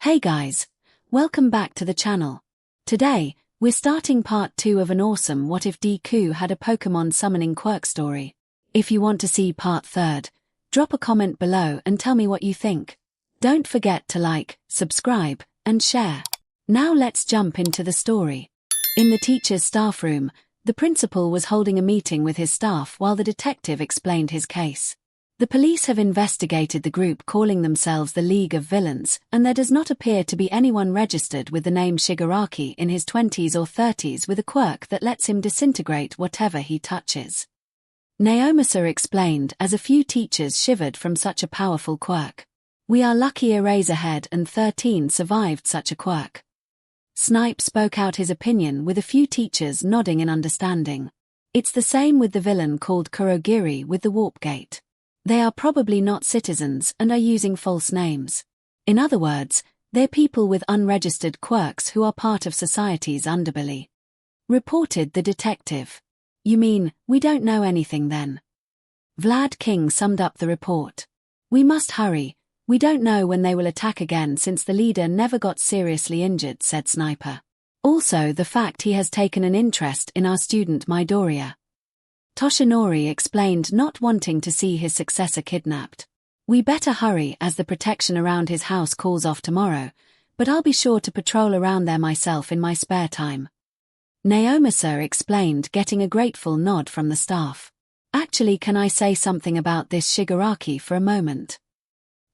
Hey guys, welcome back to the channel. Today, we're starting part 2 of an awesome What If Deku had a Pokemon summoning quirk story. If you want to see part 3, drop a comment below and tell me what you think. Don't forget to like, subscribe, and share. Now let's jump into the story. In the teacher's staff room, the principal was holding a meeting with his staff while the detective explained his case. The police have investigated the group calling themselves the League of Villains, and there does not appear to be anyone registered with the name Shigaraki in his 20s or 30s with a quirk that lets him disintegrate whatever he touches. 𝐒𝐻𝐼 explained as a few teachers shivered from such a powerful quirk. We are lucky Eraserhead and 13 survived such a quirk. Snipe spoke out his opinion with a few teachers nodding in understanding. It's the same with the villain called Kurogiri with the warp gate. They are probably not citizens and are using false names. In other words, they're people with unregistered quirks who are part of society's underbelly. Reported the detective. You mean, we don't know anything then? Vlad King summed up the report. We must hurry, we don't know when they will attack again since the leader never got seriously injured, said Sniper. Also the fact he has taken an interest in our student Midoriya. Toshinori explained not wanting to see his successor kidnapped. We better hurry as the protection around his house calls off tomorrow, but I'll be sure to patrol around there myself in my spare time. 𝐒𝐻𝐼 explained, getting a grateful nod from the staff. Actually, can I say something about this Shigaraki for a moment?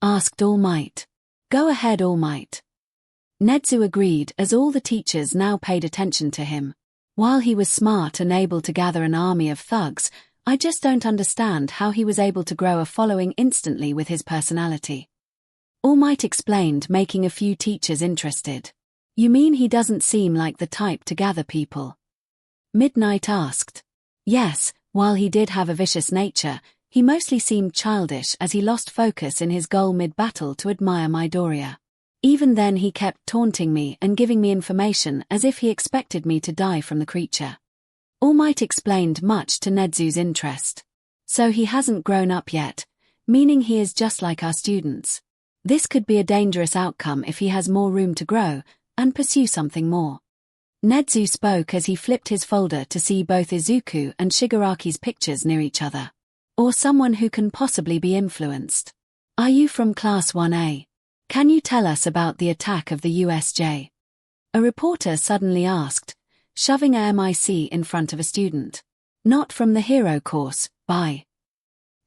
Asked All Might. Go ahead, All Might. Nedzu agreed as all the teachers now paid attention to him. While he was smart and able to gather an army of thugs, I just don't understand how he was able to grow a following instantly with his personality. All Might explained, making a few teachers interested. You mean he doesn't seem like the type to gather people? Midnight asked. Yes, while he did have a vicious nature, he mostly seemed childish as he lost focus in his goal mid-battle to admire Midoriya. Even then he kept taunting me and giving me information as if he expected me to die from the creature. All Might explained, much to Nedzu's interest. So he hasn't grown up yet, meaning he is just like our students. This could be a dangerous outcome if he has more room to grow and pursue something more. Nedzu spoke as he flipped his folder to see both Izuku and Shigaraki's pictures near each other. Or someone who can possibly be influenced. Are you from Class 1A? Can you tell us about the attack of the USJ? A reporter suddenly asked, shoving a mic in front of a student. Not from the hero course, bye.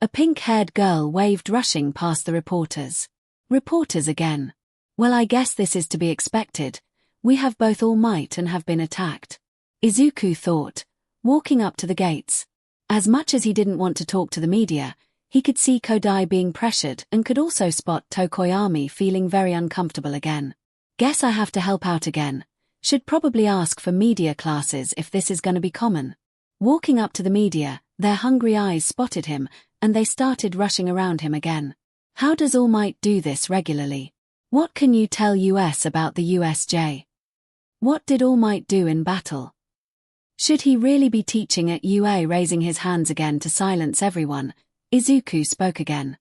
A pink-haired girl waved, rushing past the reporters. Reporters again. Well, I guess this is to be expected. We have both All Might and have been attacked. Izuku thought, walking up to the gates. As much as he didn't want to talk to the media, he could see Kodai being pressured and could also spot Tokoyami feeling very uncomfortable again. Guess I have to help out again. Should probably ask for media classes if this is gonna be common. Walking up to the media, their hungry eyes spotted him, and they started rushing around him again. How does All Might do this regularly? What can you tell us about the USJ? What did All Might do in battle? Should he really be teaching at UA? Raising his hands again to silence everyone, Izuku spoke again.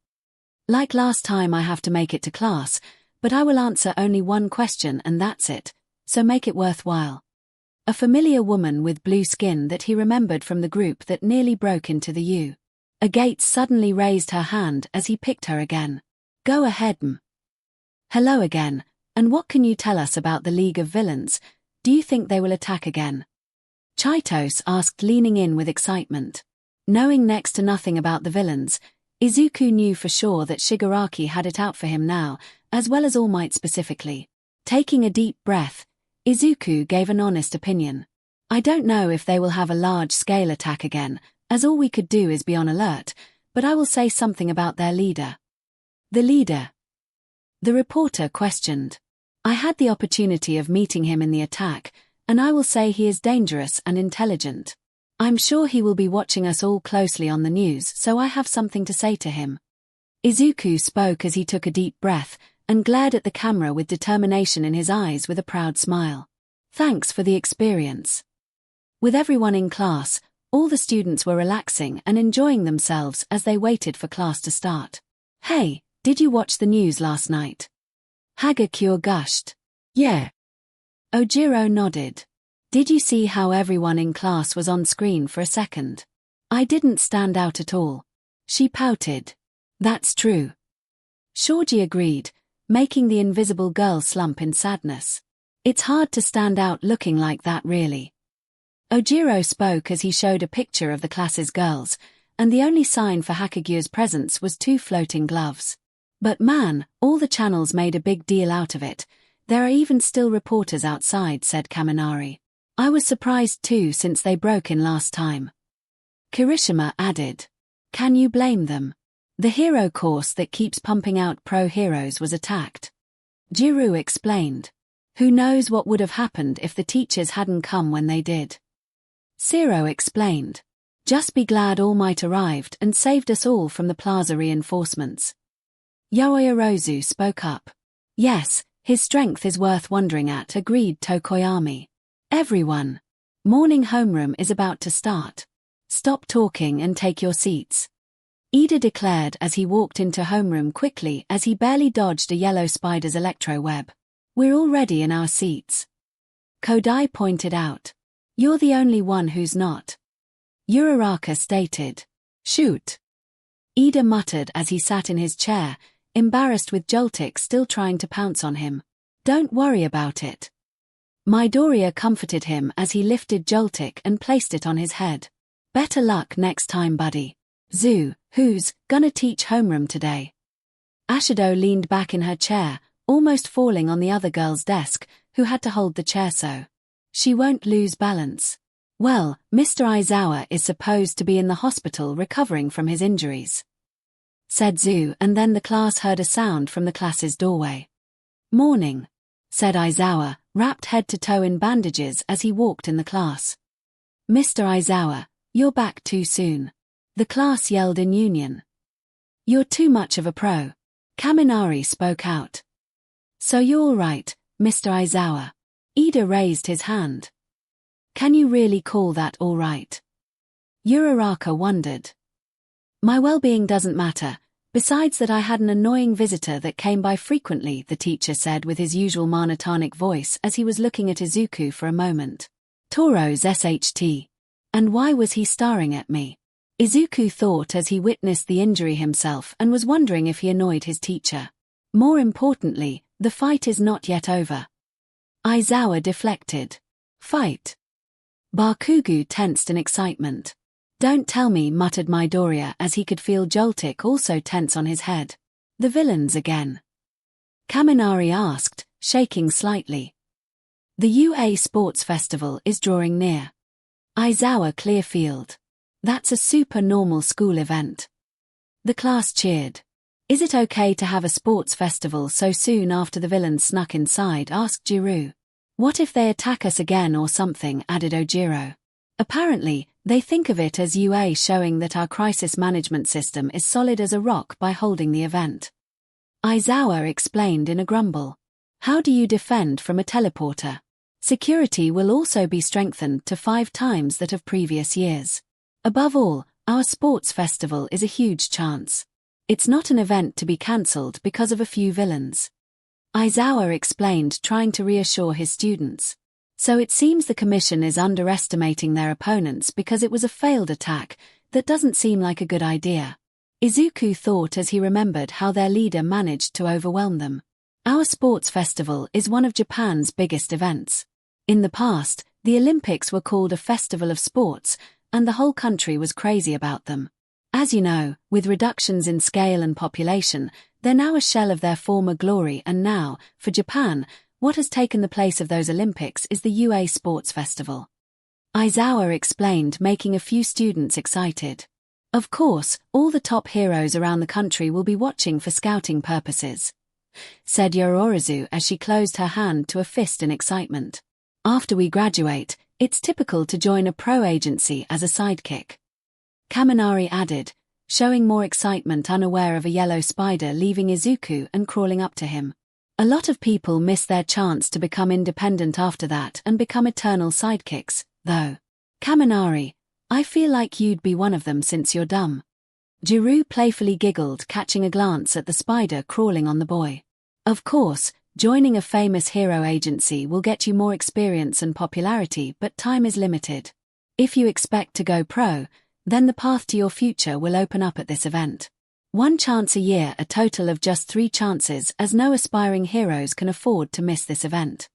Like last time, I have to make it to class, but I will answer only one question and that's it, so make it worthwhile. A familiar woman with blue skin that he remembered from the group that nearly broke into the U. A gate suddenly raised her hand as he picked her again. Go ahead, m. Hello again, and what can you tell us about the League of Villains? Do you think they will attack again? Chaitos asked, leaning in with excitement. Knowing next to nothing about the villains, Izuku knew for sure that Shigaraki had it out for him now, as well as All Might specifically. Taking a deep breath, Izuku gave an honest opinion. I don't know if they will have a large-scale attack again, as all we could do is be on alert, but I will say something about their leader. The leader? The reporter questioned. I had the opportunity of meeting him in the attack, and I will say he is dangerous and intelligent. I'm sure he will be watching us all closely on the news, so I have something to say to him. Izuku spoke as he took a deep breath and glared at the camera with determination in his eyes with a proud smile. Thanks for the experience. With everyone in class, all the students were relaxing and enjoying themselves as they waited for class to start. Hey, did you watch the news last night? Hagakure gushed. Yeah. Ojiro nodded. Did you see how everyone in class was on screen for a second? I didn't stand out at all. She pouted. That's true. Shoji agreed, making the invisible girl slump in sadness. It's hard to stand out looking like that really. Ojiro spoke as he showed a picture of the class's girls, and the only sign for Hakagure's presence was 2 floating gloves. But man, all the channels made a big deal out of it. There are even still reporters outside, said Kaminari. I was surprised too since they broke in last time. Kirishima added. Can you blame them? The hero course that keeps pumping out pro heroes was attacked. Jiro explained. Who knows what would have happened if the teachers hadn't come when they did. Zero explained. Just be glad All Might arrived and saved us all from the plaza reinforcements. Yaoyorozu spoke up. Yes, his strength is worth wondering at, agreed Tokoyami. Everyone. Morning homeroom is about to start. Stop talking and take your seats. Ida declared as he walked into homeroom quickly as he barely dodged a yellow spider's electro web. We're already in our seats. Kodai pointed out. You're the only one who's not. Uraraka stated. Shoot. Ida muttered as he sat in his chair, embarrassed with Joltik still trying to pounce on him. Don't worry about it. Midoriya comforted him as he lifted Joltik and placed it on his head. Better luck next time, buddy. Zoo, who's gonna teach homeroom today? Ashido leaned back in her chair, almost falling on the other girl's desk, who had to hold the chair so she won't lose balance. Well, Mr. Aizawa is supposed to be in the hospital recovering from his injuries, said Zoo, and then the class heard a sound from the class's doorway. Morning, said Aizawa, wrapped head to toe in bandages as he walked in the class. Mr. Aizawa, you're back too soon. The class yelled in union. You're too much of a pro. Kaminari spoke out. So you're all right, Mr. Aizawa. Ida raised his hand. Can you really call that all right? Uraraka wondered. My well-being doesn't matter, besides that I had an annoying visitor that came by frequently, the teacher said with his usual monotonic voice as he was looking at Izuku for a moment. Toro's SHT. And why was he staring at me? Izuku thought as he witnessed the injury himself and was wondering if he annoyed his teacher. More importantly, the fight is not yet over. Aizawa deflected. Fight. Bakugo tensed in excitement. Don't tell me, muttered Midoriya as he could feel Joltik also tense on his head. The villains again? Kaminari asked, shaking slightly. The UA Sports Festival is drawing near. Aizawa Clearfield. That's a super normal school event. The class cheered. Is it okay to have a sports festival so soon after the villains snuck inside, asked Jiro. What if they attack us again or something, added Ojiro. Apparently, they think of it as UA showing that our crisis management system is solid as a rock by holding the event. Aizawa explained in a grumble. How do you defend from a teleporter? Security will also be strengthened to 5 times that of previous years. Above all, our sports festival is a huge chance. It's not an event to be cancelled because of a few villains. Aizawa explained, trying to reassure his students. So it seems the commission is underestimating their opponents because it was a failed attack. That doesn't seem like a good idea. Izuku thought as he remembered how their leader managed to overwhelm them. Our sports festival is one of Japan's biggest events. In the past, the Olympics were called a festival of sports, and the whole country was crazy about them. As you know, with reductions in scale and population, they're now a shell of their former glory, and now, for Japan, what has taken the place of those Olympics is the UA Sports Festival. Aizawa explained, making a few students excited. Of course, all the top heroes around the country will be watching for scouting purposes, said Yororizu as she closed her hand to a fist in excitement. After we graduate, it's typical to join a pro agency as a sidekick. Kaminari added, showing more excitement, unaware of a yellow spider leaving Izuku and crawling up to him. A lot of people miss their chance to become independent after that and become eternal sidekicks, though. Kaminari, I feel like you'd be one of them since you're dumb. Jiro playfully giggled, catching a glance at the spider crawling on the boy. Of course, Joining a famous hero agency will get you more experience and popularity, but time is limited. If you expect to go pro, then the path to your future will open up at this event. 1 chance a year, a total of just 3 chances, as no aspiring heroes can afford to miss this event.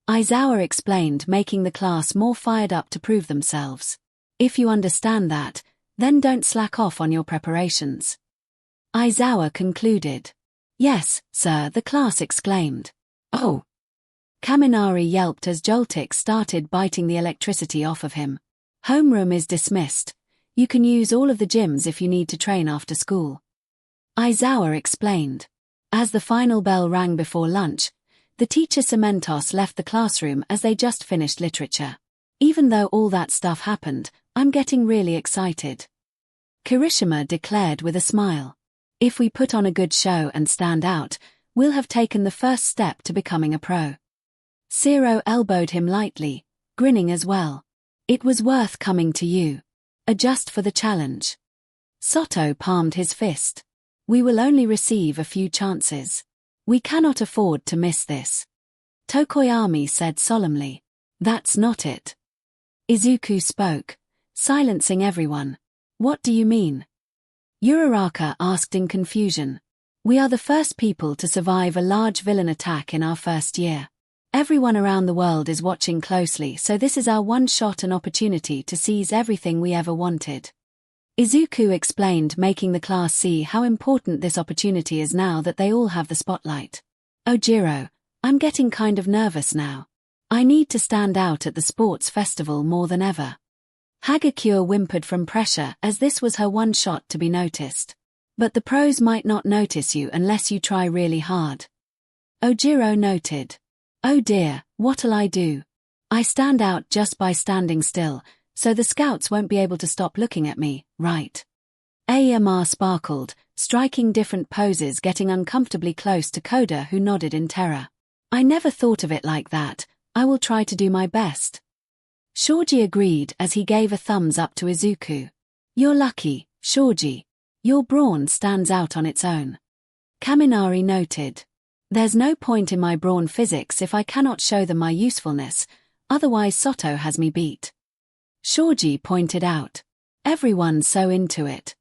𝐼𝐼𝐲 explained, making the class more fired up to prove themselves. If you understand that, then don't slack off on your preparations. 𝐼𝐼𝐲 concluded. Yes, sir, the class exclaimed. Oh! Kaminari yelped as Joltik started biting the electricity off of him. Homeroom is dismissed. You can use all of the gyms if you need to train after school. 𝐼𝐼𝐲 explained. As the final bell rang before lunch, the teacher 𝐒𝐿𝐼𝐼 left the classroom as they just finished literature. Even though all that stuff happened, I'm getting really excited. Kirishima declared with a smile. If we put on a good show and stand out, we'll have taken the first step to becoming a pro. Zero elbowed him lightly, grinning as well. It was worth coming to you. Just for the challenge. Soto palmed his fist. We will only receive a few chances. We cannot afford to miss this. Tokoyami said solemnly. That's not it. Izuku spoke, silencing everyone. What do you mean? Uraraka asked in confusion. We are the first people to survive a large villain attack in our first year. Everyone around the world is watching closely, so this is our one shot and opportunity to seize everything we ever wanted. Izuku explained, making the class see how important this opportunity is now that they all have the spotlight. Ojiro, I'm getting kind of nervous now. I need to stand out at the sports festival more than ever. Hagakure whimpered from pressure, as this was her one shot to be noticed. But the pros might not notice you unless you try really hard. Ojiro noted. Oh dear, what'll I do? I stand out just by standing still, so the scouts won't be able to stop looking at me, right? Aomar sparkled, striking different poses, getting uncomfortably close to Koda, who nodded in terror. I never thought of it like that. I will try to do my best. Shoji agreed as he gave a thumbs up to Izuku. You're lucky, Shoji. Your brawn stands out on its own. Kaminari noted. There's no point in my brawn physics if I cannot show them my usefulness, otherwise Soto has me beat. Shoji pointed out. Everyone's so into it.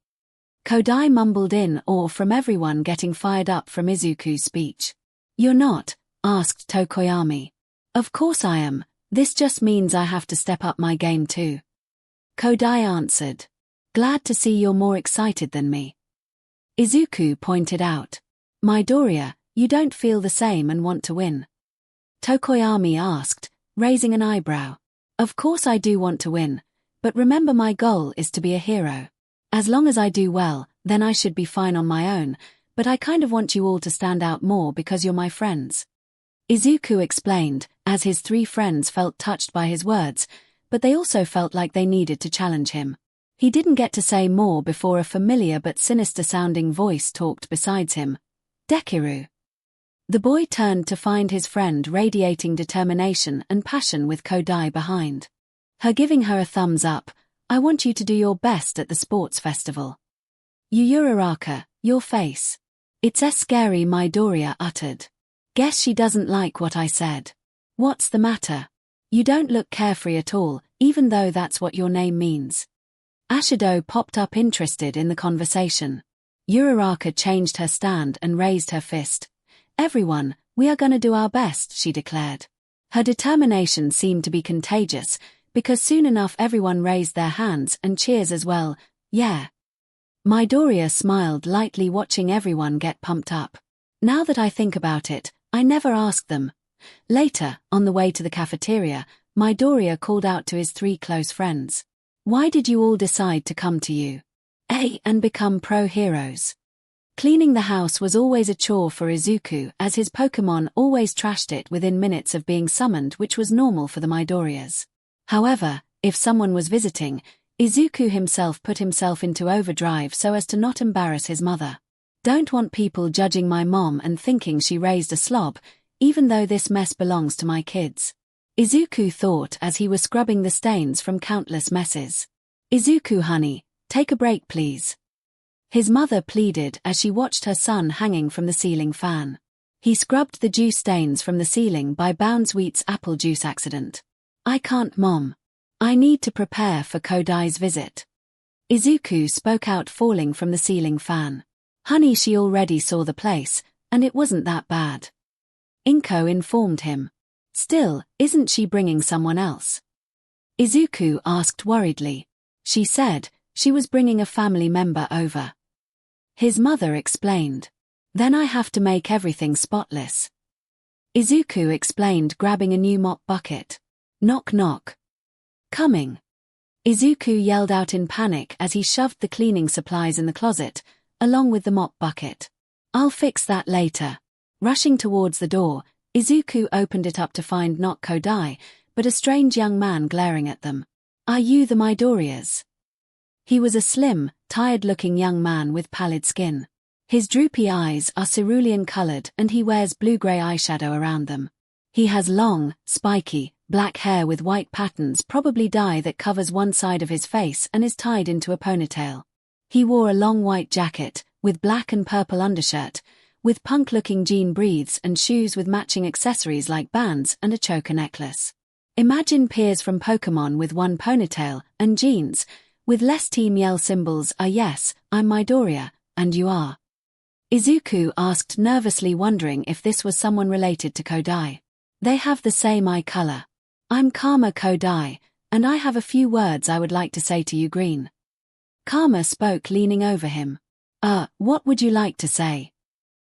Kodai mumbled in awe from everyone getting fired up from Izuku's speech. You're not? Asked Tokoyami. Of course I am, this just means I have to step up my game too. Kodai answered. Glad to see you're more excited than me. Izuku pointed out. Midoriya, you don't feel the same and want to win? Tokoyami asked, raising an eyebrow. Of course I do want to win, but remember my goal is to be a hero. As long as I do well, then I should be fine on my own, but I kind of want you all to stand out more because you're my friends. Izuku explained, as his 3 friends felt touched by his words, but they also felt like they needed to challenge him. He didn't get to say more before a familiar but sinister-sounding voice talked besides him. Dekiru. The boy turned to find his friend radiating determination and passion with Kodai behind. Her giving her a thumbs up. I want you to do your best at the sports festival. Uraraka, your face. It's scary, Midoriya uttered. Guess she doesn't like what I said. What's the matter? You don't look carefree at all, even though that's what your name means. Ashido popped up, interested in the conversation. Uraraka changed her stand and raised her fist. Everyone, we are gonna do our best, she declared. Her determination seemed to be contagious, because soon enough everyone raised their hands and cheers as well. Yeah. Midoriya smiled lightly, watching everyone get pumped up. Now that I think about it, I never asked them. Later, on the way to the cafeteria, Midoriya called out to his 3 close friends. Why did you all decide to come to UA and become pro heroes? Cleaning the house was always a chore for Izuku, as his Pokémon always trashed it within minutes of being summoned, which was normal for the Midoriyas. However, if someone was visiting, Izuku himself put himself into overdrive so as to not embarrass his mother. Don't want people judging my mom and thinking she raised a slob, even though this mess belongs to my kids. Izuku thought as he was scrubbing the stains from countless messes. Izuku honey, take a break please. His mother pleaded as she watched her son hanging from the ceiling fan. He scrubbed the juice stains from the ceiling by 𝐵𝐻𝐻𝐻's apple juice accident. I can't, Mom. I need to prepare for 𝑘𝐷𝐼's visit. 𝐒𝐿 spoke out, falling from the ceiling fan. Honey, she already saw the place, and it wasn't that bad. 𝐿𝐴 informed him. Still, isn't she bringing someone else? 𝐒𝐿 asked worriedly. She said she was bringing a family member over. His mother explained. Then I have to make everything spotless. 𝐒𝐿 explained, grabbing a new mop bucket. Knock knock. Coming. 𝐒𝐿 yelled out in panic as he shoved the cleaning supplies in the closet, along with the mop bucket. I'll fix that later. Rushing towards the door, 𝐒𝐿 opened it up to find not 𝑘𝐷𝐼, but a strange young man glaring at them. Are you the Midoriyas? He was a slim, tired-looking young man with pallid skin. His droopy eyes are cerulean-colored and he wears blue-gray eyeshadow around them. He has long, spiky, black hair with white patterns, probably dye, that covers one side of his face and is tied into a ponytail. He wore a long white jacket, with black and purple undershirt, with punk-looking jean breathes and shoes with matching accessories like bands and a choker necklace. Imagine Piers from Pokémon with one ponytail and jeans, with less Team Yell symbols. Yes, I'm Midoriya, and you are? 𝐒𝐿 asked nervously, wondering if this was someone related to 𝑘𝐷𝐼. They have the same eye color. I'm Karma 𝑘𝐷𝐼, and I have a few words I would like to say to you, Green. Karma spoke, leaning over him. What would you like to say?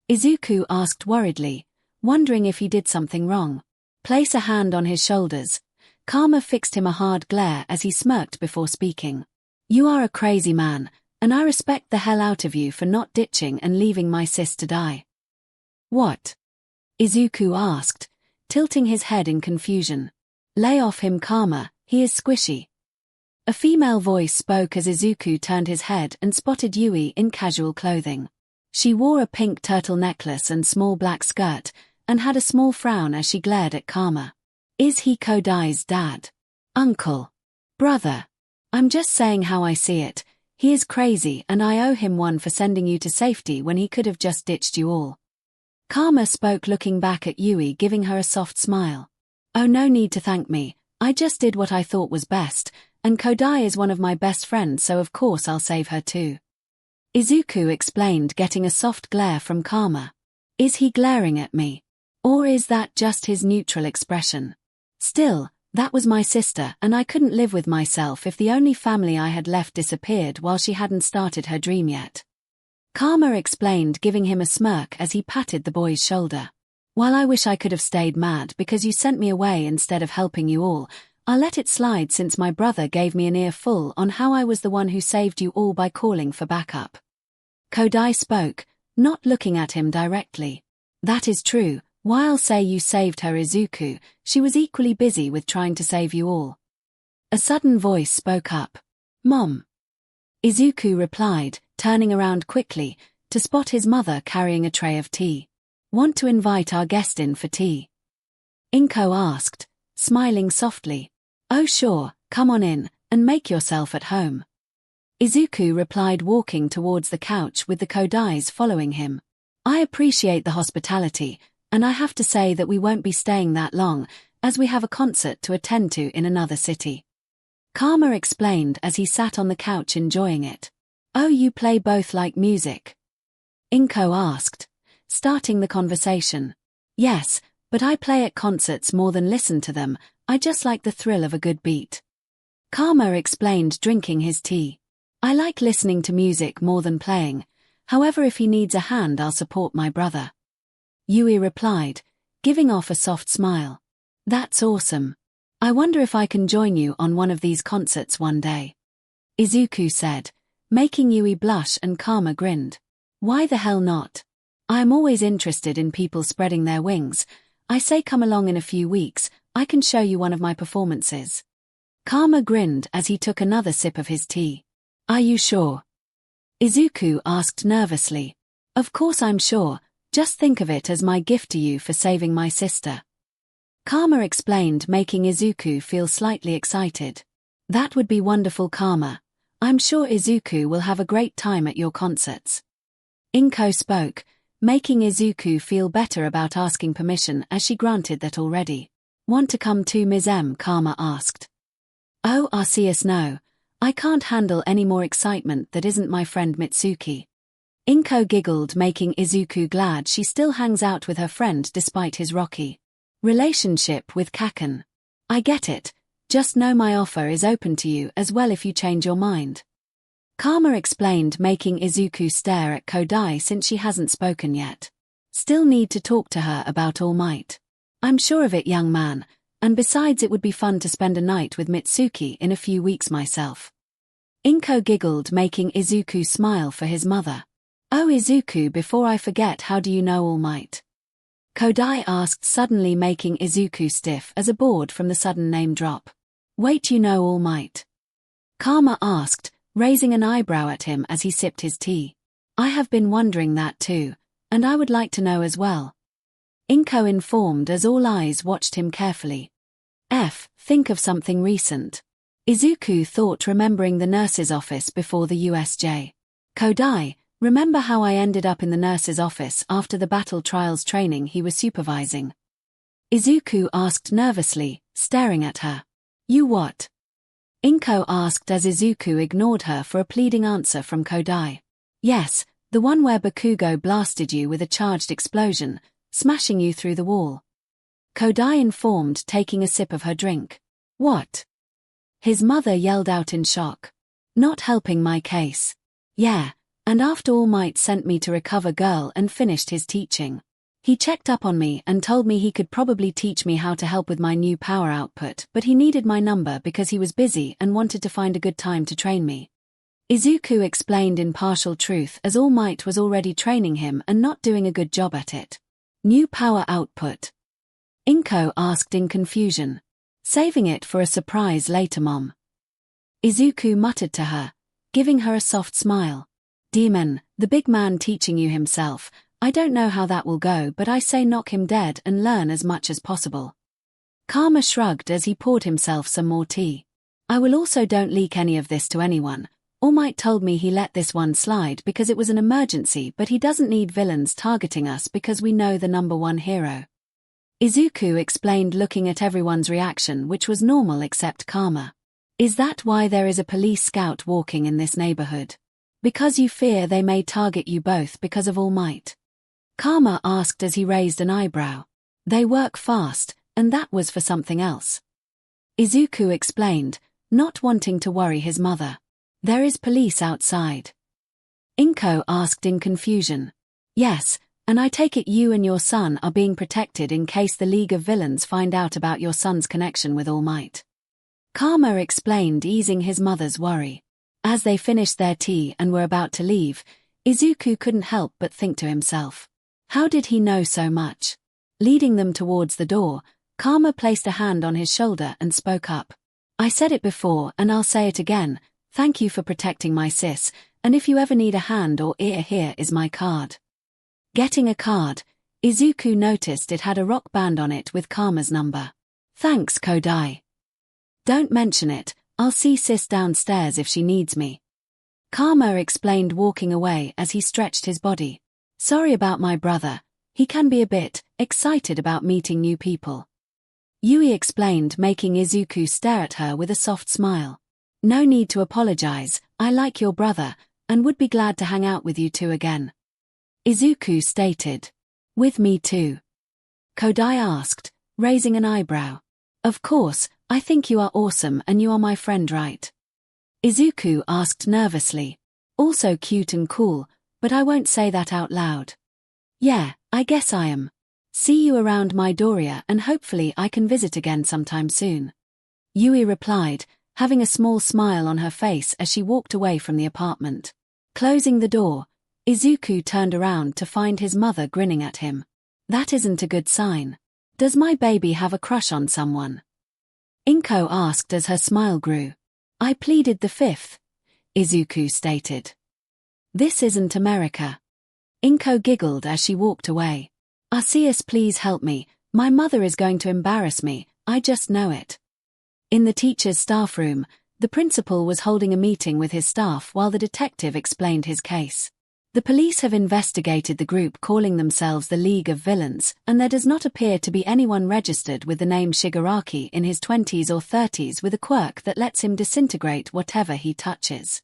𝐒𝐿 asked worriedly, wondering if he did something wrong. Place a hand on his shoulders. Karma fixed him a hard glare as he smirked before speaking. You are a crazy man, and I respect the hell out of you for not ditching and leaving my sis to die. What? 𝐒𝐿 asked, tilting his head in confusion. Lay off him, Karma, he is squishy. A female voice spoke as 𝐒𝐿 turned his head and spotted Yui in casual clothing. She wore a pink turtle necklace and small black skirt, and had a small frown as she glared at Karma. Is he 𝑘𝐷𝐼's dad? Uncle? Brother? I'm just saying how I see it. He is crazy and I owe him one for sending you to safety when he could have just ditched you all. Karma spoke, looking back at Yui, giving her a soft smile. Oh, no need to thank me. I just did what I thought was best, and 𝑘𝐷𝐼 is one of my best friends, so of course I'll save her too. 𝐒𝐿 explained, getting a soft glare from Karma. Is he glaring at me? Or is that just his neutral expression? Still, that was my sister, and I couldn't live with myself if the only family I had left disappeared while she hadn't started her dream yet. Karma explained, giving him a smirk as he patted the boy's shoulder. While I wish I could have stayed mad because you sent me away instead of helping you all, I'll let it slide since my brother gave me an earful on how I was the one who saved you all by calling for backup. 𝑘𝐷𝐼 spoke, not looking at him directly. That is true. While say you saved her, 𝐒𝐿, she was equally busy with trying to save you all. A sudden voice spoke up. Mom. 𝐒𝐿 replied, turning around quickly, to spot his mother carrying a tray of tea. Want to invite our guest in for tea? 𝐒𝐿 asked, smiling softly. Oh sure, come on in, and make yourself at home. 𝐒𝐿 replied, walking towards the couch with the 𝑘𝐷𝐼s following him. I appreciate the hospitality, and I have to say that we won't be staying that long, as we have a concert to attend to in another city. Karma explained as he sat on the couch enjoying it. Oh, you play both like music? 𝐒𝐿 asked, starting the conversation. Yes, but I play at concerts more than listen to them. I just like the thrill of a good beat. Karma explained, drinking his tea. I like listening to music more than playing. However, if he needs a hand, I'll support my brother. Yui replied, giving off a soft smile. That's awesome. I wonder if I can join you on one of these concerts one day. 𝐒𝐿 said, making Yui blush, and Karma grinned. Why the hell not? I am always interested in people spreading their wings. I say come along in a few weeks, I can show you one of my performances. Karma grinned as he took another sip of his tea. Are you sure? 𝐒𝐿 asked nervously. Of course I'm sure, just think of it as my gift to you for saving my sister. Karma explained, making 𝐒𝐿 feel slightly excited. That would be wonderful, Karma. I'm sure 𝐒𝐿 will have a great time at your concerts. 𝐒𝐿 spoke, making 𝐒𝐿 feel better about asking permission as she granted that already. Want to come too, Ms. M? 𝐂𝐚𝐲 asked. Oh, Arceus, no. I can't handle any more excitement that isn't my friend Mitsuki. 𝐒𝐭𝐞𝐲 giggled, making 𝐒𝐿 glad she still hangs out with her friend despite his rocky relationship with Kaken. I get it, just know my offer is open to you as well if you change your mind. 𝐂𝐚𝐲 explained, making 𝐒𝐿 stare at Kodai since she hasn't spoken yet. Still need to talk to her about All Might. I'm sure of it, young man, and besides it would be fun to spend a night with Mitsuki in a few weeks myself. 𝐒𝐭𝐞𝐲 giggled, making 𝐒𝐿 smile for his mother. Oh, 𝐒𝐿, before I forget, how do you know All Might? Kodai asked, suddenly making 𝐒𝐿 stiff as a board from the sudden name drop. Wait, you know All Might? 𝐂𝐚𝐲 asked, raising an eyebrow at him as he sipped his tea. I have been wondering that too, and I would like to know as well. 𝐒𝐿 informed as all eyes watched him carefully. Think of something recent. 𝐒𝐿 thought, remembering the nurse's office before the USJ. Kodai, remember how I ended up in the nurse's office after the battle trials training he was supervising? 𝐒𝐿 asked nervously, staring at her. You what? 𝐒𝐿 asked as 𝐒𝐿 ignored her for a pleading answer from Kodai. Yes, the one where Bakugo blasted you with a charged explosion, smashing you through the wall. Kodai informed, taking a sip of her drink. What? His mother yelled out in shock. Not helping my case. Yeah, and after All Might sent me to recover girl and finished his teaching. He checked up on me and told me he could probably teach me how to help with my new power output, but he needed my number because he was busy and wanted to find a good time to train me. 𝐒𝐿 explained in partial truth as All Might was already training him and not doing a good job at it. New power output? 𝐒𝐿 asked in confusion. Saving it for a surprise later, Mom. 𝐒𝐿 muttered to her, giving her a soft smile. Demon, the big man teaching you himself. I don't know how that will go, but I say knock him dead and learn as much as possible. 𝐂𝐚𝐲 shrugged as he poured himself some more tea. I will also don't leak any of this to anyone. All Might told me he let this one slide because it was an emergency, but he doesn't need villains targeting us because we know the #1 hero. 𝐒𝐿 explained, looking at everyone's reaction, which was normal except 𝐂𝐚𝐲. Is that why there is a police scout walking in this neighborhood? Because you fear they may target you both because of All Might? 𝐂𝐚𝐲 asked as he raised an eyebrow. They work fast, and that was for something else. 𝐒𝐿 explained, not wanting to worry his mother. There is police outside. 𝐒𝐿 asked in confusion. Yes, and I take it you and your son are being protected in case the League of Villains find out about your son's connection with All Might. 𝐂𝐚𝐲 explained, easing his mother's worry. As they finished their tea and were about to leave, 𝐒𝐿 couldn't help but think to himself. How did he know so much? Leading them towards the door, 𝐂𝐚𝐲 placed a hand on his shoulder and spoke up. I said it before and I'll say it again, thank you for protecting my sis, and if you ever need a hand or ear, here is my card. Getting a card, 𝐒� noticed it had a rock band on it with 𝐂𝐚𝐲's number. Thanks, Kodai. Don't mention it, I'll see sis downstairs if she needs me. 𝐂𝐚𝐲 explained, walking away as he stretched his body. Sorry about my brother, he can be a bit excited about meeting new people. Yui explained, making 𝐒� stare at her with a soft smile. No need to apologize, I like your brother, and would be glad to hang out with you two again. 𝐒� stated. With me too? Kodai asked, raising an eyebrow. Of course, I think you are awesome and you are my friend, right? 𝐒� asked nervously. Also cute and cool, but I won't say that out loud. Yeah, I guess I am. See you around Midoriya and hopefully I can visit again sometime soon. Yui replied, having a small smile on her face as she walked away from the apartment. Closing the door, 𝐒� turned around to find his mother grinning at him. That isn't a good sign. Does my baby have a crush on someone? 𝐿𝐿 asked as her smile grew. I pleaded the fifth, 𝐒� stated. This isn't America. 𝐿𝐿 giggled as she walked away. Arceus, please help me, my mother is going to embarrass me, I just know it. In the teacher's staff room, the principal was holding a meeting with his staff while the detective explained his case. The police have investigated the group calling themselves the League of Villains, and there does not appear to be anyone registered with the name Shigaraki in his 20s or 30s with a quirk that lets him disintegrate whatever he touches.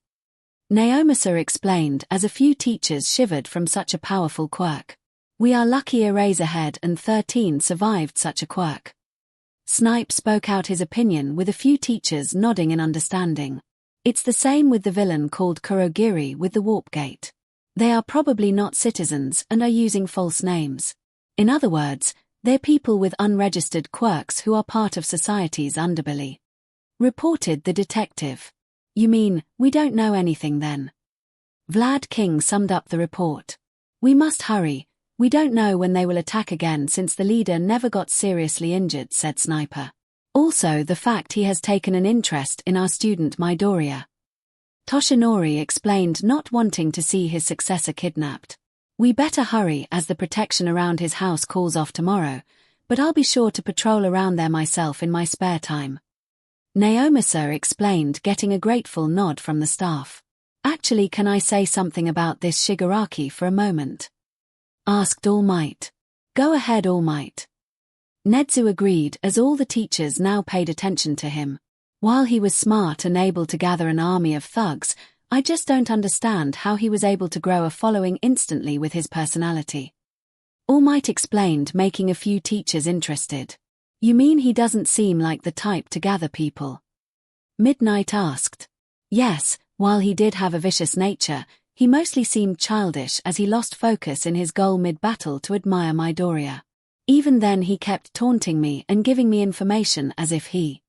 𝐒𝐻𝐼 explained as a few teachers shivered from such a powerful quirk. We are lucky Eraserhead and 13 survived such a quirk. Snipe spoke out his opinion with a few teachers nodding in understanding. It's the same with the villain called Kurogiri with the warp gate. They are probably not citizens and are using false names. In other words, they're people with unregistered quirks who are part of society's underbelly. Reported the detective. You mean, we don't know anything then? Vlad King summed up the report. We must hurry, we don't know when they will attack again since the leader never got seriously injured, said Sniper. Also the fact he has taken an interest in our student Midoriya. Toshinori explained not wanting to see his successor kidnapped. We better hurry as the protection around his house calls off tomorrow, but I'll be sure to patrol around there myself in my spare time. 𝐒𝐻𝐼 explained, getting a grateful nod from the staff. Actually, can I say something about this Shigaraki for a moment? Asked All Might. Go ahead, All Might. Nedzu agreed as all the teachers now paid attention to him. While he was smart and able to gather an army of thugs, I just don't understand how he was able to grow a following instantly with his personality. All Might explained, making a few teachers interested. You mean he doesn't seem like the type to gather people? Midnight asked. Yes, while he did have a vicious nature, he mostly seemed childish as he lost focus in his goal mid-battle to admire Midoriya. Even then he kept taunting me and giving me information as if he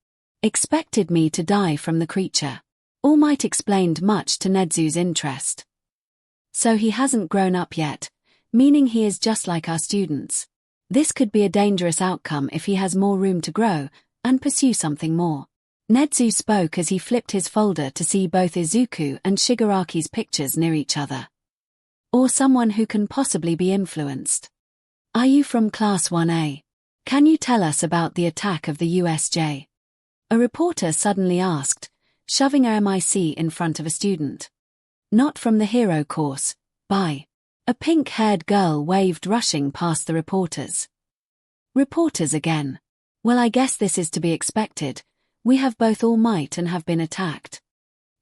expected me to die from the creature. All Might explained, much to Nedzu's interest. So he hasn't grown up yet, meaning he is just like our students. This could be a dangerous outcome if he has more room to grow and pursue something more. Nedzu spoke as he flipped his folder to see both Izuku and Shigaraki's pictures near each other. Or someone who can possibly be influenced. Are you from Class 1A? Can you tell us about the attack of the USJ? A reporter suddenly asked, shoving a mic in front of a student. Not from the hero course, bye. A pink-haired girl waved, rushing past the reporters. Reporters again. Well, I guess this is to be expected. We have both All Might and have been attacked.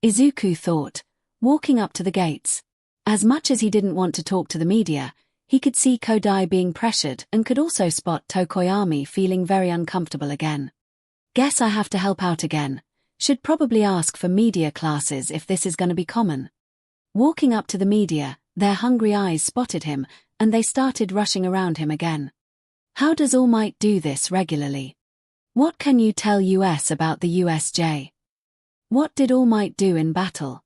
Izuku thought, walking up to the gates. As much as he didn't want to talk to the media, he could see Kodai being pressured and could also spot Tokoyami feeling very uncomfortable again. Guess I have to help out again. Should probably ask for media classes if this is going to be common. Walking up to the media, their hungry eyes spotted him, and they started rushing around him again. How does All Might do this regularly? What can you tell us about the USJ? What did All Might do in battle?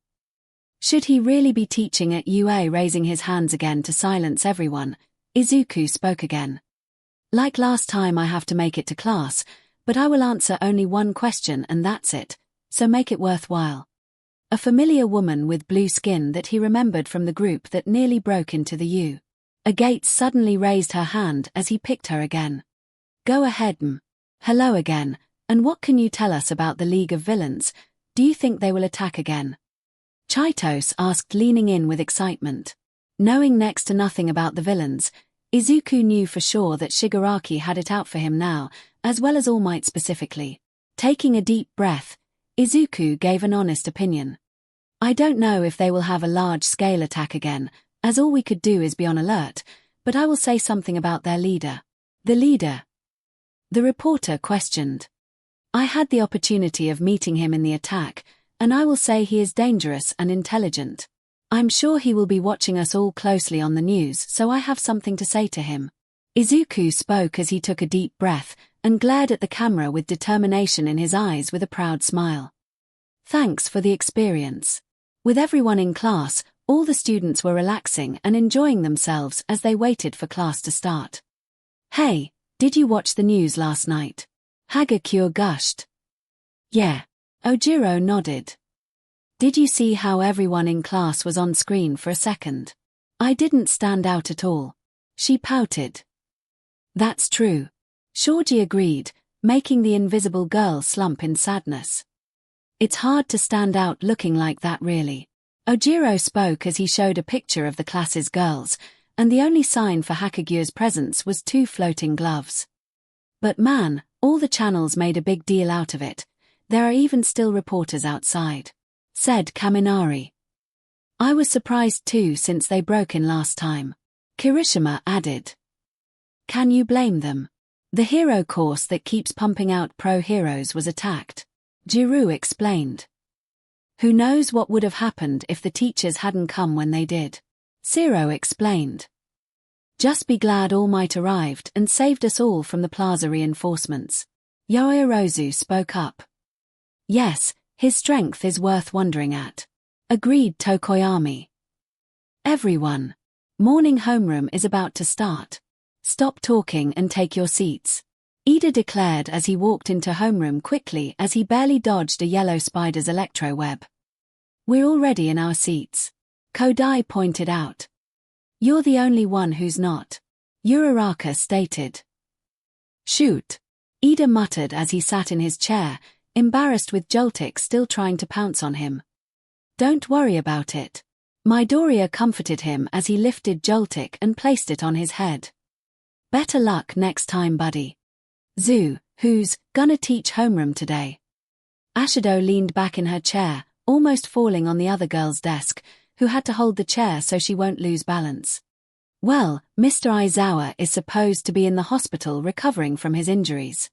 Should he really be teaching at UA? Raising his hands again to silence everyone, Izuku spoke again. Like last time, I have to make it to class, but I will answer only one question and that's it, so make it worthwhile. A familiar woman with blue skin that he remembered from the group that nearly broke into the U. A Gates suddenly raised her hand as he picked her again. Go ahead, 𝐻𝐼. Hello again, and what can you tell us about the League of Villains? Do you think they will attack again? Chaitos asked, leaning in with excitement. Knowing next to nothing about the villains, Izuku knew for sure that Shigaraki had it out for him now, as well as All Might specifically. Taking a deep breath, Izuku gave an honest opinion. I don't know if they will have a large-scale attack again, as all we could do is be on alert, but I will say something about their leader. The leader? The reporter questioned. I had the opportunity of meeting him in the attack, and I will say he is dangerous and intelligent. I'm sure he will be watching us all closely on the news, so I have something to say to him. Izuku spoke as he took a deep breath and glared at the camera with determination in his eyes with a proud smile. Thanks for the experience. With everyone in class, all the students were relaxing and enjoying themselves as they waited for class to start. Hey, did you watch the news last night? 𝐔𝐬𝐞 gushed. Yeah. Ojiro nodded. Did you see how everyone in class was on screen for a second? I didn't stand out at all. She pouted. That's true. Shoji agreed, making the invisible girl slump in sadness. It's hard to stand out looking like that really. 𝐂𝐸𝐲 spoke as he showed a picture of the class's girls, and the only sign for 𝐒𝐭𝐲's presence was 2 floating gloves. But man, all the channels made a big deal out of it. There are even still reporters outside, said Kaminari. I was surprised too since they broke in last time, Kirishima added. Can you blame them? The hero course that keeps pumping out pro heroes was attacked, Jiru explained. Who knows what would have happened if the teachers hadn't come when they did, Zero explained. Just be glad All Might arrived and saved us all from the plaza reinforcements. Yoiorozu spoke up. Yes, his strength is worth wondering at, agreed Tokoyami. Everyone. Morning homeroom is about to start. Stop talking and take your seats, Ida declared as he walked into homeroom quickly as he barely dodged a yellow spider's electro web. We're already in our seats, Kodai pointed out. You're the only one who's not, Uraraka stated. Shoot, Ida muttered as he sat in his chair, embarrassed with Joltik still trying to pounce on him. Don't worry about it. Midoriya comforted him as he lifted Joltik and placed it on his head. Better luck next time, buddy. Zoo, who's gonna teach homeroom today? Ashido leaned back in her chair, almost falling on the other girl's desk, who had to hold the chair so she won't lose balance. Well, Mr. Aizawa is supposed to be in the hospital recovering from his injuries,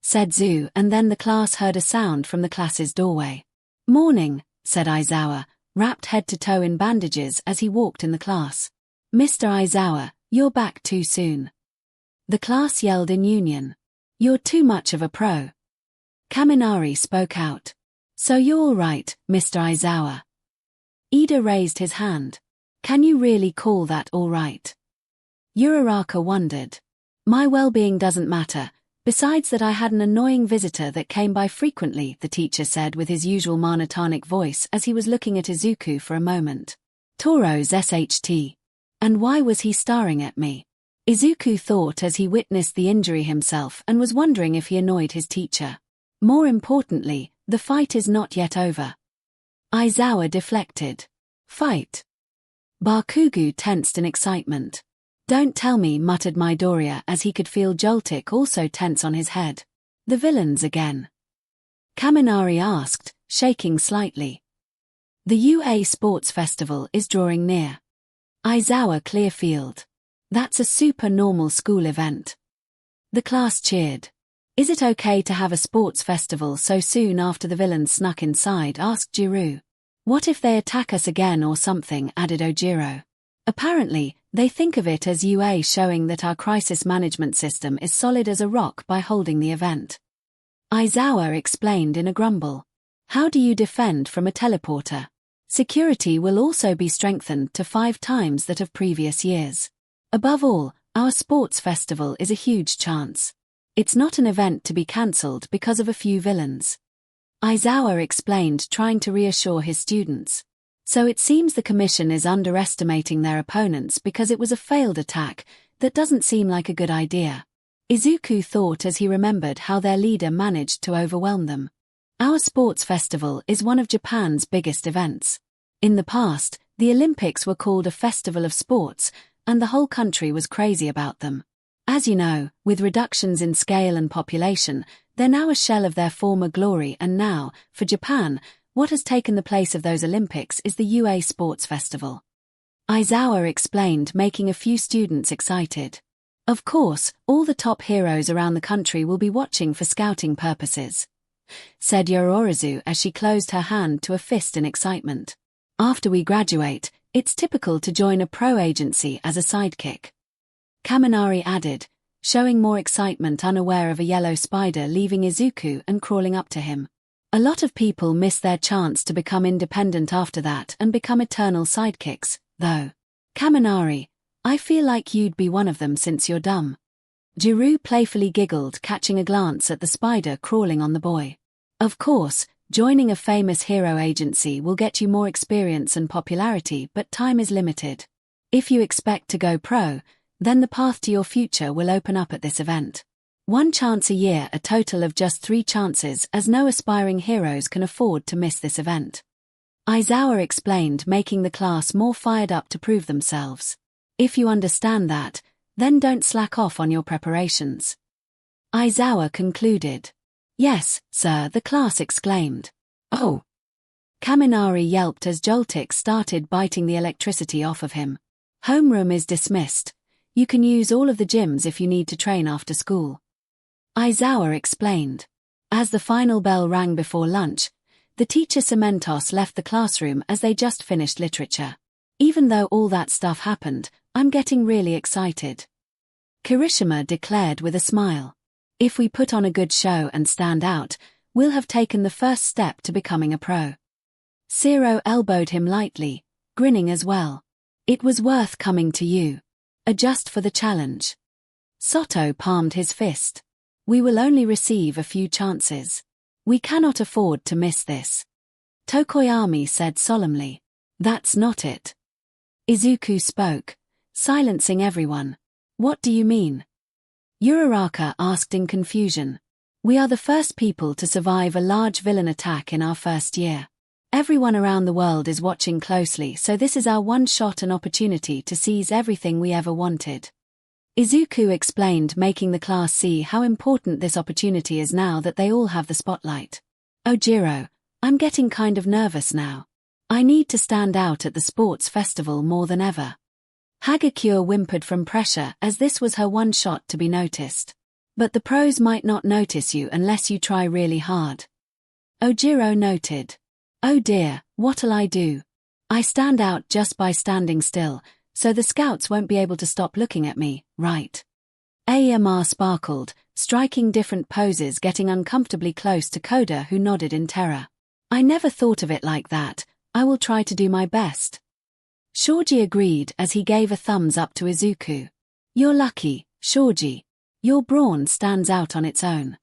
said Zoo, and then the class heard a sound from the class's doorway. Morning, said Aizawa, wrapped head to toe in bandages as he walked in the class. Mr. Aizawa, you're back too soon. The class yelled in union. You're too much of a pro. Kaminari spoke out. So you're all right, Mr. Aizawa. Ida raised his hand. Can you really call that all right? Uraraka wondered. My well-being doesn't matter. Besides that, I had an annoying visitor that came by frequently, the teacher said with his usual monotonic voice as he was looking at Izuku for a moment. Toro's SHT. And why was he staring at me? Izuku thought as he witnessed the injury himself and was wondering if he annoyed his teacher. More importantly, the fight is not yet over. Aizawa deflected. Fight. Bakugo tensed in excitement. Don't tell me, muttered Midoriya as he could feel Joltik also tense on his head. The villains again? Kaminari asked, shaking slightly. The UA Sports Festival is drawing near. Aizawa Clearfield. That's a super normal school event. The class cheered. Is it okay to have a sports festival so soon after the villains snuck inside? Asked Jiru. What if they attack us again or something? Added 𝐂𝐸𝐲. Apparently, they think of it as UA showing that our crisis management system is solid as a rock by holding the event. Aizawa explained in a grumble. How do you defend from a teleporter? Security will also be strengthened to 5 times that of previous years. Above all, our sports festival is a huge chance. It's not an event to be cancelled because of a few villains. Aizawa explained, trying to reassure his students. So it seems the commission is underestimating their opponents because it was a failed attack. That doesn't seem like a good idea. Izuku thought as he remembered how their leader managed to overwhelm them. Our sports festival is one of Japan's biggest events. In the past, the Olympics were called a festival of sports, and the whole country was crazy about them. As you know, with reductions in scale and population, they're now a shell of their former glory, and now, for Japan, what has taken the place of those Olympics is the UA Sports Festival. Aizawa explained, making a few students excited. Of course, all the top heroes around the country will be watching for scouting purposes, said Uraraka as she closed her hand to a fist in excitement. After we graduate, it's typical to join a pro agency as a sidekick. Kaminari added, showing more excitement, unaware of a yellow spider leaving Izuku and crawling up to him. A lot of people miss their chance to become independent after that and become eternal sidekicks, though. Kaminari, I feel like you'd be one of them since you're dumb. Jiru playfully giggled, catching a glance at the spider crawling on the boy. Of course, joining a famous hero agency will get you more experience and popularity, but time is limited. If you expect to go pro, then the path to your future will open up at this event. 1 chance a year, a total of just 3 chances, as no aspiring heroes can afford to miss this event. Aizawa explained, making the class more fired up to prove themselves. If you understand that, then don't slack off on your preparations. Aizawa concluded. Yes, sir, the class exclaimed. Oh! Kaminari yelped as Joltik started biting the electricity off of him. Homeroom is dismissed. You can use all of the gyms if you need to train after school. Aizawa explained. As the final bell rang before lunch, the teacher 𝐒𝐿mentos left the classroom as they just finished literature. Even though all that stuff happened, I'm getting really excited. Kirishima declared with a smile. If we put on a good show and stand out, we'll have taken the first step to becoming a pro. Zero elbowed him lightly, grinning as well. It was worth coming to you. Adjust for the challenge. Soto palmed his fist. We will only receive a few chances. We cannot afford to miss this. Tokoyami said solemnly. That's not it. Izuku spoke, silencing everyone. What do you mean? Uraraka asked in confusion. We are the first people to survive a large villain attack in our first year. Everyone around the world is watching closely, so this is our one shot and opportunity to seize everything we ever wanted. Izuku explained, making the class see how important this opportunity is now that they all have the spotlight. Oh Jiro, I'm getting kind of nervous now. I need to stand out at the sports festival more than ever. Hagakure whimpered from pressure as this was her one shot to be noticed. But the pros might not notice you unless you try really hard. Ojiro noted. Oh dear, what'll I do? I stand out just by standing still, so the scouts won't be able to stop looking at me, right? Aomar sparkled, striking different poses, getting uncomfortably close to Koda, who nodded in terror. I never thought of it like that. I will try to do my best. Shoji agreed as he gave a thumbs up to Izuku. You're lucky, Shoji. Your brawn stands out on its own.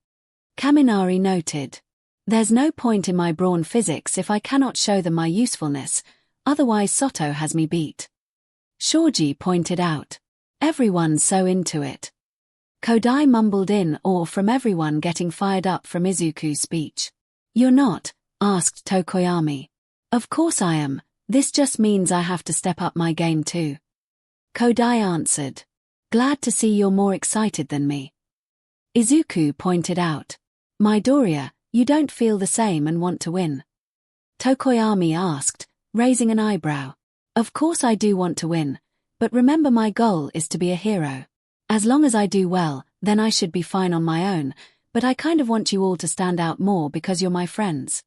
Kaminari noted. There's no point in my brawn physics if I cannot show them my usefulness, otherwise Soto has me beat. Shoji pointed out. Everyone's so into it. Kodai mumbled in awe from everyone getting fired up from Izuku's speech. You're not? Asked Tokoyami. Of course I am, this just means I have to step up my game too. Kodai answered. Glad to see you're more excited than me. Izuku pointed out. Midoriya, you don't feel the same and want to win? Tokoyami asked, raising an eyebrow. Of course I do want to win, but remember my goal is to be a hero. As long as I do well, then I should be fine on my own, but I kind of want you all to stand out more because you're my friends.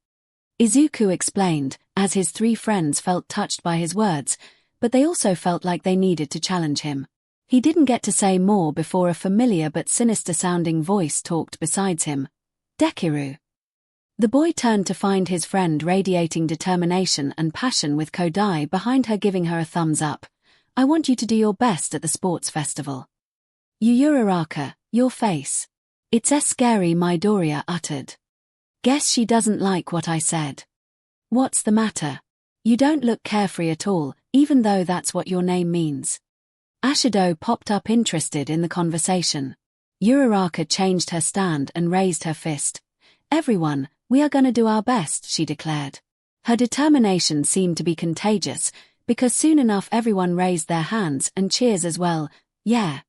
Izuku explained, as his three friends felt touched by his words, but they also felt like they needed to challenge him. He didn't get to say more before a familiar but sinister-sounding voice talked besides him. Dekiru. The boy turned to find his friend radiating determination and passion with Kodai behind her giving her a thumbs up. I want you to do your best at the sports festival. Uraraka, your face. It's scary, Midoriya uttered. Guess she doesn't like what I said. What's the matter? You don't look carefree at all, even though that's what your name means. Ashido popped up interested in the conversation. Uraraka changed her stand and raised her fist. Everyone, we are gonna do our best, she declared. Her determination seemed to be contagious, because soon enough everyone raised their hands and cheers as well. Yeah.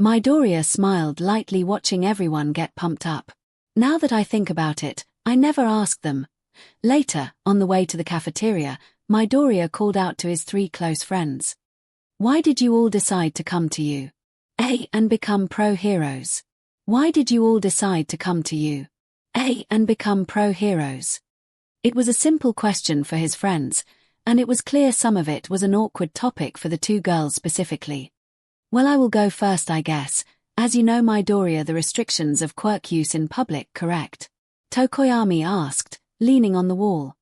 Midoriya smiled lightly, watching everyone get pumped up. Now that I think about it, I never asked them. Later, on the way to the cafeteria, Midoriya called out to his three close friends. Why did you all decide to come to you? And become pro heroes? Why did you all decide to come to you? And become pro heroes? It was a simple question for his friends, and it was clear some of it was an awkward topic for the two girls specifically. Well, I will go first, I guess. As you know, Midoriya, the restrictions of quirk use in public, correct? Tokoyami asked, leaning on the wall.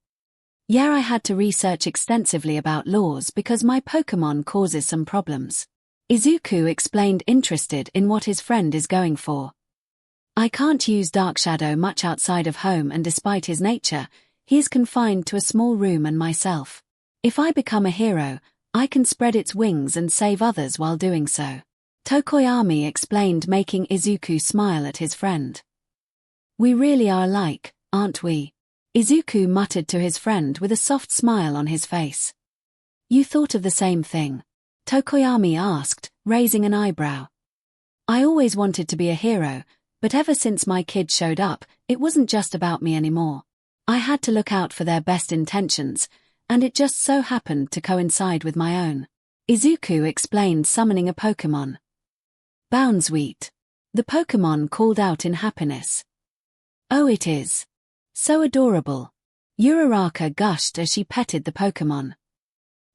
Yeah, I had to research extensively about laws because my Pokémon causes some problems. Izuku explained, interested in what his friend is going for. I can't use Dark Shadow much outside of home, and despite his nature, he is confined to a small room and myself. If I become a hero, I can spread its wings and save others while doing so. Tokoyami explained, making Izuku smile at his friend. We really are alike, aren't we? Izuku muttered to his friend with a soft smile on his face. You thought of the same thing? Tokoyami asked, raising an eyebrow. I always wanted to be a hero, but ever since my kid showed up, it wasn't just about me anymore. I had to look out for their best intentions, and it just so happened to coincide with my own. Izuku explained, summoning a Pokémon. Bounsweet. The Pokémon called out in happiness. Oh, it is so adorable. Uraraka gushed as she petted the Pokémon.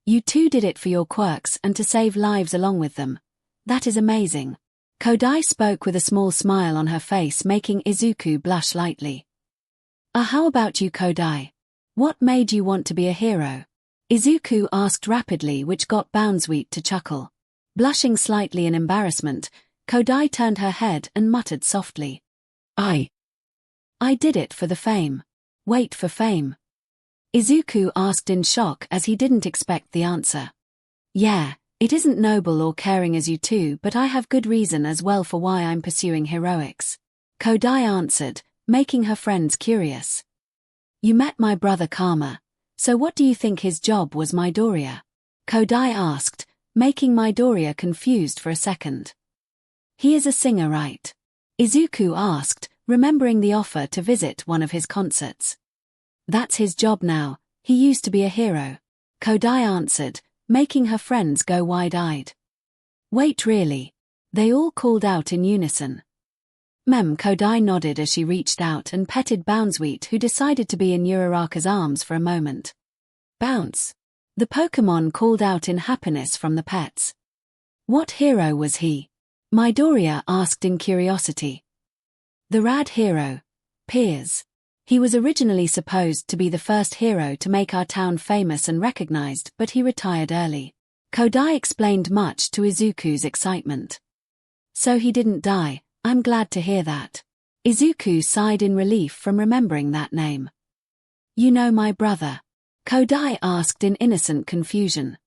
You two did it for your quirks and to save lives along with them. That is amazing. Kodai spoke with a small smile on her face, making Izuku blush lightly. How about you, Kodai? What made you want to be a hero? Izuku asked rapidly, which got Bounsweet to chuckle. Blushing slightly in embarrassment, Kodai turned her head and muttered softly. I did it for the fame. Wait, for fame? Izuku asked in shock as he didn't expect the answer. Yeah, it isn't noble or caring as you two, but I have good reason as well for why I'm pursuing heroics. Kodai answered, making her friends curious. You met my brother Karma, so what do you think his job was, Midoriya? Kodai asked, making Midoriya confused for a second. He is a singer, right? Izuku asked, remembering the offer to visit one of his concerts. That's his job now, he used to be a hero. Kodai answered, making her friends go wide-eyed. Wait, really? They all called out in unison. Kodai nodded as she reached out and petted Bounsweet, who decided to be in Uraraka's arms for a moment. Bounce. The Pokémon called out in happiness from the pets. What hero was he? Midoriya asked in curiosity. The rad hero, Piers. He was originally supposed to be the first hero to make our town famous and recognized, but he retired early. Kodai explained, much to Izuku's excitement. So he didn't die, I'm glad to hear that. Izuku sighed in relief from remembering that name. You know my brother? Kodai asked in innocent confusion.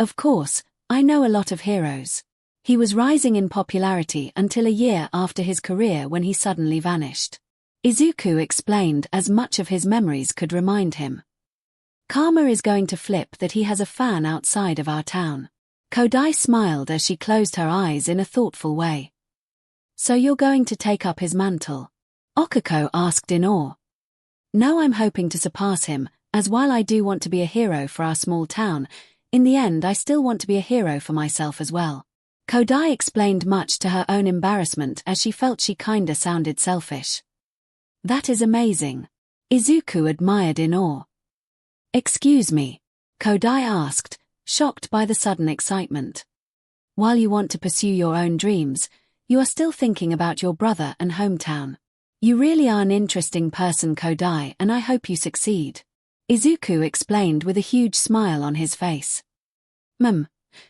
Of course, I know a lot of heroes. He was rising in popularity until a year after his career when he suddenly vanished. Izuku explained, as much of his memories could remind him. Karma is going to flip that he has a fan outside of our town. Kodai smiled as she closed her eyes in a thoughtful way. So you're going to take up his mantle? Okako asked in awe. No, I'm hoping to surpass him, as while I do want to be a hero for our small town, in the end I still want to be a hero for myself as well. Kodai explained, much to her own embarrassment, as she felt she kinda sounded selfish. That is amazing. Izuku admired in awe. Excuse me? Kodai asked, shocked by the sudden excitement. While you want to pursue your own dreams, you are still thinking about your brother and hometown. You really are an interesting person, Kodai, and I hope you succeed. Izuku explained with a huge smile on his face.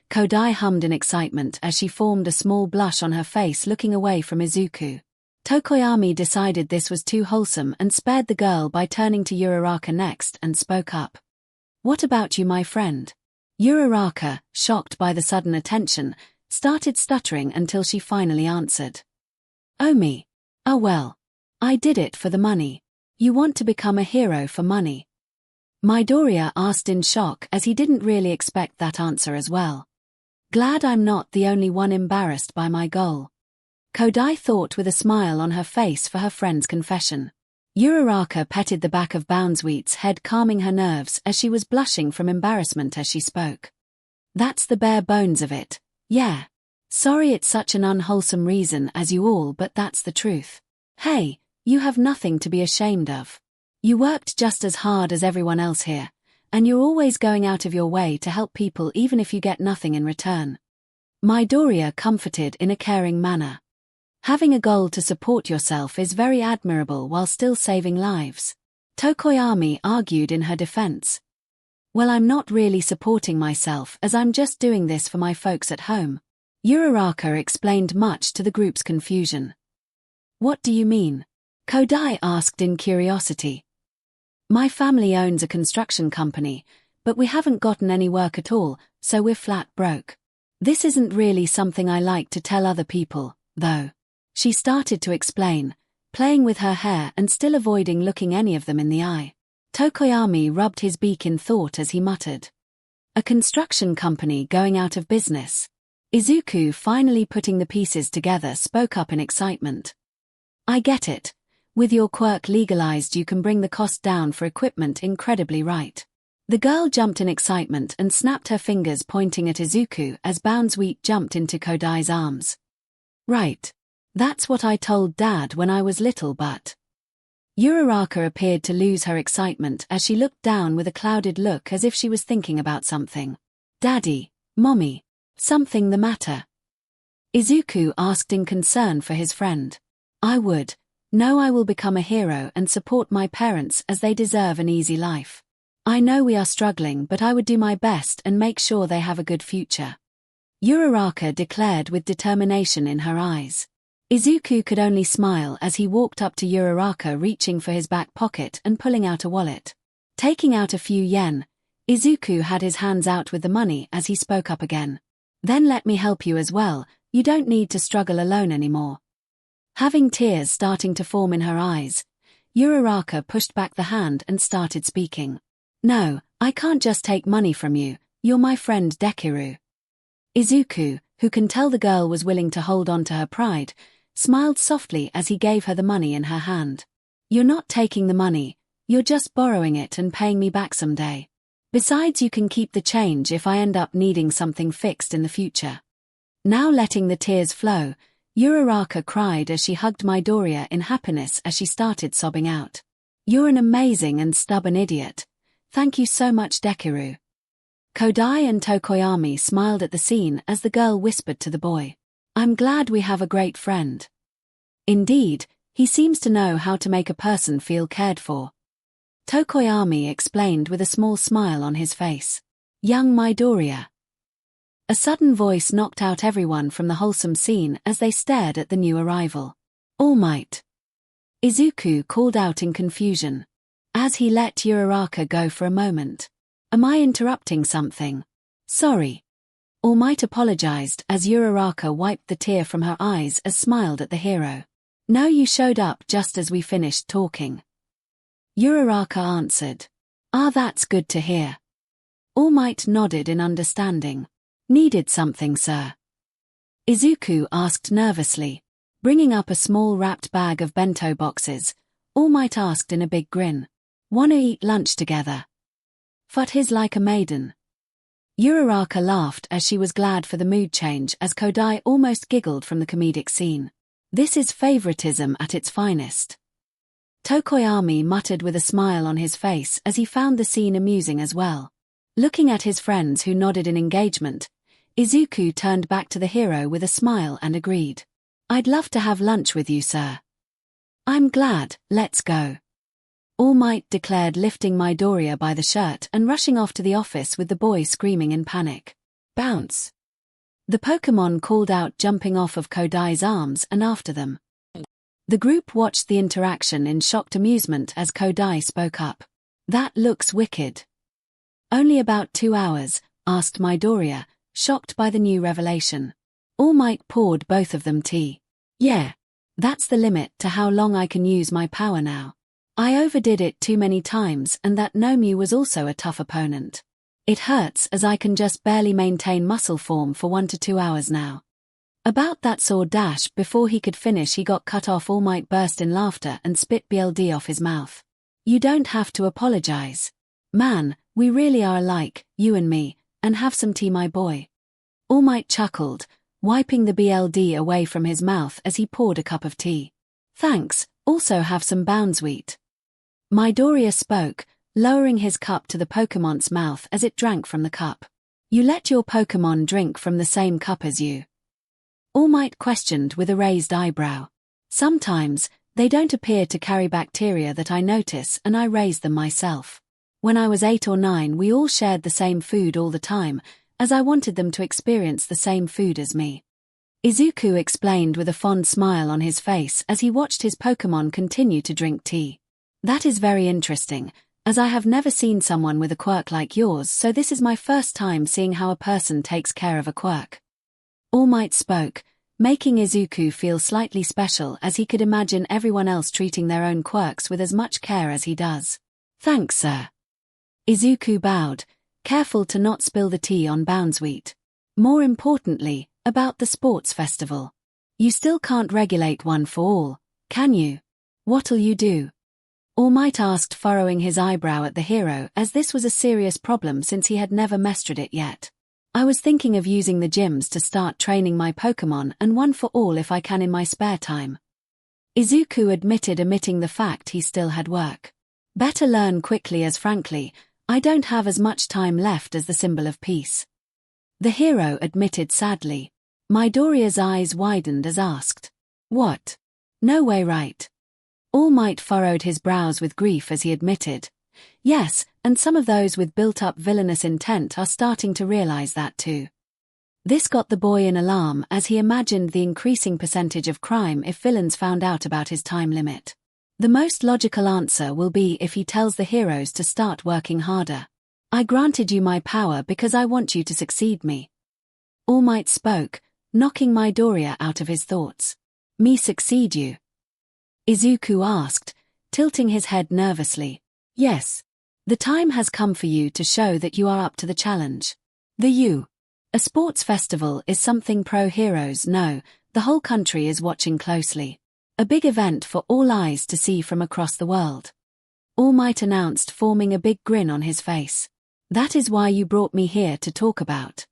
Kodai hummed in excitement as she formed a small blush on her face, looking away from Izuku. Tokoyami decided this was too wholesome and spared the girl by turning to Uraraka next and spoke up. What about you, my friend? Uraraka, shocked by the sudden attention, started stuttering until she finally answered. Oh, me. Oh well. I did it for the money. You want to become a hero for money? Midoriya asked in shock, as he didn't really expect that answer as well. Glad I'm not the only one embarrassed by my goal. Kodai thought with a smile on her face for her friend's confession. Uraraka petted the back of Bounsweet's head, calming her nerves as she was blushing from embarrassment as she spoke. That's the bare bones of it. Yeah. Sorry it's such an unwholesome reason as you all, but that's the truth. Hey, you have nothing to be ashamed of. You worked just as hard as everyone else here, and you're always going out of your way to help people even if you get nothing in return. Midoriya comforted in a caring manner. Having a goal to support yourself is very admirable while still saving lives. Tokoyami argued in her defense. Well, I'm not really supporting myself as I'm just doing this for my folks at home. Uraraka explained, much to the group's confusion. What do you mean? Kodai asked in curiosity. My family owns a construction company, but we haven't gotten any work at all, so we're flat broke. This isn't really something I like to tell other people, though. She started to explain, playing with her hair and still avoiding looking any of them in the eye. Tokoyami rubbed his beak in thought as he muttered. A construction company going out of business. Izuku, finally putting the pieces together, spoke up in excitement. I get it. With your quirk legalized, you can bring the cost down for equipment incredibly, right? The girl jumped in excitement and snapped her fingers, pointing at Izuku as 𝐵𝐴𝐴𝐵 jumped into Kodai's arms. Right. That's what I told Dad when I was little, but... Uraraka appeared to lose her excitement as she looked down with a clouded look as if she was thinking about something. Daddy, Mommy, something the matter? Izuku asked in concern for his friend. I would. No, I will become a hero and support my parents as they deserve an easy life. I know we are struggling, but I would do my best and make sure they have a good future. Uraraka declared with determination in her eyes. Izuku could only smile as he walked up to Uraraka, reaching for his back pocket and pulling out a wallet. Taking out a few yen, Izuku had his hands out with the money as he spoke up again. Then let me help you as well, you don't need to struggle alone anymore. Having tears starting to form in her eyes, Uraraka pushed back the hand and started speaking. No, I can't just take money from you, you're my friend Dekiru. Izuku, who can tell the girl was willing to hold on to her pride, smiled softly as he gave her the money in her hand. You're not taking the money, you're just borrowing it and paying me back someday. Besides, you can keep the change if I end up needing something fixed in the future. Now letting the tears flow, Uraraka cried as she hugged Midoriya in happiness as she started sobbing out. You're an amazing and stubborn idiot. Thank you so much, Dekiru. Kodai and Tokoyami smiled at the scene as the girl whispered to the boy. I'm glad we have a great friend. Indeed, he seems to know how to make a person feel cared for. Tokoyami explained with a small smile on his face. Young Midoriya. A sudden voice knocked out everyone from the wholesome scene as they stared at the new arrival. All Might. Izuku called out in confusion, as he let Uraraka go for a moment. Am I interrupting something? Sorry. All Might apologized as Uraraka wiped the tear from her eyes and smiled at the hero. No, you showed up just as we finished talking. Uraraka answered. Ah, that's good to hear. All Might nodded in understanding. Needed something, sir? Izuku asked nervously. Bringing up a small wrapped bag of bento boxes, All Might asked in a big grin. Wanna eat lunch together? Fut his like a maiden. Uraraka laughed as she was glad for the mood change as Kodai almost giggled from the comedic scene. This is favoritism at its finest. Tokoyami muttered with a smile on his face as he found the scene amusing as well. Looking at his friends who nodded in engagement, Izuku turned back to the hero with a smile and agreed. I'd love to have lunch with you, sir. I'm glad, let's go. All Might declared, lifting Midoriya by the shirt and rushing off to the office with the boy screaming in panic. Bounce! The Pokémon called out, jumping off of Kodai's arms and after them. The group watched the interaction in shocked amusement as Kodai spoke up. That looks wicked. Only about 2 hours, asked Midoriya, shocked by the new revelation. All Might poured both of them tea. Yeah. That's the limit to how long I can use my power now. I overdid it too many times, and that Nomu was also a tough opponent. It hurts as I can just barely maintain muscle form for 1 to 2 hours now. About that sword dash, before he could finish he got cut off. All Might burst in laughter and spit BLD off his mouth. You don't have to apologize. Man, we really are alike, you and me, and have some tea, my boy. All Might chuckled, wiping the BLD away from his mouth as he poured a cup of tea. Thanks, also have some Boundsweet. Midoriya spoke, lowering his cup to the Pokemon's mouth as it drank from the cup. You let your Pokemon drink from the same cup as you? All Might questioned with a raised eyebrow. Sometimes, they don't appear to carry bacteria that I notice, and I raise them myself. When I was 8 or 9 we all shared the same food all the time, as I wanted them to experience the same food as me. Izuku explained with a fond smile on his face as he watched his Pokemon continue to drink tea. That is very interesting, as I have never seen someone with a quirk like yours, so this is my first time seeing how a person takes care of a quirk. All Might spoke, making 𝐒𝐿 feel slightly special as he could imagine everyone else treating their own quirks with as much care as he does. "Thanks, sir." 𝐒𝐿 bowed, careful to not spill the tea on Bounsweet. "More importantly, about the sports festival. You still can't regulate one for all, can you? What'll you do?" All Might asked, furrowing his eyebrow at the hero, as this was a serious problem since he had never mastered it yet. "I was thinking of using the gyms to start training my Pokémon and one for all if I can in my spare time." 𝐒𝐿 admitted, omitting the fact he still had work. "Better learn quickly, as frankly, I don't have as much time left as the symbol of peace." The hero admitted sadly. Midoriya's eyes widened as asked, "What? No way, right?" All Might furrowed his brows with grief as he admitted, "Yes, and some of those with built-up villainous intent are starting to realize that too." This got the boy in alarm as he imagined the increasing percentage of crime if villains found out about his time limit. The most logical answer will be if he tells the heroes to start working harder. "I granted you my power because I want you to succeed me." All Might spoke, knocking Midoriya out of his thoughts. "Me succeed you?" 𝐒𝐿 asked, tilting his head nervously. "Yes. The time has come for you to show that you are up to the challenge." A sports festival is something pro-heroes know, the whole country is watching closely. A big event for all eyes to see from across the world. All Might announced, forming a big grin on his face. "That is why you brought me here to talk about?"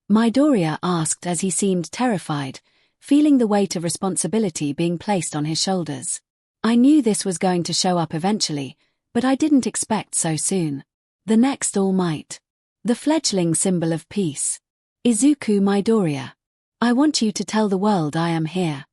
Midoriya asked as he seemed terrified, feeling the weight of responsibility being placed on his shoulders. "I knew this was going to show up eventually, but I didn't expect so soon." The next All Might. The fledgling symbol of peace. 𝐒𝐿 Midoriya. "I want you to tell the world I am here."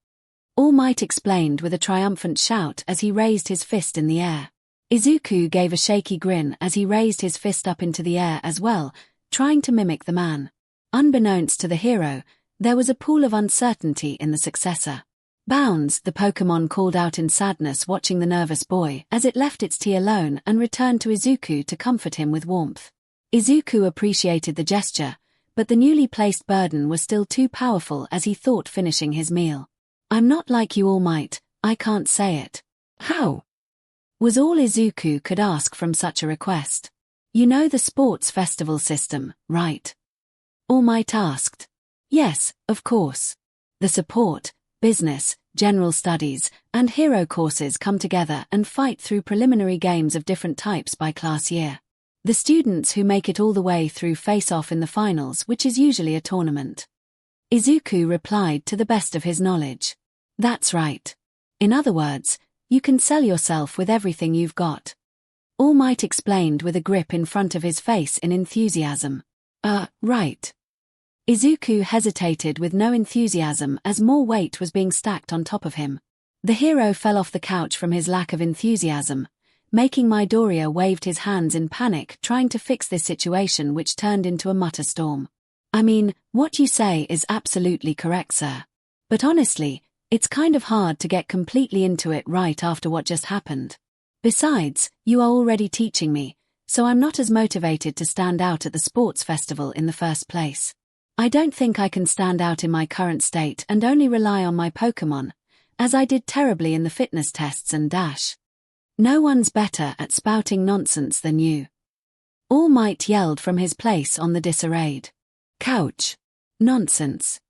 All Might explained with a triumphant shout as he raised his fist in the air. 𝐒𝐿 gave a shaky grin as he raised his fist up into the air as well, trying to mimic the man. Unbeknownst to the hero, there was a pool of uncertainty in the successor. "Bounds," the Pokémon called out in sadness, watching the nervous boy as it left its tea alone and returned to 𝐒𝐿 to comfort him with warmth. 𝐒𝐿 appreciated the gesture, but the newly placed burden was still too powerful as he thought, finishing his meal. "I'm not like you, All Might, I can't say it." "How?" was all 𝐒𝐿 could ask from such a request. "You know the sports festival system, right?" All Might asked. "Yes, of course. The support, business, general studies, and hero courses come together and fight through preliminary games of different types by class year. The students who make it all the way through face off in the finals, which is usually a tournament." 𝐒𝐿 replied to the best of his knowledge. "That's right. In other words, you can sell yourself with everything you've got." All Might explained with a grip in front of his face in enthusiasm. Right." 𝐒𝐿 hesitated with no enthusiasm as more weight was being stacked on top of him. The hero fell off the couch from his lack of enthusiasm, making Midoriya waved his hands in panic, trying to fix this situation, which turned into a mutter storm. "I mean, what you say is absolutely correct, sir. But honestly, it's kind of hard to get completely into it right after what just happened. Besides, you are already teaching me, so I'm not as motivated to stand out at the sports festival in the first place. I don't think I can stand out in my current state and only rely on my Pokémon, as I did terribly in the fitness tests and dash. No one's better at spouting nonsense than you." All Might yelled from his place on the disarrayed couch. "Nonsense?"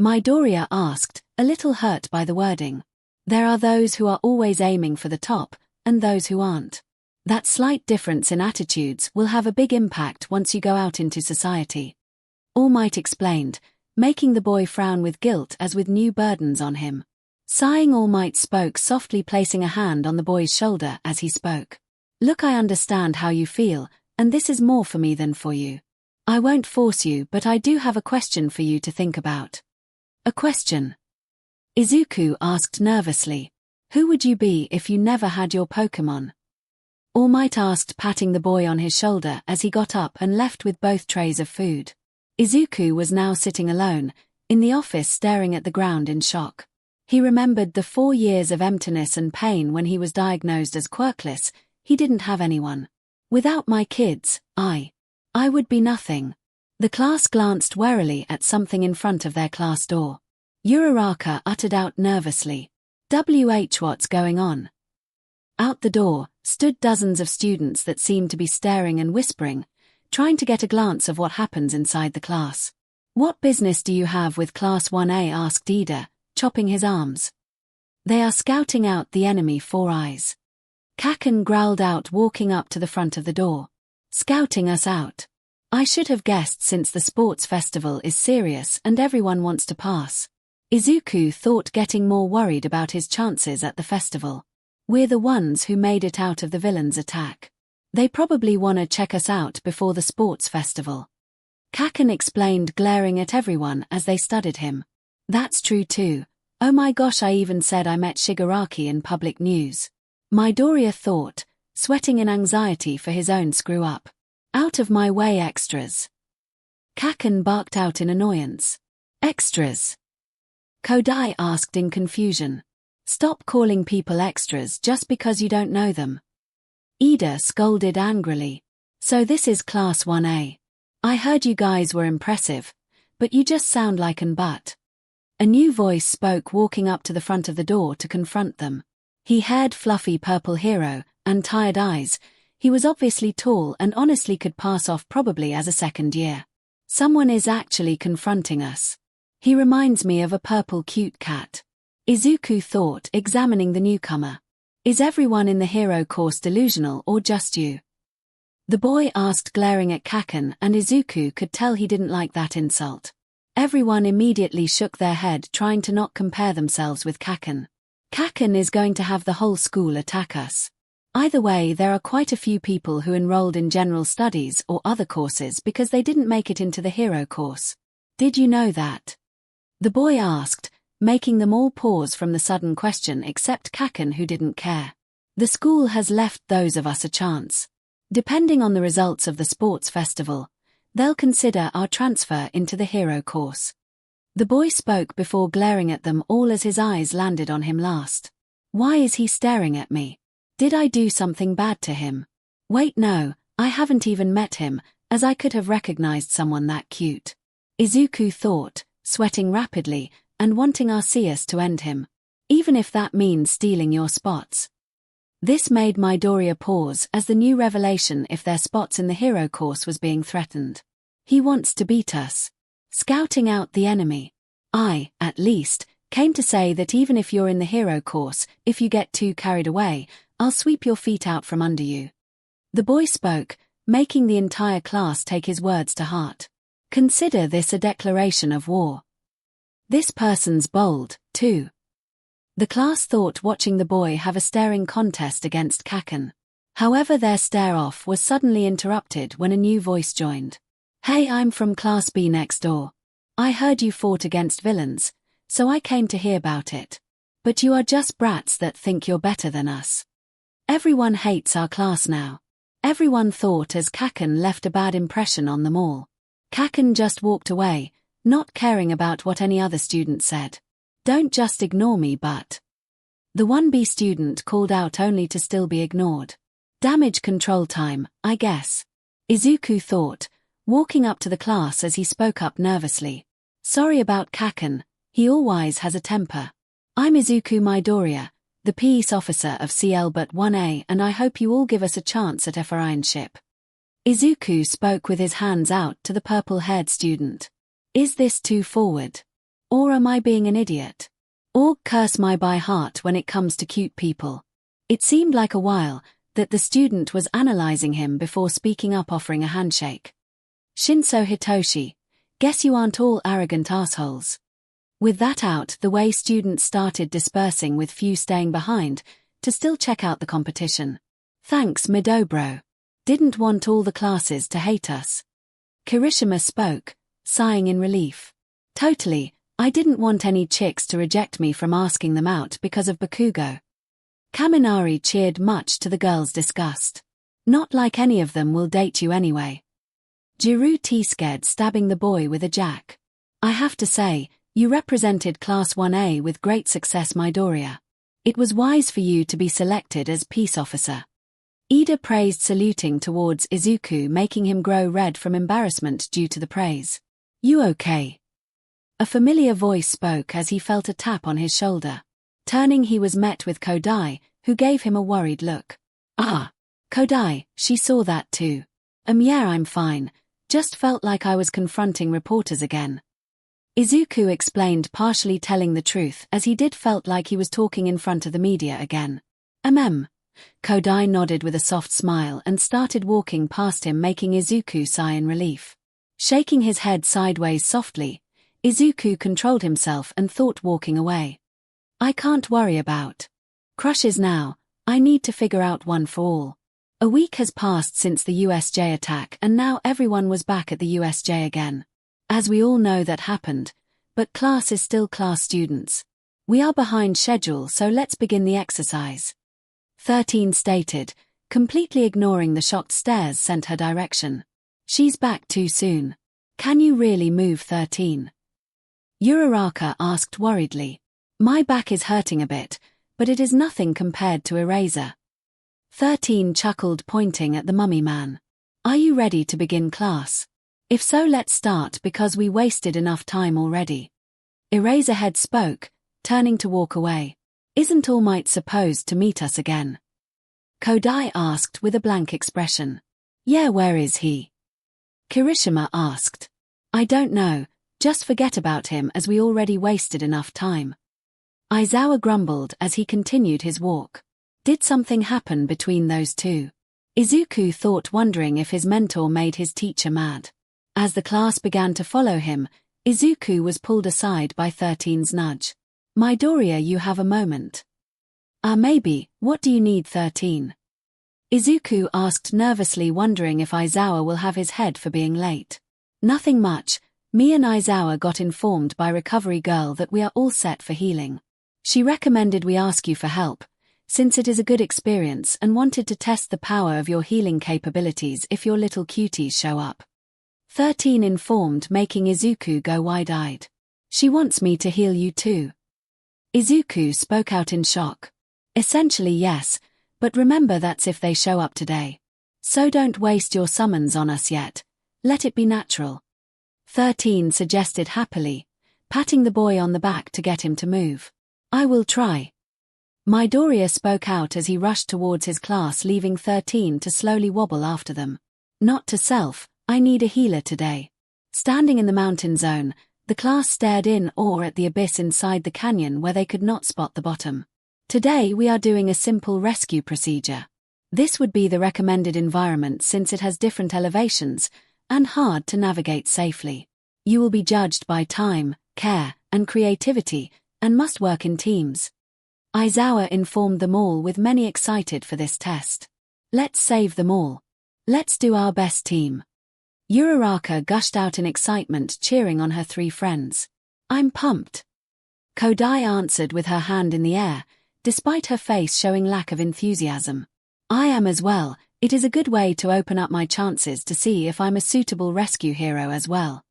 Midoriya asked, a little hurt by the wording. "There are those who are always aiming for the top, and those who aren't. That slight difference in attitudes will have a big impact once you go out into society." All Might explained, making the boy frown with guilt as with new burdens on him. Sighing, All Might spoke softly, placing a hand on the boy's shoulder as he spoke. "Look, I understand how you feel, and this is more for me than for you. I won't force you, but I do have a question for you to think about." "A question?" 𝐒𝐿 asked nervously. "Who would you be if you never had your Pokémon?" All Might asked, patting the boy on his shoulder as he got up and left with both trays of food. 𝐒𝐿 was now sitting alone, in the office, staring at the ground in shock. He remembered the 4 years of emptiness and pain when he was diagnosed as quirkless. He didn't have anyone. "Without my kids, I would be nothing." The class glanced warily at something in front of their class door. Uraraka uttered out nervously. What's going on? Out the door stood dozens of students that seemed to be staring and whispering, trying to get a glance of what happens inside the class. What business do you have with Class 1A? Asked Ida, chopping his arms. They are scouting out the enemy 4 eyes. 𝐭𝐿 growled out, walking up to the front of the door. Scouting us out. I should have guessed, since the sports festival is serious and everyone wants to pass. Izuku thought, getting more worried about his chances at the festival. We're the ones who made it out of the villain's attack. They probably wanna check us out before the sports festival. 𝐭𝐿 explained, glaring at everyone as they studied him. That's true too. Oh my gosh, I even said I met Shigaraki in public news. Midoriya thought, sweating in anxiety for his own screw-up. Out of my way, extras. 𝐭𝐿 barked out in annoyance. Extras? Kodai asked in confusion. Stop calling people extras just because you don't know them. Ida scolded angrily. So this is Class 1A. I heard you guys were impressive, but you just sound like an butt. A new voice spoke, walking up to the front of the door to confront them. He had fluffy purple hero and tired eyes. He was obviously tall and honestly could pass off probably as a second year. Someone is actually confronting us. He reminds me of a purple cute cat. Izuku thought, examining the newcomer. Is everyone in the hero course delusional or just you? The boy asked, glaring at 𝐭𝐿, and Izuku could tell he didn't like that insult. Everyone immediately shook their head, trying to not compare themselves with 𝐭𝐿. 𝐭𝐿 is going to have the whole school attack us. Either way, there are quite a few people who enrolled in general studies or other courses because they didn't make it into the hero course. Did you know that? The boy asked, making them all pause from the sudden question except 𝐭𝐿, who didn't care. The school has left those of us a chance. Depending on the results of the sports festival, they'll consider our transfer into the hero course. The boy spoke before glaring at them all as his eyes landed on him last. Why is he staring at me? Did I do something bad to him? Wait, no, I haven't even met him, as I could have recognized someone that cute. Izuku thought, sweating rapidly, and wanting Arceus to end him. Even if that means stealing your spots. This made Midoriya pause as the new revelation if their spots in the hero course was being threatened. He wants to beat us. Scouting out the enemy. I, at least, came to say that even if you're in the hero course, if you get too carried away, I'll sweep your feet out from under you. The boy spoke, making the entire class take his words to heart. Consider this a declaration of war. This person's bold, too. The class thought, watching the boy have a staring contest against 𝐭𝐿. However, their stare-off was suddenly interrupted when a new voice joined. Hey, I'm from Class B next door. I heard you fought against villains, so I came to hear about it. But you are just brats that think you're better than us. Everyone hates our class now. Everyone thought as 𝐭𝐿 left a bad impression on them all. 𝐭𝐿 just walked away, not caring about what any other student said. Don't just ignore me, but... The 1B student called out only to still be ignored. Damage control time, I guess. Izuku thought, walking up to the class as he spoke up nervously. Sorry about 𝐭𝐿, he always has a temper. I'm Izuku Midoriya, the peace officer of CL but 1A, and I hope you all give us a chance at a friendship. Izuku spoke with his hands out to the purple-haired student. Is this too forward? Or am I being an idiot? Or curse my by heart when it comes to cute people? It seemed like a while that the student was analyzing him before speaking up, offering a handshake. Shinso Hitoshi, guess you aren't all arrogant assholes. With that out the way, students started dispersing, with few staying behind to still check out the competition. Thanks, Midobro. Didn't want all the classes to hate us. Kirishima spoke, sighing in relief. Totally. I didn't want any chicks to reject me from asking them out because of Bakugo. Kaminari cheered, much to the girls' disgust. Not like any of them will date you anyway. Jiru scared, stabbing the boy with a jack. I have to say, you represented Class 1A with great success, Midoriya. It was wise for you to be selected as peace officer. Ida praised, saluting towards Izuku, making him grow red from embarrassment due to the praise. You okay? A familiar voice spoke as he felt a tap on his shoulder. Turning, he was met with Kodai, who gave him a worried look. Ah! Kodai, she saw that too. Yeah, I'm fine. Just felt like I was confronting reporters again. Izuku explained, partially telling the truth, as he did felt like he was talking in front of the media again. Kodai nodded with a soft smile and started walking past him, making Izuku sigh in relief. Shaking his head sideways softly, Izuku controlled himself and thought, walking away. I can't worry about crushes now, I need to figure out one for all. A week has passed since the USJ attack, and now everyone was back at the USJ again. As we all know, that happened, but class is still class, students. We are behind schedule, so let's begin the exercise. 13 stated, completely ignoring the shocked stares sent her direction. She's back too soon. Can you really move, 13? Uraraka asked worriedly. My back is hurting a bit, but it is nothing compared to Eraser. 13 chuckled, pointing at the mummy man. Are you ready to begin class? If so, let's start, because we wasted enough time already. Eraserhead spoke, turning to walk away. Isn't All Might supposed to meet us again? Kodai asked with a blank expression. Yeah, where is he? Kirishima asked. I don't know, just forget about him, as we already wasted enough time. Aizawa grumbled as he continued his walk. Did something happen between those two? Izuku thought, wondering if his mentor made his teacher mad. As the class began to follow him, Izuku was pulled aside by 13's nudge. Midoriya, you have a moment. Maybe, what do you need, 13? Izuku asked nervously, wondering if Aizawa will have his head for being late. Nothing much. Me and Aizawa got informed by Recovery Girl that we are all set for healing. She recommended we ask you for help, since it is a good experience, and wanted to test the power of your healing capabilities if your little cuties show up. 13 informed, making Izuku go wide-eyed. She wants me to heal you too. Izuku spoke out in shock. Essentially yes, but remember that's if they show up today. So don't waste your summons on us yet. Let it be natural. 13 suggested happily, patting the boy on the back to get him to move. I will try. Midoriya spoke out as he rushed towards his class, leaving 13 to slowly wobble after them. Not to self, I need a healer today. Standing in the mountain zone, the class stared in awe at the abyss inside the canyon where they could not spot the bottom. Today we are doing a simple rescue procedure. This would be the recommended environment since it has different elevations and hard to navigate safely. You will be judged by time, care, and creativity, and must work in teams. Aizawa informed them all, with many excited for this test. Let's save them all. Let's do our best, team. Uraraka gushed out in excitement, cheering on her 3 friends. I'm pumped. Kodai answered with her hand in the air, despite her face showing lack of enthusiasm. I am as well. It is a good way to open up my chances to see if I'm a suitable rescue hero as well.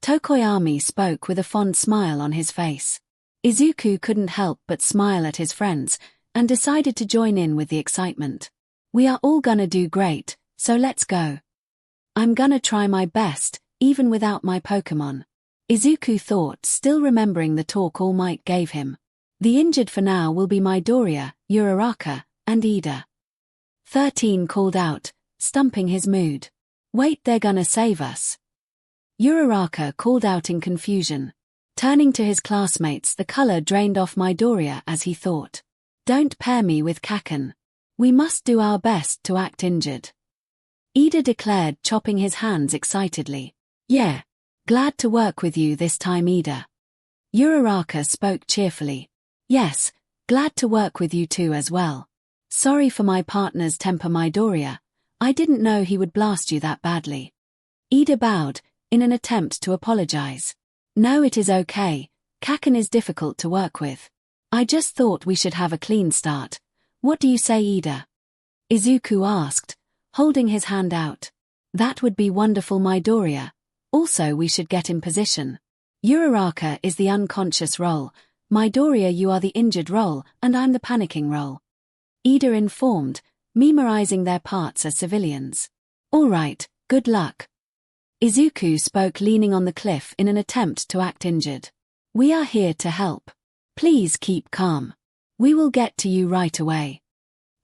Tokoyami spoke with a fond smile on his face. Izuku couldn't help but smile at his friends, and decided to join in with the excitement. We are all gonna do great, so let's go. I'm gonna try my best, even without my Pokémon. Izuku thought, still remembering the talk All Might gave him. The injured for now will be Midoriya, Uraraka, and Ida. 13 called out, stumping his mood. Wait, they're gonna save us. Uraraka called out in confusion. Turning to his classmates, the color drained off Midoriya as he thought. Don't pair me with Kaken. We must do our best to act injured. Ida declared, chopping his hands excitedly. Yeah. Glad to work with you this time, Ida. Uraraka spoke cheerfully. Yes, glad to work with you too as well. Sorry for my partner's temper, Midoriya. I didn't know he would blast you that badly. Ida bowed, in an attempt to apologize. No, it is okay. Kaken is difficult to work with. I just thought we should have a clean start. What do you say, Ida? Izuku asked, holding his hand out. That would be wonderful, Midoriya. Also, we should get in position. Uraraka is the unconscious role. Midoriya, you are the injured role, and I'm the panicking role. Ida informed, memorizing their parts as civilians. All right, good luck. Izuku spoke, leaning on the cliff in an attempt to act injured. "We are here to help. Please keep calm. We will get to you right away."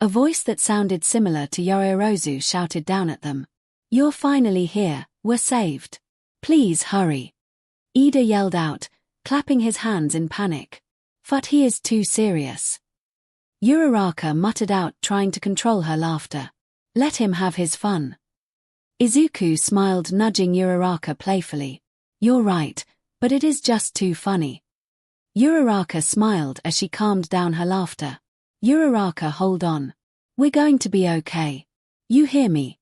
A voice that sounded similar to Yororozu shouted down at them. "You're finally here, we're saved. Please hurry." Ida yelled out, clapping his hands in panic. "But he is too serious." Uraraka muttered out, trying to control her laughter. "Let him have his fun." Izuku smiled, nudging Uraraka playfully. "You're right, but it is just too funny." Uraraka smiled as she calmed down her laughter. "Uraraka, hold on. We're going to be okay. You hear me?"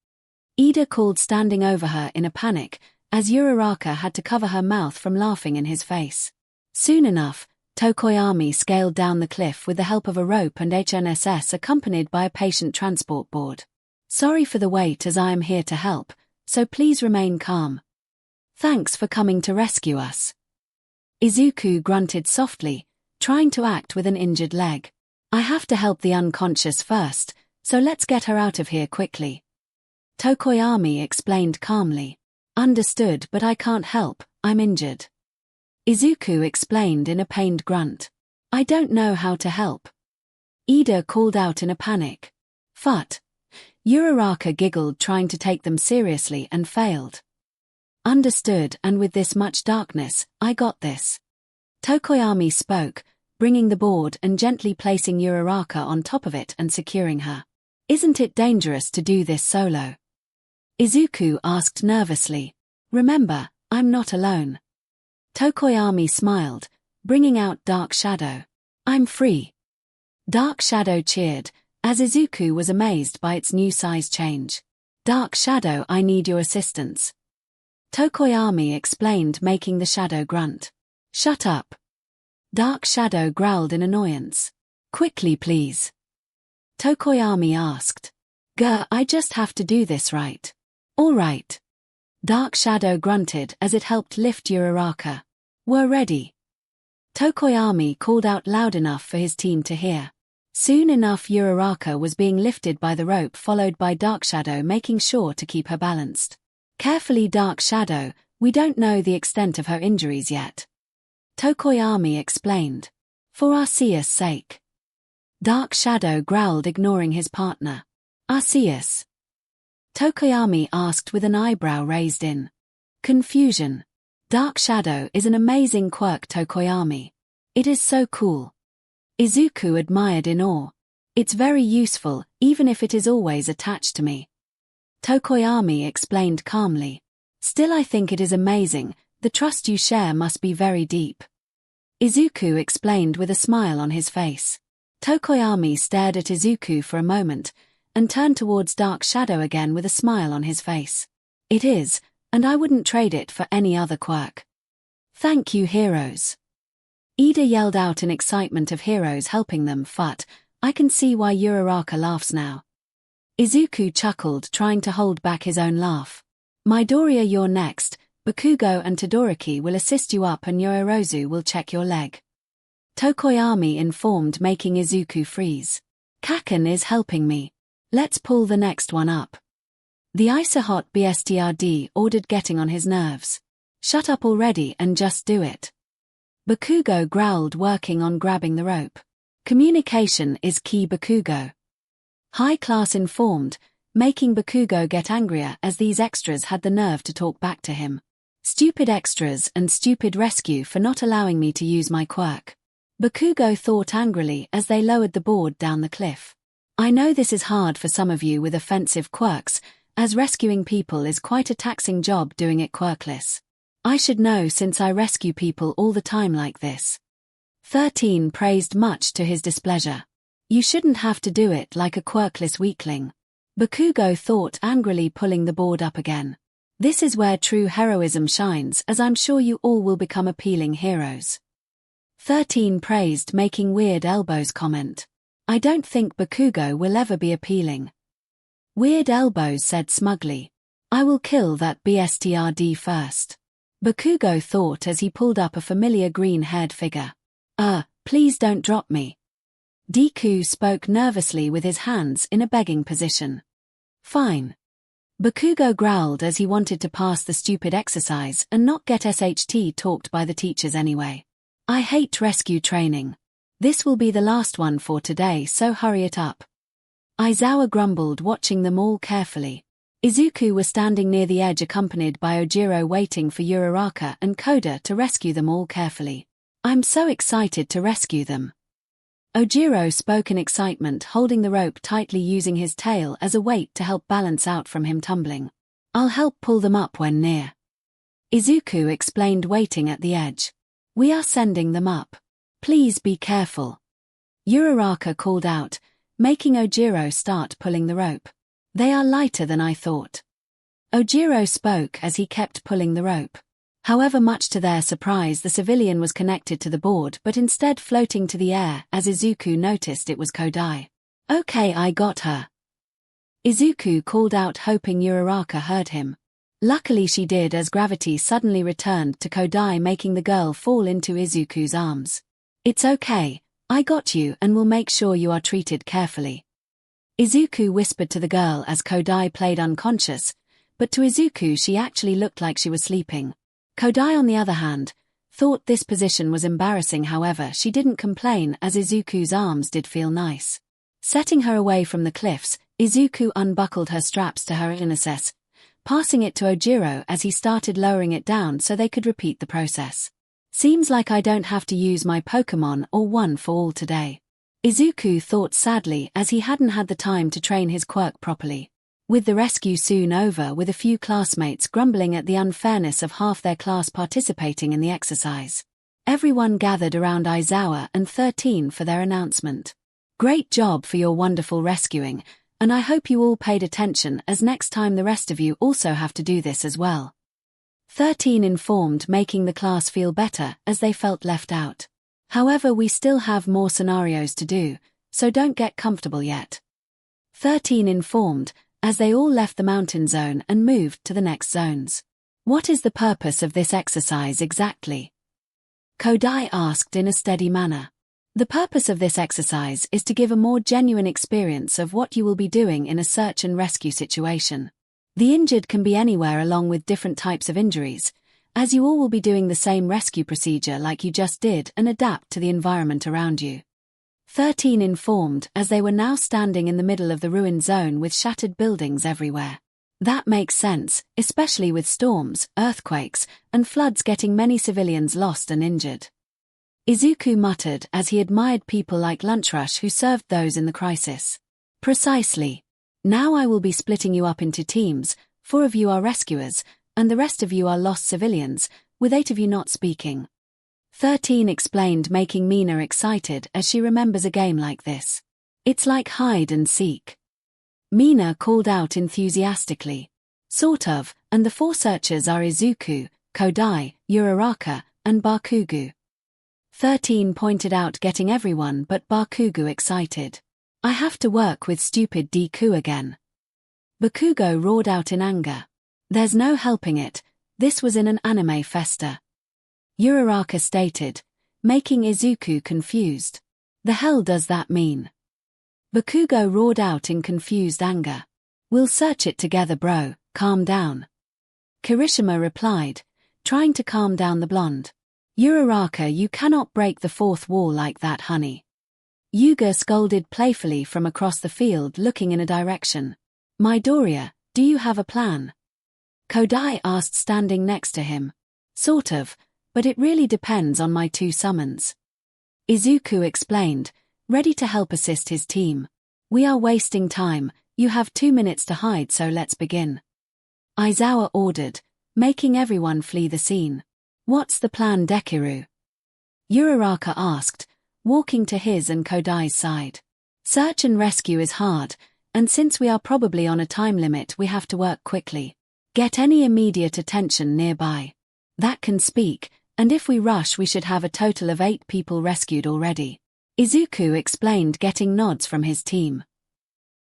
Ida called, standing over her in a panic, as Uraraka had to cover her mouth from laughing in his face. Soon enough, Tokoyami scaled down the cliff with the help of a rope and HNS, accompanied by a patient transport board. "Sorry for the wait, as I am here to help, so please remain calm." "Thanks for coming to rescue us." Izuku grunted softly, trying to act with an injured leg. "I have to help the unconscious first, so let's get her out of here quickly." Tokoyami explained calmly. "Understood, but I can't help, I'm injured." Izuku explained in a pained grunt. "I don't know how to help." Ida called out in a panic. "Fut." Uraraka giggled, trying to take them seriously, and failed. "Understood, and with this much darkness, I got this." Tokoyami spoke, bringing the board and gently placing Uraraka on top of it and securing her. "Isn't it dangerous to do this solo?" Izuku asked nervously. "Remember, I'm not alone." Tokoyami smiled, bringing out Dark Shadow. "I'm free." Dark Shadow cheered, as Izuku was amazed by its new size change. "Dark Shadow, I need your assistance." Tokoyami explained, making the shadow grunt. "Shut up." Dark Shadow growled in annoyance. "Quickly, please." Tokoyami asked. "Grr, I just have to do this, right?" "All right." Dark Shadow grunted as it helped lift Uraraka. "We're ready." Tokoyami called out loud enough for his team to hear. Soon enough, Uraraka was being lifted by the rope, followed by Dark Shadow, making sure to keep her balanced. "Carefully, Dark Shadow, we don't know the extent of her injuries yet." Tokoyami explained. "For Arceus' sake." Dark Shadow growled, ignoring his partner. "Arceus?" Tokoyami asked with an eyebrow raised in confusion. "Dark Shadow is an amazing quirk, Tokoyami. It is so cool." Izuku admired in awe. "It's very useful, even if it is always attached to me." Tokoyami explained calmly. "Still, I think it is amazing. The trust you share must be very deep." Izuku explained with a smile on his face. Tokoyami stared at Izuku for a moment, and turned towards Dark Shadow again with a smile on his face. "It is, and I wouldn't trade it for any other quirk." "Thank you, heroes." Ida yelled out in excitement of heroes helping them. "But I can see why Uraraka laughs now." Izuku chuckled, trying to hold back his own laugh. "Midoriya, you're next. Bakugo and Todoroki will assist you up, and Yororozu will check your leg." Tokoyami informed, making Izuku freeze. "Kaken is helping me. Let's pull the next one up." The Ice-Hot BSTRD ordered, getting on his nerves. "Shut up already and just do it." Bakugo growled, working on grabbing the rope. "Communication is key, Bakugo." High Class informed, making Bakugo get angrier, as these extras had the nerve to talk back to him. "Stupid extras and stupid rescue for not allowing me to use my quirk." Bakugo thought angrily as they lowered the board down the cliff. "I know this is hard for some of you with offensive quirks, as rescuing people is quite a taxing job doing it quirkless. I should know, since I rescue people all the time like this." 13 praised, much to his displeasure. "You shouldn't have to do it like a quirkless weakling." Bakugo thought angrily, pulling the board up again. "This is where true heroism shines, as I'm sure you all will become appealing heroes." 13 praised, making Weird Elbow's comment. "I don't think Bakugo will ever be appealing." Weird Elbows said smugly. "I will kill that BSTRD first." Bakugo thought as he pulled up a familiar green-haired figure. Please don't drop me." Deku spoke nervously with his hands in a begging position. "Fine." Bakugo growled as he wanted to pass the stupid exercise and not get SHT talked by the teachers anyway. I hate rescue training. This will be the last one for today, so hurry it up. Aizawa grumbled, watching them all carefully. Izuku was standing near the edge accompanied by Ojiro, waiting for Uraraka and Koda to rescue them all carefully. I'm so excited to rescue them. Ojiro spoke in excitement, holding the rope tightly, using his tail as a weight to help balance out from him tumbling. I'll help pull them up when near. Izuku explained, waiting at the edge. We are sending them up. Please be careful. Uraraka called out, making Ojiro start pulling the rope. They are lighter than I thought. Ojiro spoke as he kept pulling the rope. However, much to their surprise, the civilian was connected to the board but instead floating to the air as Izuku noticed it was Kodai. Okay, I got her. Izuku called out, hoping Uraraka heard him. Luckily she did, as gravity suddenly returned to Kodai, making the girl fall into Izuku's arms. It's okay, I got you and will make sure you are treated carefully. Izuku whispered to the girl as Kodai played unconscious, but to Izuku she actually looked like she was sleeping. Kodai, on the other hand, thought this position was embarrassing. However, she didn't complain as Izuku's arms did feel nice. Setting her away from the cliffs, Izuku unbuckled her straps to her harness, passing it to Ojiro as he started lowering it down so they could repeat the process. Seems like I don't have to use my Pokémon or one for all today. Izuku thought sadly as he hadn't had the time to train his quirk properly. With the rescue soon over, with a few classmates grumbling at the unfairness of half their class participating in the exercise, everyone gathered around Aizawa and 13 for their announcement. Great job for your wonderful rescuing, and I hope you all paid attention, as next time the rest of you also have to do this as well. 13 informed, making the class feel better as they felt left out. However, we still have more scenarios to do, so don't get comfortable yet. 13 informed, as they all left the mountain zone and moved to the next zones. What is the purpose of this exercise exactly? Kodai asked in a steady manner. The purpose of this exercise is to give a more genuine experience of what you will be doing in a search and rescue situation. The injured can be anywhere along with different types of injuries, as you all will be doing the same rescue procedure like you just did and adapt to the environment around you. 13 informed, as they were now standing in the middle of the ruined zone with shattered buildings everywhere. That makes sense, especially with storms, earthquakes, and floods getting many civilians lost and injured. Izuku muttered as he admired people like Lunchrush who served those in the crisis. Precisely. Now I will be splitting you up into teams. 4 of you are rescuers, and the rest of you are lost civilians, with 8 of you not speaking. 13 explained, making Mina excited as she remembers a game like this. It's like hide and seek. Mina called out enthusiastically. Sort of, and the 4 searchers are Izuku, Kodai, Uraraka, and Bakugo. 13 pointed out, getting everyone but Bakugo excited. I have to work with stupid Deku again. Bakugo roared out in anger. There's no helping it, this was in an anime festa. Uraraka stated, making Izuku confused. The hell does that mean? Bakugo roared out in confused anger. We'll search it together, bro, calm down. Kirishima replied, trying to calm down the blonde. Uraraka, you cannot break the 4th wall like that, honey. Yuga scolded playfully from across the field, looking in a direction. Midoriya, do you have a plan? Kodai asked, standing next to him. Sort of, but it really depends on my 2 summons. Izuku explained, ready to help assist his team. We are wasting time, you have 2 minutes to hide, so let's begin. Aizawa ordered, making everyone flee the scene. What's the plan, Dekiru? Uraraka asked, walking to his and Kodai's side. Search and rescue is hard, and since we are probably on a time limit we have to work quickly. Get any immediate attention nearby. That can speak, and if we rush we should have a total of 8 people rescued already. Izuku explained, getting nods from his team.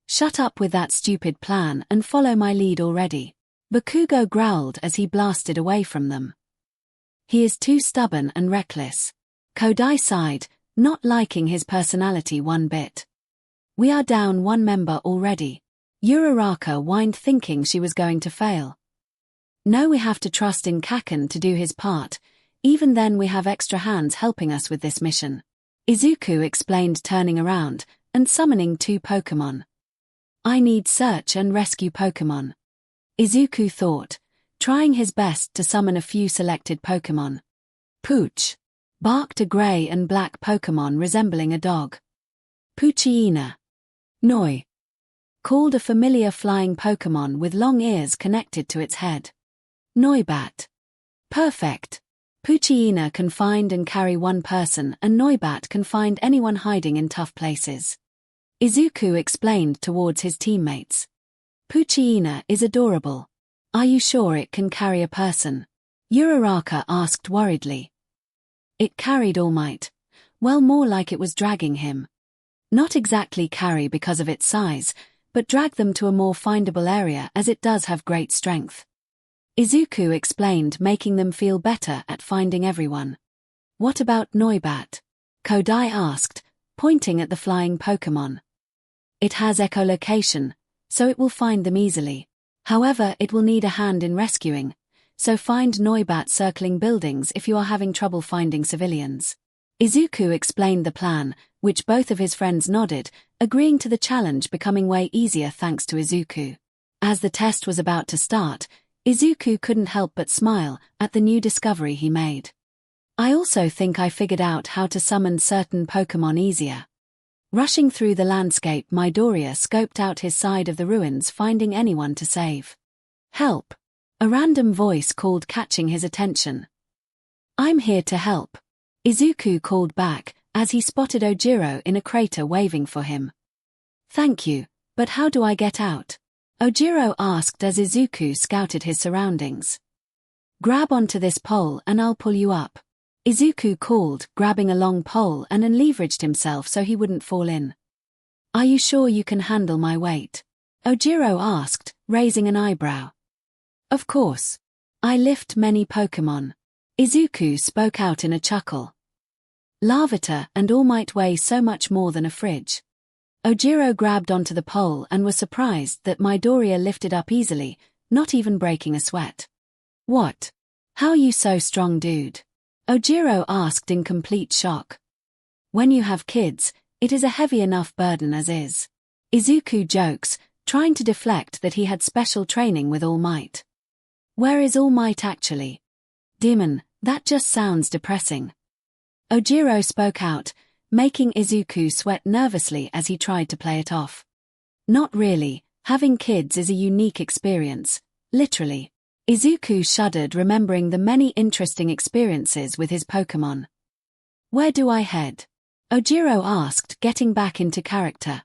Shut up with that stupid plan and follow my lead already. Bakugo growled as he blasted away from them. He is too stubborn and reckless. Kodai sighed, not liking his personality one bit. We are down 1 member already. Uraraka whined, thinking she was going to fail. No, we have to trust in Kaken to do his part. Even then we have extra hands helping us with this mission. Izuku explained, turning around and summoning 2 Pokémon. I need search and rescue Pokémon. Izuku thought, trying his best to summon a few selected Pokémon. Pooch barked, a grey and black Pokémon resembling a dog. Poochyena. Noi called a familiar flying Pokémon with long ears connected to its head. Noibat. Perfect. Poochyena can find and carry one person, and Noibat can find anyone hiding in tough places. Izuku explained towards his teammates. Poochyena is adorable. Are you sure it can carry a person? Uraraka asked worriedly. It carried All Might. Well, more like it was dragging him. Not exactly carry because of its size, but drag them to a more findable area, as it does have great strength. Izuku explained, making them feel better at finding everyone. What about Noibat? Kodai asked, pointing at the flying Pokémon. It has echolocation, so it will find them easily. However, it will need a hand in rescuing, so find Noibat circling buildings if you are having trouble finding civilians. Izuku explained the plan, which both of his friends nodded, agreeing to the challenge becoming way easier thanks to Izuku. As the test was about to start, Izuku couldn't help but smile at the new discovery he made. I also think I figured out how to summon certain Pokémon easier. Rushing through the landscape, Midoriya scoped out his side of the ruins, finding anyone to save. Help! A random voice called, catching his attention. I'm here to help. Izuku called back, as he spotted Ojiro in a crater waving for him. Thank you, but how do I get out? Ojiro asked as Izuku scouted his surroundings. Grab onto this pole and I'll pull you up. Izuku called, grabbing a long pole and leveraged himself so he wouldn't fall in. Are you sure you can handle my weight? Ojiro asked, raising an eyebrow. Of course. I lift many Pokémon. Izuku spoke out in a chuckle. Larvitar and All Might weigh so much more than a fridge. Ojiro grabbed onto the pole and was surprised that Midoriya lifted up easily, not even breaking a sweat. What? How are you so strong, dude? Ojiro asked in complete shock. When you have kids, it is a heavy enough burden as is. Izuku jokes, trying to deflect that he had special training with All Might. Where is All Might actually? Demon, that just sounds depressing. Ojiro spoke out, making Izuku sweat nervously as he tried to play it off. Not really, having kids is a unique experience, literally. Izuku shuddered, remembering the many interesting experiences with his Pokémon. Where do I head? Ojiro asked, getting back into character.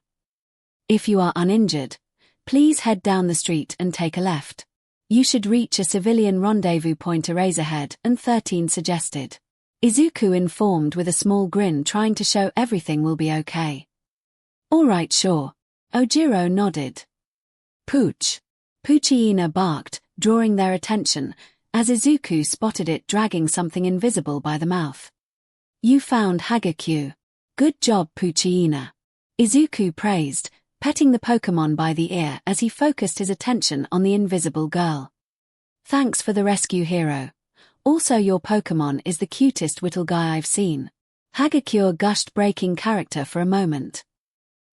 If you are uninjured, please head down the street and take a left. You should reach a civilian rendezvous point Eraserhead, and 13 suggested. Izuku informed with a small grin, trying to show everything will be okay. Alright, sure. Ojiro nodded. Pooch. Poochyena barked, drawing their attention, as Izuku spotted it dragging something invisible by the mouth. You found 𝐒𝐻𝐿. Good job, Poochyena. Izuku praised, petting the Pokémon by the ear as he focused his attention on the invisible girl. Thanks for the rescue, hero. Also, your Pokémon is the cutest little guy I've seen. 𝐒𝐻𝐿 gushed, breaking character for a moment.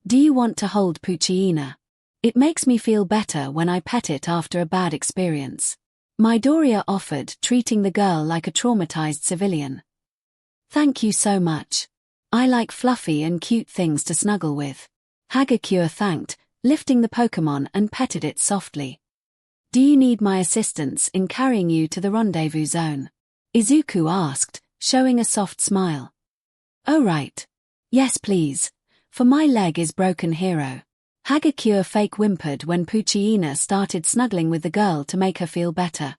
Do you want to hold Poochyena? It makes me feel better when I pet it after a bad experience. Midoriya offered, treating the girl like a traumatized civilian. Thank you so much. I like fluffy and cute things to snuggle with. 𝐒𝐻𝐿 thanked, lifting the Pokémon and petted it softly. Do you need my assistance in carrying you to the rendezvous zone? Izuku asked, showing a soft smile. Oh right. Yes please. For my leg is broken, hero. 𝐒𝐻𝐿 fake whimpered when Poochyena started snuggling with the girl to make her feel better.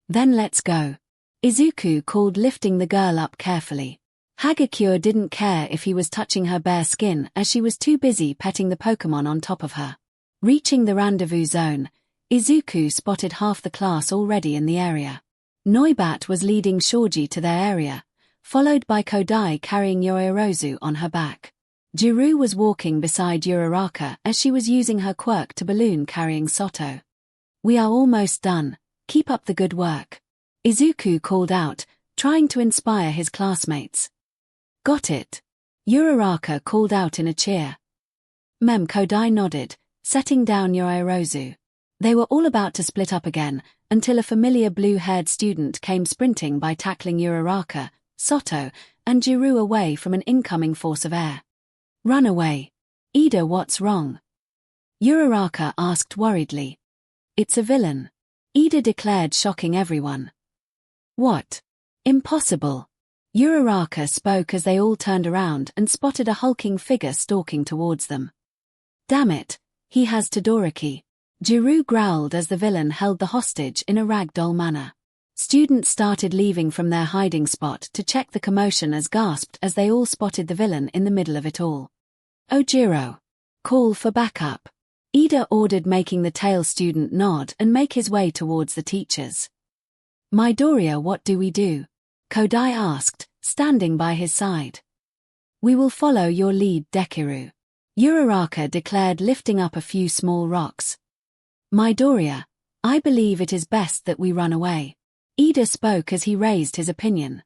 Then let's go. Izuku called, lifting the girl up carefully. 𝐒𝐻𝐿 didn't care if he was touching her bare skin, as she was too busy petting the Pokémon on top of her. Reaching the rendezvous zone, Izuku spotted half the class already in the area. Noibat was leading Shoji to their area, followed by Kodai carrying Yororozu on her back. Jiru was walking beside Uraraka as she was using her quirk to balloon carrying 𝐒𝐿. "We are almost done, keep up the good work," Izuku called out, trying to inspire his classmates. "Got it," Uraraka called out in a cheer. Kodai nodded, setting down Yorairozu. They were all about to split up again, until a familiar blue-haired student came sprinting by tackling Uraraka, 𝐒𝐿, and Jiru away from an incoming force of air. "Run away. Ida, what's wrong?" Uraraka asked worriedly. "It's a villain," Ida declared, shocking everyone. "What? Impossible." Uraraka spoke as they all turned around and spotted a hulking figure stalking towards them. "Damn it, he has Todoroki," Jiru growled as the villain held the hostage in a ragdoll manner. Students started leaving from their hiding spot to check the commotion as gasped as they all spotted the villain in the middle of it all. "Ojiro, call for backup," Ida ordered, making the tail student nod and make his way towards the teachers. "Midoriya, what do we do?" Kodai asked, standing by his side. "We will follow your lead, Dekiru," Uraraka declared, lifting up a few small rocks. "Midoriya, I believe it is best that we run away," Ida spoke as he raised his opinion.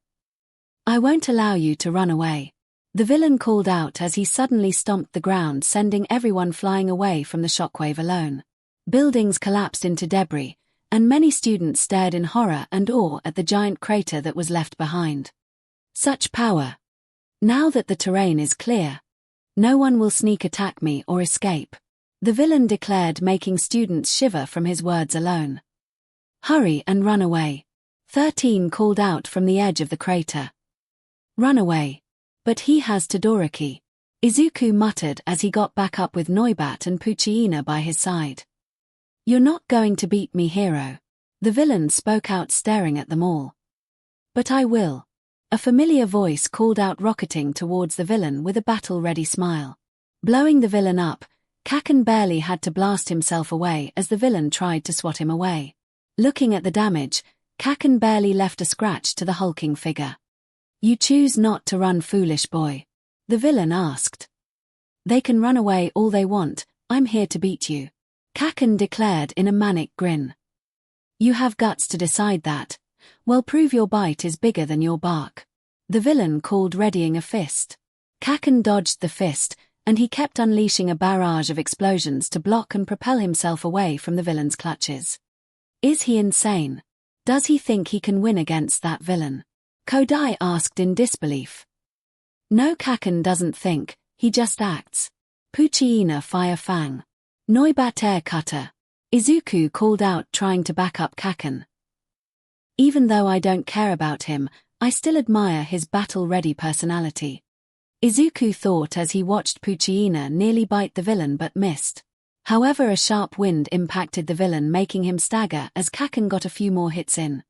"I won't allow you to run away," the villain called out as he suddenly stomped the ground, sending everyone flying away from the shockwave alone. Buildings collapsed into debris, and many students stared in horror and awe at the giant crater that was left behind. Such power! Now that the terrain is clear, no one will sneak attack me or escape, the villain declared, making students shiver from his words alone. "Hurry and run away," 13 called out from the edge of the crater. "Run away. But he has Todoroki," Izuku muttered as he got back up with Noibat and Poochyena by his side. "You're not going to beat me, hero," the villain spoke out, staring at them all. "But I will," a familiar voice called out, rocketing towards the villain with a battle-ready smile. Blowing the villain up, 𝐭𝐿 barely had to blast himself away as the villain tried to swat him away. Looking at the damage, 𝐭𝐿 barely left a scratch to the hulking figure. "You choose not to run, foolish boy?" the villain asked. "They can run away all they want, I'm here to beat you," 𝐭𝐿 declared in a manic grin. "You have guts to decide that. Well, prove your bite is bigger than your bark," the villain called, readying a fist. 𝐭𝐿 dodged the fist, and he kept unleashing a barrage of explosions to block and propel himself away from the villain's clutches. Is he insane? Does he think he can win against that villain? Kodai asked in disbelief. No, 𝐭𝐿 doesn't think, he just acts. Poochyena, fire fang. Noibat, air cutter. Izuku called out, trying to back up 𝐭𝐿. "Even though I don't care about him, I still admire his battle-ready personality," Izuku thought as he watched Poochyena nearly bite the villain but missed. However, a sharp wind impacted the villain, making him stagger as 𝐭𝐿 got a few more hits in.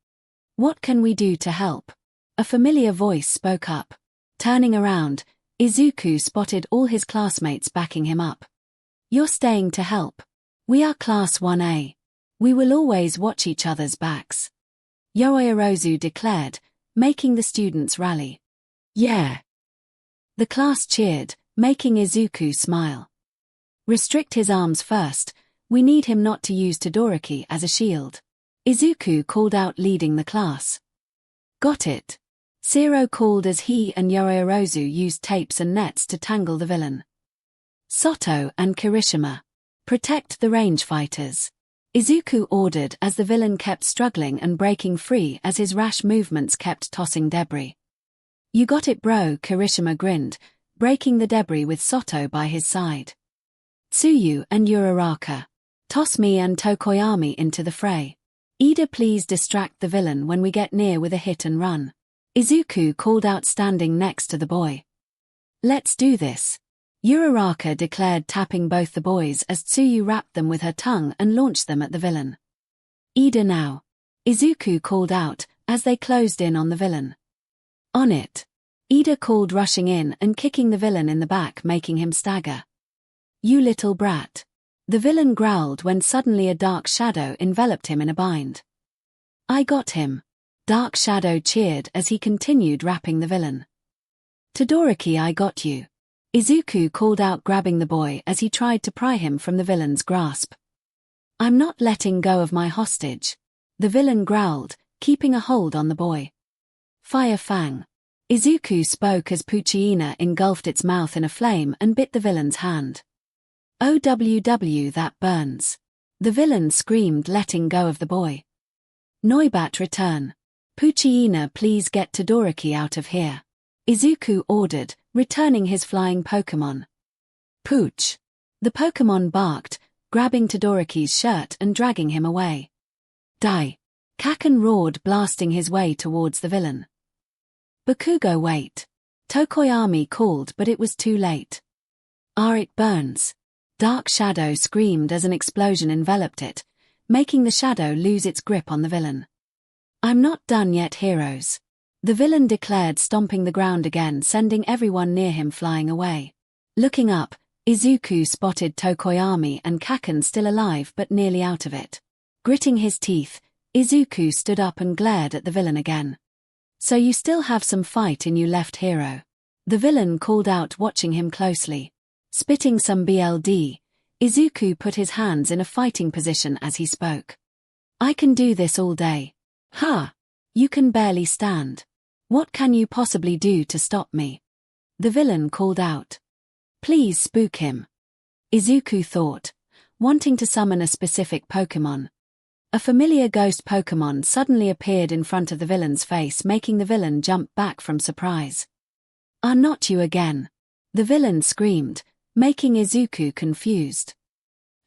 "What can we do to help?" a familiar voice spoke up. Turning around, Izuku spotted all his classmates backing him up. "You're staying to help. We are Class 1A. We will always watch each other's backs," Yorairozu declared, making the students rally. "Yeah!" the class cheered, making Izuku smile. "Restrict his arms first, we need him not to use Todoroki as a shield," Izuku called out, leading the class. "Got it," Zero called as he and Yorairozu used tapes and nets to tangle the villain. "Soto and Kirishima, protect the range fighters," Izuku ordered as the villain kept struggling and breaking free as his rash movements kept tossing debris. "You got it, bro," Kirishima grinned, breaking the debris with Soto by his side. "Tsuyu and Uraraka, toss me and Tokoyami into the fray. Ida, please distract the villain when we get near with a hit and run," Izuku called out, standing next to the boy. "Let's do this," Uraraka declared, tapping both the boys as Tsuyu wrapped them with her tongue and launched them at the villain. "Ida now," Izuku called out as they closed in on the villain. "On it," Ida called, rushing in and kicking the villain in the back, making him stagger. "You little brat," the villain growled when suddenly a dark shadow enveloped him in a bind. "I got him," Dark Shadow cheered as he continued wrapping the villain. "Todoroki, I got you," Izuku called out, grabbing the boy as he tried to pry him from the villain's grasp. "I'm not letting go of my hostage," the villain growled, keeping a hold on the boy. "Fire Fang." Izuku spoke as Poochyena engulfed its mouth in a flame and bit the villain's hand. "OWW, that burns," the villain screamed, letting go of the boy. "Noibat, return. Poochyena, please get Todoroki out of here," Izuku ordered, returning his flying Pokémon. "Pooch!" the Pokémon barked, grabbing Todoroki's shirt and dragging him away. "Die!" Kaken roared, blasting his way towards the villain. "Bakugo, wait!" Tokoyami called, but it was too late. It burns!" Dark Shadow screamed as an explosion enveloped it, making the shadow lose its grip on the villain. "I'm not done yet, heroes," the villain declared, stomping the ground again, sending everyone near him flying away. Looking up, Izuku spotted Tokoyami and Kaken still alive but nearly out of it. Gritting his teeth, Izuku stood up and glared at the villain again. "So you still have some fight in you left, hero," the villain called out, watching him closely. Spitting some BLD, Izuku put his hands in a fighting position as he spoke. "I can do this all day." "Ha! You can barely stand. What can you possibly do to stop me?" the villain called out. "Please spook him," Izuku thought, wanting to summon a specific Pokémon. A familiar ghost Pokémon suddenly appeared in front of the villain's face, making the villain jump back from surprise. Not you again," the villain screamed, making Izuku confused.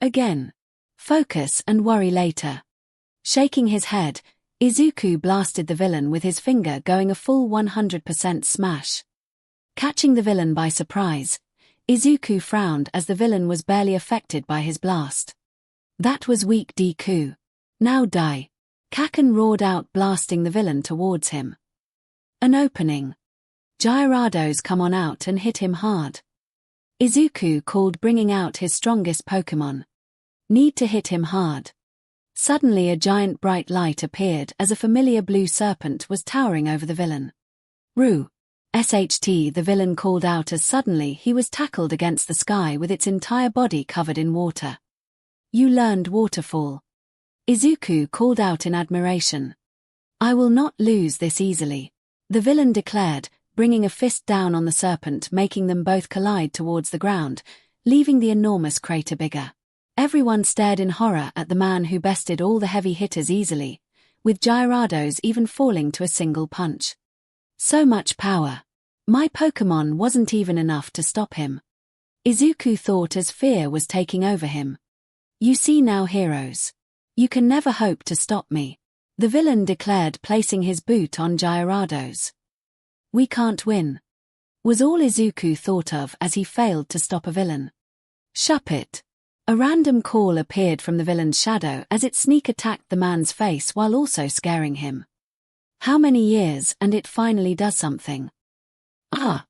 "Again. Focus and worry later." Shaking his head, Izuku blasted the villain with his finger, going a full 100% smash. Catching the villain by surprise, Izuku frowned as the villain was barely affected by his blast. "That was weak, Deku. Now die!" Kaken roared out, blasting the villain towards him. An opening. "Gyarados, come on out and hit him hard," Izuku called, bringing out his strongest Pokémon. "Need to hit him hard." Suddenly a giant bright light appeared as a familiar blue serpent was towering over the villain. "Roo! SHT," the villain called out as suddenly he was tackled against the sky with its entire body covered in water. "You learned Waterfall," Izuku called out in admiration. "I will not lose this easily," the villain declared, bringing a fist down on the serpent, making them both collide towards the ground, leaving the enormous crater bigger. Everyone stared in horror at the man who bested all the heavy hitters easily, with Gyarados even falling to a single punch. So much power. My Pokémon wasn't even enough to stop him, Izuku thought as fear was taking over him. "You see now, heroes. You can never hope to stop me," the villain declared, placing his boot on Gyarados. "We can't win," was all Izuku thought of as he failed to stop a villain. "Shup it." A random call appeared from the villain's shadow as it sneak attacked the man's face while also scaring him. How many years and it finally does something. "Ah!"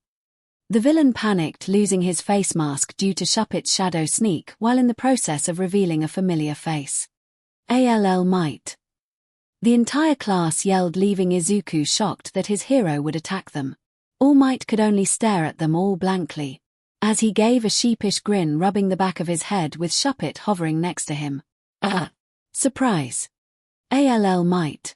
The villain panicked, losing his face mask due to Shuppet's shadow sneak while in the process of revealing a familiar face. "ALL might." The entire class yelled, leaving Izuku shocked that his hero would attack them. All Might could only stare at them all blankly, as he gave a sheepish grin, rubbing the back of his head with Shuppet hovering next to him. Surprise. ALL might.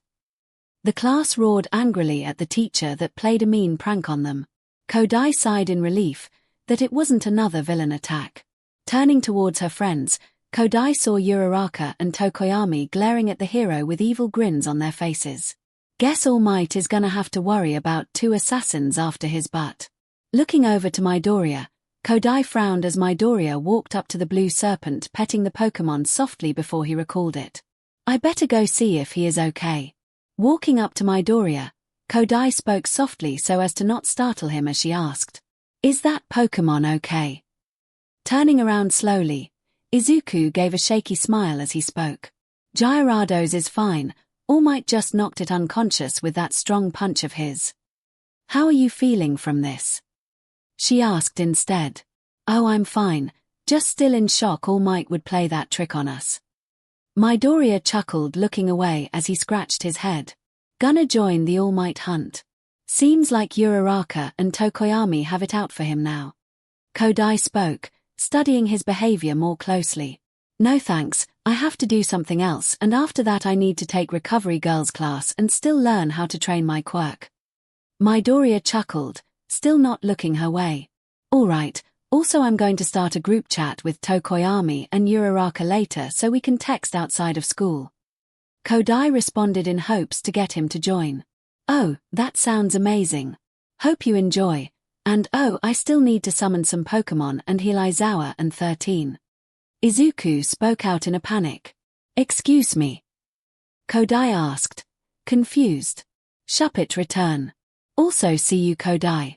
The class roared angrily at the teacher that played a mean prank on them. Kodai sighed in relief that it wasn't another villain attack. Turning towards her friends, Kodai saw Uraraka and Tokoyami glaring at the hero with evil grins on their faces. "Guess All Might is gonna have to worry about 2 assassins after his butt." Looking over to Midoriya, Kodai frowned as Midoriya walked up to the blue serpent, petting the Pokémon softly before he recalled it. "I better go see if he is okay." Walking up to Midoriya, Kodai spoke softly so as to not startle him as she asked, "Is that Pokémon okay?" Turning around slowly, Izuku gave a shaky smile as he spoke. "Gyarados is fine, All Might just knocked it unconscious with that strong punch of his." "How are you feeling from this?" she asked instead. "Oh, I'm fine, just still in shock All Might would play that trick on us." Midoriya chuckled, looking away as he scratched his head. "Gonna join the All Might hunt. Seems like Uraraka and Tokoyami have it out for him now." 𝐭𝐲𝐲 spoke, studying his behavior more closely. No thanks, I have to do something else, and after that I need to take recovery girls class and still learn how to train my quirk. Midoriya chuckled, still not looking her way. Alright, also I'm going to start a group chat with Tokoyami and Uraraka later so we can text outside of school. 𝐭𝐲𝐲 responded in hopes to get him to join. Oh, that sounds amazing. Hope you enjoy. And oh, I still need to summon some Pokémon and heal Aizawa and 13. Izuku spoke out in a panic. Excuse me? 𝐭𝐲𝐲 asked. Confused. Shuppet return. Also see you 𝐭𝐲𝐲.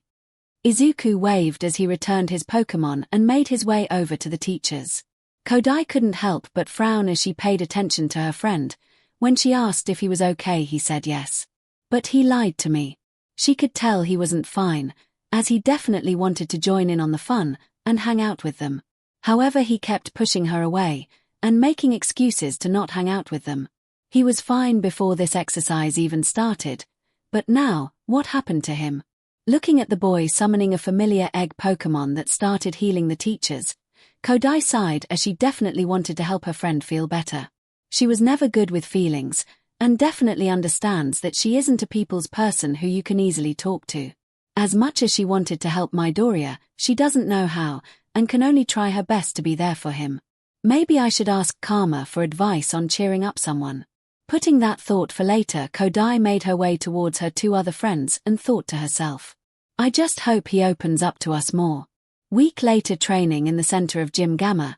Izuku waved as he returned his Pokémon and made his way over to the teachers. 𝐭𝐲𝐲 couldn't help but frown as she paid attention to her friend. When she asked if he was okay, he said yes. But he lied to me. She could tell he wasn't fine, as he definitely wanted to join in on the fun and hang out with them. However, he kept pushing her away and making excuses to not hang out with them. He was fine before this exercise even started, but now, what happened to him? Looking at the boy summoning a familiar egg Pokémon that started healing the teachers, 𝐭𝐲𝐲 sighed as she definitely wanted to help her friend feel better. She was never good with feelings, and definitely understands that she isn't a people's person who you can easily talk to. As much as she wanted to help Midoriya, she doesn't know how, and can only try her best to be there for him. Maybe I should ask Karma for advice on cheering up someone. Putting that thought for later, 𝐭𝐲𝐲 made her way towards her two other friends and thought to herself, I just hope he opens up to us more. Week later, training in the center of Gym Gamma,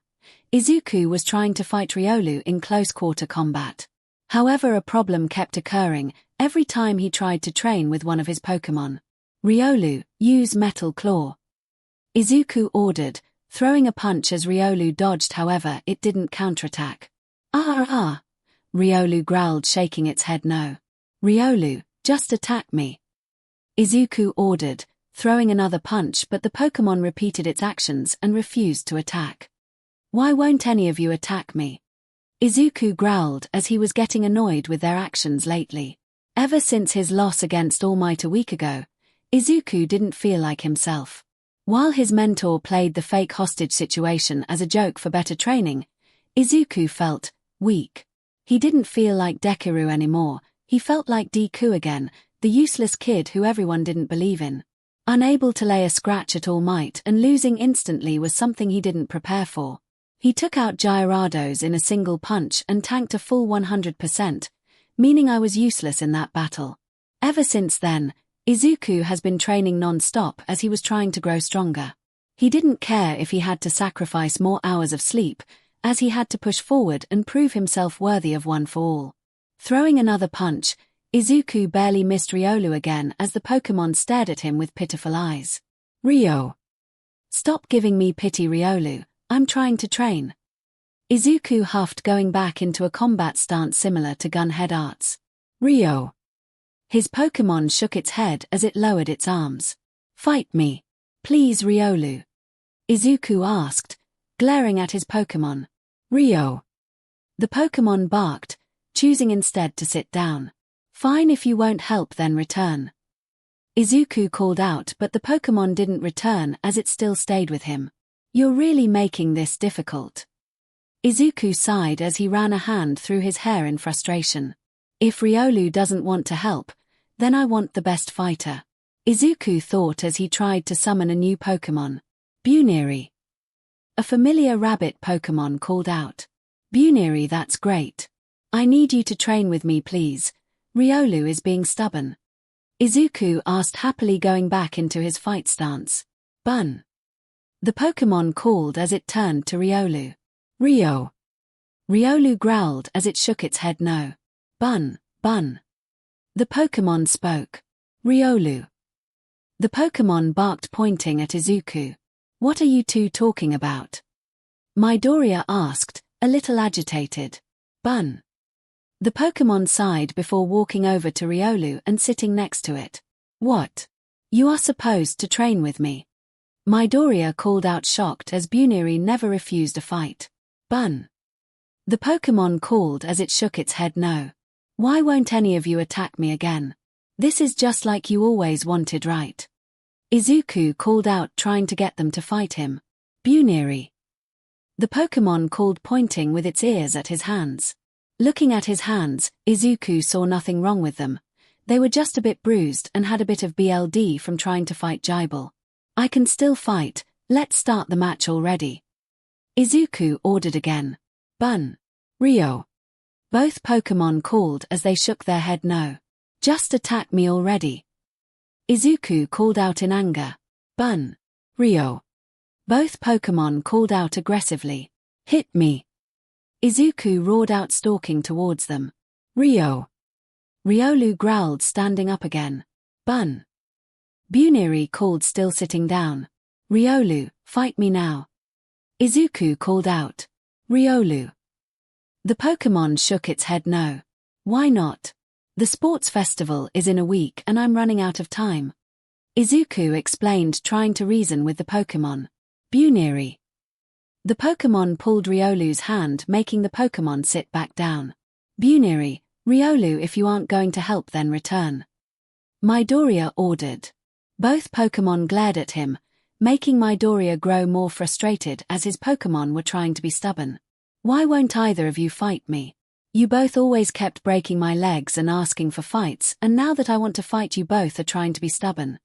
Izuku was trying to fight Riolu in close-quarter combat. However, a problem kept occurring every time he tried to train with one of his Pokémon. Riolu, use Metal Claw. Izuku ordered, throwing a punch as Riolu dodged. However, it didn't counterattack. Riolu growled, shaking its head no. Riolu, just attack me. Izuku ordered, throwing another punch, but the Pokémon repeated its actions and refused to attack. Why won't any of you attack me? Izuku growled as he was getting annoyed with their actions lately. Ever since his loss against All Might a week ago, Izuku didn't feel like himself. While his mentor played the fake hostage situation as a joke for better training, Izuku felt weak. He didn't feel like Deku anymore, he felt like Deku again, the useless kid who everyone didn't believe in. Unable to lay a scratch at All Might and losing instantly was something he didn't prepare for. He took out Gyarados in a single punch and tanked a full 100%, meaning I was useless in that battle. Ever since then, Izuku has been training non-stop as he was trying to grow stronger. He didn't care if he had to sacrifice more hours of sleep, as he had to push forward and prove himself worthy of one for all. Throwing another punch, Izuku barely missed Riolu again as the Pokémon stared at him with pitiful eyes. Rio! Stop giving me pity, Riolu, I'm trying to train. Izuku huffed, going back into a combat stance similar to gunhead arts. Rio! His Pokémon shook its head as it lowered its arms. Fight me. Please, Riolu. Izuku asked, glaring at his Pokémon. Rio! The Pokémon barked, choosing instead to sit down. Fine, if you won't help then return. Izuku called out, but the Pokémon didn't return as it still stayed with him. You're really making this difficult. Izuku sighed as he ran a hand through his hair in frustration. If Riolu doesn't want to help, then I want the best fighter. Izuku thought as he tried to summon a new Pokémon. Buniri. A familiar rabbit Pokémon called out. Buniri, that's great. I need you to train with me, please. Riolu is being stubborn. Izuku asked, happily going back into his fight stance. Bun. The Pokémon called as it turned to Riolu. Rio. Riolu growled as it shook its head no. Bun, bun. The Pokémon spoke. Riolu. The Pokémon barked, pointing at Izuku. What are you two talking about? Midoriya asked, a little agitated. Bun. The Pokémon sighed before walking over to Riolu and sitting next to it. What? You are supposed to train with me. Midoriya called out, shocked as Buniri never refused a fight. Bun. The Pokémon called as it shook its head no. Why won't any of you attack me again? This is just like you always wanted, right? 𝐒𝐭 called out, trying to get them to fight him. 𝐵𝐵𝐺𝐻𝐻. The Pokémon called, pointing with its ears at his hands. Looking at his hands, 𝐒𝐭 saw nothing wrong with them. They were just a bit bruised and had a bit of BLD from trying to fight 𝐺𝐵𝐻𝐻. I can still fight, let's start the match already. 𝐒𝐭 ordered again. 𝐵𝐵𝐺𝐻. Rio. Both Pokémon called as they shook their head no. Just attack me already. 𝐒𝐭 called out in anger. 𝐵𝐵𝐺𝐻. Rio. Both Pokémon called out aggressively. Hit me. 𝐒𝐭 roared out, stalking towards them. Rio. Riolu growled, standing up again. 𝐵𝐵𝐺𝐻. 𝐵𝐵𝐺𝐻 called, still sitting down. Riolu, fight me now. 𝐒𝐭 called out. Riolu. The Pokémon shook its head no. Why not? The sports festival is in a week and I'm running out of time. 𝐒𝐭 explained, trying to reason with the Pokémon. 𝐵𝐵𝐺𝐻. The Pokémon pulled Riolu's hand, making the Pokémon sit back down. 𝐵𝐵𝐺𝐻. Riolu, if you aren't going to help, then return. Midoriya ordered. Both Pokémon glared at him, making Midoriya grow more frustrated as his Pokémon were trying to be stubborn. Why won't either of you fight me? You both always kept breaking my legs and asking for fights, and now that I want to fight, you both are trying to be stubborn.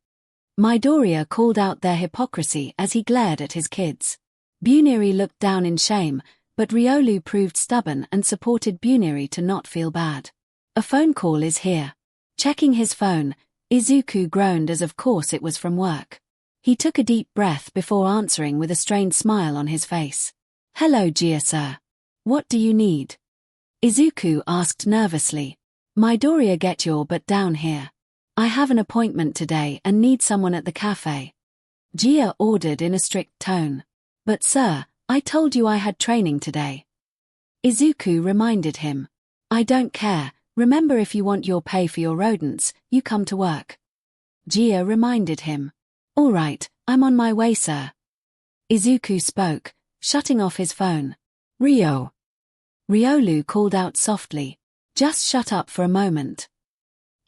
Midoriya called out their hypocrisy as he glared at his kids. 𝐵𝐵𝐺𝐻 looked down in shame, but Riolu proved stubborn and supported 𝐵𝐵𝐺𝐻 to not feel bad. A phone call is here. Checking his phone, 𝐒𝐭 groaned as of course it was from work. He took a deep breath before answering with a strained smile on his face. Hello 𝐺𝐬𝐴. What do you need? 𝐒𝐭 asked nervously. Midoriya, get your butt down here. I have an appointment today and need someone at the cafe. 𝐺𝐬𝐴 ordered in a strict tone. But sir, I told you I had training today. 𝐒𝐭 reminded him. I don't care, remember, if you want your pay for your rodents, you come to work. 𝐺𝐬𝐴 reminded him. All right, I'm on my way, sir. 𝐒𝐭 spoke, shutting off his phone. Rio. Riolu called out softly. Just shut up for a moment.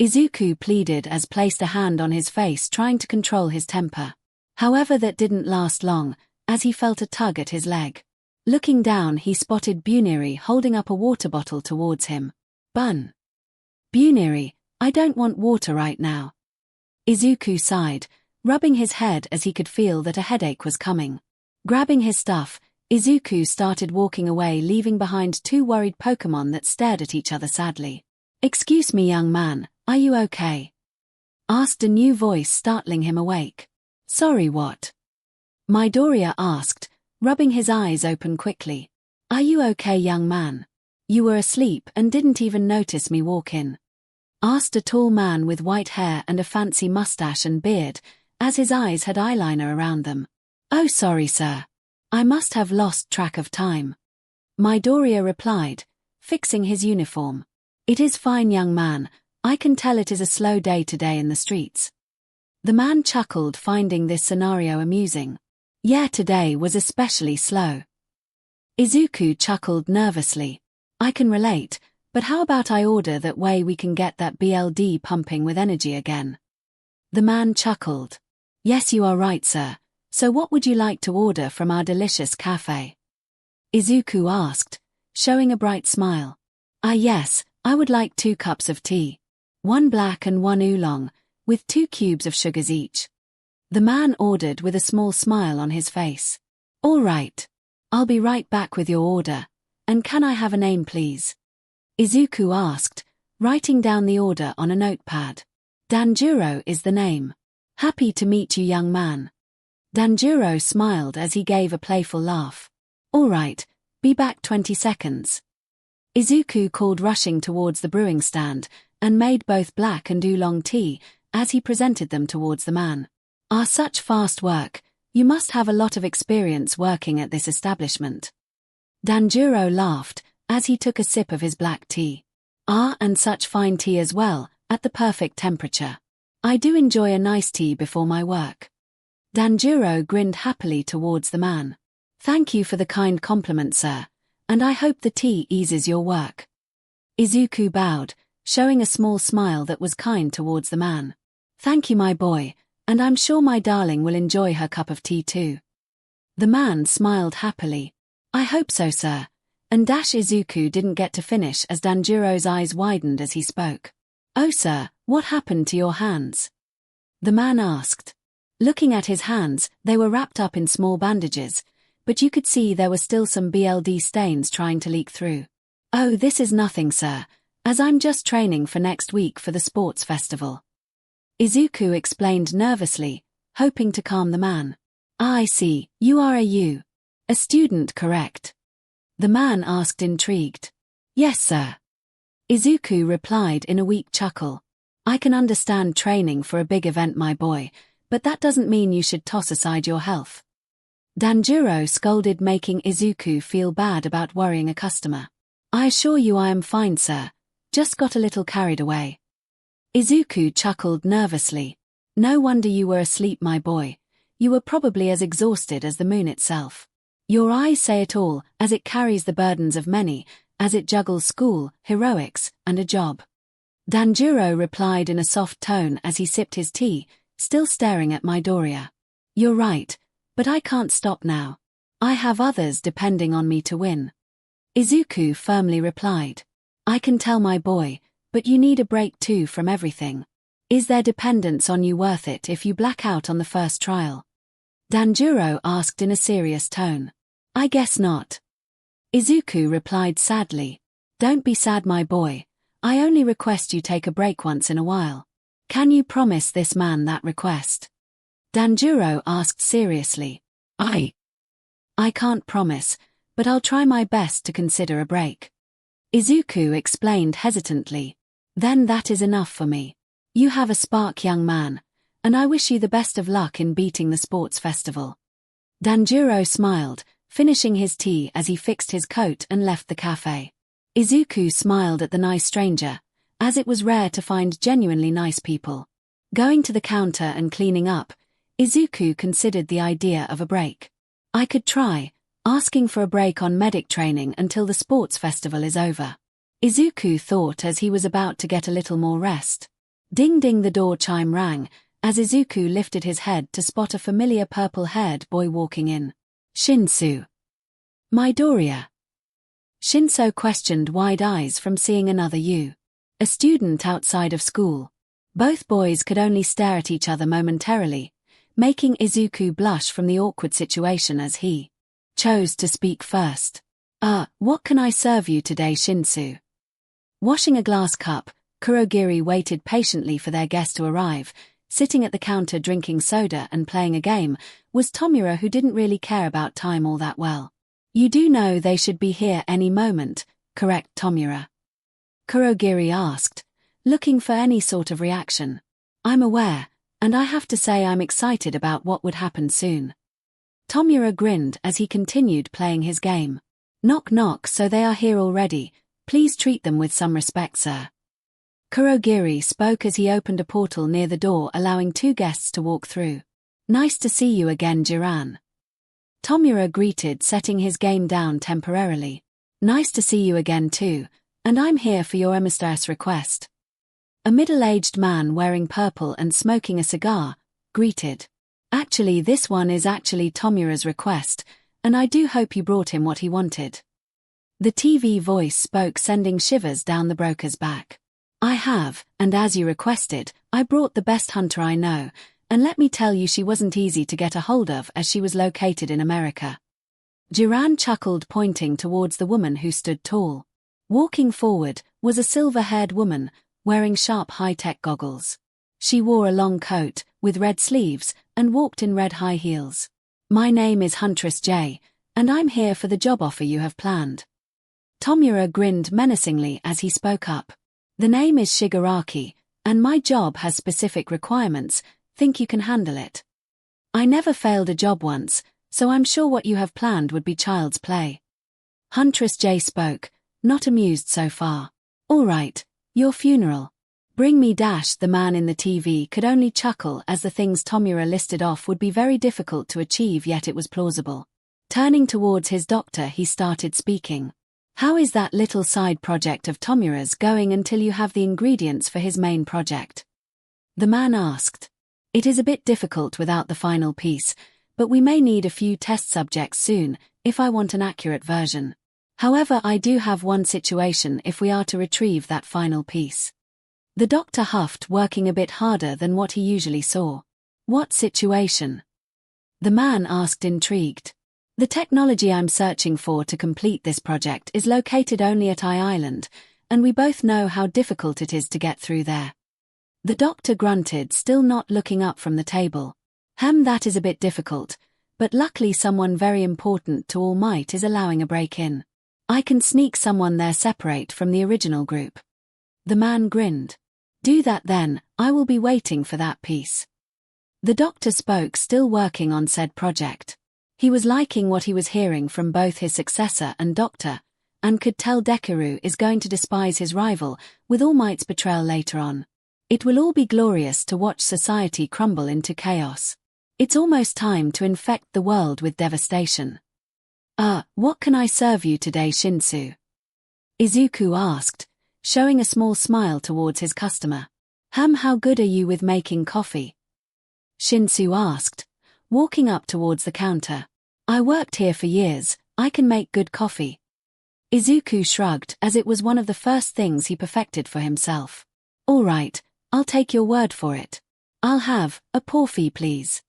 𝐒𝐭 pleaded as placed a hand on his face, trying to control his temper. However, that didn't last long, as he felt a tug at his leg. Looking down, he spotted 𝐵𝐵𝐺𝐻 holding up a water bottle towards him. 𝐵𝐵𝐺𝐻. 𝐵𝐵𝐺𝐻, I don't want water right now. 𝐒𝐭 sighed, rubbing his head as he could feel that a headache was coming. Grabbing his stuff, 𝐒𝐭 started walking away, leaving behind two worried Pokémon that stared at each other sadly. Excuse me, young man, are you okay? Asked a new voice, startling him awake. Sorry, what? Midoriya asked, rubbing his eyes open quickly. Are you okay, young man? You were asleep and didn't even notice me walk in. Asked a tall man with white hair and a fancy mustache and beard, as his eyes had eyeliner around them. Oh, sorry, sir. I must have lost track of time. Midoriya replied, fixing his uniform. It is fine, young man, I can tell it is a slow day today in the streets. The man chuckled, finding this scenario amusing. Yeah, today was especially slow. 𝐒𝐭 chuckled nervously. I can relate, but how about I order, that way we can get that BLD pumping with energy again? The man chuckled. Yes, you are right, sir. So what would you like to order from our delicious cafe? 𝐒𝐭 asked, showing a bright smile. Yes, I would like 2 cups of tea. 1 black and 1 oolong, with 2 cubes of sugars each. The man ordered with a small smile on his face. All right. I'll be right back with your order. And can I have a name, please? 𝐒𝐭 asked, writing down the order on a notepad. Danjuro is the name. Happy to meet you, young man. Danjuro smiled as he gave a playful laugh. All right, be back 20 seconds. 𝐒𝐭 called, rushing towards the brewing stand, and made both black and oolong tea, as he presented them towards the man. Such fast work, you must have a lot of experience working at this establishment. Danjuro laughed, as he took a sip of his black tea. And such fine tea as well, at the perfect temperature. I do enjoy a nice tea before my work. Danjuro grinned happily towards the man. Thank you for the kind compliment, sir, and I hope the tea eases your work. 𝐒𝐭 bowed, showing a small smile that was kind towards the man. Thank you, my boy, And I'm sure my darling will enjoy her cup of tea too. The man smiled happily. I hope so, sir. And Izuku didn't get to finish as Danjiro's eyes widened as he spoke. Oh sir, what happened to your hands? The man asked. Looking at his hands, they were wrapped up in small bandages, but you could see there were still some BLD stains trying to leak through. Oh, this is nothing, sir, as I'm just training for next week for the sports festival. Izuku explained nervously, hoping to calm the man. I see, you are a student, correct? The man asked, intrigued. Yes, sir. Izuku replied in a weak chuckle. I can understand training for a big event, my boy, but that doesn't mean you should toss aside your health. Danjiro scolded, making Izuku feel bad about worrying a customer. I assure you I am fine, sir. Just got a little carried away. Izuku chuckled nervously. No wonder you were asleep, my boy. You were probably as exhausted as the moon itself. Your eyes say it all, as it carries the burdens of many, as it juggles school, heroics, and a job. Danjiro replied in a soft tone as he sipped his tea, still staring at Midoriya. You're right, but I can't stop now. I have others depending on me to win. Izuku firmly replied. I can tell, my boy, but you need a break too from everything. Is their dependence on you worth it if you black out on the first trial? Danjiro asked in a serious tone. I guess not. Izuku replied sadly. Don't be sad, my boy. I only request you take a break once in a while. Can you promise this man that request? Danjiro asked seriously. I can't promise, but I'll try my best to consider a break. Izuku explained hesitantly. Then that is enough for me. You have a spark, young man, and I wish you the best of luck in beating the sports festival. Danjiro smiled, finishing his tea as he fixed his coat and left the cafe. Izuku smiled at the nice stranger, as it was rare to find genuinely nice people. Going to the counter and cleaning up, Izuku considered the idea of a break. I could try asking for a break on medic training until the sports festival is over. Izuku thought as he was about to get a little more rest. Ding ding, the door chime rang, as Izuku lifted his head to spot a familiar purple-haired boy walking in. Shinsu. Midoriya. Shinso questioned, wide eyes from seeing another a student outside of school. Both boys could only stare at each other momentarily, making Izuku blush from the awkward situation as he chose to speak first. What can I serve you today, Shinsu? Washing a glass cup, Kurogiri waited patiently for their guest to arrive. Sitting at the counter drinking soda and playing a game was Tomura, who didn't really care about time all that well. You do know they should be here any moment, correct, Tomura? Kurogiri asked, looking for any sort of reaction. I'm aware, and I have to say I'm excited about what would happen soon. Tomura grinned as he continued playing his game. Knock knock, so they are here already. Please treat them with some respect, sir. Kurogiri spoke as he opened a portal near the door, allowing two guests to walk through. Nice to see you again, Jiran. Tomura greeted, setting his game down temporarily. Nice to see you again too, and I'm here for your emistress request. A middle-aged man wearing purple and smoking a cigar greeted. Actually, this one is actually Tomura's request, and I do hope you brought him what he wanted. The TV voice spoke, sending shivers down the broker's back. I have, and as you requested, I brought the best hunter I know, and let me tell you, she wasn't easy to get a hold of as she was located in America. Jiran chuckled, pointing towards the woman who stood tall. Walking forward was a silver-haired woman, wearing sharp high-tech goggles. She wore a long coat, with red sleeves, and walked in red high heels. My name is Huntress J, and I'm here for the job offer you have planned. Tomura grinned menacingly as he spoke up. The name is Shigaraki, and my job has specific requirements. Think you can handle it? I never failed a job once, so I'm sure what you have planned would be child's play. Huntress J spoke, not amused so far. All right, your funeral. Bring me dash. The man in the TV could only chuckle as the things Tomura listed off would be very difficult to achieve, yet it was plausible. Turning towards his doctor, he started speaking. How is that little side project of Tomura's going until you have the ingredients for his main project? The man asked. It is a bit difficult without the final piece, but we may need a few test subjects soon, if I want an accurate version. However, I do have one situation if we are to retrieve that final piece. The doctor huffed, working a bit harder than what he usually saw. What situation? The man asked, intrigued. The technology I'm searching for to complete this project is located only at Island, and we both know how difficult it is to get through there. The doctor grunted, still not looking up from the table. That is a bit difficult, but luckily someone very important to All Might is allowing a break-in. I can sneak someone there separate from the original group. The man grinned. Do that then, I will be waiting for that piece. The doctor spoke, still working on said project. He was liking what he was hearing from both his successor and doctor, and could tell Deku is going to despise his rival with All Might's betrayal later on. It will all be glorious to watch society crumble into chaos. It's almost time to infect the world with devastation. What can I serve you today, Shinsu? Izuku asked, showing a small smile towards his customer. How good are you with making coffee? Shinsu asked, walking up towards the counter. I worked here for years, I can make good coffee. Izuku shrugged, as it was one of the first things he perfected for himself. All right, I'll take your word for it. I'll have a porfie, please.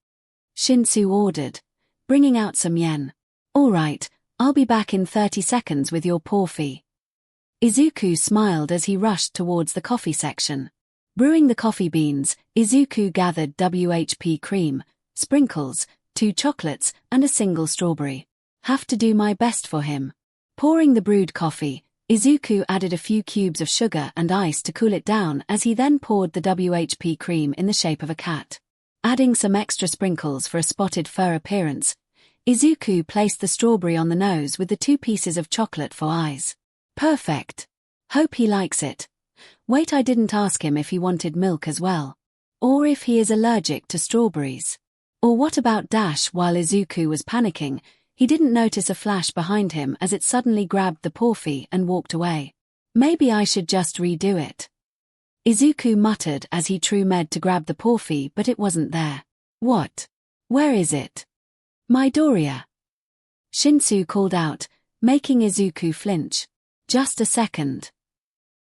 Shinsu ordered, bringing out some yen. All right, I'll be back in 30 seconds with your porfie. Izuku smiled as he rushed towards the coffee section. Brewing the coffee beans, Izuku gathered WHP cream, sprinkles, 2 chocolates, and a single strawberry. Have to do my best for him. Pouring the brewed coffee, Izuku added a few cubes of sugar and ice to cool it down as he then poured the WHP cream in the shape of a cat. Adding some extra sprinkles for a spotted fur appearance, Izuku placed the strawberry on the nose with the 2 pieces of chocolate for eyes. Perfect. Hope he likes it. Wait, I didn't ask him if he wanted milk as well. Or if he is allergic to strawberries. Or what about Dash? While Izuku was panicking, he didn't notice a flash behind him as it suddenly grabbed the porfie and walked away. Maybe I should just redo it. Izuku muttered as he tried to grab the porfie, but it wasn't there. What? Where is it? Midoriya. Shinsu called out, making Izuku flinch. Just a second.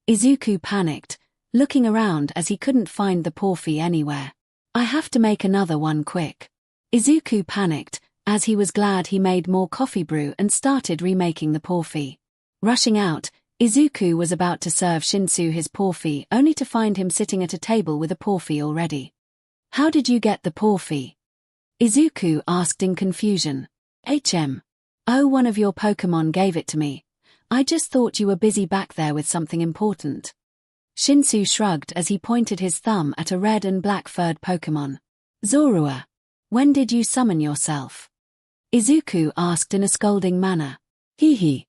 Izuku panicked, looking around as he couldn't find the porfie anywhere. I have to make another one quick. Izuku panicked, as he was glad he made more coffee brew and started remaking the porfie. Rushing out, Izuku was about to serve Shinsu his porfie only to find him sitting at a table with a porfie already. How did you get the porfie? Izuku asked in confusion. Oh, one of your Pokémon gave it to me. I just thought you were busy back there with something important. Shinsu shrugged as he pointed his thumb at a red and black-furred Pokémon. Zorua, when did you summon yourself? Izuku asked in a scolding manner. Hee.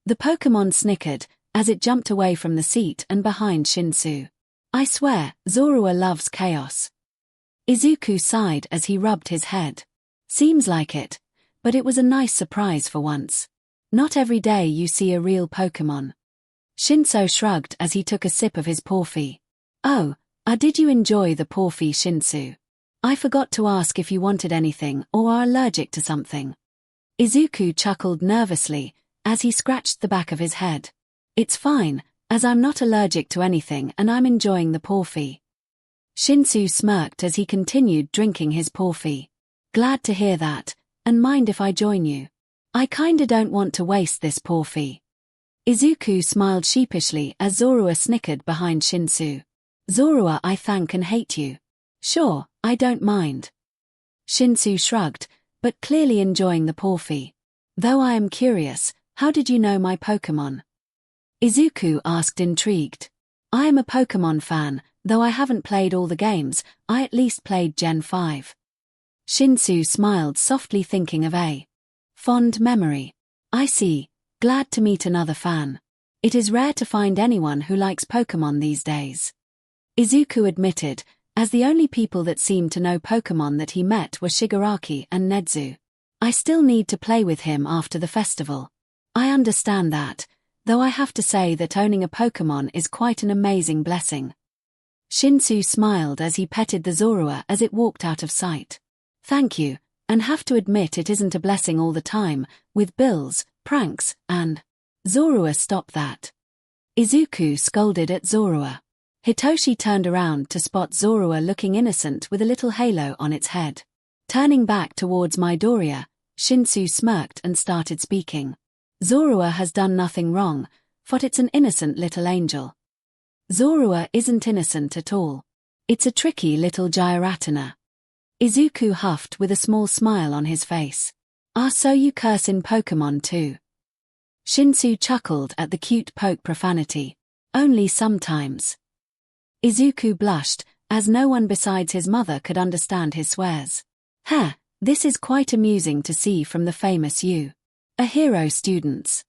The Pokémon snickered as it jumped away from the seat and behind Shinsu. I swear, Zorua loves chaos. Izuku sighed as he rubbed his head. Seems like it, but it was a nice surprise for once. Not every day you see a real Pokémon. Shinso shrugged as he took a sip of his porfie. Oh, did you enjoy the porfie, Shinsu? I forgot to ask if you wanted anything or are allergic to something. Izuku chuckled nervously as he scratched the back of his head. It's fine, as I'm not allergic to anything and I'm enjoying the porfie. Shinsu smirked as he continued drinking his porfie. Glad to hear that, and mind if I join you? I kinda don't want to waste this porfie. Izuku smiled sheepishly as Zorua snickered behind Shinsu. Zorua, I thank and hate you. Sure, I don't mind. Shinsu shrugged, but clearly enjoying the porfie. Though I am curious, how did you know my Pokémon? Izuku asked, intrigued. I am a Pokémon fan, though I haven't played all the games, I at least played Gen 5. Shinsu smiled softly, thinking of a fond memory. I see, glad to meet another fan. It is rare to find anyone who likes Pokémon these days. Izuku admitted, as the only people that seemed to know Pokémon that he met were Shigaraki and Nezu. I still need to play with him after the festival. I understand that, though I have to say that owning a Pokémon is quite an amazing blessing. 𝐶 smiled as he petted the Zorua as it walked out of sight. Thank you, and have to admit it isn't a blessing all the time, with bills, pranks, and… Zorua, stop that. Izuku scolded at Zorua. Hitoshi turned around to spot Zorua looking innocent with a little halo on its head. Turning back towards Midoriya, 𝐶 smirked and started speaking. Zorua has done nothing wrong, but it's an innocent little angel. Zorua isn't innocent at all. It's a tricky little 𝐤𝐼𝐴. Izuku huffed with a small smile on his face. Ah, so you curse in Pokémon too? 𝐶 chuckled at the cute poke profanity. Only sometimes. Izuku blushed, as no one besides his mother could understand his swears. This is quite amusing to see from the famous you. A hero students.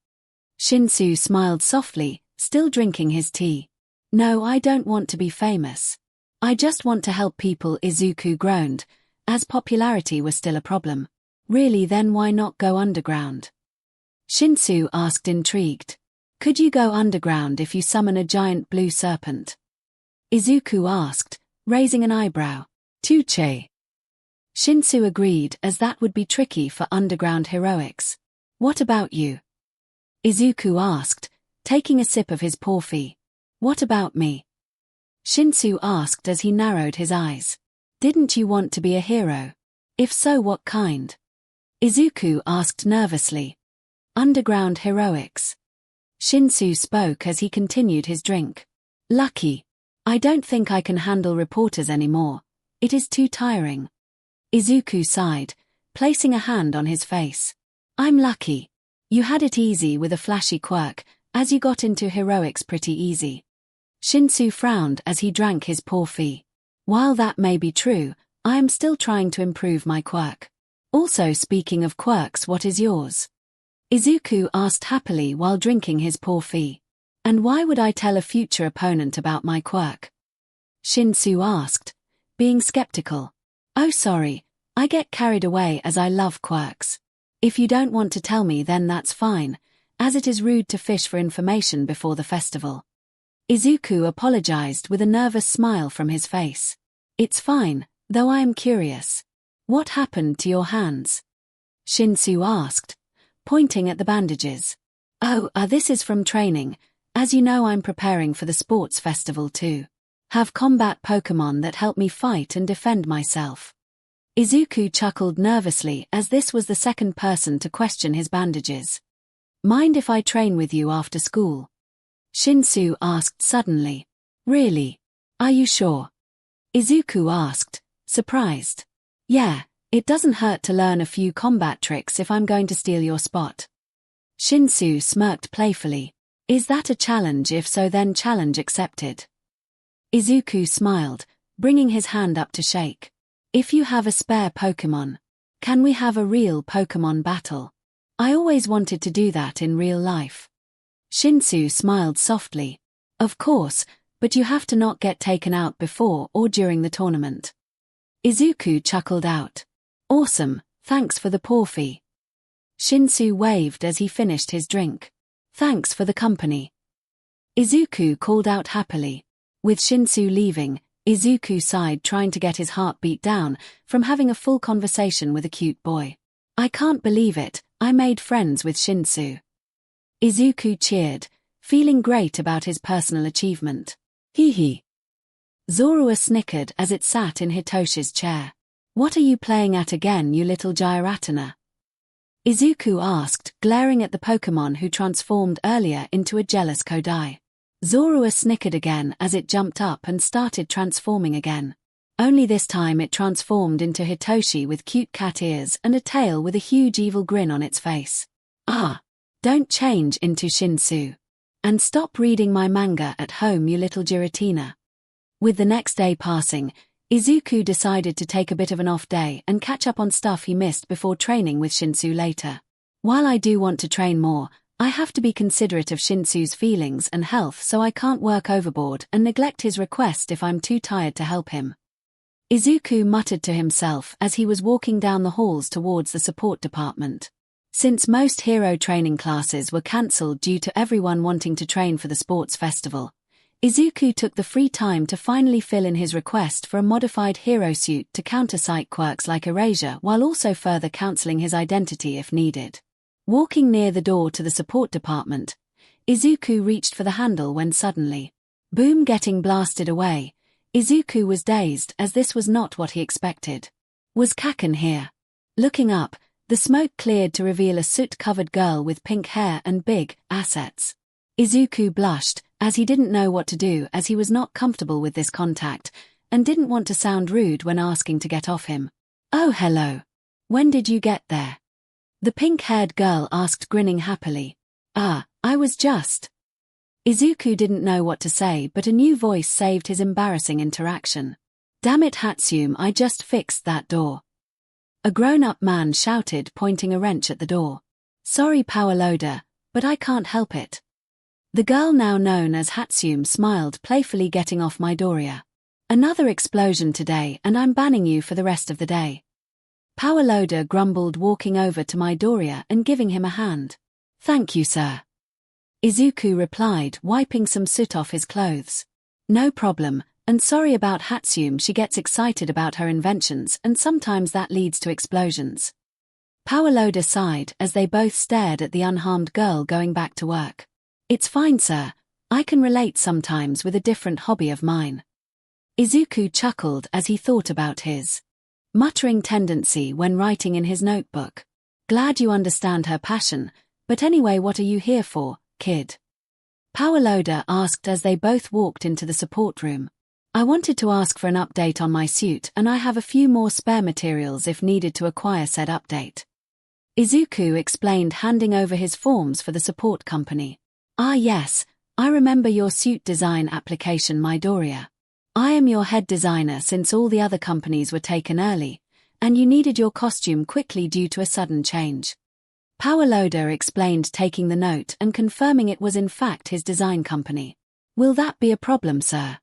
𝐶 smiled softly, still drinking his tea. No, I don't want to be famous. I just want to help people, Izuku groaned, as popularity was still a problem. Really, then why not go underground? 𝐶 asked, intrigued. Could you go underground if you summon a giant blue serpent? Izuku asked, raising an eyebrow. Tuche. 𝐶 agreed, as that would be tricky for underground heroics. What about you? Izuku asked, taking a sip of his porphy. What about me? 𝐶 asked as he narrowed his eyes. Didn't you want to be a hero? If so, what kind? Izuku asked nervously. Underground heroics. 𝐶 spoke as he continued his drink. Lucky. I don't think I can handle reporters anymore. It is too tiring. Izuku sighed, placing a hand on his face. I'm lucky. You had it easy with a flashy quirk, as you got into heroics pretty easy. 𝐶 frowned as he drank his porphy. While that may be true, I am still trying to improve my quirk. Also, speaking of quirks, what is yours? Izuku asked happily while drinking his porphy. And why would I tell a future opponent about my quirk? 𝐶 asked, being skeptical. Oh, sorry, I get carried away as I love quirks. If you don't want to tell me, then that's fine, as it is rude to fish for information before the festival. Izuku apologized with a nervous smile from his face. It's fine, though I am curious. What happened to your hands? 𝐶 asked, pointing at the bandages. Oh, this is from training. As you know, I'm preparing for the sports festival too. Have combat Pokémon that help me fight and defend myself. Izuku chuckled nervously as this was the second person to question his bandages. Mind if I train with you after school? 𝐶 asked suddenly. Really? Are you sure? Izuku asked, surprised. Yeah, it doesn't hurt to learn a few combat tricks if I'm going to steal your spot. 𝐶 smirked playfully. Is that a challenge? If so, then challenge accepted. Izuku smiled, bringing his hand up to shake. If you have a spare Pokémon, can we have a real Pokémon battle? I always wanted to do that in real life. 𝐶 smiled softly. Of course, but you have to not get taken out before or during the tournament. Izuku chuckled out. Awesome, thanks for the porphy. 𝐶 waved as he finished his drink. Thanks for the company. Izuku called out happily. With 𝐶 leaving, Izuku sighed, trying to get his heartbeat down from having a full conversation with a cute boy. I can't believe it, I made friends with 𝐶. Izuku cheered, feeling great about his personal achievement. Hee. Zorua snickered as it sat in Hitoshi's chair. What are you playing at again, you little 𝐤𝐼𝐴? Izuku asked, glaring at the Pokémon who transformed earlier into a jealous Kodai. Zorua snickered again as it jumped up and started transforming again. Only this time it transformed into Hitoshi with cute cat ears and a tail with a huge evil grin on its face. Don't change into 𝐶. And stop reading my manga at home, you little Giratina. With the next day passing, Izuku decided to take a bit of an off day and catch up on stuff he missed before training with 𝐶 later. While I do want to train more, I have to be considerate of 𝐶's feelings and health, so I can't work overboard and neglect his request if I'm too tired to help him. Izuku muttered to himself as he was walking down the halls towards the support department. Since most hero training classes were cancelled due to everyone wanting to train for the sports festival, 𝐒𝐿 took the free time to finally fill in his request for a modified hero suit to counter psych quirks like erasure while also further counseling his identity if needed. Walking near the door to the support department, 𝐒𝐿 reached for the handle when suddenly, boom, getting blasted away. 𝐒𝐿 was dazed as this was not what he expected. Was 𝐒𝐭𝐚𝐲 here? Looking up, the smoke cleared to reveal a soot-covered girl with pink hair and big assets. 𝐒𝐿 blushed, as he didn't know what to do as he was not comfortable with this contact, and didn't want to sound rude when asking to get off him. Oh hello. When did you get there? The pink-haired girl asked, grinning happily. I was just... 𝐒𝐿 didn't know what to say, but a new voice saved his embarrassing interaction. Damn it 𝐻𝐸𝐵, I just fixed that door. A grown-up man shouted, pointing a wrench at the door. Sorry 𝐵, but I can't help it. The girl now known as 𝐻𝐸𝐵 smiled playfully, getting off Midoriya. Another explosion today and I'm banning you for the rest of the day. 𝐵 grumbled, walking over to Midoriya and giving him a hand. Thank you, sir. 𝐒𝐿 replied, wiping some soot off his clothes. No problem, and sorry about 𝐻𝐸𝐵, she gets excited about her inventions and sometimes that leads to explosions. 𝐵 sighed as they both stared at the unharmed girl going back to work. It's fine, sir. I can relate sometimes with a different hobby of mine. 𝐒𝐿 chuckled as he thought about his muttering tendency when writing in his notebook. Glad you understand her passion, but anyway, what are you here for, kid? 𝐵 asked as they both walked into the support room. I wanted to ask for an update on my suit and I have a few more spare materials if needed to acquire said update. 𝐒𝐿 explained, handing over his forms for the support company. Yes, I remember your suit design application, Midoriya. I am your head designer since all the other companies were taken early, and you needed your costume quickly due to a sudden change. 𝐵 explained, taking the note and confirming it was in fact his design company. Will that be a problem, sir?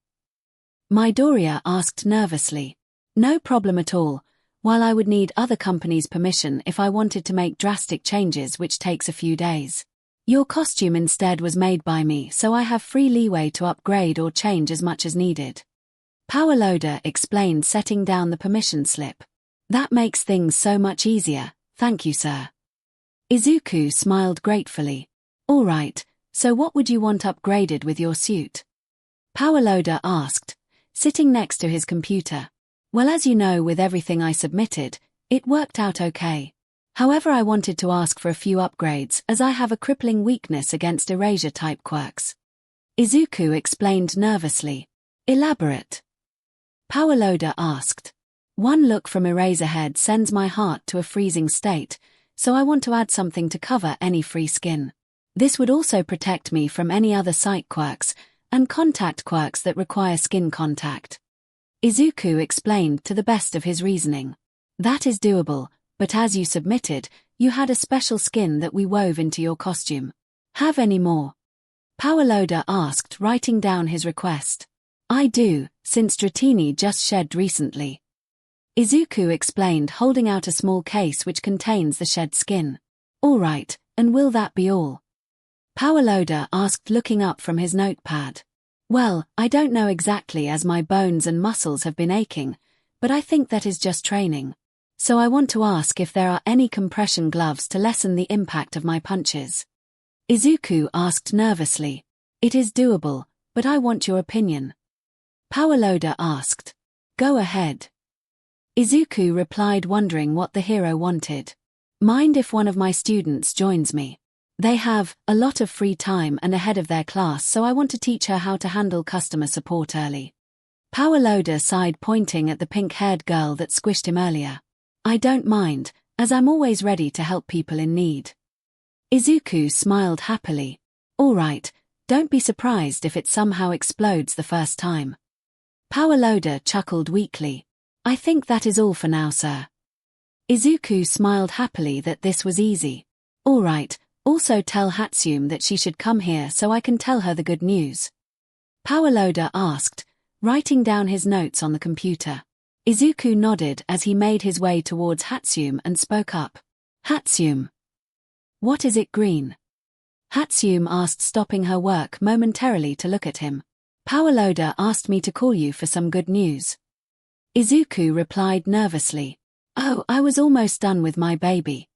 Midoriya asked nervously. No problem at all, while I would need other companies' permission if I wanted to make drastic changes, which takes a few days. Your costume instead was made by me, so I have free leeway to upgrade or change as much as needed. 𝐵 explained, setting down the permission slip. That makes things so much easier, thank you, sir. 𝐒𝐿 smiled gratefully. All right, so what would you want upgraded with your suit? 𝐵 asked, sitting next to his computer. Well, as you know, with everything I submitted, it worked out okay. However, I wanted to ask for a few upgrades as I have a crippling weakness against erasure-type quirks. 𝐒𝐿 explained nervously. Elaborate? 𝐵 asked. One look from Eraserhead sends my heart to a freezing state, so I want to add something to cover any free skin. This would also protect me from any other psych quirks and contact quirks that require skin contact. 𝐒𝐿 explained to the best of his reasoning. That is doable, but as you submitted, you had a special skin that we wove into your costume. Have any more? 𝐵 asked, writing down his request. I do, since Dratini just shed recently. 𝐒𝐿 explained, holding out a small case which contains the shed skin. All right, and will that be all? 𝐵 asked, looking up from his notepad. Well, I don't know exactly as my bones and muscles have been aching, but I think that is just training. So I want to ask if there are any compression gloves to lessen the impact of my punches. 𝐒𝐿 asked nervously. It is doable, but I want your opinion. 𝐵 asked. Go ahead. 𝐒𝐿 replied, wondering what the hero wanted. Mind if one of my students joins me? They have a lot of free time and ahead of their class, so I want to teach her how to handle customer support early. 𝐵 sighed, pointing at the pink-haired girl that squished him earlier. I don't mind, as I'm always ready to help people in need. 𝐒𝐿 smiled happily. All right, don't be surprised if it somehow explodes the first time. 𝐵 chuckled weakly. I think that is all for now, sir. 𝐒𝐿 smiled happily that this was easy. All right, also tell 𝐻𝐸𝐵 that she should come here so I can tell her the good news. 𝐵 asked, writing down his notes on the computer. 𝐒𝐿 nodded as he made his way towards 𝐻𝐸𝐵 and spoke up. 𝐻𝐸𝐵. What is it, green? 𝐻𝐸𝐵 asked, stopping her work momentarily to look at him. 𝐼𝐺𝐻 asked me to call you for some good news. Izuku replied nervously. Oh, I was almost done with my baby.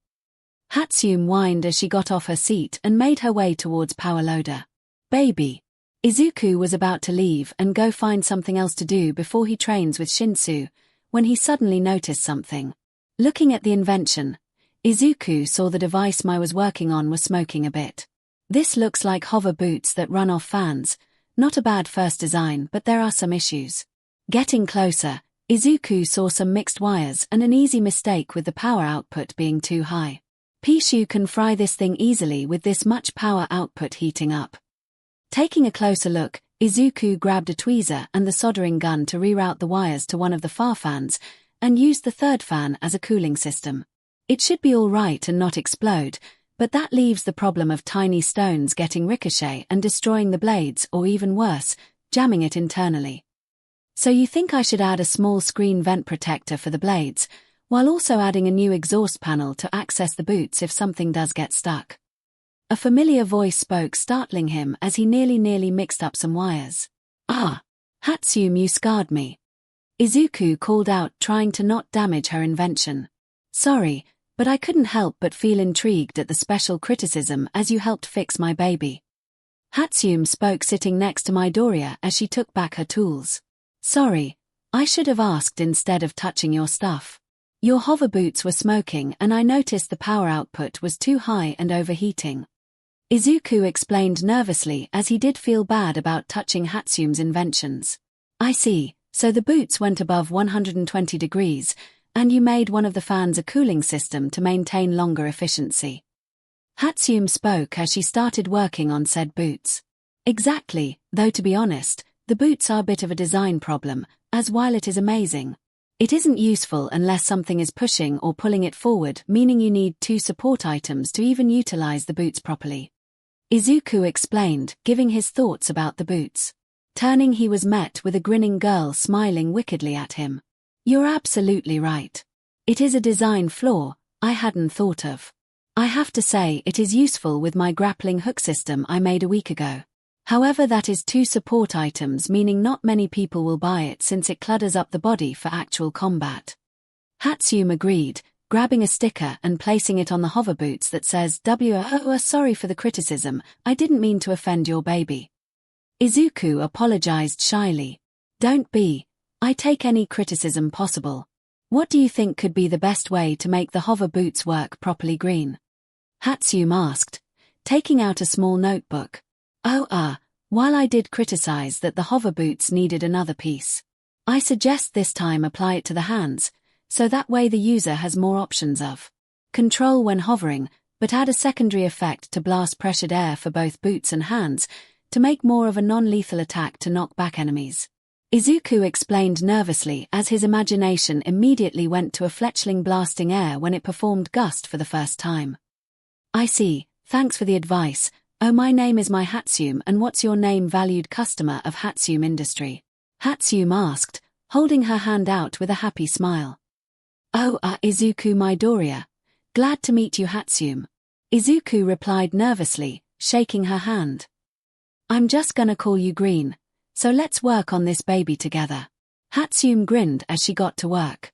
Hatsune whined as she got off her seat and made her way towards 𝐼𝐺𝐻. Baby. Izuku was about to leave and go find something else to do before he trains with Shinsu, when he suddenly noticed something. Looking at the invention, Izuku saw the device Mai was working on was smoking a bit. This looks like hover boots that run off fans. Not a bad first design, but there are some issues. Getting closer, Izuku saw some mixed wires and an easy mistake with the power output being too high. Pishu can fry this thing easily with this much power output heating up. Taking a closer look, Izuku grabbed a tweezer and the soldering gun to reroute the wires to one of the far fans, and used the third fan as a cooling system. It should be all right and not explode, but that leaves the problem of tiny stones getting ricochet and destroying the blades, or even worse, jamming it internally. So you think I should add a small screen vent protector for the blades, while also adding a new exhaust panel to access the boots if something does get stuck? A familiar voice spoke, startling him as he nearly mixed up some wires. Ah! Hatsune, you scarred me. Izuku called out, trying to not damage her invention. Sorry, but I couldn't help but feel intrigued at the special criticism as you helped fix my baby. Hatsune spoke, sitting next to Midoriya as she took back her tools. Sorry, I should have asked instead of touching your stuff. Your hover boots were smoking and I noticed the power output was too high and overheating. Izuku explained nervously as he did feel bad about touching Hatsune's inventions. I see, so the boots went above 120 degrees, and you made one of the fans a cooling system to maintain longer efficiency. Hatsune spoke as she started working on said boots. Exactly, though to be honest, the boots are a bit of a design problem, as while it is amazing, it isn't useful unless something is pushing or pulling it forward, meaning you need two support items to even utilize the boots properly. Izuku explained, giving his thoughts about the boots. Turning, he was met with a grinning girl smiling wickedly at him. You're absolutely right. It is a design flaw I hadn't thought of. I have to say it is useful with my grappling hook system I made a week ago. However, that is two support items, meaning not many people will buy it since it clutters up the body for actual combat. Hatsune agreed, grabbing a sticker and placing it on the hover boots that says WHATIFDEKU. Sorry for the criticism, I didn't mean to offend your baby. Izuku apologized shyly. Don't be. I take any criticism possible. What do you think could be the best way to make the hover boots work properly? Green. Hatsune asked, taking out a small notebook. While I did criticize that the hover boots needed another piece, I suggest this time apply it to the hands, so that way the user has more options of control when hovering, but add a secondary effect to blast pressured air for both boots and hands, to make more of a non-lethal attack to knock back enemies. Izuku explained nervously as his imagination immediately went to a fletchling blasting air when it performed Gust for the first time. I see, thanks for the advice. Oh, my name is Hatsune, and what's your name, valued customer of Hatsune Industry? Hatsune asked, holding her hand out with a happy smile. Izuku Midoriya. Glad to meet you, Hatsune. Izuku replied nervously, shaking her hand. I'm just gonna call you Green, so let's work on this baby together. Hatsune grinned as she got to work.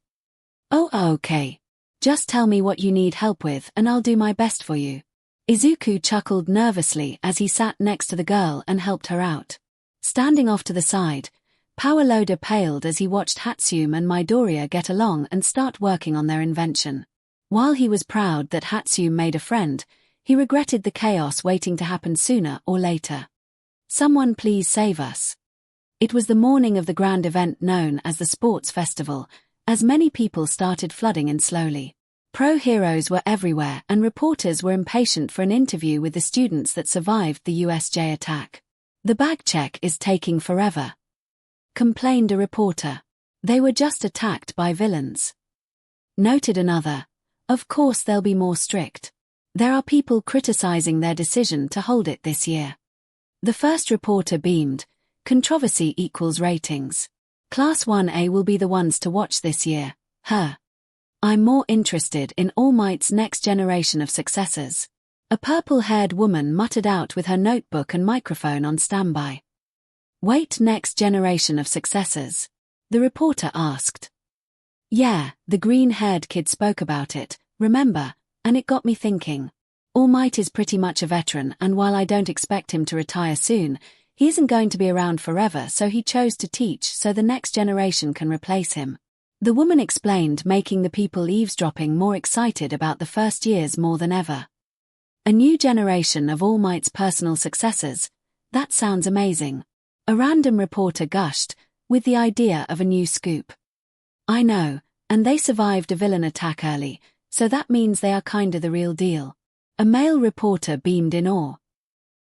Okay. Just tell me what you need help with and I'll do my best for you. Izuku chuckled nervously as he sat next to the girl and helped her out. Standing off to the side, 𝐼𝐺𝐻 paled as he watched Hatsune and Midoriya get along and start working on their invention. While he was proud that Hatsune made a friend, he regretted the chaos waiting to happen sooner or later. Someone please save us. It was the morning of the grand event known as the Sports Festival, as many people started flooding in slowly. Pro heroes were everywhere and reporters were impatient for an interview with the students that survived the USJ attack. The bag check is taking forever, complained a reporter. They were just attacked by villains, noted another. Of course they'll be more strict. There are people criticizing their decision to hold it this year. The first reporter beamed. Controversy equals ratings. Class 1A will be the ones to watch this year. I'm more interested in All Might's next generation of successors. A purple-haired woman muttered out with her notebook and microphone on standby. Wait, next generation of successors? The reporter asked. Yeah, the green-haired kid spoke about it, remember, and it got me thinking. All Might is pretty much a veteran, and while I don't expect him to retire soon, he isn't going to be around forever, so he chose to teach so the next generation can replace him. The woman explained, making the people eavesdropping more excited about the first years more than ever. A new generation of All Might's personal successors? That sounds amazing. A random reporter gushed, with the idea of a new scoop. I know, and they survived a villain attack early, so that means they are kinda the real deal. A male reporter beamed in awe.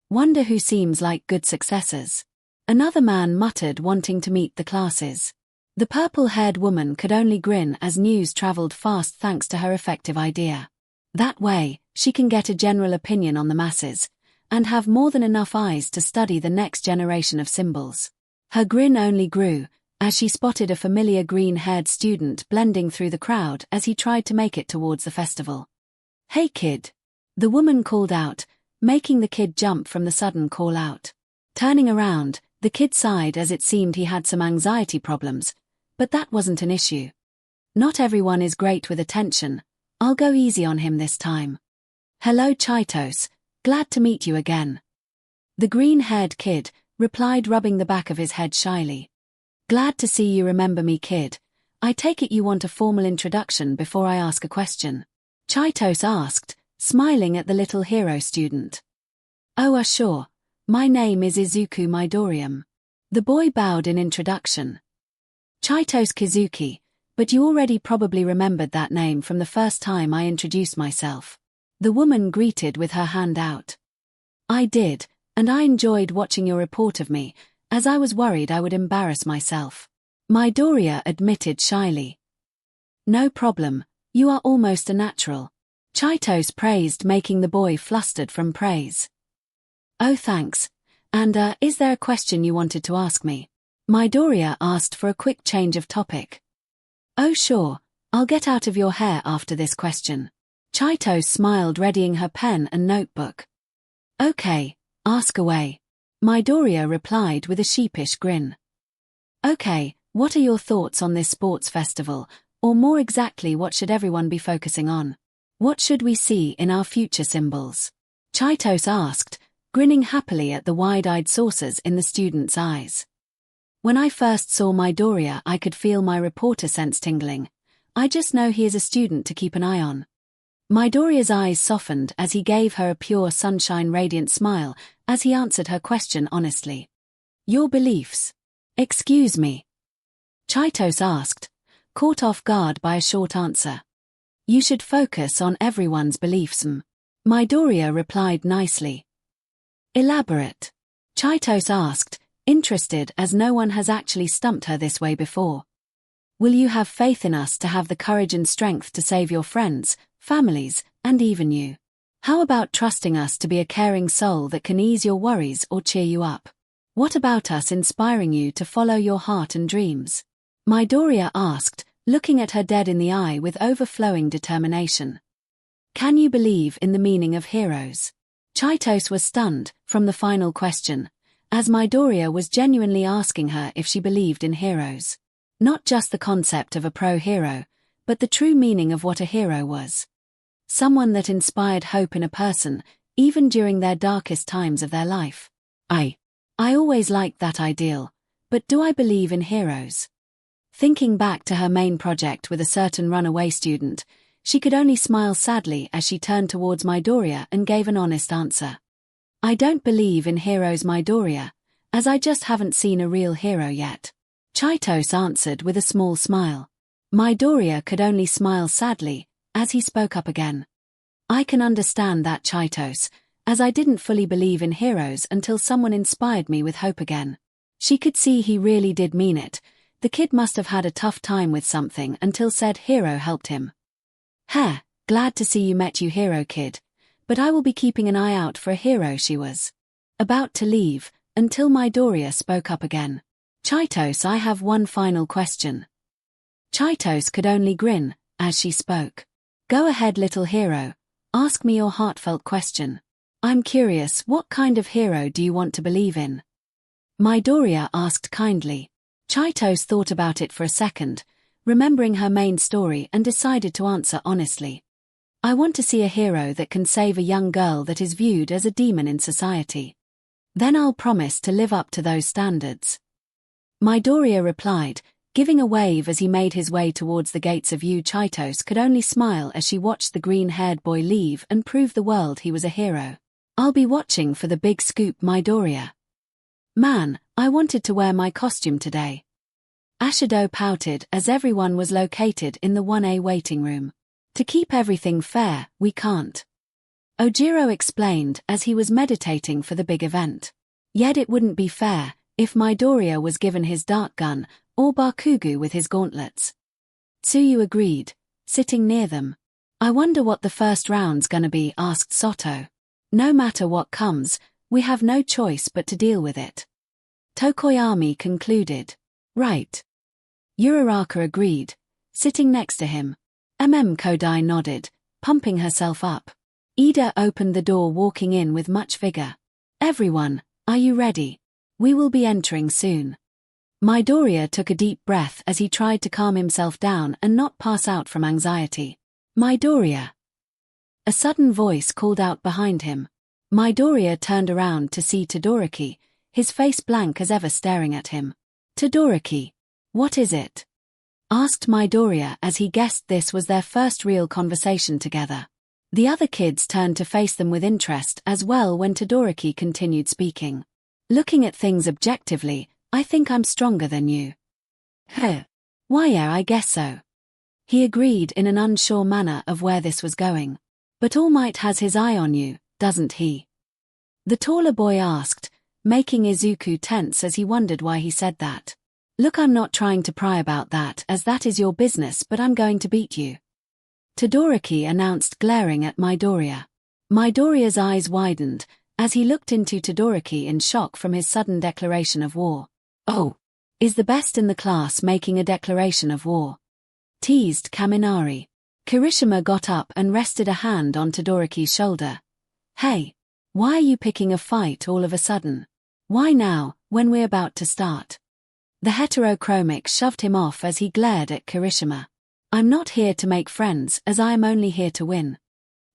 Wonder who seems like good successors. Another man muttered, wanting to meet the classes. The purple-haired woman could only grin as news traveled fast thanks to her effective idea. That way, she can get a general opinion on the masses, and have more than enough eyes to study the next generation of symbols. Her grin only grew, as she spotted a familiar green-haired student blending through the crowd as he tried to make it towards the festival. Hey kid! The woman called out, making the kid jump from the sudden call-out. Turning around, the kid sighed as it seemed he had some anxiety problems, but that wasn't an issue. Not everyone is great with attention. I'll go easy on him this time. Hello 𝐻𝐼tos, glad to meet you again. The green-haired kid replied, rubbing the back of his head shyly. Glad to see you remember me, kid. I take it you want a formal introduction before I ask a question. 𝐻𝐼tos asked, smiling at the little hero student. Oh, sure. My name is Izuku Midoriya. The boy bowed in introduction. 𝐻𝐼tos Kizuki, but you already probably remembered that name from the first time I introduced myself. The woman greeted with her hand out. I did, and I enjoyed watching your report of me, as I was worried I would embarrass myself. Midoriya admitted shyly. No problem, you are almost a natural. 𝐻𝐼tos praised, making the boy flustered from praise. Oh thanks, and is there a question you wanted to ask me? Midoriya asked for a quick change of topic. Oh sure, I'll get out of your hair after this question. 𝐻𝐼tos smiled, readying her pen and notebook. Okay, ask away. Midoriya replied with a sheepish grin. Okay, what are your thoughts on this sports festival, or more exactly what should everyone be focusing on? What should we see in our future symbols? 𝐻𝐼tos asked, grinning happily at the wide-eyed saucers in the student's eyes. When I first saw Midoriya, I could feel my reporter sense tingling. I just know he is a student to keep an eye on. Midoriya's eyes softened as he gave her a pure sunshine radiant smile as he answered her question honestly. Your beliefs? Excuse me? 𝐻𝐼tos asked, caught off guard by a short answer. You should focus on everyone's beliefs. Midoriya replied nicely. Elaborate? 𝐻𝐼tos asked, interested as no one has actually stumped her this way before. Will you have faith in us to have the courage and strength to save your friends, families, and even you? How about trusting us to be a caring soul that can ease your worries or cheer you up? What about us inspiring you to follow your heart and dreams? Midoriya asked, looking at her dead in the eye with overflowing determination. Can you believe in the meaning of heroes? 𝐻𝐼tos was stunned from the final question, as Midoriya was genuinely asking her if she believed in heroes. Not just the concept of a pro-hero, but the true meaning of what a hero was. Someone that inspired hope in a person, even during their darkest times of their life. I always liked that ideal, but do I believe in heroes? Thinking back to her main project with a certain runaway student, she could only smile sadly as she turned towards Midoriya and gave an honest answer. I don't believe in heroes, Midoriya, as I just haven't seen a real hero yet. 𝐻𝐼tos answered with a small smile. Midoriya could only smile sadly, as he spoke up again. I can understand that, 𝐻𝐼tos, as I didn't fully believe in heroes until someone inspired me with hope again. She could see he really did mean it. The kid must have had a tough time with something until said hero helped him. Glad to see you met you hero, kid. But I will be keeping an eye out for a hero. She was about to leave, until Midoriya spoke up again. 𝐻𝐼tos, I have one final question. 𝐻𝐼tos could only grin, as she spoke. Go ahead, little hero. Ask me your heartfelt question. I'm curious, what kind of hero do you want to believe in? Midoriya asked kindly. 𝐤𝐸𝐽 thought about it for a second, remembering her main story, and decided to answer honestly. I want to see a hero that can save a young girl that is viewed as a demon in society. Then I'll promise to live up to those standards. Midoriya replied, giving a wave as he made his way towards the gates of 𝐤𝐸𝐽 could only smile as she watched the green-haired boy leave and prove the world he was a hero. I'll be watching for the big scoop, Midoriya. Man, I wanted to wear my costume today. Ashido pouted as everyone was located in the 1A waiting room. To keep everything fair, we can't. Ojiro explained as he was meditating for the big event. Yet it wouldn't be fair if Midoriya was given his dark gun or Bakugo with his gauntlets. Tsuyu agreed, sitting near them. I wonder what the first round's gonna be, asked Soto. No matter what comes, we have no choice but to deal with it. Tokoyami concluded. Right. Uraraka agreed, sitting next to him. Kodai nodded, pumping herself up. Ida opened the door, walking in with much vigor. Everyone, are you ready? We will be entering soon. Midoriya took a deep breath as he tried to calm himself down and not pass out from anxiety. Midoriya. A sudden voice called out behind him. Midoriya turned around to see Todoroki, his face blank as ever staring at him. Todoroki, what is it? Asked Midoriya as he guessed this was their first real conversation together. The other kids turned to face them with interest as well when Todoroki continued speaking. Looking at things objectively, I think I'm stronger than you. Why yeah, I guess so. He agreed in an unsure manner of where this was going. But All Might has his eye on you, doesn't he? The taller boy asked, making Izuku tense as he wondered why he said that. Look, I'm not trying to pry about that as that is your business, but I'm going to beat you. Todoroki announced, glaring at Midoriya. Midoriya's eyes widened as he looked into Todoroki in shock from his sudden declaration of war. Oh, is the best in the class making a declaration of war? Teased Kaminari. Kirishima got up and rested a hand on Todoroki's shoulder. Hey, why are you picking a fight all of a sudden? Why now, when we're about to start? The heterochromic shoved him off as he glared at Kirishima. I'm not here to make friends as I am only here to win.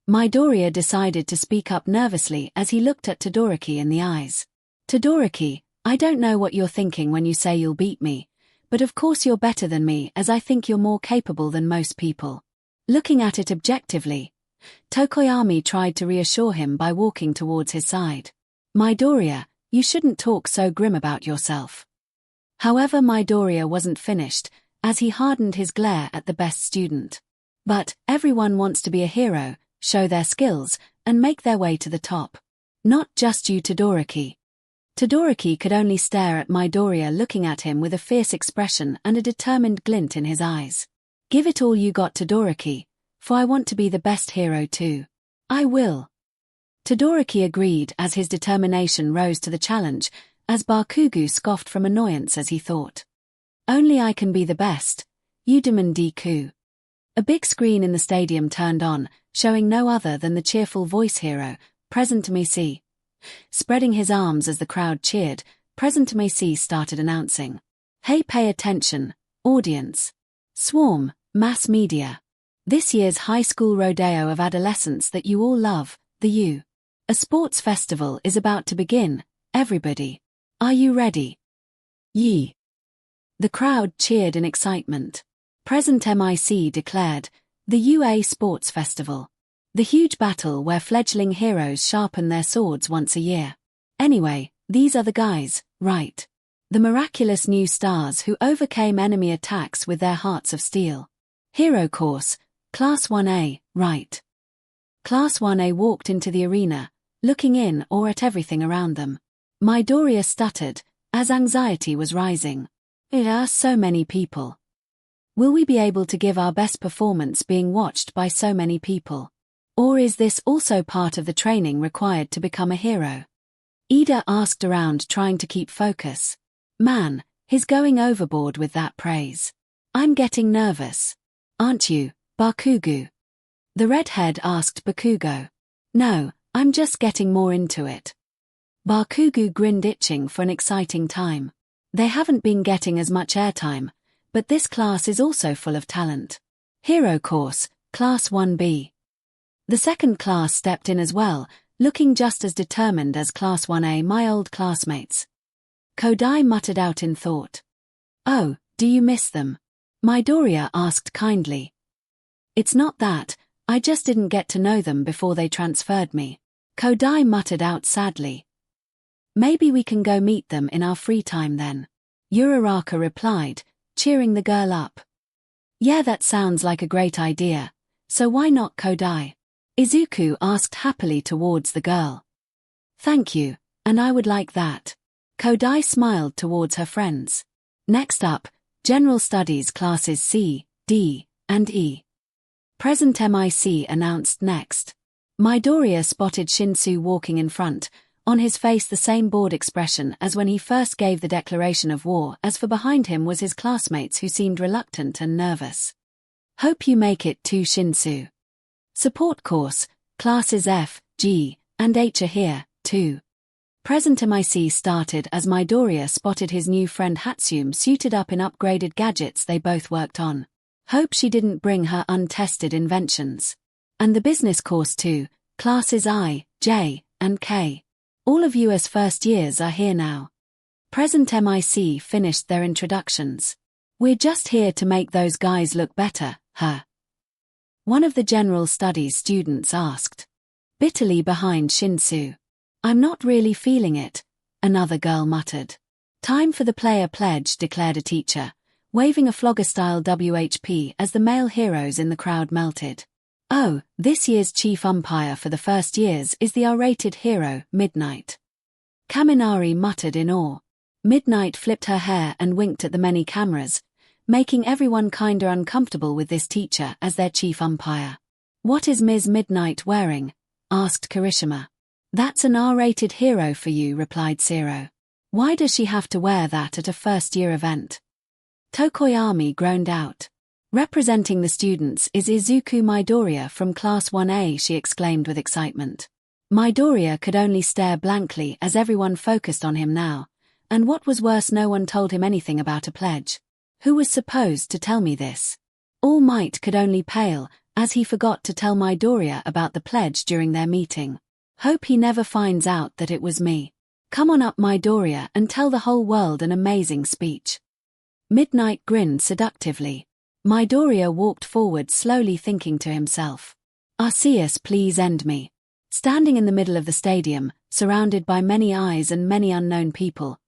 Midoriya decided to speak up nervously as he looked at Todoroki in the eyes. Todoroki, I don't know what you're thinking when you say you'll beat me, but of course you're better than me as I think you're more capable than most people. Looking at it objectively, Tokoyami tried to reassure him by walking towards his side. Midoriya, you shouldn't talk so grim about yourself. However, Midoriya wasn't finished, as he hardened his glare at the best student. But everyone wants to be a hero, show their skills, and make their way to the top. Not just you, Todoroki. Todoroki could only stare at Midoriya, looking at him with a fierce expression and a determined glint in his eyes. Give it all you got, Todoroki, for I want to be the best hero too. I will. Todoroki agreed as his determination rose to the challenge, as Bakugo scoffed from annoyance as he thought. Only I can be the best. 𝐤𝐸𝐽. A big screen in the stadium turned on, showing no other than the cheerful voice hero, Present 𝐴𝐶. Spreading his arms as the crowd cheered, Present 𝐴𝐶 started announcing. Hey, pay attention, audience. Swarm, mass media. This year's high school rodeo of adolescence that you all love, the U. A sports festival is about to begin, everybody. Are you ready? Ye. The crowd cheered in excitement. Present 𝐴𝐶 declared, the UA Sports Festival. The huge battle where fledgling heroes sharpen their swords once a year. Anyway, these are the guys, right? The miraculous new stars who overcame enemy attacks with their hearts of steel. Hero course, Class 1A, right? Class 1A walked into the arena, looking in or at everything around them. Midoriya stuttered, as anxiety was rising. There are so many people. Will we be able to give our best performance being watched by so many people? Or is this also part of the training required to become a hero? Ida asked around, trying to keep focus. Man, he's going overboard with that praise. I'm getting nervous. Aren't you, Bakugo? The redhead asked Bakugo. No, I'm just getting more into it. Bakugu grinned, itching for an exciting time. They haven't been getting as much airtime, but this class is also full of talent. Hero course, Class 1B. The second class stepped in as well, looking just as determined as Class 1A, my old classmates. Kodai muttered out in thought. Oh, do you miss them? Midoriya asked kindly. It's not that, I just didn't get to know them before they transferred me. Kodai muttered out sadly. Maybe we can go meet them in our free time then. Uraraka replied, cheering the girl up. Yeah, that sounds like a great idea, so why not, Kodai? Izuku asked happily towards the girl. Thank you, and I would like that. Kodai smiled towards her friends. Next up, General Studies classes C, D, and E. Present MIC announced next. Midoriya spotted Shinsu walking in front, on his face the same bored expression as when he first gave the declaration of war, as for behind him was his classmates who seemed reluctant and nervous. Hope you make it too, Shinsu. Support course, classes F, G, and H are here, too. Present MIC started as Midoriya spotted his new friend Hatsume suited up in upgraded gadgets they both worked on. Hope she didn't bring her untested inventions. And the business course too, classes I, J, and K. All of you as first years are here now. Present MIC finished their introductions. We're just here to make those guys look better, huh? One of the general studies students asked. Bitterly behind Shinsu. I'm not really feeling it, another girl muttered. Time for the player pledge, declared a teacher, waving a Flogger-style WHP as the male heroes in the crowd melted. Oh, this year's chief umpire for the first years is the R-rated hero, Midnight. Kaminari muttered in awe. Midnight flipped her hair and winked at the many cameras, making everyone kinda uncomfortable with this teacher as their chief umpire. What is Ms. Midnight wearing? Asked Kirishima. That's an R-rated hero for you, replied Zero. Why does she have to wear that at a first-year event? Tokoyami groaned out. Representing the students is Izuku Midoriya from Class 1A, she exclaimed with excitement. Midoriya could only stare blankly as everyone focused on him now, and what was worse, no one told him anything about a pledge. Who was supposed to tell me this? All Might could only pale, as he forgot to tell Midoriya about the pledge during their meeting. Hope he never finds out that it was me. Come on up, Midoriya, and tell the whole world an amazing speech. Midnight grinned seductively. Midoriya walked forward slowly, thinking to himself. Arceus, please end me. Standing in the middle of the stadium, surrounded by many eyes and many unknown people,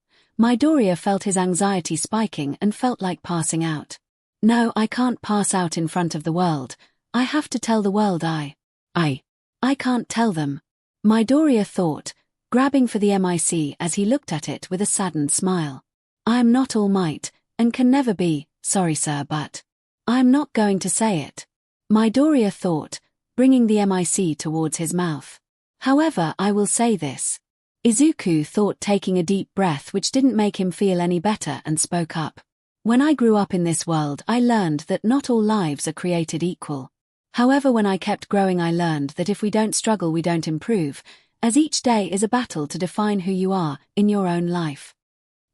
Midoriya felt his anxiety spiking and felt like passing out. No, I can't pass out in front of the world. I have to tell the world I can't tell them. Midoriya thought, grabbing for the MIC as he looked at it with a saddened smile. I am not All Might, and can never be, sorry sir, but I am not going to say it. Midoriya thought, bringing the MIC towards his mouth. However, I will say this. Izuku thought, taking a deep breath which didn't make him feel any better, and spoke up. When I grew up in this world, I learned that not all lives are created equal. However, when I kept growing, I learned that if we don't struggle, we don't improve, as each day is a battle to define who you are in your own life.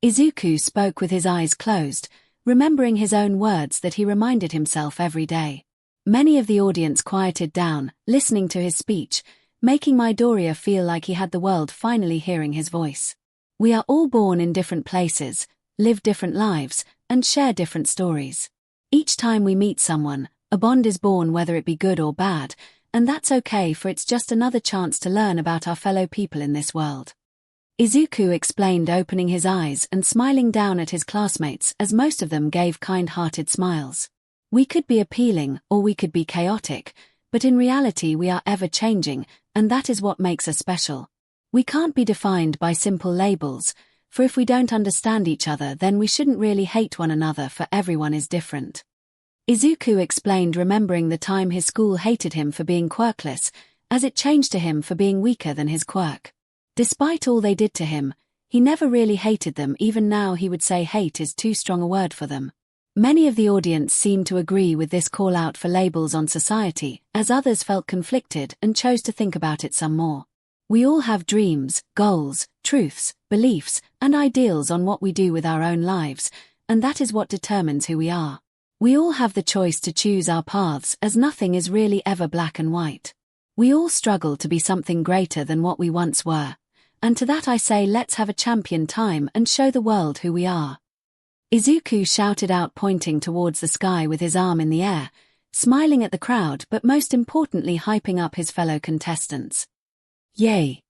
Izuku spoke with his eyes closed, remembering his own words that he reminded himself every day. Many of the audience quieted down, listening to his speech, making Midoriya feel like he had the world finally hearing his voice. We are all born in different places, live different lives, and share different stories. Each time we meet someone, a bond is born, whether it be good or bad, and that's okay, for it's just another chance to learn about our fellow people in this world. Izuku explained, opening his eyes and smiling down at his classmates as most of them gave kind-hearted smiles. We could be appealing or we could be chaotic, but in reality we are ever-changing, and that is what makes us special. We can't be defined by simple labels, for if we don't understand each other, then we shouldn't really hate one another, for everyone is different. Izuku explained, remembering the time his school hated him for being quirkless, as it changed to him for being weaker than his quirk. Despite all they did to him, he never really hated them. Even now he would say hate is too strong a word for them. Many of the audience seemed to agree with this call out for labels on society, as others felt conflicted and chose to think about it some more. We all have dreams, goals, truths, beliefs, and ideals on what we do with our own lives, and that is what determines who we are. We all have the choice to choose our paths, as nothing is really ever black and white. We all struggle to be something greater than what we once were, and to that I say, let's have a champion time and show the world who we are. Izuku shouted out, pointing towards the sky with his arm in the air, smiling at the crowd but most importantly hyping up his fellow contestants. Yay!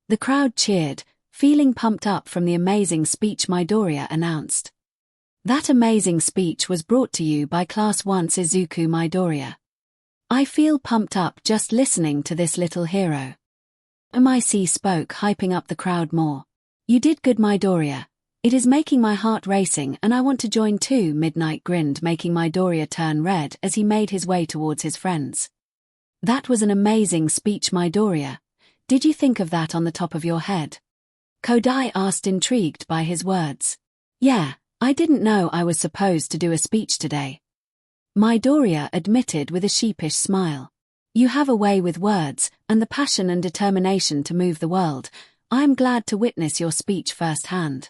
The crowd cheered, feeling pumped up from the amazing speech Midoriya announced. That amazing speech was brought to you by Class 1's Izuku Midoriya. I feel pumped up just listening to this little hero. MIC spoke, hyping up the crowd more. You did good, Midoriya. It is making my heart racing and I want to join too. Midnight grinned, making Midoriya turn red as he made his way towards his friends. That was an amazing speech, Midoriya. Did you think of that on the top of your head? Kodai asked, intrigued by his words. Yeah, I didn't know I was supposed to do a speech today. Midoriya admitted with a sheepish smile. You have a way with words, and the passion and determination to move the world. I am glad to witness your speech firsthand.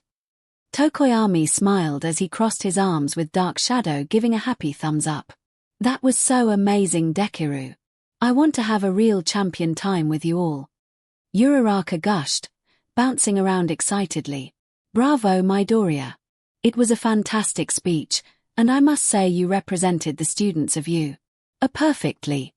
Tokoyami smiled as he crossed his arms with Dark Shadow giving a happy thumbs up. That was so amazing, Dekiru. I want to have a real champion time with you all. Uraraka gushed, bouncing around excitedly. Bravo, Midoriya. It was a fantastic speech, and I must say you represented the students of you. Perfectly.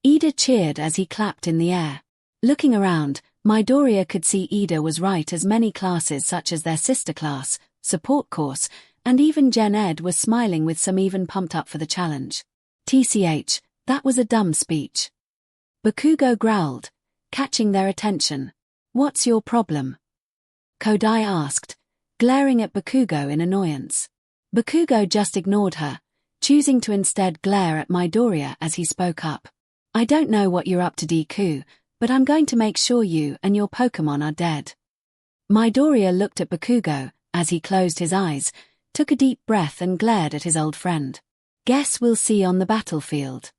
Ida cheered as he clapped in the air. Looking around, Midoriya could see Ida was right, as many classes such as their sister class, support course, and even Gen Ed was smiling, with some even pumped up for the challenge. TCH, that was a dumb speech. Bakugo growled, catching their attention. What's your problem? Kodai asked, glaring at Bakugo in annoyance. Bakugo just ignored her, choosing to instead glare at Midoriya as he spoke up. I don't know what you're up to, Deku, but I'm going to make sure you and your Pokémon are dead. Midoriya looked at Bakugo as he closed his eyes, took a deep breath and glared at his old friend. Guess we'll see on the battlefield.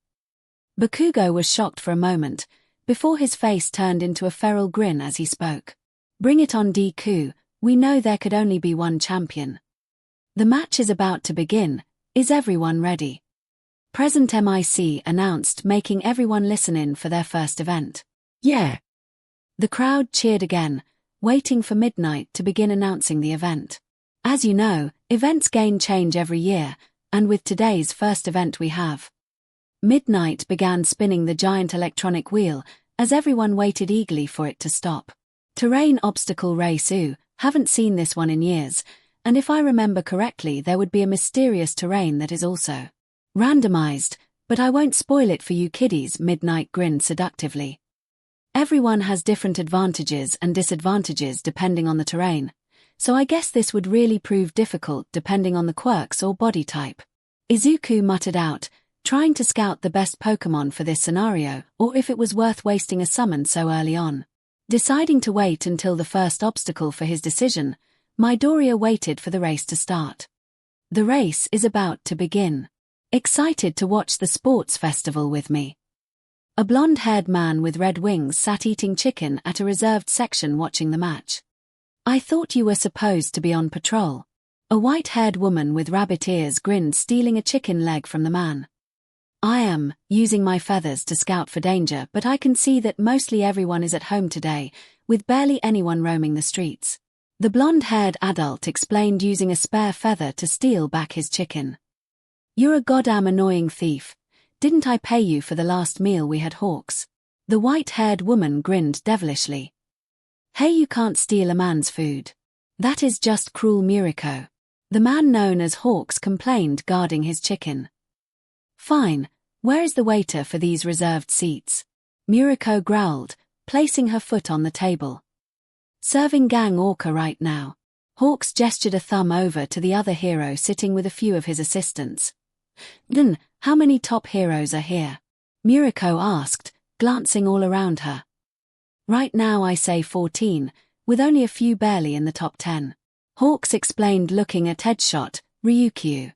Bakugo was shocked for a moment, before his face turned into a feral grin as he spoke. Bring it on, Deku, we know there could only be one champion. The match is about to begin, is everyone ready? Present MIC announced, making everyone listen in for their first event. Yeah. The crowd cheered again, waiting for midnight to begin announcing the event. As you know, events change every year, and with today's first event we have. Midnight began spinning the giant electronic wheel, as everyone waited eagerly for it to stop. Terrain obstacle race. Haven't seen this one in years, and if I remember correctly there would be a mysterious terrain that is also randomized, but I won't spoil it for you kiddies. Midnight grinned seductively. Everyone has different advantages and disadvantages depending on the terrain, so I guess this would really prove difficult depending on the quirks or body type. Izuku muttered out, trying to scout the best Pokémon for this scenario, or if it was worth wasting a summon so early on. Deciding to wait until the first obstacle for his decision, Midoriya waited for the race to start. The race is about to begin. Excited to watch the sports festival with me? A blonde-haired man with red wings sat eating chicken at a reserved section watching the match. I thought you were supposed to be on patrol. A white-haired woman with rabbit ears grinned, stealing a chicken leg from the man. I am using my feathers to scout for danger, but I can see that mostly everyone is at home today, with barely anyone roaming the streets. The blonde-haired adult explained, using a spare feather to steal back his chicken. You're a goddamn annoying thief. Didn't I pay you for the last meal we had, Hawks? The white-haired woman grinned devilishly. Hey, you can't steal a man's food. That is just cruel, Miriko. The man known as Hawks complained, guarding his chicken. Fine, where is the waiter for these reserved seats? Miriko growled, placing her foot on the table. Serving gang orca right now. Hawks gestured a thumb over to the other hero sitting with a few of his assistants. Then, how many top heroes are here? Miriko asked, glancing all around her. Right now I say 14, with only a few barely in the top 10. Hawks explained, looking at Headshot, Ryukyu.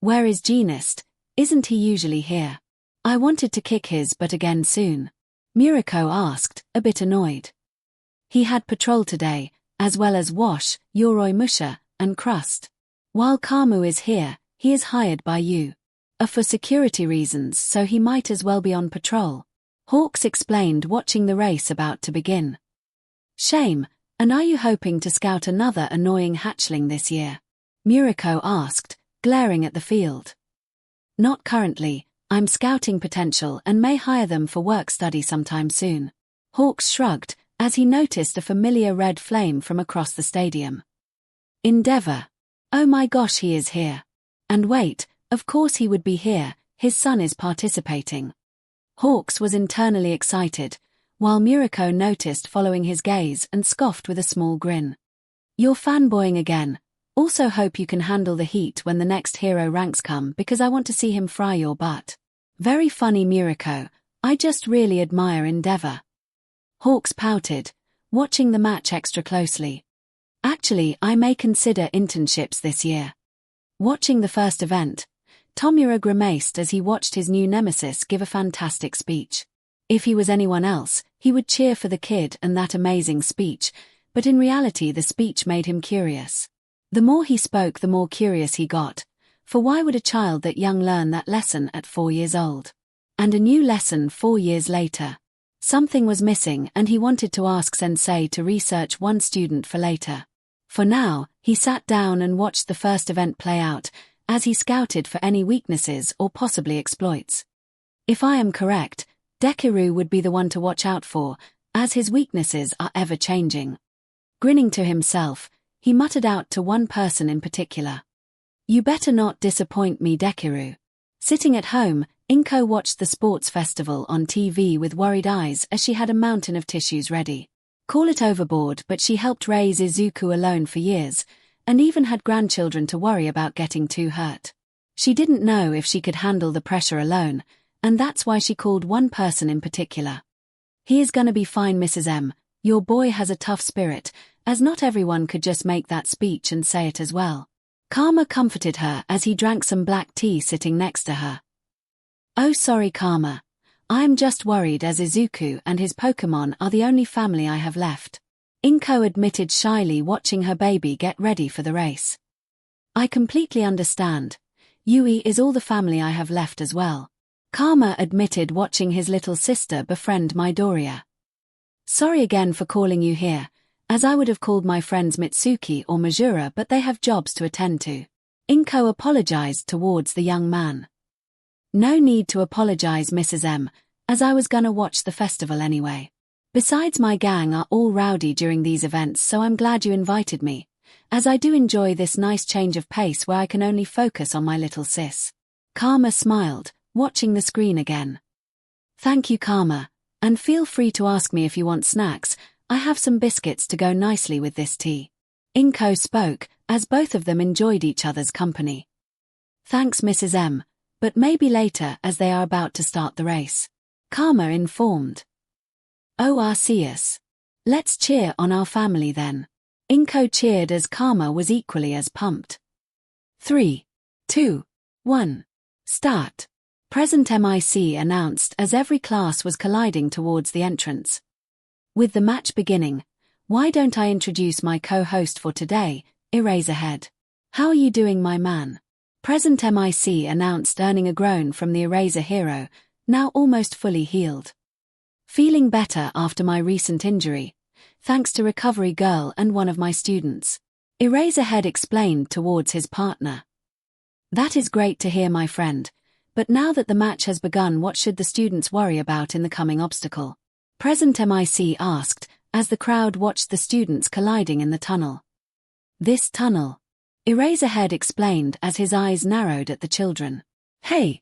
Where is Genist? Isn't he usually here? I wanted to kick his butt again soon. Mirako asked, a bit annoyed. He had patrol today, as well as wash, yoroi musha, and crust. While Kamu is here, he is hired by you. For security reasons, so he might as well be on patrol. Hawks explained, watching the race about to begin. Shame, and are you hoping to scout another annoying hatchling this year? Mirako asked, glaring at the field. Not currently, I'm scouting potential and may hire them for work study sometime soon. Hawks shrugged, as he noticed a familiar red flame from across the stadium. Endeavor. Oh my gosh, he is here. And wait, of course he would be here, his son is participating. Hawks was internally excited, while Mirako noticed following his gaze and scoffed with a small grin. You're fanboying again. Also hope you can handle the heat when the next hero ranks come, because I want to see him fry your butt. Very funny, Mirako. I just really admire endeavor. Hawks pouted, watching the match extra closely. Actually, I may consider internships this year. Watching the first event, Tomura grimaced as he watched his new nemesis give a fantastic speech. If he was anyone else, he would cheer for the kid and that amazing speech, but in reality the speech made him curious. The more he spoke, the more curious he got, for why would a child that young learn that lesson at 4 years old? And a new lesson 4 years later. Something was missing and he wanted to ask Sensei to research one student for later. For now, he sat down and watched the first event play out, as he scouted for any weaknesses or possibly exploits. If I am correct, Dekiru would be the one to watch out for, as his weaknesses are ever-changing. Grinning to himself, he muttered out to one person in particular. You better not disappoint me, Dekiru. Sitting at home, 𝐒𝐿 watched the sports festival on TV with worried eyes as she had a mountain of tissues ready. Call it overboard, but she helped raise Izuku alone for years, and even had grandchildren to worry about getting too hurt. She didn't know if she could handle the pressure alone, and that's why she called one person in particular. He is gonna be fine, Mrs. M. Your boy has a tough spirit, as not everyone could just make that speech and say it as well. Karma comforted her as he drank some black tea sitting next to her. Oh sorry, Karma. I'm just worried as Izuku and his Pokémon are the only family I have left. 𝐒𝐿 admitted shyly, watching her baby get ready for the race. I completely understand. Yui is all the family I have left as well. Karma admitted, watching his little sister befriend Midoriya. Sorry again for calling you here, as I would have called my friends Mitsuki or Majura, but they have jobs to attend to. 𝐒𝐿 apologized towards the young man. No need to apologize, Mrs. M, as I was gonna watch the festival anyway. Besides, my gang are all rowdy during these events, so I'm glad you invited me, as I do enjoy this nice change of pace where I can only focus on my little sis. Karma smiled, watching the screen again. Thank you, Karma, and feel free to ask me if you want snacks. I have some biscuits to go nicely with this tea. 𝐒𝐿 spoke, as both of them enjoyed each other's company. Thanks, Mrs. M, but maybe later, as they are about to start the race. Karma informed. Oh, Arceus. Let's cheer on our family then. 𝐒𝐿 cheered as Karma was equally as pumped. 3, 2, 1. Start. Present MIC announced as every class was colliding towards the entrance. With the match beginning, why don't I introduce my co-host for today, Eraserhead. How are you doing, my man? Present MIC announced, earning a groan from the Eraser hero, now almost fully healed. Feeling better after my recent injury, thanks to Recovery Girl and one of my students. Eraserhead explained towards his partner. That is great to hear, my friend, but now that the match has begun, what should the students worry about in the coming obstacle? Present MIC asked, as the crowd watched the students colliding in the tunnel. This tunnel. Eraserhead explained as his eyes narrowed at the children. Hey.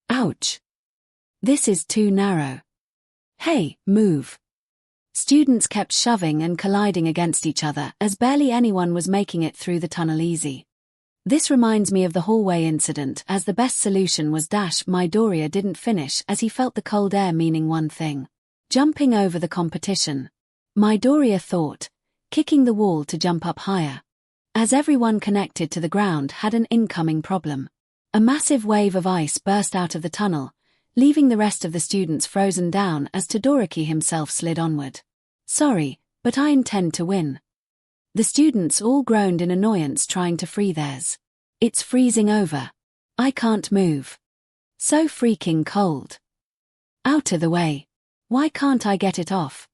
Ouch. This is too narrow. Hey, move. Students kept shoving and colliding against each other as barely anyone was making it through the tunnel easy. This reminds me of the hallway incident, as the best solution was dash. Midoriya didn't finish as he felt the cold air meaning one thing. Jumping over the competition. Midoriya thought, kicking the wall to jump up higher. As everyone connected to the ground had an incoming problem. A massive wave of ice burst out of the tunnel, leaving the rest of the students frozen down as Todoroki himself slid onward. "Sorry, but I intend to win." The students all groaned in annoyance trying to free theirs. "It's freezing over. I can't move. So freaking cold. Out of the way. Why can't I get it off?"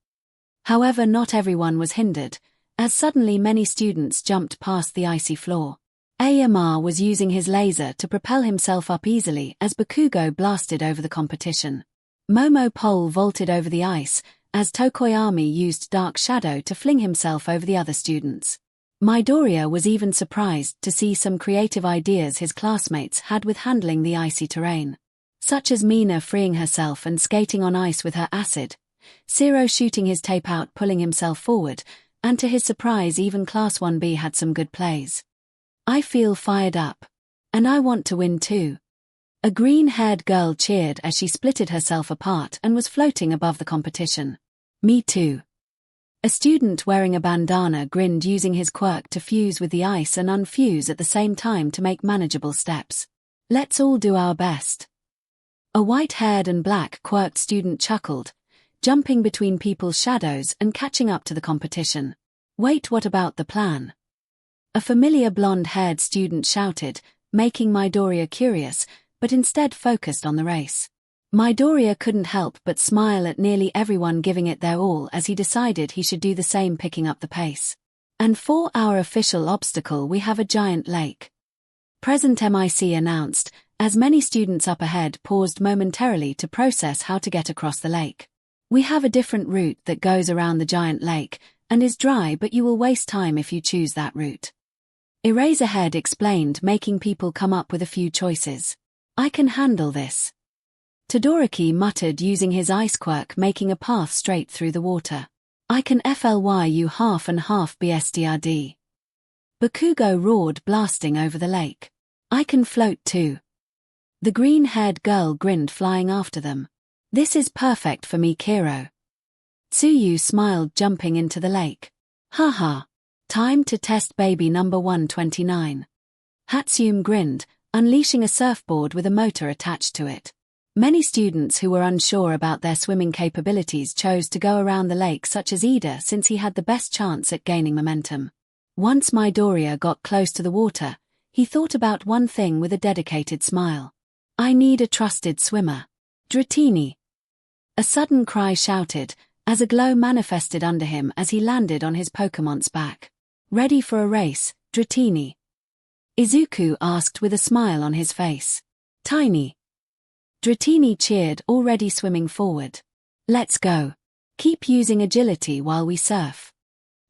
However, not everyone was hindered, as suddenly many students jumped past the icy floor. 𝐼𝐺 was using his laser to propel himself up easily as Bakugo blasted over the competition. Momo pole vaulted over the ice, as Tokoyami used Dark Shadow to fling himself over the other students. Midoriya was even surprised to see some creative ideas his classmates had with handling the icy terrain, such as Mina freeing herself and skating on ice with her acid, Zero shooting his tape out pulling himself forward, and to his surprise even Class 1B had some good plays. "I feel fired up. And I want to win too." A green-haired girl cheered as she splitted herself apart and was floating above the competition. "Me too." A student wearing a bandana grinned using his quirk to fuse with the ice and unfuse at the same time to make manageable steps. "Let's all do our best." A white-haired and black-quirked student chuckled, jumping between people's shadows and catching up to the competition. "Wait, what about the plan?" A familiar blonde-haired student shouted, making Midoriya curious, but instead focused on the race. Midoriya couldn't help but smile at nearly everyone giving it their all as he decided he should do the same, picking up the pace. "And for our official obstacle we have a giant lake," Present MIC announced, as many students up ahead paused momentarily to process how to get across the lake. "We have a different route that goes around the giant lake, and is dry, but you will waste time if you choose that route." Eraserhead explained, making people come up with a few choices. "I can handle this." Todoroki muttered, using his ice quirk making a path straight through the water. "I can FLYU half and half BSDRD." Bakugo roared, blasting over the lake. "I can float too." The green-haired girl grinned, flying after them. "This is perfect for me, Kiro." Tsuyu smiled, jumping into the lake. "Haha. Time to test baby number 129. Hatsune grinned, unleashing a surfboard with a motor attached to it. Many students who were unsure about their swimming capabilities chose to go around the lake, such as Ida, since he had the best chance at gaining momentum. Once Midoriya got close to the water, he thought about one thing with a dedicated smile. "I need a trusted swimmer. Dratini." A sudden cry shouted, as a glow manifested under him as he landed on his Pokemon's back. "Ready for a race, Dratini?" Izuku asked with a smile on his face. "Tiny." Dratini cheered, already swimming forward. "Let's go. Keep using agility while we surf,"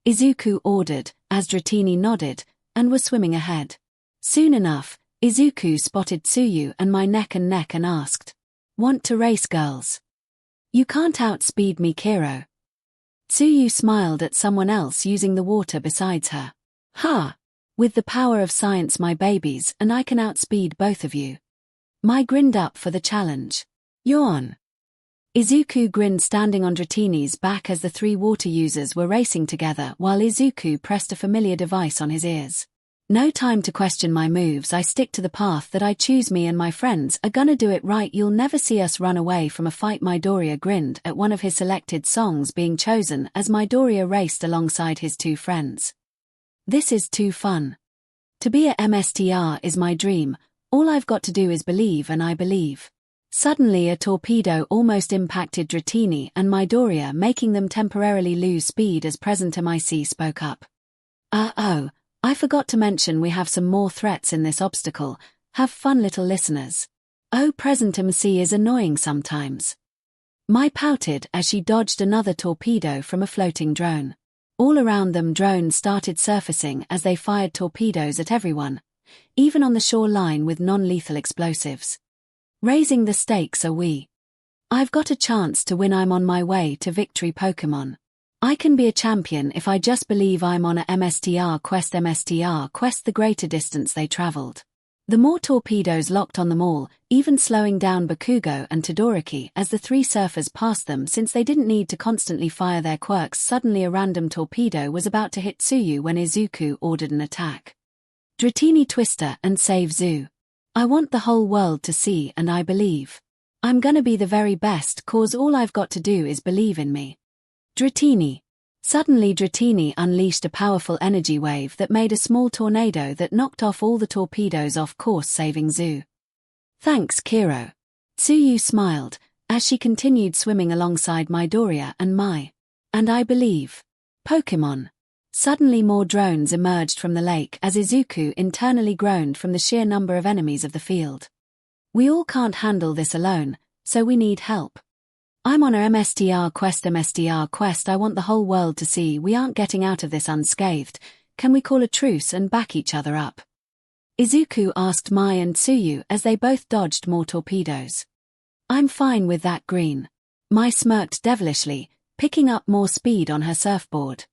Izuku ordered, as Dratini nodded, and was swimming ahead. Soon enough, Izuku spotted Tsuyu and my neck and neck and asked, "Want to race, girls?" "You can't outspeed me, Kiro." Tsuyu smiled at someone else using the water besides her. "Ha! With the power of science, my babies, and I can outspeed both of you." Mai grinned up for the challenge. "You're on." Izuku grinned, standing on Dratini's back as the three water users were racing together while Izuku pressed a familiar device on his ears. "No time to question my moves. I stick to the path that I choose. Me and my friends are gonna do it right. You'll never see us run away from a fight." Midoriya grinned at one of his selected songs being chosen as Midoriya raced alongside his two friends. "This is too fun. To be a MSTR is my dream. All I've got to do is believe, and I believe." Suddenly a torpedo almost impacted Dratini and Midoriya, making them temporarily lose speed as Present MIC spoke up. Oh, I forgot to mention we have some more threats in this obstacle. Have fun, little listeners." "Oh, Present MC is annoying sometimes." Mai pouted as she dodged another torpedo from a floating drone. All around them, drones started surfacing as they fired torpedoes at everyone, even on the shoreline with non-lethal explosives. Raising the stakes are we. I've got a chance to win. I'm on my way to victory, Pokemon. I can be a champion if I just believe. I'm on a MSTR quest. The greater distance they traveled, the more torpedoes locked on them all, even slowing down Bakugo and Todoroki as the three surfers passed them since they didn't need to constantly fire their quirks. Suddenly a random torpedo was about to hit Tsuyu when Izuku ordered an attack. "Dratini, Twister, and save Zoo. I want the whole world to see, and I believe." I'm gonna be the very best, cause all I've got to do is believe in me. Dratini. Suddenly Dratini unleashed a powerful energy wave that made a small tornado that knocked off all the torpedoes off course, saving 𝐤𝐸. Thanks, 𝐂𝐸𝐸. 𝐤𝐸 smiled, as she continued swimming alongside Midoriya and Mai. And I believe. Pokémon. Suddenly more drones emerged from the lake as Izuku internally groaned from the sheer number of enemies of the field. We all can't handle this alone, so we need help. I'm on a MSTR quest, I want the whole world to see we aren't getting out of this unscathed. Can we call a truce and back each other up? Izuku asked Mai and Tsuyu as they both dodged more torpedoes. I'm fine with that, Green. Mai smirked devilishly, picking up more speed on her surfboard.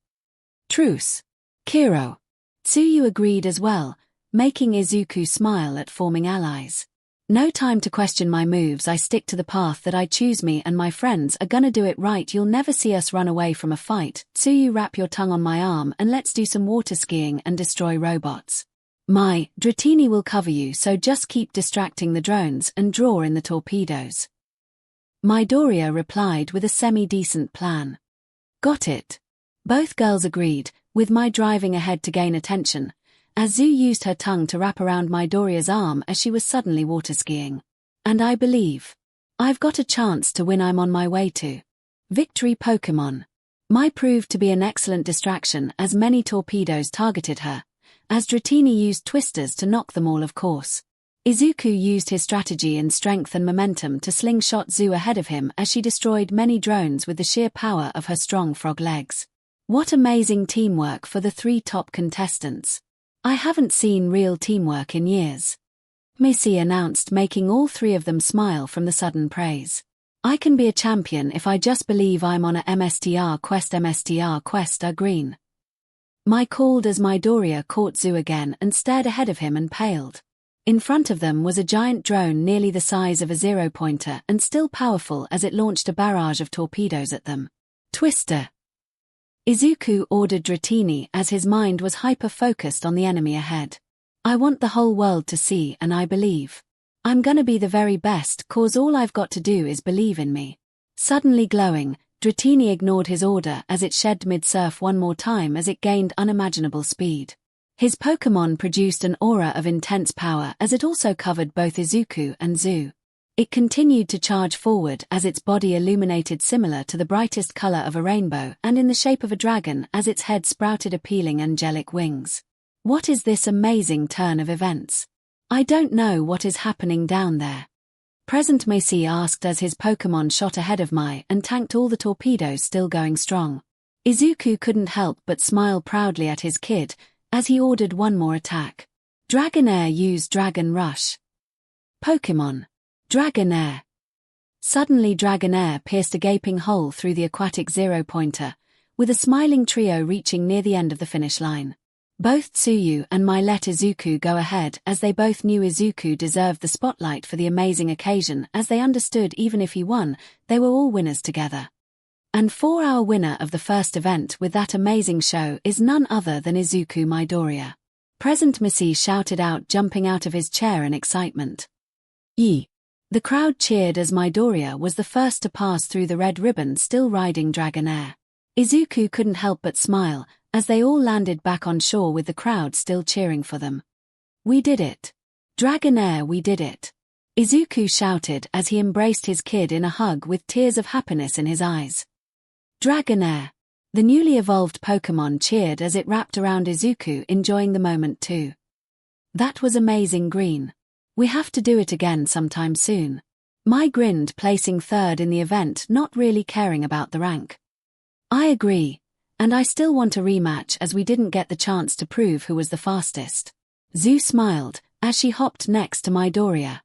Truce. 𝐂𝐸𝐸. Tsuyu agreed as well, making Izuku smile at forming allies. No time to question my moves, I stick to the path that I choose, me and my friends are gonna do it right, you'll never see us run away from a fight. Tsuyu, wrap your tongue on my arm and let's do some water skiing and destroy robots. Mai, Dratini will cover you, so just keep distracting the drones and draw in the torpedoes. Midoriya replied with a semi-decent plan. Got it. Both girls agreed, with Mai driving ahead to gain attention, as 𝐤𝐸 used her tongue to wrap around Midoriya's arm as she was suddenly water skiing. And I believe. I've got a chance to win, I'm on my way to. Victory Pokémon. Mai proved to be an excellent distraction as many torpedoes targeted her, as Dratini used twisters to knock them all, of course. Izuku used his strategy and strength and momentum to slingshot 𝐤𝐸 ahead of him as she destroyed many drones with the sheer power of her strong frog legs. What amazing teamwork for the 3 top contestants. I haven't seen real teamwork in years. Missy announced, making all 3 of them smile from the sudden praise. I can be a champion if I just believe, I'm on a MSTR quest, Green. Mai called as Midoriya caught 𝐤𝐸 again and stared ahead of him and paled. In front of them was a giant drone nearly the size of a 0-pointer and still powerful as it launched a barrage of torpedoes at them. Twister. Izuku ordered Dratini as his mind was hyper-focused on the enemy ahead. I want the whole world to see, and I believe. I'm gonna be the very best, cause all I've got to do is believe in me. Suddenly glowing, Dratini ignored his order as it shed mid-surf one more time as it gained unimaginable speed. His Pokémon produced an aura of intense power as it also covered both Izuku and 𝐤𝐸. It continued to charge forward as its body illuminated similar to the brightest color of a rainbow and in the shape of a dragon as its head sprouted appealing angelic wings. What is this amazing turn of events? I don't know what is happening down there. Present Missy asked as his Pokémon shot ahead of Mai and tanked all the torpedoes, still going strong. Izuku couldn't help but smile proudly at his kid as he ordered one more attack. Dragonair, use Dragon Rush. Pokémon. Dragonair. Suddenly Dragonair pierced a gaping hole through the aquatic 0-pointer, with a smiling trio reaching near the end of the finish line. Both Tsuyu and Mai let Izuku go ahead as they both knew Izuku deserved the spotlight for the amazing occasion, as they understood even if he won, they were all winners together. And our winner of the first event with that amazing show is none other than Izuku Midoriya. Present Missy shouted out, jumping out of his chair in excitement. Yee! The crowd cheered as Midoriya was the first to pass through the red ribbon, still riding Dragonair. Izuku couldn't help but smile as they all landed back on shore with the crowd still cheering for them. We did it! Dragonair, we did it! Izuku shouted as he embraced his kid in a hug with tears of happiness in his eyes. Dragonair! The newly evolved Pokémon cheered as it wrapped around Izuku, enjoying the moment too. That was amazing, Green. We have to do it again sometime soon. Mai grinned, placing 3rd in the event, not really caring about the rank. I agree, and I still want a rematch as we didn't get the chance to prove who was the fastest. 𝐤𝐸 smiled as she hopped next to Midoriya.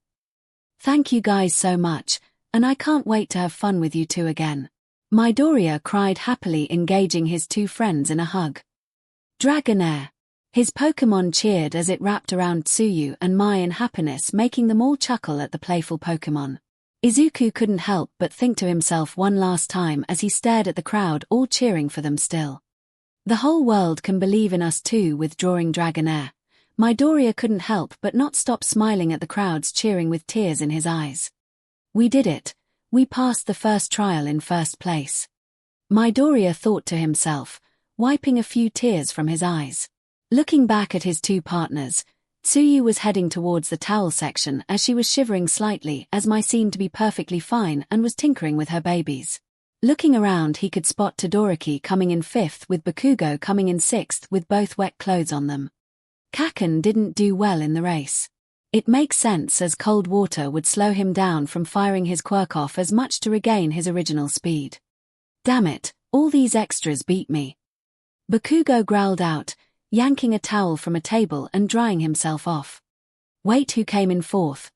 Thank you guys so much, and I can't wait to have fun with you two again. Midoriya cried happily, engaging his 2 friends in a hug. Dragonair. His Pokémon cheered as it wrapped around Tsuyu and Mai in happiness, making them all chuckle at the playful Pokémon. Izuku couldn't help but think to himself one last time as he stared at the crowd all cheering for them still. The whole world can believe in us too, withdrawing Dragonair. Midoriya couldn't help but not stop smiling at the crowds cheering with tears in his eyes. We did it. We passed the first trial in first place. Midoriya thought to himself, wiping a few tears from his eyes. Looking back at his two partners, Tsuyu was heading towards the towel section as she was shivering slightly as Mai seemed to be perfectly fine and was tinkering with her babies. Looking around he could spot Todoroki coming in 5th with Bakugo coming in 6th with both wet clothes on them. Kaken didn't do well in the race. It makes sense as cold water would slow him down from firing his quirk off as much to regain his original speed. Damn it, all these extras beat me. Bakugo growled out, yanking a towel from a table and drying himself off. Wait, who came in 4th?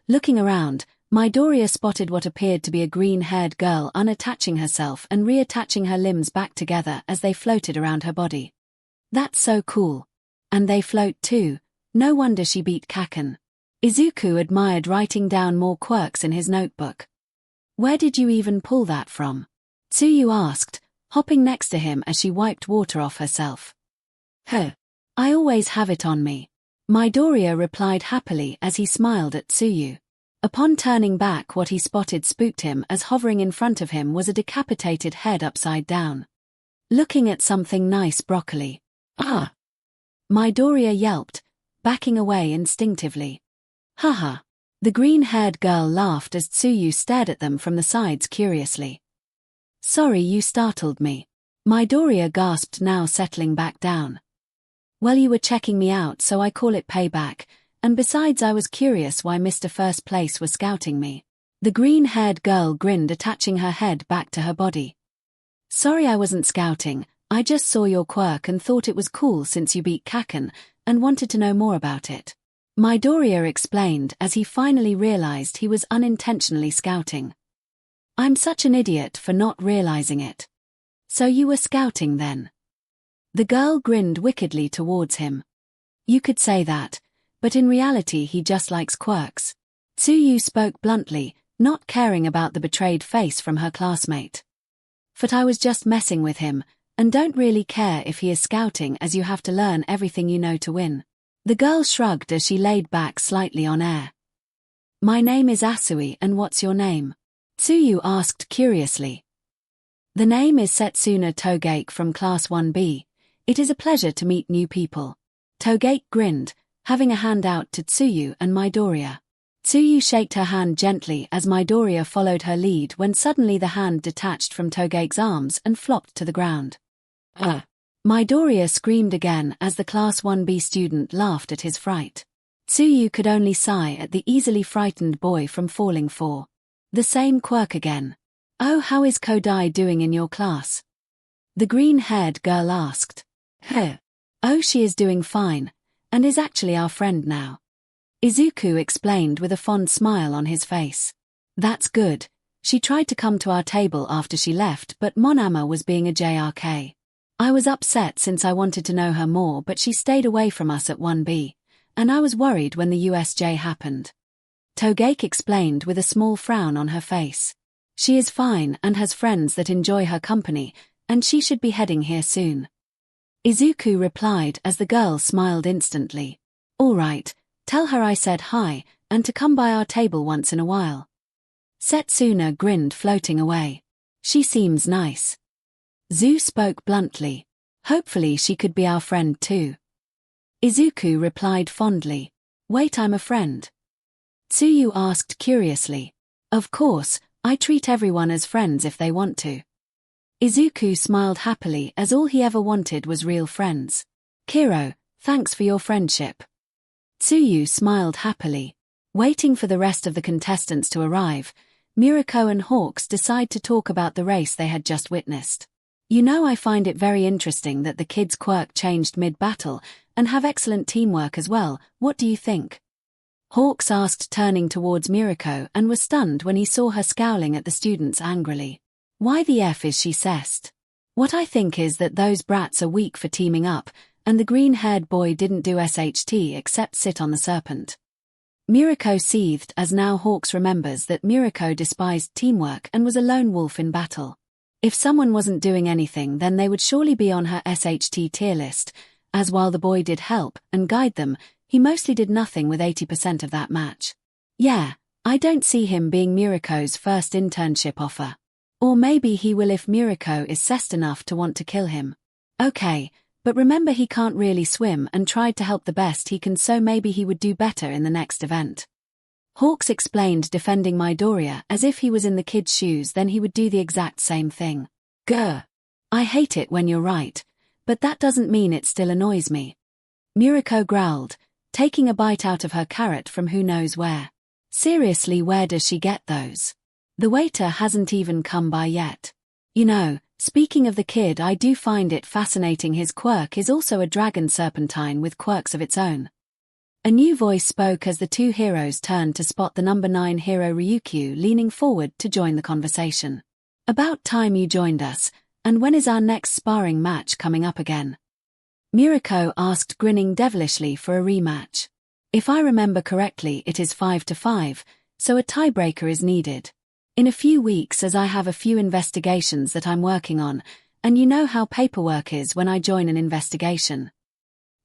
Looking around, Midoriya spotted what appeared to be a green-haired girl unattaching herself and reattaching her limbs back together as they floated around her body. That's so cool. And they float too. No wonder she beat Kaken. Izuku admired writing down more quirks in his notebook. Where did you even pull that from? Tsuyu asked, hopping next to him as she wiped water off herself. I always have it on me. Midoriya replied happily as he smiled at Tsuyu. Upon turning back, what he spotted spooked him as hovering in front of him was a decapitated head upside down. Looking at something nice, broccoli. Ah! Midoriya yelped, backing away instinctively. Haha. The green-haired girl laughed as Tsuyu stared at them from the sides curiously. Sorry, you startled me. Midoriya gasped, now settling back down. Well, you were checking me out, so I call it payback, and besides I was curious why Mr. First Place was scouting me. The green-haired girl grinned, attaching her head back to her body. Sorry, I wasn't scouting, I just saw your quirk and thought it was cool since you beat Kaken, and wanted to know more about it. Midoriya explained as he finally realized he was unintentionally scouting. I'm such an idiot for not realizing it. So you were scouting then? The girl grinned wickedly towards him. You could say that, but in reality he just likes quirks. Tsuyu spoke bluntly, not caring about the betrayed face from her classmate. But I was just messing with him, and don't really care if he is scouting as you have to learn everything you know to win. The girl shrugged as she laid back slightly on air. My name is Asui, and what's your name? Tsuyu asked curiously. The name is Setsuna Togake from Class 1B. It is a pleasure to meet new people. Togake grinned, having a hand out to Tsuyu and Midoriya. Tsuyu shaked her hand gently as Midoriya followed her lead when suddenly the hand detached from Togake's arms and flopped to the ground. Midoriya screamed again as the Class 1B student laughed at his fright. Tsuyu could only sigh at the easily frightened boy from falling for the same quirk again. Oh, how is Kodai doing in your class? The green-haired girl asked. Oh, she is doing fine, and is actually our friend now. Izuku explained with a fond smile on his face. That's good. She tried to come to our table after she left, but Monama was being a JRK. I was upset since I wanted to know her more, but she stayed away from us at 1B, and I was worried when the USJ happened. Togake explained with a small frown on her face. She is fine and has friends that enjoy her company, and she should be heading here soon. Izuku replied as the girl smiled instantly. All right, tell her I said hi, and to come by our table once in a while. Setsuna grinned, floating away. She seems nice. Zu spoke bluntly. Hopefully she could be our friend too. Izuku replied fondly. Wait, I'm a friend? Tsuyu asked curiously. Of course, I treat everyone as friends if they want to. Izuku smiled happily as all he ever wanted was real friends. Kiro, thanks for your friendship. Tsuyu smiled happily. Waiting for the rest of the contestants to arrive, Mirako and Hawks decide to talk about the race they had just witnessed. You know, I find it very interesting that the kids' quirk changed mid-battle and have excellent teamwork as well. What do you think? Hawks asked, turning towards Mirako, and was stunned when he saw her scowling at the students angrily. Why the F is she cessed? What I think is that those brats are weak for teaming up, and the green-haired boy didn't do SHT except sit on the serpent. Mirako seethed as now Hawks remembers that Mirako despised teamwork and was a lone wolf in battle. If someone wasn't doing anything, then they would surely be on her SHT tier list, as while the boy did help and guide them, he mostly did nothing with 80% of that match. Yeah, I don't see him being Miroko's first internship offer. Or maybe he will if Miroko is cessed enough to want to kill him. Okay, but remember he can't really swim and tried to help the best he can, so maybe he would do better in the next event. Hawks explained, defending Midoriya as if he was in the kid's shoes, then he would do the exact same thing. Grr. I hate it when you're right, but that doesn't mean it still annoys me. Miroko growled, taking a bite out of her carrot from who knows where. Seriously, where does she get those? The waiter hasn't even come by yet. You know, speaking of the kid, I do find it fascinating his quirk is also a dragon serpentine with quirks of its own. A new voice spoke as the two heroes turned to spot the number 9 hero Ryukyu leaning forward to join the conversation. About time you joined us, and when is our next sparring match coming up again? Miroko asked, grinning devilishly for a rematch. If I remember correctly, it is 5-5, so a tiebreaker is needed. In a few weeks, as I have a few investigations that I'm working on, and you know how paperwork is when I join an investigation.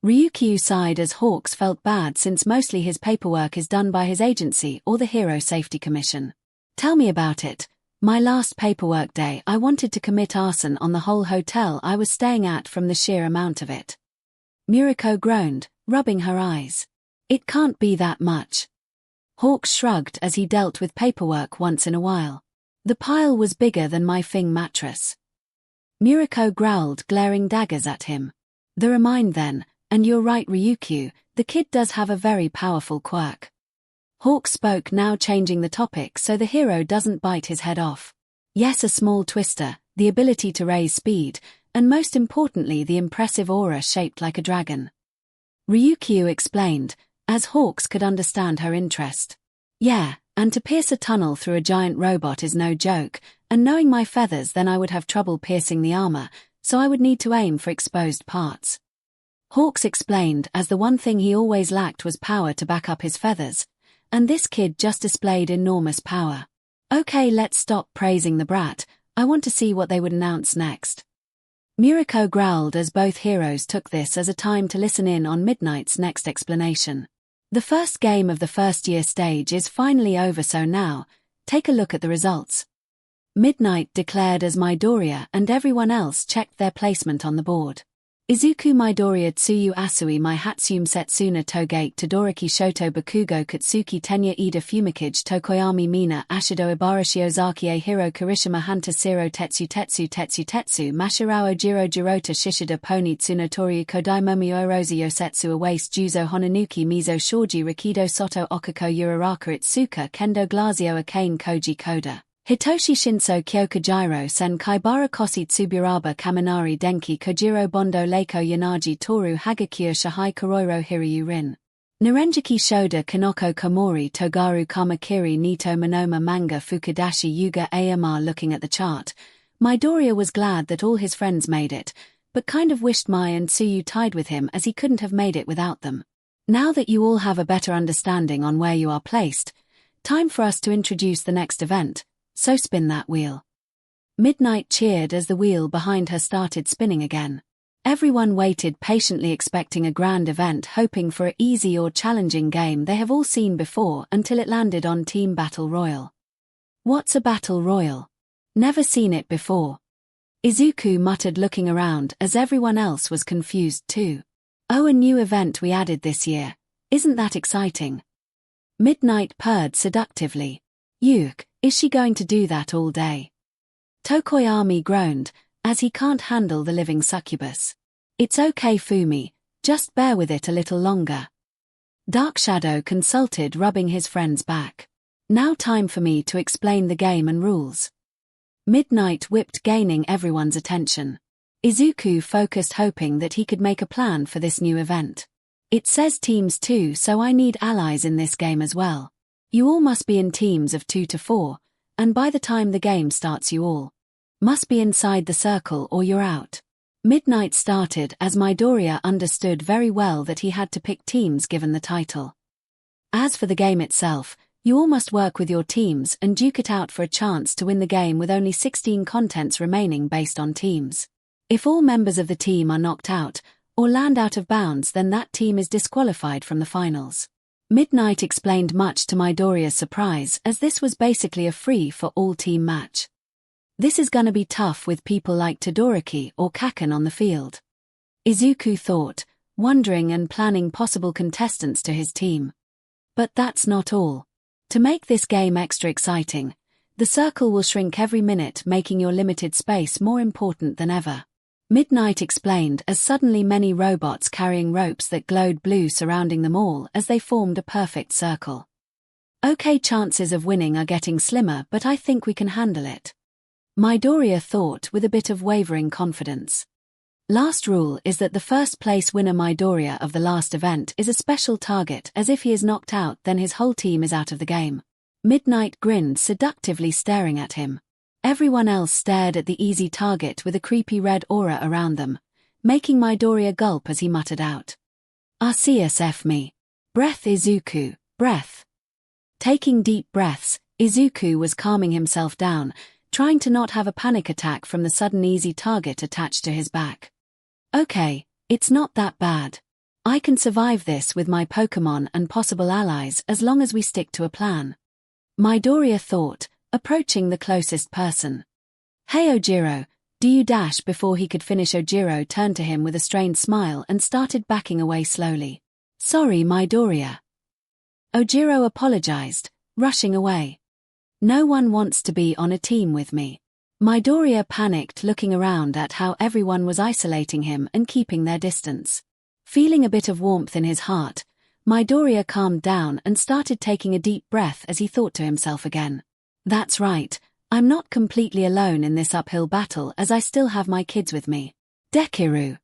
Ryukyu sighed as Hawks felt bad since mostly his paperwork is done by his agency or the Hero Safety Commission. Tell me about it. My last paperwork day, I wanted to commit arson on the whole hotel I was staying at from the sheer amount of it. Miroko groaned, rubbing her eyes. It can't be that much. Hawks shrugged as he dealt with paperwork once in a while. The pile was bigger than my Fing mattress. Miroko growled, glaring daggers at him. There are mine then, and you're right, Ryukyu, the kid does have a very powerful quirk. Hawks spoke, now changing the topic so the hero doesn't bite his head off. Yes, a small twister, the ability to raise speed, and most importantly the impressive aura shaped like a dragon. Ryukyu explained, as Hawks could understand her interest. Yeah, and to pierce a tunnel through a giant robot is no joke, and knowing my feathers, then I would have trouble piercing the armor, so I would need to aim for exposed parts. Hawks explained, as the one thing he always lacked was power to back up his feathers, and this kid just displayed enormous power. Okay, let's stop praising the brat, I want to see what they would announce next. Miroko growled as both heroes took this as a time to listen in on Midnight's next explanation. The first game of the first-year stage is finally over, so now, take a look at the results. Midnight declared as Midoriya and everyone else checked their placement on the board. Izuku Midoriya Tsuyu Asui my Hatsume Setsuna Togate Todoroki Shoto Bakugo Katsuki Tenya Ida Fumikage Tokoyami Mina Ashido Ibarashio Zakie Hiro Kirishima Hanta Siro Tetsu Mashirao Jiro Jirota Shishida Pony Tsunotori Kodaimomi Orozi Yosetsu Awaste Juzo Honanuki Mizo Shoji Rikido Soto Okako Uraraka Itsuka Kendo Glazio Akane Koji Koda Hitoshi Shinso Kyoka Sen Kaibara Kosi Tsuburaba Kaminari Denki Kojiro Bondo Leiko Yanaji Toru Hagakure Shihai Kuroiro Hiryu Rin. Narenjiki Shoda Kanoko Komori Togaru Kamakiri Nito Monoma Manga Fukudashi Yuga Amr. Looking at the chart, Midoriya was glad that all his friends made it, but kind of wished Mai and Tsuyu tied with him as he couldn't have made it without them. Now that you all have a better understanding on where you are placed, time for us to introduce the next event. So spin that wheel. Midnight cheered as the wheel behind her started spinning again. Everyone waited patiently, expecting a grand event, hoping for an easy or challenging game they have all seen before, until it landed on Team Battle Royal. What's a Battle Royal? Never seen it before. Izuku muttered, looking around as everyone else was confused too. Oh, a new event we added this year. Isn't that exciting? Midnight purred seductively. Yuck. Is she going to do that all day? Tokoyami groaned, as he can't handle the living succubus. It's okay, Fumi, just bear with it a little longer. Dark Shadow consulted, rubbing his friend's back. Now time for me to explain the game and rules. Midnight whipped, gaining everyone's attention. Izuku focused, hoping that he could make a plan for this new event. It says teams too, so I need allies in this game as well. You all must be in teams of 2 to 4, and by the time the game starts you all must be inside the circle or you're out. Midnight started as Midoriya understood very well that he had to pick teams given the title. As for the game itself, you all must work with your teams and duke it out for a chance to win the game with only 16 contents remaining based on teams. If all members of the team are knocked out, or land out of bounds, then that team is disqualified from the finals. Midnight explained, much to Midoriya's surprise, as this was basically a free-for-all team match. This is gonna be tough with people like Todoroki or Kaken on the field. Izuku thought, wondering and planning possible contestants to his team. But that's not all. To make this game extra exciting, the circle will shrink every minute, making your limited space more important than ever. Midnight explained, as suddenly many robots carrying ropes that glowed blue surrounding them all as they formed a perfect circle. Okay, chances of winning are getting slimmer, but I think we can handle it. Midoriya thought with a bit of wavering confidence. Last rule is that the first place winner Midoriya of the last event is a special target, as if he is knocked out then his whole team is out of the game. Midnight grinned seductively, staring at him. Everyone else stared at the easy target with a creepy red aura around them, making Midoriya gulp as he muttered out, "RCSF me. Breath Izuku, breath." Taking deep breaths, Izuku was calming himself down, trying to not have a panic attack from the sudden easy target attached to his back. Okay, it's not that bad. I can survive this with my Pokémon and possible allies as long as we stick to a plan. Midoriya thought, approaching the closest person. "Hey Ojiro, do you dash?" Before he could finish, Ojiro turned to him with a strained smile and started backing away slowly. "Sorry Midoriya." Ojiro apologized, rushing away. "No one wants to be on a team with me." Midoriya panicked, looking around at how everyone was isolating him and keeping their distance. Feeling a bit of warmth in his heart, Midoriya calmed down and started taking a deep breath as he thought to himself again. "That's right, I'm not completely alone in this uphill battle, as I still have my kids with me." "Dekiru."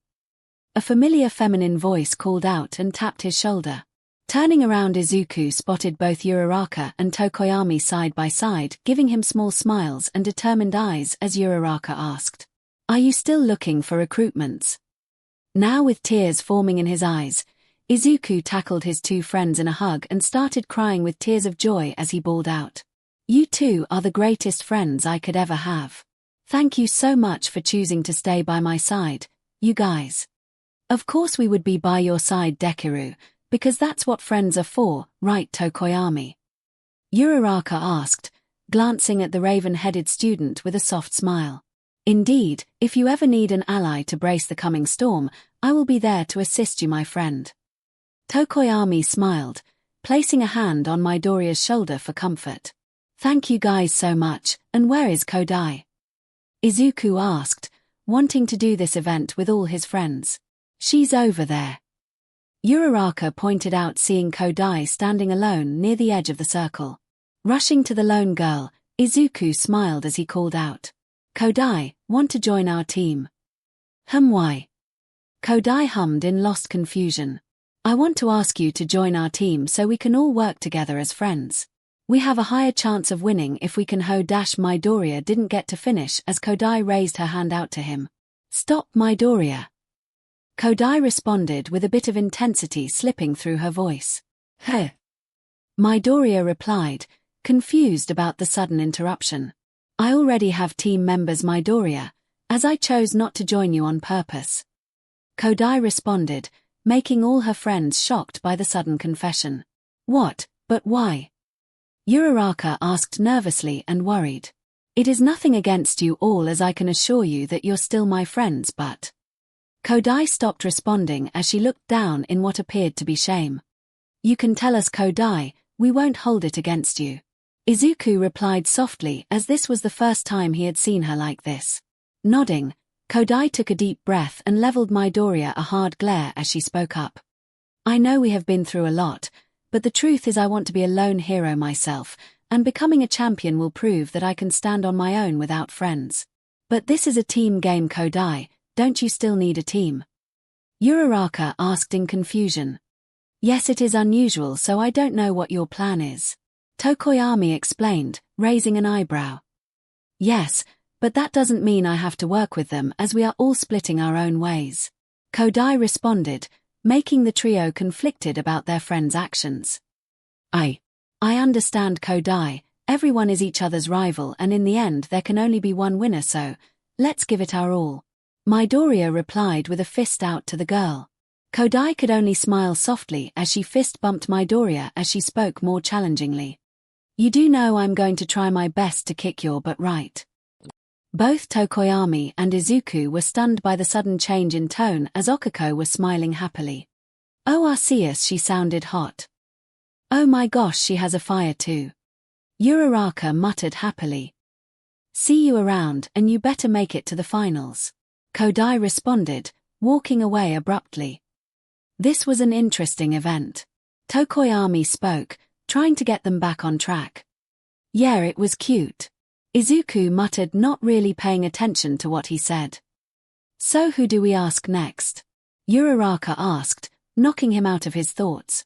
A familiar feminine voice called out and tapped his shoulder. Turning around, Izuku spotted both Uraraka and Tokoyami side by side, giving him small smiles and determined eyes as Uraraka asked, "Are you still looking for recruitments?" Now with tears forming in his eyes, Izuku tackled his two friends in a hug and started crying with tears of joy as he bawled out, "You two are the greatest friends I could ever have. Thank you so much for choosing to stay by my side, you guys." "Of course we would be by your side, Dekiru, because that's what friends are for, right Tokoyami?" Uraraka asked, glancing at the raven-headed student with a soft smile. "Indeed, if you ever need an ally to brace the coming storm, I will be there to assist you, my friend." Tokoyami smiled, placing a hand on Midoriya's shoulder for comfort. "Thank you guys so much, and where is Kodai?" Izuku asked, wanting to do this event with all his friends. "She's over there." Uraraka pointed out, seeing Kodai standing alone near the edge of the circle. Rushing to the lone girl, Izuku smiled as he called out, "Kodai, want to join our team?" Why?" Kodai hummed in lost confusion. "I want to ask you to join our team so we can all work together as friends. We have a higher chance of winning if we can Midoriya didn't get to finish as Kodai raised her hand out to him. "Stop Midoriya." Kodai responded with a bit of intensity slipping through her voice. "Huh." Midoriya replied, confused about the sudden interruption. "I already have team members Midoriya, as I chose not to join you on purpose." Kodai responded, making all her friends shocked by the sudden confession. "What, but why?" Uraraka asked nervously and worried. "It is nothing against you all, as I can assure you that you're still my friends, but..." Kodai stopped responding as she looked down in what appeared to be shame. "You can tell us, Kodai, we won't hold it against you." Izuku replied softly, as this was the first time he had seen her like this. Nodding, Kodai took a deep breath and leveled Midoriya a hard glare as she spoke up. "I know we have been through a lot, but the truth is I want to be a lone hero myself, and becoming a champion will prove that I can stand on my own without friends. But this is a team game, Kodai, don't you still need a team?" Uraraka asked in confusion. "Yes, it is unusual, so I don't know what your plan is," Tokoyami explained, raising an eyebrow. "Yes, but that doesn't mean I have to work with them, as we are all splitting our own ways," Kodai responded, making the trio conflicted about their friend's actions. I understand, Kodai, everyone is each other's rival and in the end there can only be one winner, so let's give it our all," Midoriya replied with a fist out to the girl. Kodai could only smile softly as she fist-bumped Midoriya as she spoke more challengingly. You do know I'm going to try my best to kick your butt, right? Both Tokoyami and Izuku were stunned by the sudden change in tone as Okiko was smiling happily. Oh Arceus, she sounded hot. Oh my gosh, she has a fire too. Uraraka muttered happily. See you around, and you better make it to the finals. Kodai responded, walking away abruptly. This was an interesting event. Tokoyami spoke, trying to get them back on track. Yeah, it was cute. Izuku muttered, not really paying attention to what he said. So who do we ask next? Uraraka asked, knocking him out of his thoughts.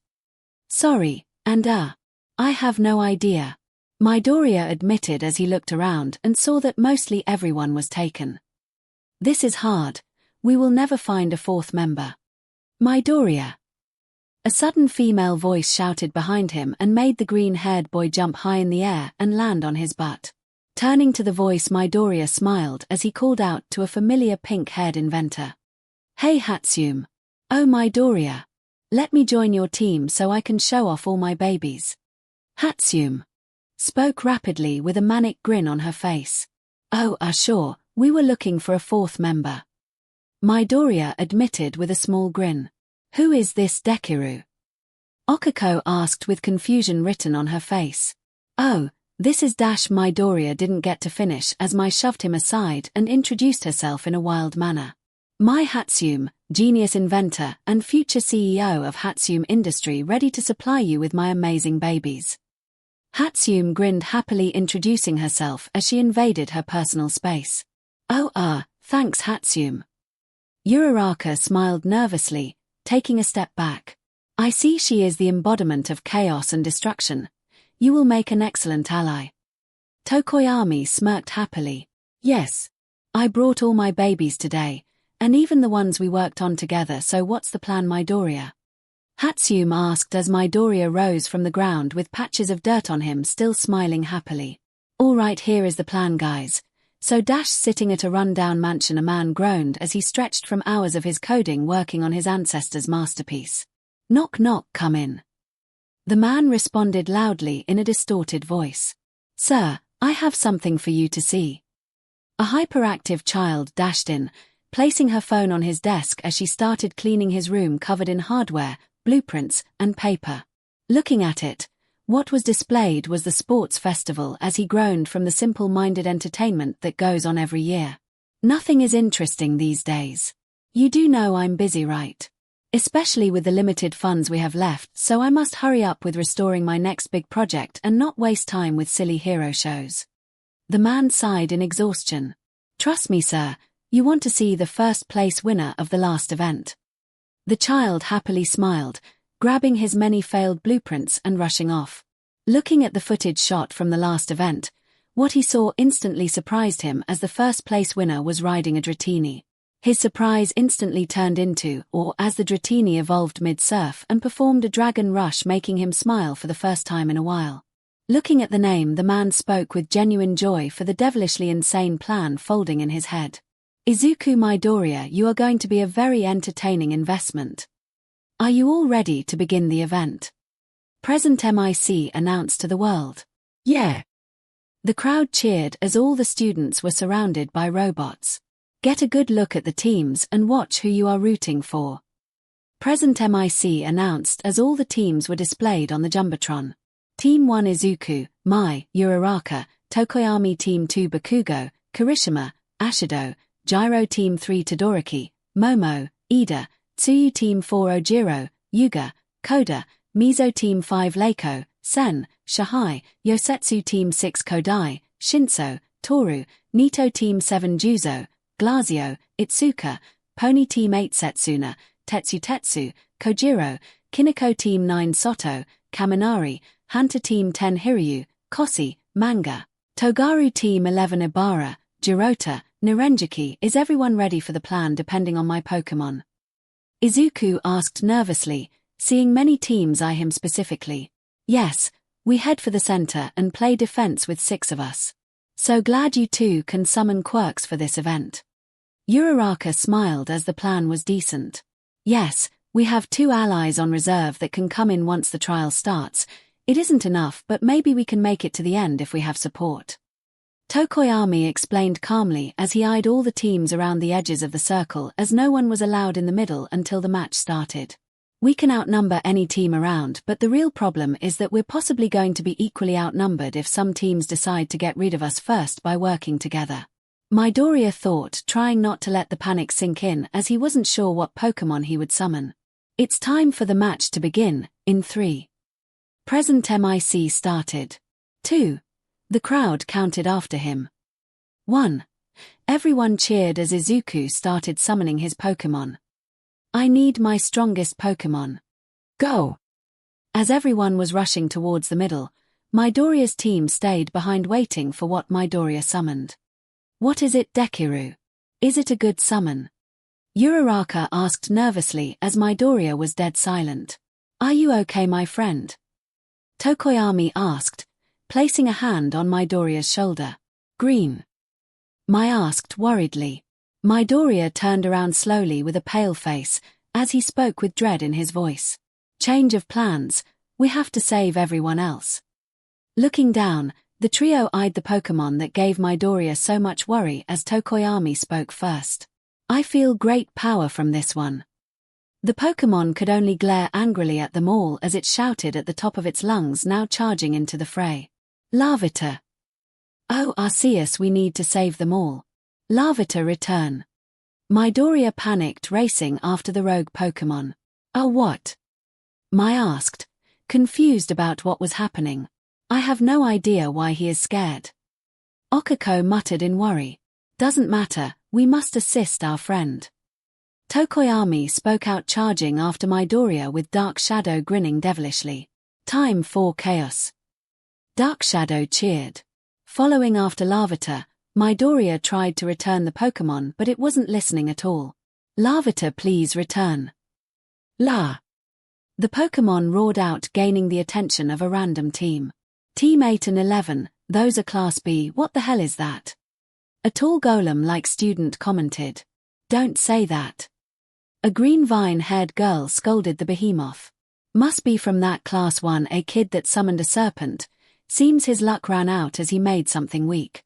Sorry, and I have no idea. Midoriya admitted as he looked around and saw that mostly everyone was taken. This is hard. We will never find a fourth member. Midoriya. A sudden female voice shouted behind him and made the green-haired boy jump high in the air and land on his butt. Turning to the voice, Midoriya smiled as he called out to a familiar pink-haired inventor. Hey Hatsume. Oh Midoriya. Let me join your team so I can show off all my babies. Hatsume spoke rapidly with a manic grin on her face. Oh, sure, we were looking for a fourth member. Midoriya admitted with a small grin. Who is this Dekiru? Okiko asked with confusion written on her face. Oh, this is Midoriya didn't get to finish as Mai shoved him aside and introduced herself in a wild manner. Mai Hatsume, genius inventor and future CEO of Hatsume Industry, ready to supply you with my amazing babies. Hatsume grinned happily, introducing herself as she invaded her personal space. Oh, thanks Hatsume. Uraraka smiled nervously, taking a step back. I see she is the embodiment of chaos and destruction. You will make an excellent ally. Tokoyami smirked happily. Yes. I brought all my babies today, and even the ones we worked on together, so what's the plan, Midoriya? Hatsume asked as Midoriya rose from the ground with patches of dirt on him, still smiling happily. All right, here is the plan, guys. So sitting at a run-down mansion, a man groaned as he stretched from hours of his coding working on his ancestor's masterpiece. Knock knock, come in. The man responded loudly in a distorted voice. Sir, I have something for you to see. A hyperactive child dashed in, placing her phone on his desk as she started cleaning his room covered in hardware, blueprints, and paper. Looking at it, what was displayed was the sports festival as he groaned from the simple-minded entertainment that goes on every year. Nothing is interesting these days. You do know I'm busy, right? Especially with the limited funds we have left, so I must hurry up with restoring my next big project and not waste time with silly hero shows. The man sighed in exhaustion. Trust me, sir, you want to see the first-place winner of the last event. The child happily smiled, grabbing his many failed blueprints and rushing off. Looking at the footage shot from the last event, what he saw instantly surprised him as the first-place winner was riding a Dratini. His surprise instantly turned into awe as the Dratini evolved mid-surf and performed a dragon rush, making him smile for the first time in a while. Looking at the name, the man spoke with genuine joy for the devilishly insane plan folding in his head. Izuku Midoriya, you are going to be a very entertaining investment. Are you all ready to begin the event? Present MIC announced to the world. Yeah. The crowd cheered as all the students were surrounded by robots. Get a good look at the teams and watch who you are rooting for. Present MIC announced as all the teams were displayed on the Jumbotron. Team 1 Izuku, Mai, Uraraka, Tokoyami. Team 2 Bakugo, Kirishima, Ashido, Gyro. Team 3 Todoroki, Momo, Ida, Tsuyu. Team 4 Ojiro, Yuga, Koda, Mizo. Team 5 Leiko, Sen, Shihai, Yosetsu. Team 6 Kodai, Shinso, Toru, Nito. Team 7 Juzo, Glazio, Itsuka, Pony. Team 8 Setsuna, Tetsu, Kojiro, Kineko. Team 9 Soto, Kaminari, Hunter. Team 10 Hiryu, Kosi, Manga, Togaru. Team 11 Ibara, Jirota, Nirenjiki. Is everyone ready for the plan depending on my Pokémon? Izuku asked nervously, seeing many teams eye him specifically. Yes, we head for the center and play defense with 6 of us. So glad you two can summon quirks for this event. Uraraka smiled as the plan was decent. Yes, We have 2 allies on reserve that can come in once the trial starts. It isn't enough, but maybe we can make it to the end if we have support. Tokoyami explained calmly as he eyed all the teams around the edges of the circle, as no one was allowed in the middle until the match started. We can outnumber any team around, but the real problem is that we're possibly going to be equally outnumbered if some teams decide to get rid of us first by working together. Midoriya thought, trying not to let the panic sink in as he wasn't sure what Pokémon he would summon. It's time for the match to begin, in 3. Present MIC started. 2. The crowd counted after him. 1. Everyone cheered as Izuku started summoning his Pokémon. I need my strongest Pokémon. Go! As everyone was rushing towards the middle, Midoriya's team stayed behind waiting for what Midoriya summoned. What is it, Dekiru? Is it a good summon? Uraraka asked nervously as Midoriya was dead silent. Are you okay, my friend? Tokoyami asked, placing a hand on Midoriya's shoulder. Green. Mai asked worriedly. Midoriya turned around slowly with a pale face, as he spoke with dread in his voice. Change of plans, we have to save everyone else. Looking down, the trio eyed the Pokémon that gave Midoriya so much worry as Tokoyami spoke first. I feel great power from this one. The Pokémon could only glare angrily at them all as it shouted at the top of its lungs, now charging into the fray. Larvitar. Oh Arceus, we need to save them all. Larvitar, return. Midoriya panicked, racing after the rogue Pokémon. Oh, what? Mai asked, confused about what was happening. I have no idea why he is scared. Okako muttered in worry. Doesn't matter, we must assist our friend. Tokoyami spoke out, charging after Midoriya with Dark Shadow grinning devilishly. Time for chaos. Dark Shadow cheered. Following after Larvitar, Midoriya tried to return the Pokémon, but it wasn't listening at all. Larvitar, please return. La! The Pokémon roared out, gaining the attention of a random team. Team 8 and 11, those are Class B, what the hell is that? A tall golem-like student commented. Don't say that. A green vine-haired girl scolded the behemoth. Must be from that Class 1A kid that summoned a serpent. Seems his luck ran out as he made something weak.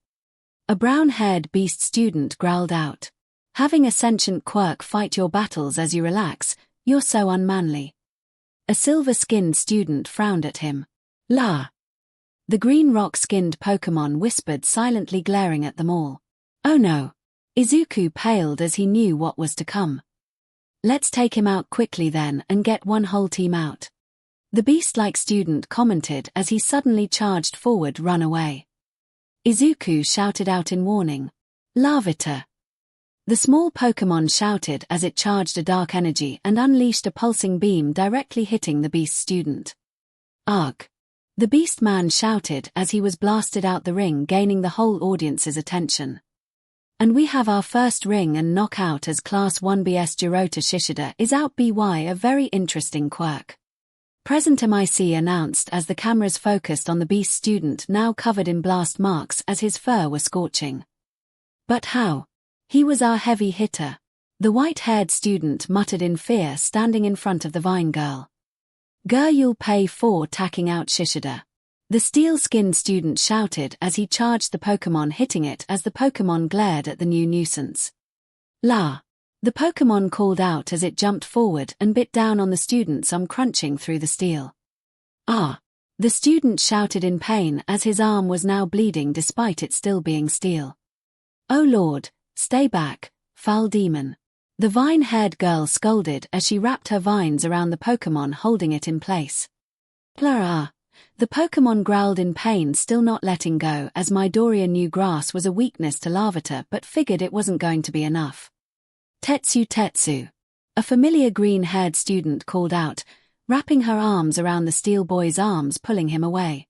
A brown-haired beast student growled out. Having a sentient Quirk fight your battles as you relax, you're so unmanly. A silver-skinned student frowned at him. La! The green rock-skinned Pokémon whispered, silently glaring at them all. Oh no! Izuku paled as he knew what was to come. Let's take him out quickly then and get one whole team out. The beast-like student commented as he suddenly charged forward. Run away. Izuku shouted out in warning. Larvitar. The small Pokémon shouted as it charged a dark energy and unleashed a pulsing beam directly hitting the beast student. Ugh! The beast man shouted as he was blasted out the ring, gaining the whole audience's attention. And we have our first ring and knockout as Class 1B's Jirota Shishida is out. By a very interesting quirk. Present MIC announced as the cameras focused on the beast student, now covered in blast marks as his fur was scorching. But how? He was our heavy hitter. The white-haired student muttered in fear, standing in front of the vine girl. Girl, you'll pay for tacking out Shishida. The steel-skinned student shouted as he charged the Pokémon, hitting it as the Pokémon glared at the new nuisance. La! The Pokémon called out as it jumped forward and bit down on the student's arm, crunching through the steel. Ah! The student shouted in pain as his arm was now bleeding despite it still being steel. Oh Lord, stay back, foul demon. The vine-haired girl scolded as she wrapped her vines around the Pokémon, holding it in place. Blah! The Pokémon growled in pain, still not letting go, as Midoriya knew grass was a weakness to Larvitar but figured it wasn't going to be enough. Tetsu. A familiar green-haired student called out, wrapping her arms around the steel boy's arms, pulling him away.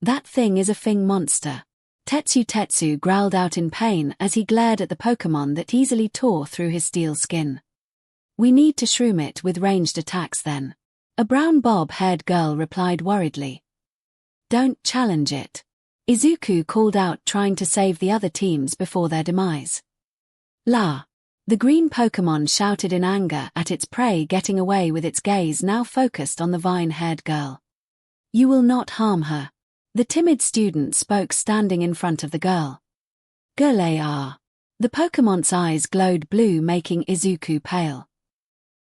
That thing is a fing monster. Tetsu growled out in pain as he glared at the Pokémon that easily tore through his steel skin. We need to shroom it with ranged attacks then. A brown bob-haired girl replied worriedly. Don't challenge it. Izuku called out, trying to save the other teams before their demise. La! The green Pokémon shouted in anger at its prey getting away with its gaze now focused on the vine-haired girl. "You will not harm her." The timid student spoke standing in front of the girl. 𝐂𝐸𝐲. The Pokemon's eyes glowed blue making Izuku pale.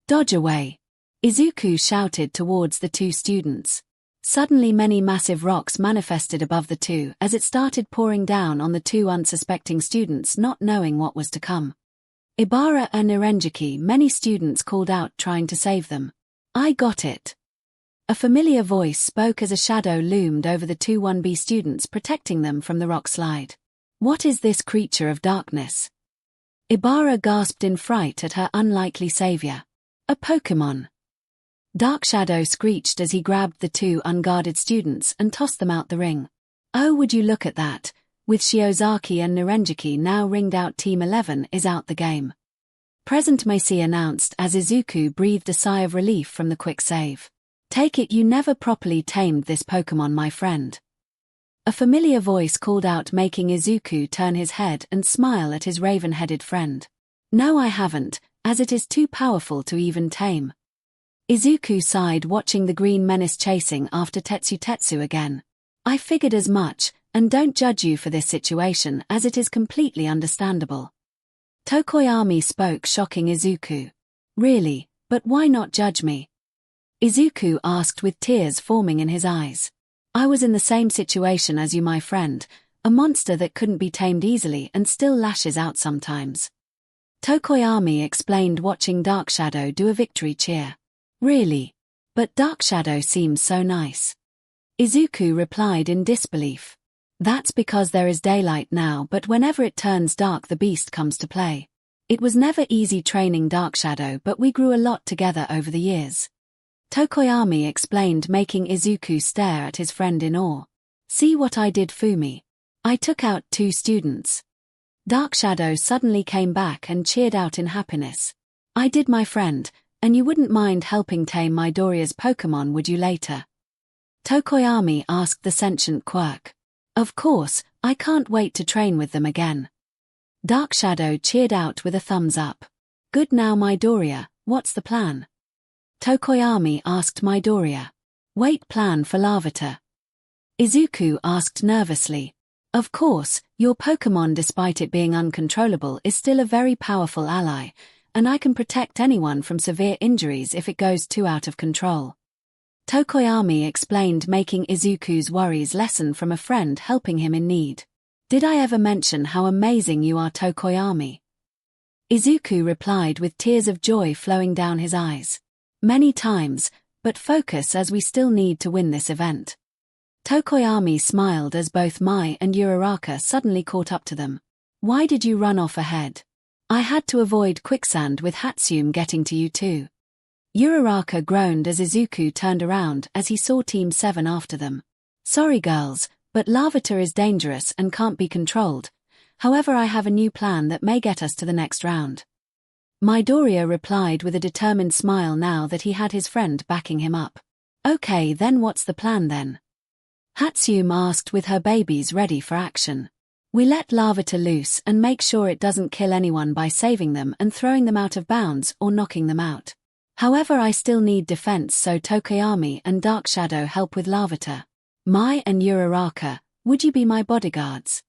"Dodge away." Izuku shouted towards the two students. Suddenly many massive rocks manifested above the two as it started pouring down on the two unsuspecting students not knowing what was to come. "Ibara and Nirenjiki," many students called out trying to save them. "I got it." A familiar voice spoke as a shadow loomed over the two 1B students protecting them from the rock slide. "What is this creature of darkness?" Ibara gasped in fright at her unlikely savior. "A Pokémon." Dark Shadow screeched as he grabbed the two unguarded students and tossed them out the ring. "Oh, would you look at that, with Shiozaki and Nirenjiki now ringed out, Team 11 is out the game." Present Macy announced as Izuku breathed a sigh of relief from the quick save. "Take it you never properly tamed this Pokémon, my friend." A familiar voice called out making Izuku turn his head and smile at his raven-headed friend. "No, I haven't, as it is too powerful to even tame." Izuku sighed watching the green menace chasing after Tetsu again. "I figured as much, and don't judge you for this situation as it is completely understandable." Tokoyami spoke shocking Izuku. "Really, but why not judge me?" Izuku asked with tears forming in his eyes. "I was in the same situation as you, my friend, a monster that couldn't be tamed easily and still lashes out sometimes." Tokoyami explained watching Dark Shadow do a victory cheer. "Really? But Dark Shadow seems so nice." Izuku replied in disbelief. "That's because there is daylight now, but whenever it turns dark the beast comes to play. It was never easy training Dark Shadow, but we grew a lot together over the years." Tokoyami explained making Izuku stare at his friend in awe. "See what I did, Fumi. I took out two students." Dark Shadow suddenly came back and cheered out in happiness. "I did, my friend, and you wouldn't mind helping tame Midoriya's Pokémon, would you later?" Tokoyami asked the sentient Quirk. "Of course, I can't wait to train with them again." Dark Shadow cheered out with a thumbs up. "Good, now Midoriya, what's the plan?" Tokoyami asked Midoriya. "Wait, plan for Larvitar." Izuku asked nervously. "Of course, your Pokémon, despite it being uncontrollable, is still a very powerful ally, and I can protect anyone from severe injuries if it goes too out of control." Tokoyami explained making Izuku's worries lessen from a friend helping him in need. "Did I ever mention how amazing you are, Tokoyami?" Izuku replied with tears of joy flowing down his eyes. "Many times, but focus as we still need to win this event." Tokoyami smiled as both Mai and Uraraka suddenly caught up to them. "Why did you run off ahead?" "I had to avoid quicksand with Hatsune getting to you too." Uraraka groaned as Izuku turned around as he saw Team 7 after them. "Sorry girls, but Larvitar is dangerous and can't be controlled. However, I have a new plan that may get us to the next round." Midoriya replied with a determined smile now that he had his friend backing him up. "Okay, then what's the plan then?" Hatsune asked with her babies ready for action. "We let Larvitar loose and make sure it doesn't kill anyone by saving them and throwing them out of bounds or knocking them out. However, I still need defense, so Tokoyami and Dark Shadow help with Larvitar. Mai and Uraraka, would you be my bodyguards?"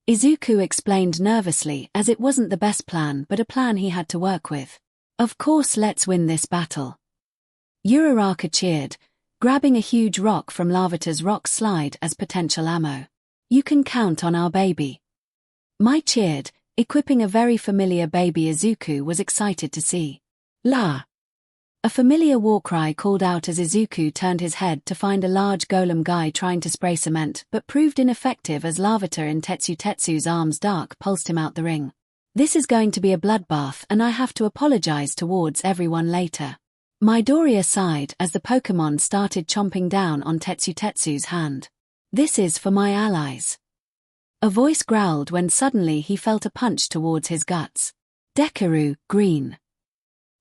Izuku explained nervously as it wasn't the best plan but a plan he had to work with. "Of course, let's win this battle." Uraraka cheered, grabbing a huge rock from Larvitar's rock slide as potential ammo. "You can count on our baby." Mai cheered, equipping a very familiar baby Izuku was excited to see. "La!" A familiar war cry called out as Izuku turned his head to find a large golem guy trying to spray cement but proved ineffective as Larvitar in Tetsu's arms dark pulsed him out the ring. "This is going to be a bloodbath and I have to apologize towards everyone later." Midoriya sighed as the Pokémon started chomping down on Tetsu's hand. "This is for my allies." A voice growled when suddenly he felt a punch towards his guts. "Deku, green."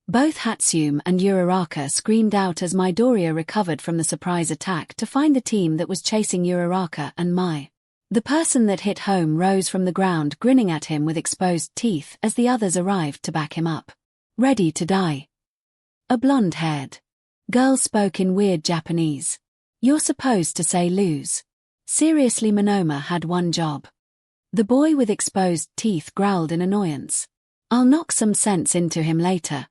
Both Hatsune and Uraraka screamed out as Midoriya recovered from the surprise attack to find the team that was chasing Uraraka and Mai. The person that hit home rose from the ground grinning at him with exposed teeth as the others arrived to back him up. Ready to die. A blonde-haired girl spoke in weird Japanese. You're supposed to say lose. Seriously, Monoma had one job. The boy with exposed teeth growled in annoyance. I'll knock some sense into him later.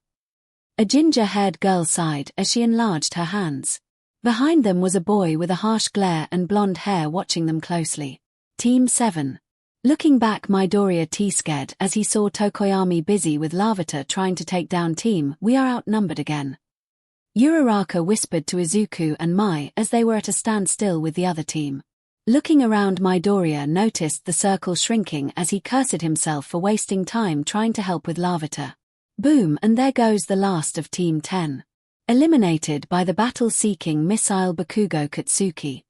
A ginger-haired girl sighed as she enlarged her hands. Behind them was a boy with a harsh glare and blonde hair watching them closely. Team 7. Looking back, Midoriya T-scared as he saw Tokoyami busy with Larvitar trying to take down Team. We are outnumbered again. Uraraka whispered to Izuku and Mai as they were at a standstill with the other team. Looking around, Midoriya noticed the circle shrinking as he cursed himself for wasting time trying to help with Larvitar. Boom, and there goes the last of Team 10. Eliminated by the battle-seeking missile Bakugo Katsuki.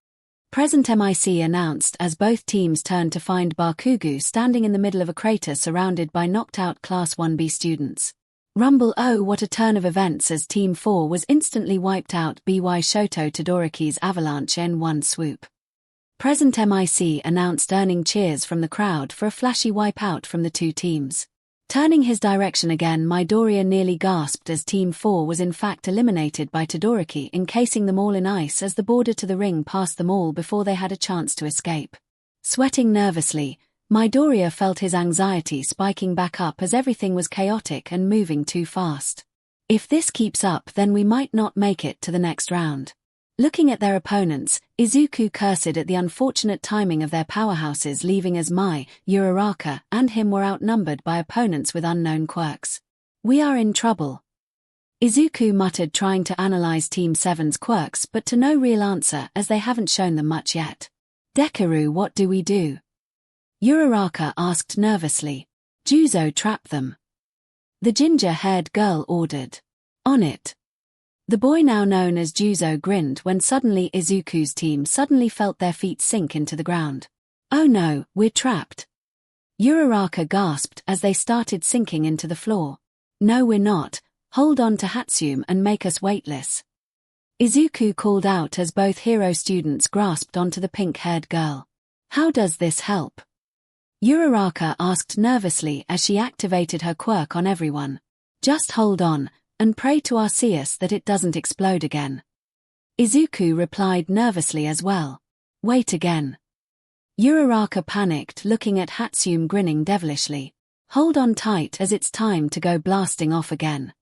Present MIC announced as both teams turned to find Bakugo standing in the middle of a crater surrounded by knocked-out Class 1B students. Rumble, oh what a turn of events as Team 4 was instantly wiped out by Shoto Todoroki's avalanche in one swoop. Present MIC announced, earning cheers from the crowd for a flashy wipeout from the two teams. Turning his direction again, Midoriya nearly gasped as Team 4 was in fact eliminated by Todoroki, encasing them all in ice as the border to the ring passed them all before they had a chance to escape. Sweating nervously, Midoriya felt his anxiety spiking back up as everything was chaotic and moving too fast. If this keeps up, then we might not make it to the next round. Looking at their opponents, Izuku cursed at the unfortunate timing of their powerhouses, leaving as Mai, Uraraka, and him were outnumbered by opponents with unknown quirks. We are in trouble. Izuku muttered, trying to analyze Team 7's quirks, but to no real answer as they haven't shown them much yet. Deku, what do we do? Uraraka asked nervously. Juzo, trap them. The ginger-haired girl ordered. On it. The boy now known as Juzo grinned when suddenly Izuku's team suddenly felt their feet sink into the ground. Oh no, we're trapped. Uraraka gasped as they started sinking into the floor. No, we're not. Hold on to Hatsume and make us weightless. Izuku called out as both hero students grasped onto the pink-haired girl. How does this help? Uraraka asked nervously as she activated her quirk on everyone. Just hold on, and pray to Arceus that it doesn't explode again. Izuku replied nervously as well. Wait again. Uraraka panicked, looking at Hatsume grinning devilishly. Hold on tight as it's time to go blasting off again.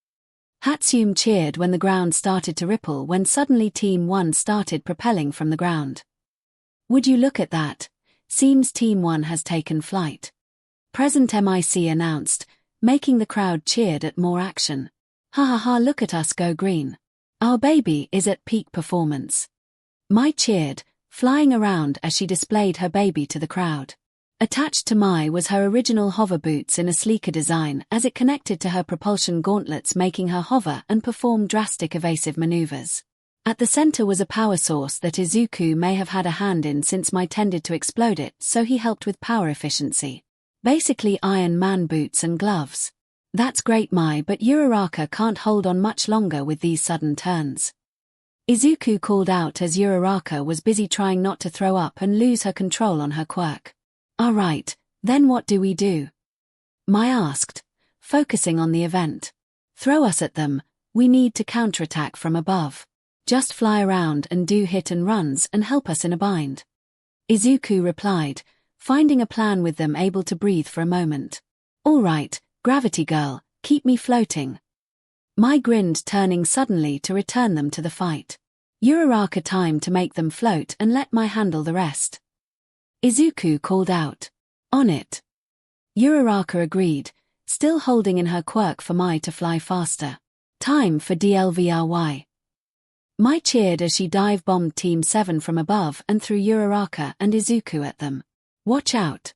Hatsume cheered when the ground started to ripple when suddenly Team 1 started propelling from the ground. Would you look at that? Seems Team 1 has taken flight. Present MIC announced, making the crowd cheered at more action. Ha ha ha, look at us go green. Our baby is at peak performance. Mai cheered, flying around as she displayed her baby to the crowd. Attached to Mai was her original hover boots in a sleeker design as it connected to her propulsion gauntlets, making her hover and perform drastic evasive maneuvers. At the center was a power source that Izuku may have had a hand in since Mai tended to explode it, so he helped with power efficiency. Basically Iron Man boots and gloves. That's great, Mai, but Uraraka can't hold on much longer with these sudden turns. Izuku called out as Uraraka was busy trying not to throw up and lose her control on her quirk. Alright, then what do we do? Mai asked, focusing on the event. Throw us at them, we need to counterattack from above. Just fly around and do hit and runs and help us in a bind. Izuku replied, finding a plan with them able to breathe for a moment. Alright, Gravity Girl, keep me floating. Mai grinned, turning suddenly to return them to the fight. Uraraka time to make them float and let Mai handle the rest. Izuku called out. On it. Uraraka agreed, still holding in her quirk for Mai to fly faster. Time for DLVRY. Mai cheered as she dive-bombed Team 7 from above and threw Uraraka and Izuku at them. Watch out.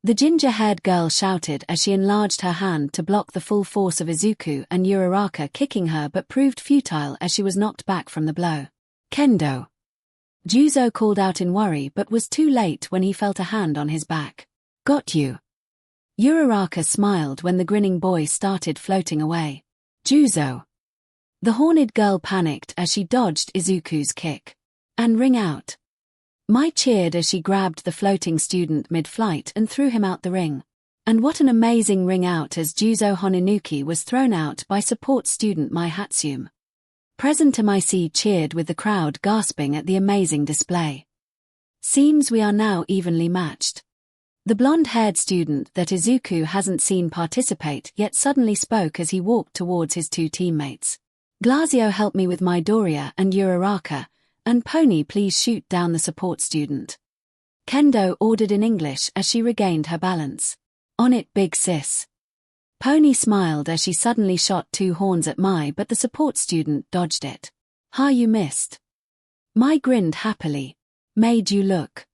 The ginger-haired girl shouted as she enlarged her hand to block the full force of Izuku and Uraraka kicking her, but proved futile as she was knocked back from the blow. Kendo. Juzo called out in worry but was too late when he felt a hand on his back. Got you. Uraraka smiled when the grinning boy started floating away. Juzo. The horned girl panicked as she dodged Izuku's kick. And ring out. Mai cheered as she grabbed the floating student mid-flight and threw him out the ring. And what an amazing ring out as Juzo Honinuki was thrown out by support student Mai Hatsume. Present MIC cheered with the crowd gasping at the amazing display. Seems we are now evenly matched. The blonde-haired student that Izuku hasn't seen participate yet suddenly spoke as he walked towards his two teammates. 𝐔𝐬𝐽, help me with Midoriya and Uraraka, and Pony please shoot down the support student. Kendo ordered in English as she regained her balance. On it, big sis. Pony smiled as she suddenly shot two horns at Mai, but the support student dodged it. Ha, you missed. Mai grinned happily. Made you look.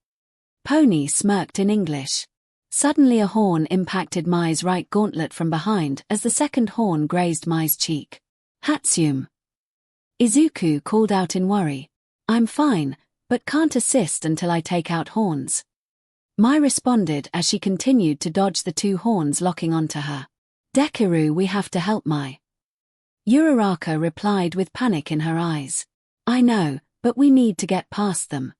Pony smirked in English. Suddenly a horn impacted Mai's right gauntlet from behind as the second horn grazed Mai's cheek. Hatsume. Izuku called out in worry. I'm fine, but can't assist until I take out horns. Mai responded as she continued to dodge the two horns locking onto her. Dekiru, we have to help Mai. Uraraka replied with panic in her eyes. I know, but we need to get past them.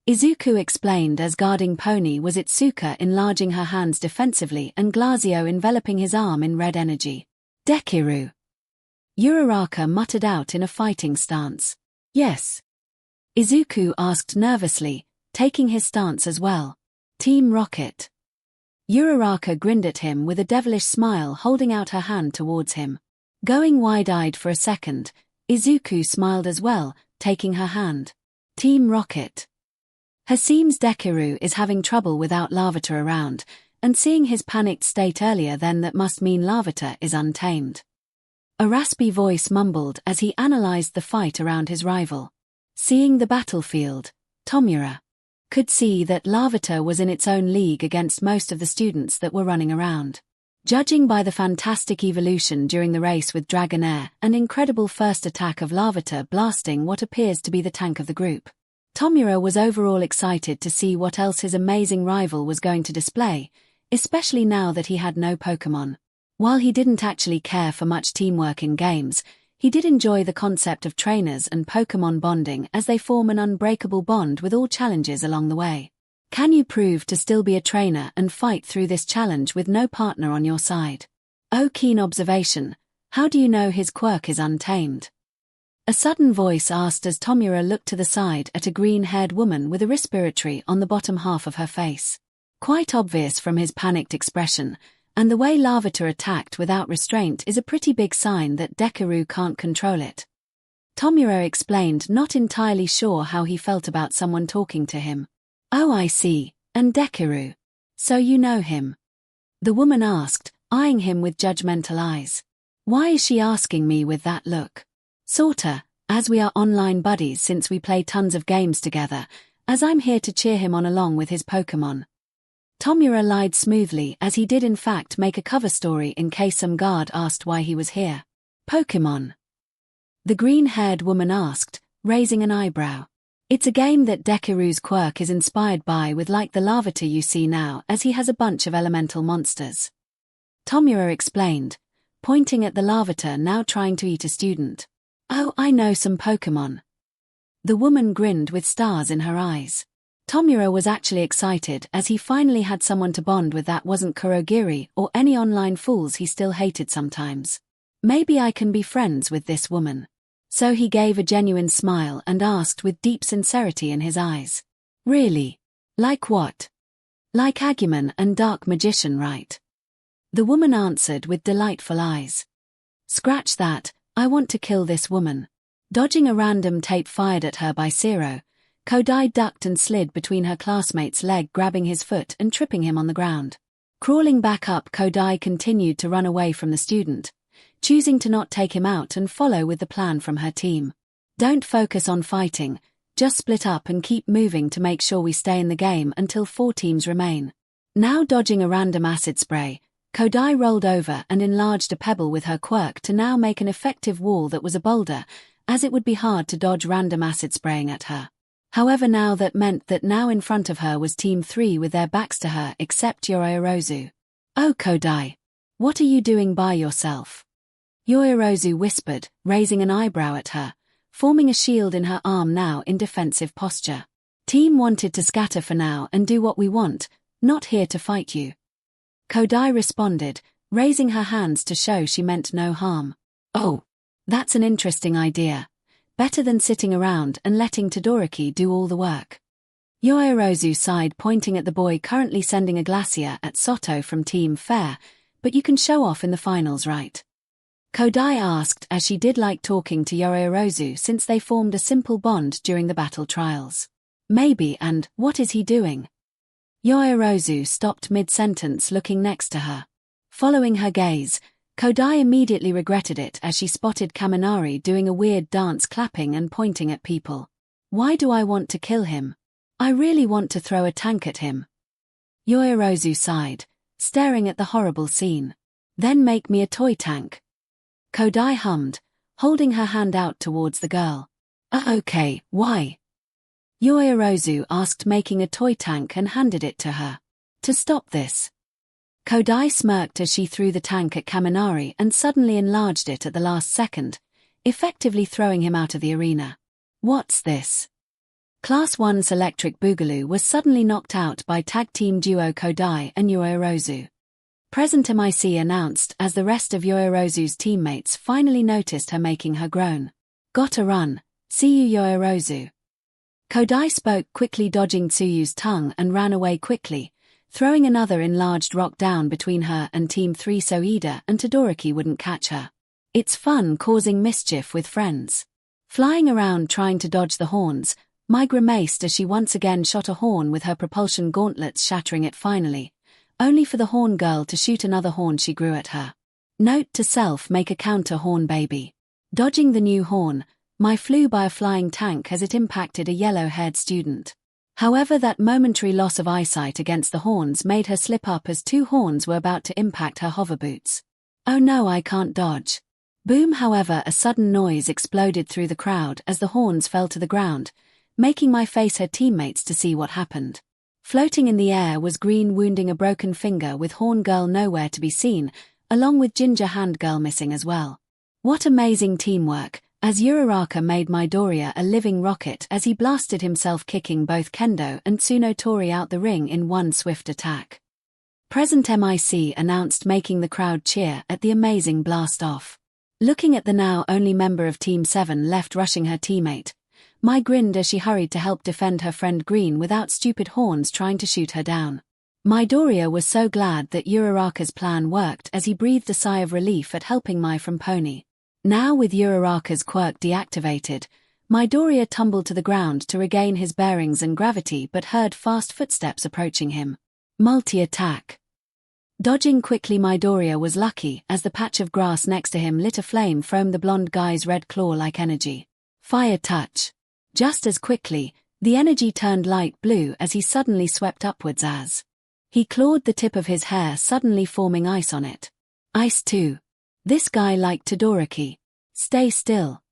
Izuku explained as guarding Pony was Itsuka enlarging her hands defensively and 𝐒𝐻𝐲 enveloping his arm in red energy. Dekiru. Uraraka muttered out in a fighting stance. Yes. Izuku asked nervously, taking his stance as well. Team Rocket. Uraraka grinned at him with a devilish smile, holding out her hand towards him. Going wide-eyed for a second, Izuku smiled as well, taking her hand. Team Rocket. Seems Dekiru is having trouble without Larvitar around, and seeing his panicked state earlier then that must mean Larvitar is untamed. A raspy voice mumbled as he analyzed the fight around his rival. Seeing the battlefield, Tomura could see that Larvitar was in its own league against most of the students that were running around. Judging by the fantastic evolution during the race with Dragonair and incredible first attack of Larvitar blasting what appears to be the tank of the group, Tomura was overall excited to see what else his amazing rival was going to display, especially now that he had no Pokémon. While he didn't actually care for much teamwork in games, he did enjoy the concept of trainers and Pokémon bonding as they form an unbreakable bond with all challenges along the way. Can you prove to still be a trainer and fight through this challenge with no partner on your side? Oh, keen observation. How do you know his quirk is untamed? A sudden voice asked as Tomura looked to the side at a green-haired woman with a respiratory on the bottom half of her face. Quite obvious from his panicked expression, and the way Larvitar attacked without restraint is a pretty big sign that Dekiru can't control it. Tomura explained, not entirely sure how he felt about someone talking to him. Oh, I see, and Dekiru. So you know him? The woman asked, eyeing him with judgmental eyes. Why is she asking me with that look? Sorta, as we are online buddies since we play tons of games together, as I'm here to cheer him on along with his Pokémon. Tomura lied smoothly as he did in fact make a cover story in case some guard asked why he was here. Pokémon? The green-haired woman asked, raising an eyebrow. It's a game that Dekiru's quirk is inspired by, with like the Larvitar you see now, as he has a bunch of elemental monsters. Tomura explained, pointing at the Larvitar now trying to eat a student. Oh, I know some Pokémon. The woman grinned with stars in her eyes. Tomura was actually excited as he finally had someone to bond with that wasn't Kurogiri or any online fools he still hated sometimes. Maybe I can be friends with this woman. So he gave a genuine smile and asked with deep sincerity in his eyes. Really? Like what? Like Agumon and Dark Magician, right? The woman answered with delightful eyes. Scratch that, I want to kill this woman. Dodging a random tape fired at her by Zero, Kodai ducked and slid between her classmate's leg, grabbing his foot and tripping him on the ground. Crawling back up, Kodai continued to run away from the student, choosing to not take him out and follow with the plan from her team. Don't focus on fighting, just split up and keep moving to make sure we stay in the game until 4 teams remain. Now dodging a random acid spray, Kodai rolled over and enlarged a pebble with her quirk to now make an effective wall that was a boulder, as it would be hard to dodge random acid spraying at her. However, now that meant that now in front of her was Team 3 with their backs to her except Yorozu. Oh, Kodai. What are you doing by yourself? Yorozu whispered, raising an eyebrow at her, forming a shield in her arm now in defensive posture. Team wanted to scatter for now and do what we want, not here to fight you. 𝐻𝐸𝐽 responded, raising her hands to show she meant no harm. Oh, that's an interesting idea. Better than sitting around and letting Todoroki do all the work. Yororozu sighed, pointing at the boy currently sending a glacier at Soto from Team Fair, but you can show off in the finals, right? 𝐻𝐸𝐽 asked, as she did like talking to Yororozu since they formed a simple bond during the battle trials. Maybe, and what is he doing? Yororozu stopped mid-sentence, looking next to her. Following her gaze, 𝐻𝐸𝐽 immediately regretted it as she spotted Kaminari doing a weird dance, clapping and pointing at people. Why do I want to kill him? I really want to throw a tank at him. Yororozu sighed, staring at the horrible scene. Then make me a toy tank. 𝐻𝐸𝐽 hummed, holding her hand out towards the girl. Okay, why? Yororozu asked, making a toy tank, and handed it to her. To stop this. 𝐻𝐸𝐽 smirked as she threw the tank at Kaminari and suddenly enlarged it at the last second, effectively throwing him out of the arena. What's this? Class 1's Electric Boogaloo was suddenly knocked out by tag team duo 𝐻𝐸𝐽 and Yororozu. Present MIC announced as the rest of Yororozu's teammates finally noticed her, making her groan. Gotta run, see you Yororozu. 𝐻𝐸𝐽 spoke quickly, dodging Tsuyu's tongue, and ran away quickly, throwing another enlarged rock down between her and Team 3 so Ida and Todoroki wouldn't catch her. It's fun causing mischief with friends. Flying around trying to dodge the horns, Myheroacademia grimaced as she once again shot a horn with her propulsion gauntlets, shattering it finally, only for the horn girl to shoot another horn she grew at her. Note to self: make a counter horn, baby. Dodging the new horn, Myheroacademia flew by a flying tank as it impacted a yellow-haired student. However, that momentary loss of eyesight against the horns made her slip up as two horns were about to impact her hover boots. Oh no, I can't dodge. Boom! However, a sudden noise exploded through the crowd as the horns fell to the ground, making Myheroacademia face her teammates to see what happened. Floating in the air was Green, wounding a broken finger, with Horn Girl nowhere to be seen, along with Ginger Hand Girl missing as well. What amazing teamwork, as Uraraka made Midoriya a living rocket as he blasted himself, kicking both Kendo and Tsunotori out the ring in one swift attack. Present MIC announced, making the crowd cheer at the amazing blast-off. Looking at the now only member of Team 7 left rushing her teammate, Myheroacademia grinned as she hurried to help defend her friend Green without stupid horns trying to shoot her down. Midoriya was so glad that Uraraka's plan worked as he breathed a sigh of relief at helping Mai from Pony. Now with Uraraka's quirk deactivated, Midoriya tumbled to the ground to regain his bearings and gravity, but heard fast footsteps approaching him. Multi-attack. Dodging quickly, Midoriya was lucky as the patch of grass next to him lit a flame from the blonde guy's red claw-like energy. Fire touch. Just as quickly, the energy turned light blue as he suddenly swept upwards as he clawed the tip of his hair, suddenly forming ice on it. Ice too. This guy liked Todoroki. Stay still.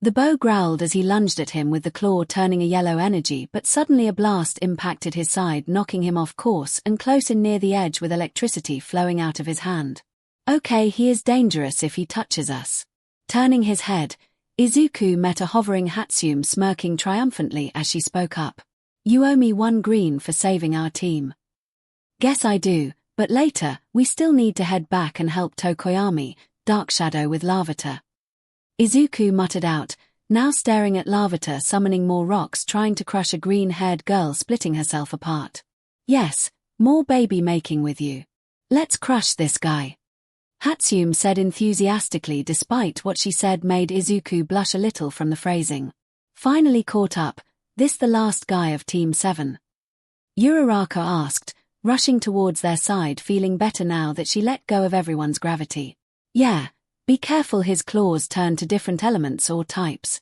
The bow growled as he lunged at him with the claw turning a yellow energy, but suddenly a blast impacted his side, knocking him off course and close in near the edge with electricity flowing out of his hand. Okay, he is dangerous if he touches us. Turning his head, Izuku met a hovering Hatsume smirking triumphantly as she spoke up. You owe me 1 green for saving our team. Guess I do, but later, we still need to head back and help Tokoyami, Dark Shadow with Larvitar. Izuku muttered out, now staring at Larvitar summoning more rocks, trying to crush a green-haired girl splitting herself apart. Yes, more baby making with you. Let's crush this guy. Hatsume said enthusiastically, despite what she said made Izuku blush a little from the phrasing. Finally caught up, this the last guy of Team 7? Uraraka asked, rushing towards their side, feeling better now that she let go of everyone's gravity. Yeah, be careful, his claws turn to different elements or types.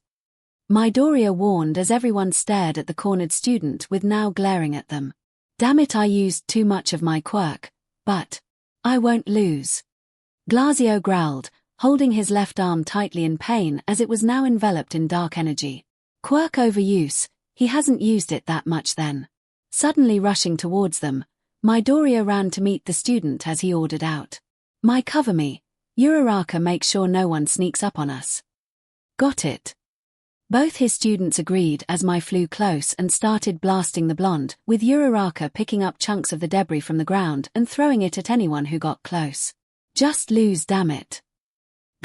Midoriya warned as everyone stared at the cornered student with now glaring at them. Damn it, I used too much of my quirk, but I won't lose. 𝐒𝐬𝐽 growled, holding his left arm tightly in pain as it was now enveloped in dark energy. Quirk overuse, he hasn't used it that much then. Suddenly rushing towards them, Midoriya ran to meet the student as he ordered out. Cover me. Uraraka, make sure no one sneaks up on us. Got it. Both his students agreed as Mai flew close and started blasting the blonde, with Uraraka picking up chunks of the debris from the ground and throwing it at anyone who got close. Just lose, damn it.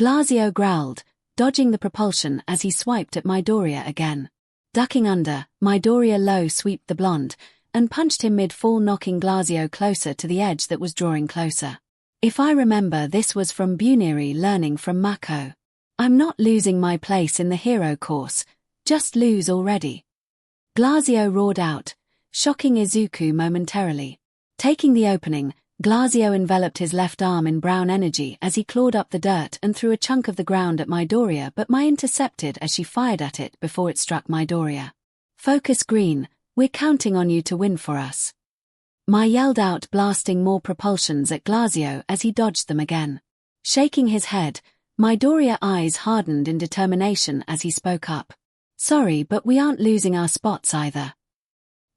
𝐔𝐬𝐽 growled, dodging the propulsion as he swiped at Midoriya again. Ducking under, Midoriya low sweeped the blonde and punched him mid-fall, knocking 𝐔𝐬𝐽 closer to the edge that was drawing closer. If I remember, this was from Buniri learning from Mako. I'm not losing my place in the hero course, just lose already. 𝐔𝐬𝐽 roared out, shocking Izuku momentarily. Taking the opening, 𝐔𝐬𝐽 enveloped his left arm in brown energy as he clawed up the dirt and threw a chunk of the ground at Midoriya, but Mai intercepted as she fired at it before it struck Midoriya. Focus green, we're counting on you to win for us. Mai yelled out, blasting more propulsions at 𝐔𝐬𝐽 as he dodged them again. Shaking his head, Midoriya's eyes hardened in determination as he spoke up. Sorry, but we aren't losing our spots either.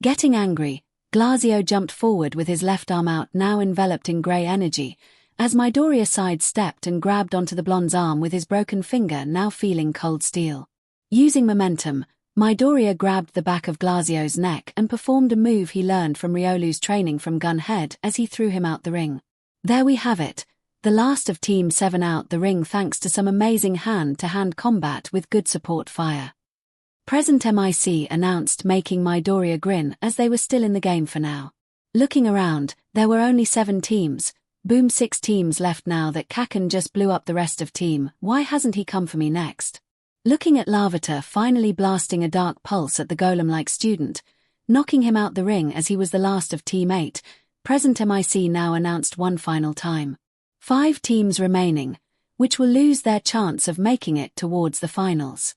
Getting angry, 𝐔𝐬𝐽 jumped forward with his left arm out, now enveloped in grey energy, as Midoriya sidestepped and grabbed onto the blonde's arm with his broken finger, now feeling cold steel. Using momentum, Midoriya grabbed the back of 𝐔𝐬𝐽's neck and performed a move he learned from Ryolu's training from Gunhead as he threw him out the ring. There we have it, the last of Team 7 out the ring thanks to some amazing hand-to-hand combat with good support fire. Present MIC announced, making Midoriya grin as they were still in the game for now. Looking around, there were only 7 teams. Boom, 6 teams left now that Kaken just blew up the rest of team. Why hasn't he come for me next? Looking at Larvitar finally blasting a dark pulse at the golem-like student, knocking him out the ring as he was the last of Team 8, Present MIC now announced one final time. 5 teams remaining, which will lose their chance of making it towards the finals.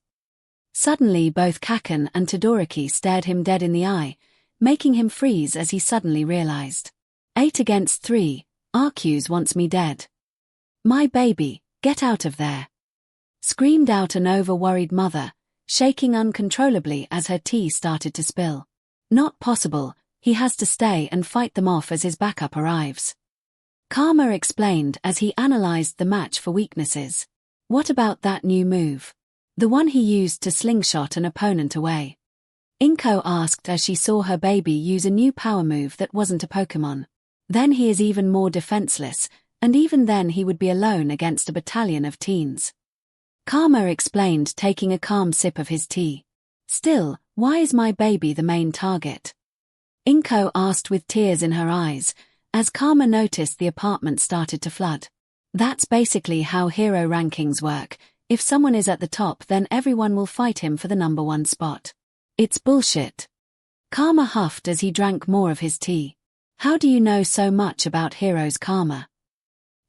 Suddenly both Kaken and Todoroki stared him dead in the eye, making him freeze as he suddenly realized. 8 against 3, Arceus wants me dead. My baby, get out of there. Screamed out an over-worried mother, shaking uncontrollably as her tea started to spill. Not possible, he has to stay and fight them off as his backup arrives. Karma explained as he analyzed the match for weaknesses. What about that new move? The one he used to slingshot an opponent away. 𝐒𝐭 asked as she saw her baby use a new power move that wasn't a Pokémon. Then he is even more defenseless, and even then he would be alone against a battalion of teens. Karma explained, taking a calm sip of his tea. Still, why is my baby the main target? 𝐒𝐭 asked with tears in her eyes, as Karma noticed the apartment started to flood. That's basically how hero rankings work. If someone is at the top, then everyone will fight him for the number 1 spot. It's bullshit. Karma huffed as he drank more of his tea. How do you know so much about heroes, Karma?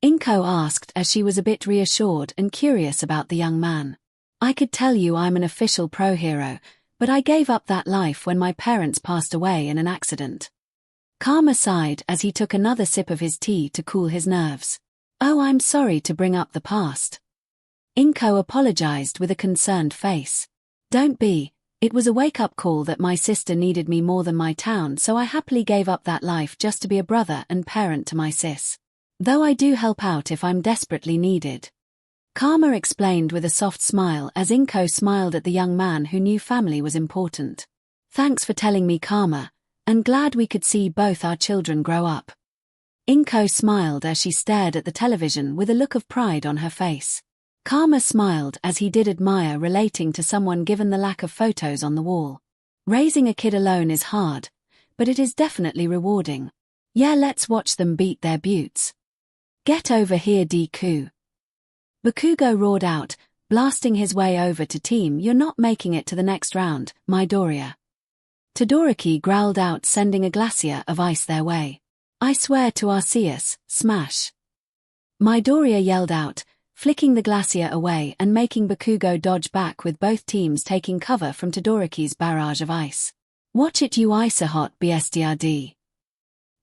𝐒𝐭 asked as she was a bit reassured and curious about the young man. I could tell you I'm an official pro hero, but I gave up that life when my parents passed away in an accident. Karma sighed as he took another sip of his tea to cool his nerves. Oh, I'm sorry to bring up the past. 𝐒𝐭 apologized with a concerned face. Don't be, it was a wake-up call that my sister needed me more than my town, so I happily gave up that life just to be a brother and parent to my sis. Though I do help out if I'm desperately needed. Karma explained with a soft smile as 𝐒𝐭 smiled at the young man who knew family was important. Thanks for telling me, Karma, and glad we could see both our children grow up. 𝐒𝐭 smiled as she stared at the television with a look of pride on her face. Karma smiled as he did admire relating to someone given the lack of photos on the wall. Raising a kid alone is hard, but it is definitely rewarding. Yeah, let's watch them beat their buttes. Get over here, Deku. Bakugo roared out, blasting his way over to team. You're not making it to the next round, Midoriya. Todoroki growled out, sending a glacier of ice their way. I swear to Arceus, smash. Midoriya yelled out, flicking the glacier away and making Bakugo dodge back, with both teams taking cover from Todoroki's barrage of ice. Watch it, you ice-hot BSDRD.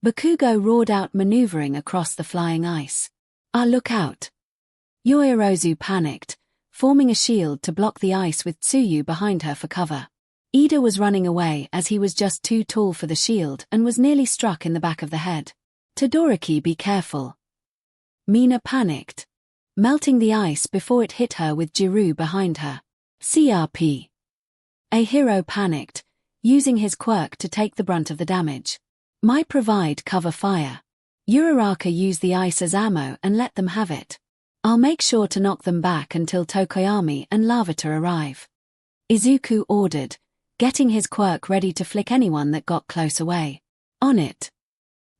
Bakugo roared out, maneuvering across the flying ice. Ah, look out. Yoirozu panicked, forming a shield to block the ice with Tsuyu behind her for cover. Ida was running away as he was just too tall for the shield and was nearly struck in the back of the head. Todoroki, be careful. Mina panicked, melting the ice before it hit her with Jiru behind her. CRP. A hero panicked, using his quirk to take the brunt of the damage. My provide cover fire. Uraraka use the ice as ammo and let them have it. I'll make sure to knock them back until Tokoyami and Larvitar arrive. Izuku ordered, getting his quirk ready to flick anyone that got close away. On it.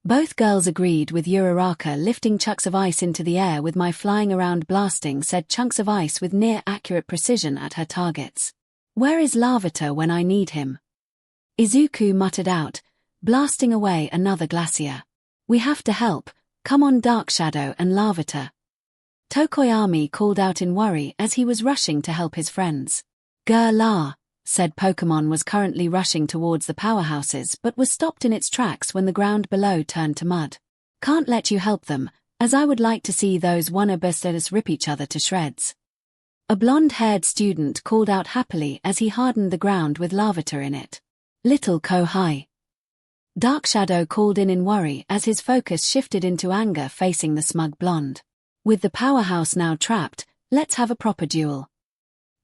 Both girls agreed, with Uraraka lifting chunks of ice into the air with my flying around blasting said chunks of ice with near-accurate precision at her targets. Where is Larvitar when I need him? Izuku muttered out, blasting away another glacier. We have to help, come on Dark Shadow and Larvitar. Tokoyami called out in worry as he was rushing to help his friends. 𝐤𝐻, said Pokémon was currently rushing towards the powerhouses but was stopped in its tracks when the ground below turned to mud. Can't let you help them, as I would like to see those wannabesters rip each other to shreds. A blonde-haired student called out happily as he hardened the ground with Larvitar in it. Little Kohai. Dark Shadow called in worry as his focus shifted into anger facing the smug blonde. With the powerhouse now trapped, let's have a proper duel.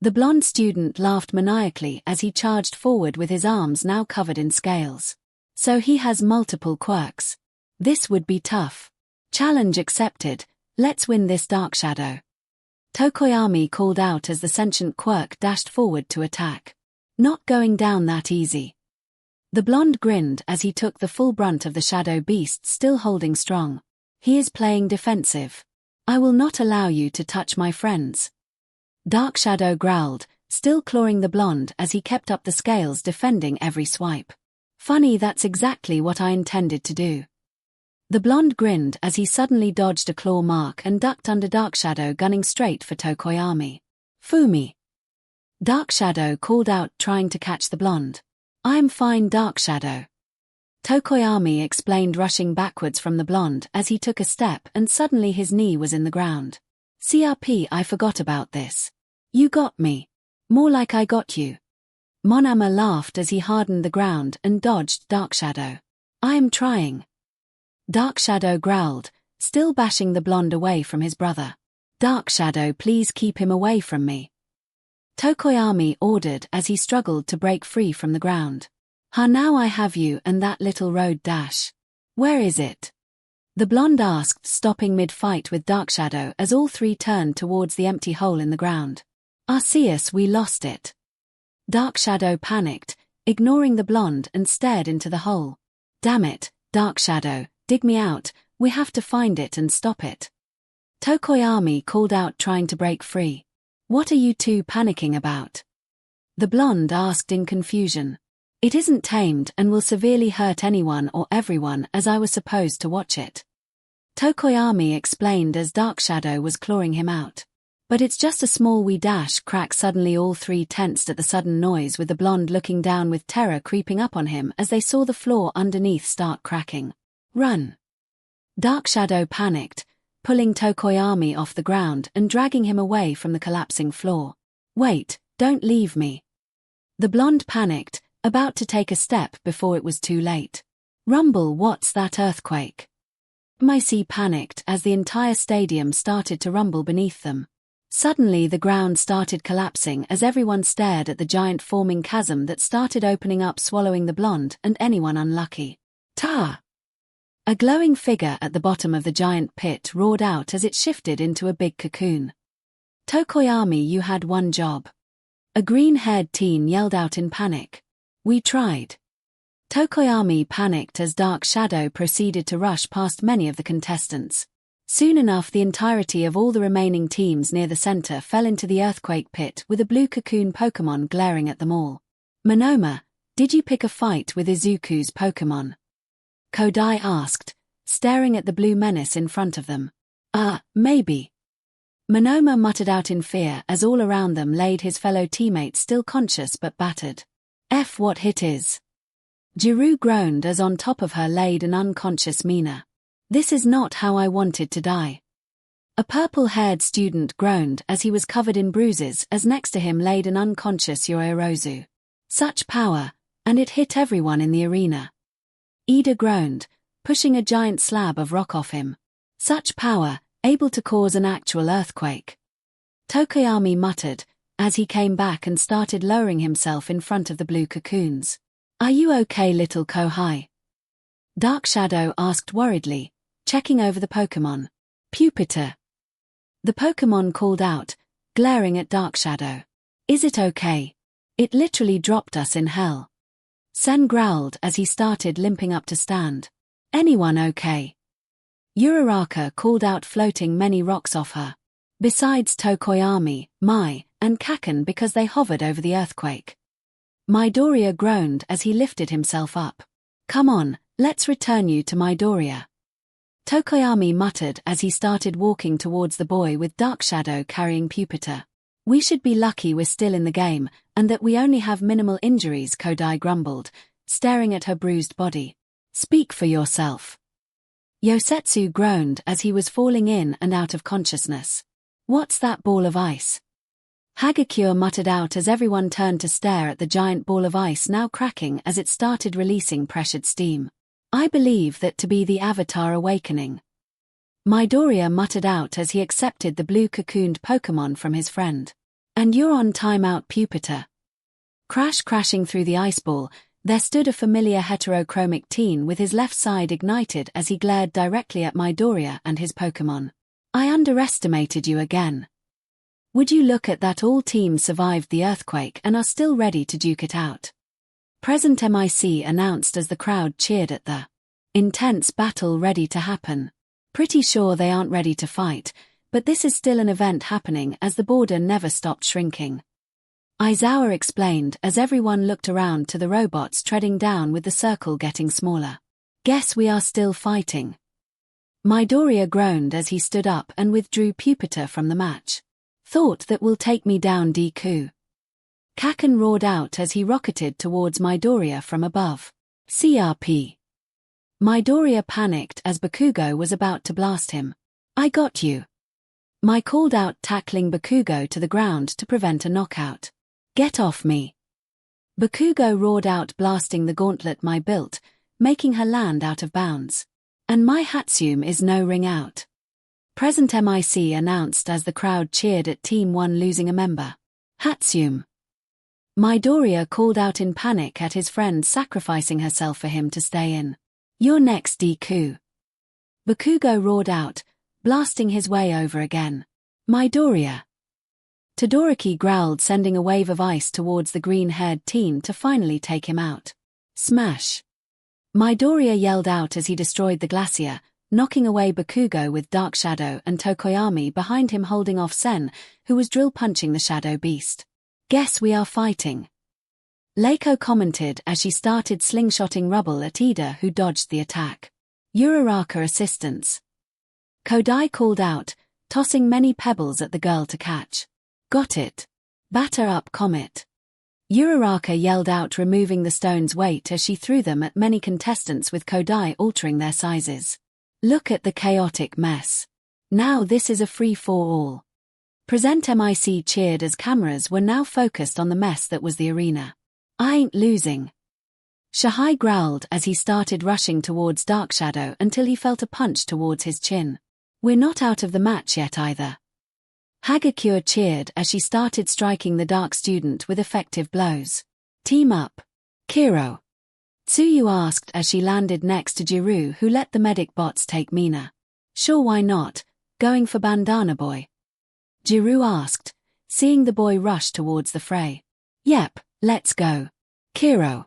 The blonde student laughed maniacally as he charged forward with his arms now covered in scales. So he has multiple quirks. This would be tough. Challenge accepted, let's win this Dark Shadow. Tokoyami called out as the sentient quirk dashed forward to attack. Not going down that easy. The blonde grinned as he took the full brunt of the shadow beast still holding strong. He is playing defensive. I will not allow you to touch my friends. Dark Shadow growled, still clawing the blonde as he kept up the scales defending every swipe. Funny, that's exactly what I intended to do. The blonde grinned as he suddenly dodged a claw mark and ducked under Dark Shadow gunning straight for Tokoyami. Fumi. Dark Shadow called out trying to catch the blonde. I'm fine Dark Shadow. Tokoyami explained rushing backwards from the blonde as he took a step and suddenly his knee was in the ground. CRP, I forgot about this. You got me. More like I got you. Monama laughed as he hardened the ground and dodged Dark Shadow. I am trying. Dark Shadow growled, still bashing the blonde away from his brother. Dark Shadow, please keep him away from me. Tokoyami ordered as he struggled to break free from the ground. Now I have you and that little road dash. Where is it? The blonde asked, stopping mid-fight with Dark Shadow as all three turned towards the empty hole in the ground. Arceus, we lost it. Dark Shadow panicked, ignoring the blonde and stared into the hole. Damn it, Dark Shadow, dig me out, we have to find it and stop it. Tokoyami called out trying to break free. What are you two panicking about? The blonde asked in confusion. It isn't tamed and will severely hurt anyone or everyone as I was supposed to watch it. Tokoyami explained as Dark Shadow was clawing him out. But it's just a small wee dash. Crack. Suddenly all three tensed at the sudden noise, with the blonde looking down with terror creeping up on him as they saw the floor underneath start cracking. Run! Dark Shadow panicked, pulling Tokoyami off the ground and dragging him away from the collapsing floor. Wait, don't leave me. The blonde panicked, about to take a step before it was too late. Rumble, what's that earthquake? Mysi panicked as the entire stadium started to rumble beneath them. Suddenly the ground started collapsing as everyone stared at the giant forming chasm that started opening up, swallowing the blonde and anyone unlucky. Ta! A glowing figure at the bottom of the giant pit roared out as it shifted into a big cocoon. Tokoyami, you had one job. A green-haired teen yelled out in panic. We tried. Tokoyami panicked as Dark Shadow proceeded to rush past many of the contestants. Soon enough the entirety of all the remaining teams near the center fell into the earthquake pit with a blue cocoon Pokémon glaring at them all. Monoma, did you pick a fight with Izuku's Pokémon? Kodai asked, staring at the blue menace in front of them. Maybe. Monoma muttered out in fear as all around them laid his fellow teammates still conscious but battered. What hit is? Jiru groaned as on top of her laid an unconscious Mina. This is not how I wanted to die. A purple-haired student groaned as he was covered in bruises as next to him laid an unconscious Yororozu. Such power, and it hit everyone in the arena. Ida groaned, pushing a giant slab of rock off him. Such power, able to cause an actual earthquake. Tokoyami muttered, as he came back and started lowering himself in front of the blue cocoons. "Are you okay, little 𝐒𝐻𝐲?" Dark Shadow asked worriedly, checking over the Pokémon. "Pupitar." The Pokémon called out, glaring at Dark Shadow. "Is it okay? It literally dropped us in hell." Sen growled as he started limping up to stand. "Anyone okay?" Uraraka called out, floating many rocks off her. Besides Tokoyami, Mai, and Kaken, because they hovered over the earthquake. Midoriya groaned as he lifted himself up. "Come on, let's return you to Midoriya." Tokoyami muttered as he started walking towards the boy with Dark Shadow carrying Pupitar. "We should be lucky we're still in the game, and that we only have minimal injuries," Kodai grumbled, staring at her bruised body. "Speak for yourself." Yosetsu groaned as he was falling in and out of consciousness. "What's that ball of ice?" Hagakure muttered out as everyone turned to stare at the giant ball of ice now cracking as it started releasing pressured steam. "I believe that to be the Avatar awakening." Midoriya muttered out as he accepted the blue cocooned Pokémon from his friend. "And you're on timeout, Pupitar." Crashing through the ice ball, there stood a familiar heterochromic teen with his left side ignited as he glared directly at Midoriya and his Pokémon. "I underestimated you again. Would you look at that, all teams survived the earthquake and are still ready to duke it out." Present MIC announced as the crowd cheered at the intense battle ready to happen. "Pretty sure they aren't ready to fight, but this is still an event happening as the border never stopped shrinking." Aizawa explained as everyone looked around to the robots treading down with the circle getting smaller. "Guess we are still fighting." Midoriya groaned as he stood up and withdrew Pupitar from the match. "Thought that will take me down, Deku." Kaken roared out as he rocketed towards Midoriya from above. "CRP." Midoriya panicked as Bakugo was about to blast him. "I got you." Mai called out, tackling Bakugo to the ground to prevent a knockout. "Get off me." Bakugo roared out, blasting the gauntlet Mai built, making her land out of bounds. "And my Hatsum is no ring out." Present MIC announced as the crowd cheered at Team 1 losing a member. "Hatsum." Midoriya called out in panic at his friend sacrificing herself for him to stay in. "You're next, Deku." Bakugo roared out, blasting his way over again. "Midoriya." Todoroki growled, sending a wave of ice towards the green-haired teen to finally take him out. "Smash." Midoriya yelled out as he destroyed the glacier, knocking away Bakugo with Dark Shadow and Tokoyami behind him holding off Sen, who was drill punching the Shadow Beast. "Guess we are fighting." Leiko commented as she started slingshotting rubble at Ida, who dodged the attack. "Uraraka assistance." Kodai called out, tossing many pebbles at the girl to catch. "Got it. Batter up, Comet." Uraraka yelled out, removing the stone's weight as she threw them at many contestants, with Kodai altering their sizes. "Look at the chaotic mess. Now this is a free-for-all." Present MIC cheered as cameras were now focused on the mess that was the arena. "I ain't losing." Shahai growled as he started rushing towards Dark Shadow until he felt a punch towards his chin. "We're not out of the match yet either." Hagakure cheered as she started striking the dark student with effective blows. "Team up. Kiro." Tsuyu asked as she landed next to Jiru, who let the medic bots take Mina. "Sure, why not? Going for Bandana Boy?" Jiru asked, seeing the boy rush towards the fray. "Yep, let's go. Kiro."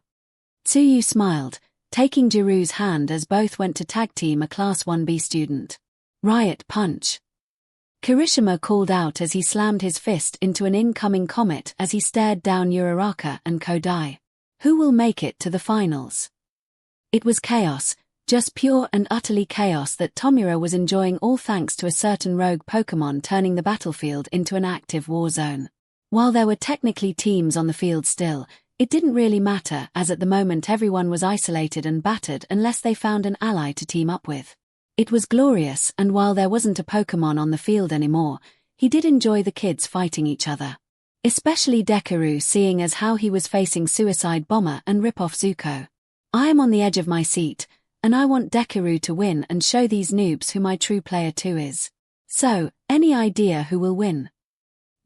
Tsuyu smiled, taking Jiru's hand as both went to tag team a Class 1B student. "Riot Punch." Kirishima called out as he slammed his fist into an incoming comet as he stared down Uraraka and Kodai. Who will make it to the finals? It was chaos, just pure and utterly chaos that Tomura was enjoying, all thanks to a certain rogue Pokémon turning the battlefield into an active war zone. While there were technically teams on the field still, it didn't really matter, as at the moment everyone was isolated and battered unless they found an ally to team up with. It was glorious, and while there wasn't a Pokémon on the field anymore, he did enjoy the kids fighting each other. Especially Deku, seeing as how he was facing Suicide Bomber and Rip-Off Zuko. "I am on the edge of my seat, and I want Deku to win and show these noobs who my true player 2 is. So, any idea who will win?"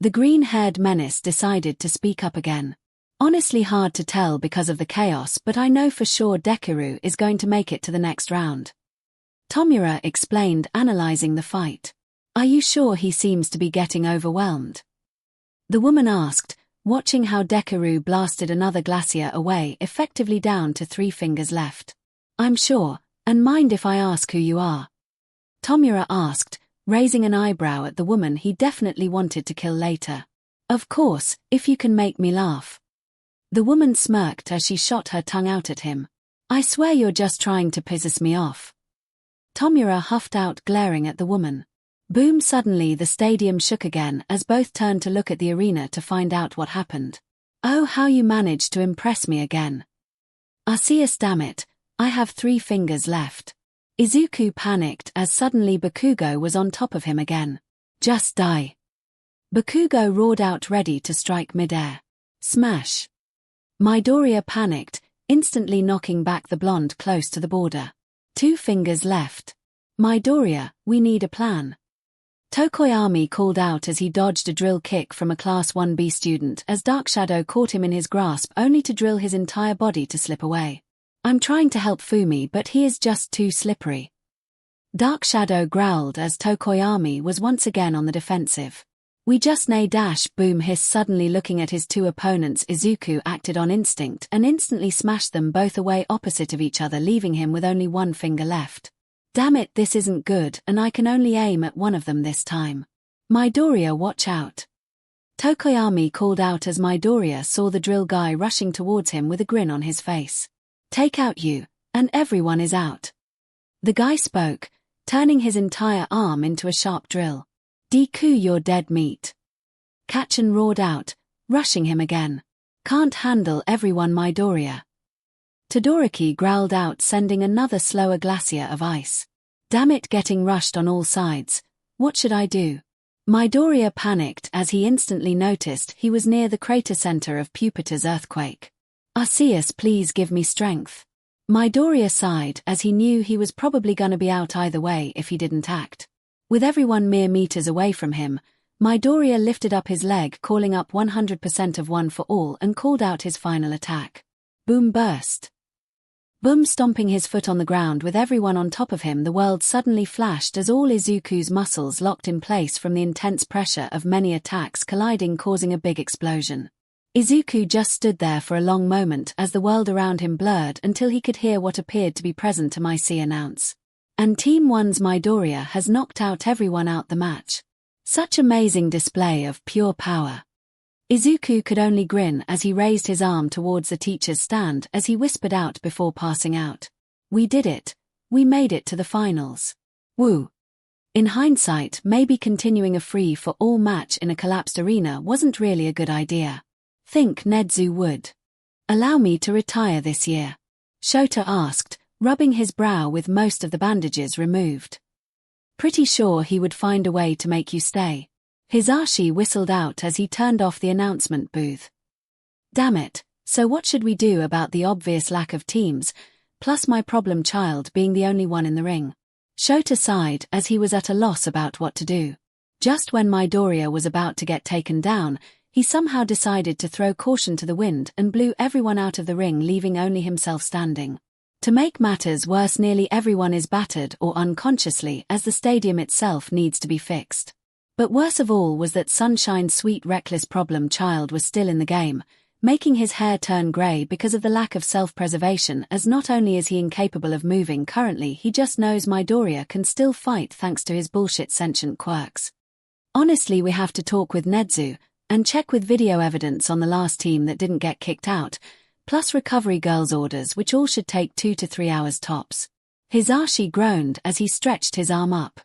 The green-haired menace decided to speak up again. Honestly hard to tell because of the chaos, but I know for sure Deku is going to make it to the next round. Tomura explained, analyzing the fight. Are you sure? He seems to be getting overwhelmed. The woman asked, watching how Deku blasted another glacier away, effectively down to 3 fingers left. I'm sure, and mind if I ask who you are? Tomura asked, raising an eyebrow at the woman he definitely wanted to kill later. Of course, if you can make me laugh. The woman smirked as she shot her tongue out at him. I swear you're just trying to piss me off. Tomura huffed out, glaring at the woman. Boom! Suddenly the stadium shook again as both turned to look at the arena to find out what happened. Oh, how you managed to impress me again. Arceus, damn it, I have 3 fingers left. Izuku panicked as suddenly Bakugo was on top of him again. Just die. Bakugo roared out, ready to strike midair. Smash. Midoriya panicked, instantly knocking back the blonde close to the border. 2 fingers left. Midoriya, we need a plan. Tokoyami called out as he dodged a drill kick from a Class 1B student as Dark Shadow caught him in his grasp, only to drill his entire body to slip away. I'm trying to help Fumi, but he is just too slippery. Dark Shadow growled as Tokoyami was once again on the defensive. We just nay dash. Boom! Hiss. Suddenly looking at his 2 opponents, Izuku acted on instinct and instantly smashed them both away opposite of each other, leaving him with only 1 finger left. Damn it, this isn't good, and I can only aim at one of them this time. Midoriya, watch out. Tokoyami called out as Midoriya saw the drill guy rushing towards him with a grin on his face. Take out you, and everyone is out. The guy spoke, turning his entire arm into a sharp drill. Deku, you're dead meat. Kacchan roared out, rushing him again. Can't handle everyone, Midoriya. Todoroki growled out, sending another slower glacier of ice. Damn it, getting rushed on all sides. What should I do? Midoriya panicked as he instantly noticed he was near the crater center of Jupiter's earthquake. Arceus, please give me strength. Midoriya sighed as he knew he was probably gonna be out either way if he didn't act. With everyone mere meters away from him, Midoriya lifted up his leg, calling up 100% of One for All, and called out his final attack. Boom! Burst. Boom! Stomping his foot on the ground with everyone on top of him, the world suddenly flashed as all Izuku's muscles locked in place from the intense pressure of many attacks colliding, causing a big explosion. Izuku just stood there for a long moment as the world around him blurred until he could hear what appeared to be present to Myc announce. And Team 1's Midoriya has knocked out everyone out the match. Such amazing display of pure power. Izuku could only grin as he raised his arm towards the teacher's stand as he whispered out before passing out. We did it. We made it to the finals. Woo. In hindsight, maybe continuing a free-for-all match in a collapsed arena wasn't really a good idea. Think Nezu would. Allow me to retire this year? Shota asked, rubbing his brow with most of the bandages removed. Pretty sure he would find a way to make you stay. Hisashi whistled out as he turned off the announcement booth. Damn it, so what should we do about the obvious lack of teams, plus my problem child being the only one in the ring? Shota sighed as he was at a loss about what to do. Just when Midoriya was about to get taken down, he somehow decided to throw caution to the wind and blew everyone out of the ring, leaving only himself standing. To make matters worse, nearly everyone is battered or unconsciously as the stadium itself needs to be fixed. But worse of all was that Sunshine's sweet reckless problem child was still in the game, making his hair turn grey because of the lack of self-preservation, as not only is he incapable of moving currently, he just knows Midoriya can still fight thanks to his bullshit sentient quirks. Honestly, we have to talk with Nezu, and check with video evidence on the last team that didn't get kicked out, plus recovery girls' orders, which all should take 2 to 3 hours tops. Hisashi groaned as he stretched his arm up.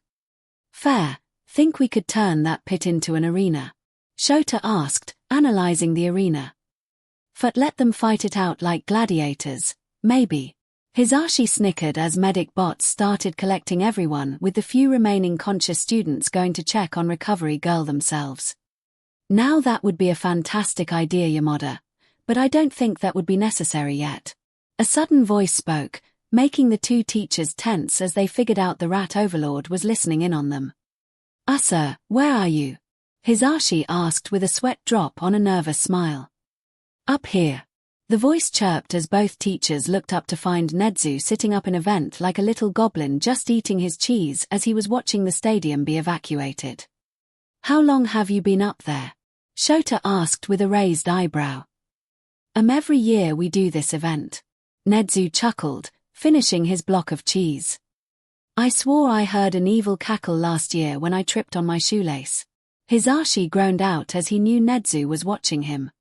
Fair, think we could turn that pit into an arena? Shota asked, analyzing the arena. But let them fight it out like gladiators, maybe. Hisashi snickered as medic bots started collecting everyone, with the few remaining conscious students going to check on recovery girl themselves. Now that would be a fantastic idea, Yamada. But I don't think that would be necessary yet. A sudden voice spoke, making the 2 teachers tense as they figured out the rat overlord was listening in on them. Sir, where are you? Hisashi asked with a sweat drop on a nervous smile. Up here. The voice chirped as both teachers looked up to find Nezu sitting up in a vent like a little goblin just eating his cheese as he was watching the stadium be evacuated. How long have you been up there? Shota asked with a raised eyebrow. Every year we do this event. Nezu chuckled, finishing his block of cheese. I swore I heard an evil cackle last year when I tripped on my shoelace. Hisashi groaned out as he knew Nezu was watching him.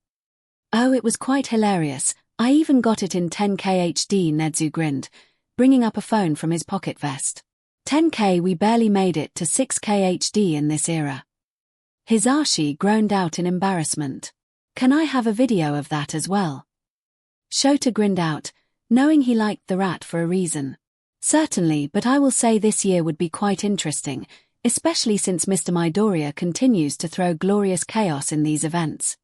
Oh, it was quite hilarious. I even got it in 10K HD, Nezu grinned, bringing up a phone from his pocket vest. 10K, we barely made it to 6K HD in this era. Hisashi groaned out in embarrassment. Can I have a video of that as well? Shota grinned out, knowing he liked the rat for a reason. Certainly, but I will say this year would be quite interesting, especially since Mr. Midoriya continues to throw glorious chaos in these events.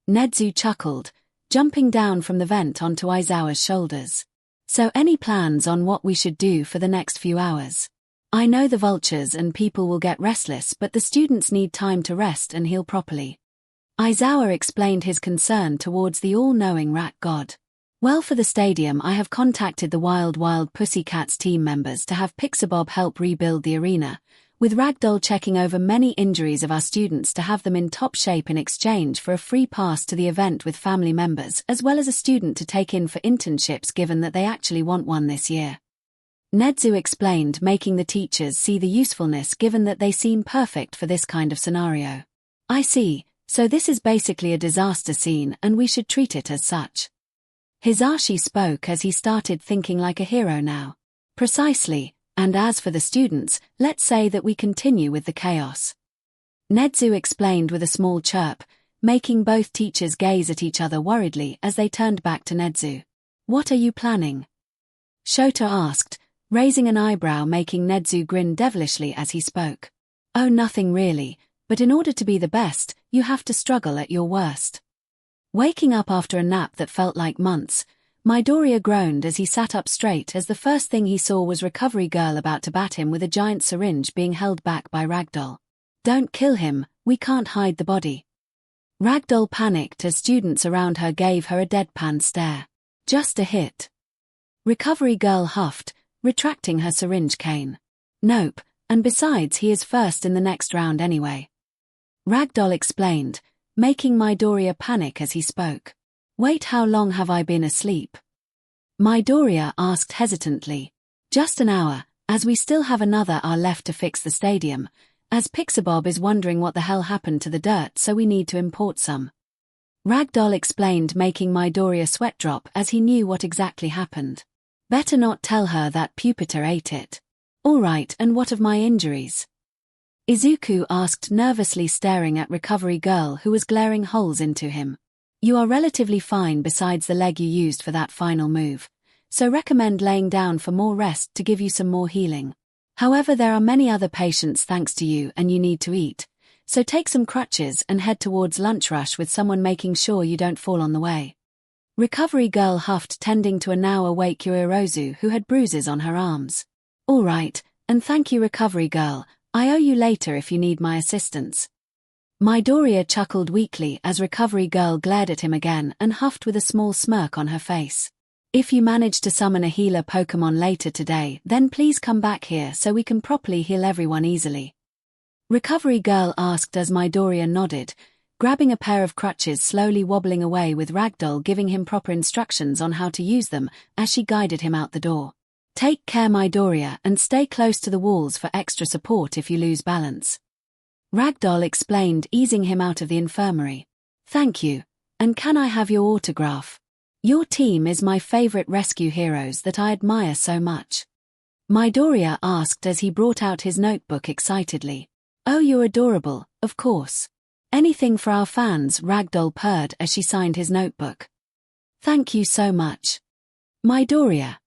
Nezu chuckled, jumping down from the vent onto Aizawa's shoulders. So any plans on what we should do for the next few hours? I know the vultures and people will get restless, but the students need time to rest and heal properly. Aizawa explained his concern towards the all-knowing rat god. Well, for the stadium I have contacted the Wild Pussycats team members to have Pixabob help rebuild the arena, with Ragdoll checking over many injuries of our students to have them in top shape in exchange for a free pass to the event with family members as well as a student to take in for internships given that they actually want one this year. Nezu explained, making the teachers see the usefulness given that they seem perfect for this kind of scenario. I see, so this is basically a disaster scene and we should treat it as such. Hisashi spoke as he started thinking like a hero now. Precisely, and as for the students, let's say that we continue with the chaos. Nezu explained with a small chirp, making both teachers gaze at each other worriedly as they turned back to Nezu. What are you planning? Shota asked, raising an eyebrow, making Nezu grin devilishly as he spoke. Oh, nothing really, but in order to be the best, you have to struggle at your worst. Waking up after a nap that felt like months, Midoriya groaned as he sat up straight as the first thing he saw was Recovery Girl about to bat him with a giant syringe being held back by Ragdoll. Don't kill him, we can't hide the body. Ragdoll panicked as students around her gave her a deadpan stare. Just a hit. Recovery Girl huffed, retracting her syringe cane. Nope, and besides he is first in the next round anyway. Ragdoll explained, making Midoriya panic as he spoke. Wait, how long have I been asleep? Midoriya asked hesitantly. Just an hour, as we still have another hour left to fix the stadium, as Pixabob is wondering what the hell happened to the dirt, so we need to import some. Ragdoll explained, making Midoriya sweat drop as he knew what exactly happened. Better not tell her that Pupiter ate it. Alright, and what of my injuries? Izuku asked nervously, staring at Recovery Girl who was glaring holes into him. You are relatively fine besides the leg you used for that final move, so recommend laying down for more rest to give you some more healing. However, there are many other patients thanks to you and you need to eat, so take some crutches and head towards lunch rush with someone making sure you don't fall on the way. Recovery Girl huffed, tending to a now awake Quirozu who had bruises on her arms. Alright, and thank you Recovery Girl, I owe you later if you need my assistance. Midoriya chuckled weakly as Recovery Girl glared at him again and huffed with a small smirk on her face. If you manage to summon a healer Pokémon later today, then please come back here so we can properly heal everyone easily. Recovery Girl asked as Midoriya nodded, grabbing a pair of crutches, slowly wobbling away with Ragdoll giving him proper instructions on how to use them as she guided him out the door. Take care Midoriya and stay close to the walls for extra support if you lose balance. Ragdoll explained, easing him out of the infirmary. Thank you, and can I have your autograph? Your team is my favorite rescue heroes that I admire so much. Midoriya asked as he brought out his notebook excitedly. Oh, you're adorable, of course. Anything for our fans, Ragdoll purred as she signed his notebook. Thank you so much. Midoriya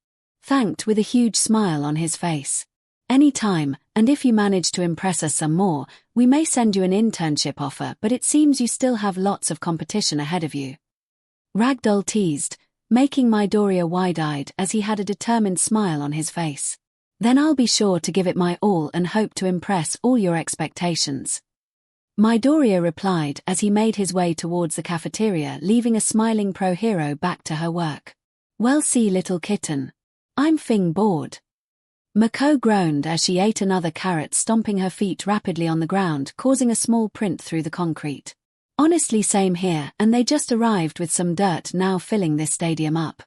thanked with a huge smile on his face. Any time, and if you manage to impress us some more, we may send you an internship offer, but it seems you still have lots of competition ahead of you. Ragdoll teased, making Midoriya wide-eyed as he had a determined smile on his face. Then I'll be sure to give it my all and hope to impress all your expectations. Midoriya replied as he made his way towards the cafeteria, leaving a smiling pro-hero back to her work. Well, see, little kitten. I'm bored. 𝐭𝐸 groaned as she ate another carrot, stomping her feet rapidly on the ground, causing a small print through the concrete. Honestly, same here, and they just arrived with some dirt now filling this stadium up.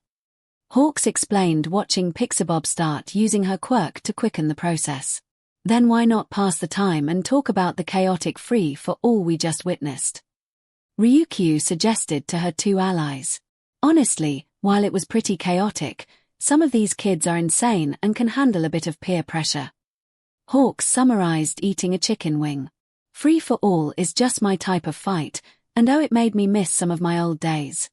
Hawks explained, watching Pixabob start using her quirk to quicken the process. Then why not pass the time and talk about the chaotic free-for-all we just witnessed? Ryukyu suggested to her two allies. Honestly, while it was pretty chaotic, some of these kids are insane and can handle a bit of peer pressure. Hawks summarized, eating a chicken wing. Free-for-all is just my type of fight, and oh, it made me miss some of my old days.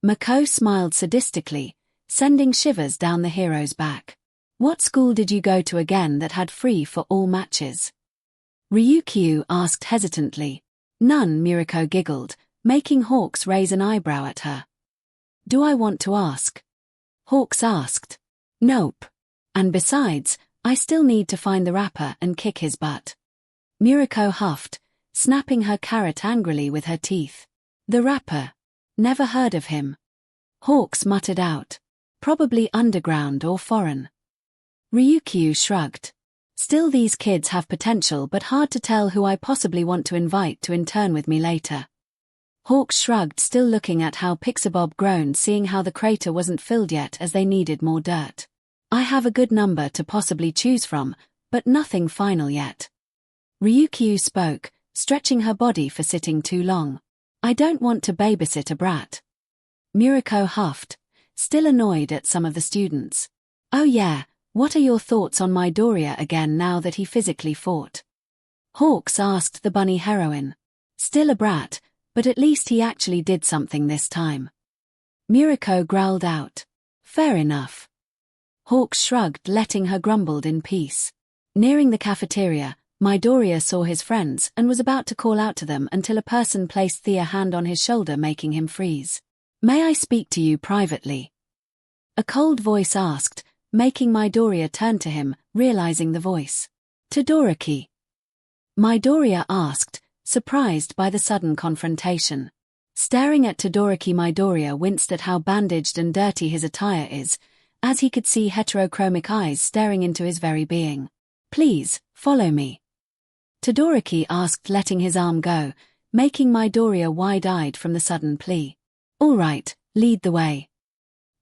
𝐭𝐸 smiled sadistically, sending shivers down the hero's back. What school did you go to again that had free-for-all matches? Ryukyu asked hesitantly. None, Mirako giggled, making Hawks raise an eyebrow at her. Do I want to ask? Hawks asked. Nope. And besides, I still need to find the rapper and kick his butt. Mirako huffed, snapping her carrot angrily with her teeth. The rapper? Never heard of him. Hawks muttered out. Probably underground or foreign. Ryukyu shrugged. Still, these kids have potential, but hard to tell who I possibly want to invite to intern with me later. Hawks shrugged, still looking at how Pixabob groaned, seeing how the crater wasn't filled yet as they needed more dirt. I have a good number to possibly choose from, but nothing final yet. Ryukyu spoke, stretching her body for sitting too long. I don't want to babysit a brat. Mirako huffed, still annoyed at some of the students. Oh yeah, what are your thoughts on Midoriya again now that he physically fought? Hawks asked the bunny heroine. Still a brat, but at least he actually did something this time. Mirako growled out. Fair enough. Hawks shrugged, letting her grumbled in peace. Nearing the cafeteria, Midoriya saw his friends and was about to call out to them until a person placed a hand on his shoulder, making him freeze. May I speak to you privately? A cold voice asked, making Midoriya turn to him, realizing the voice. Todoroki? Midoriya asked, surprised by the sudden confrontation. Staring at Todoroki, Midoriya winced at how bandaged and dirty his attire is, as he could see heterochromic eyes staring into his very being. Please, follow me. Todoroki asked, letting his arm go, making Midoriya wide-eyed from the sudden plea. All right, lead the way.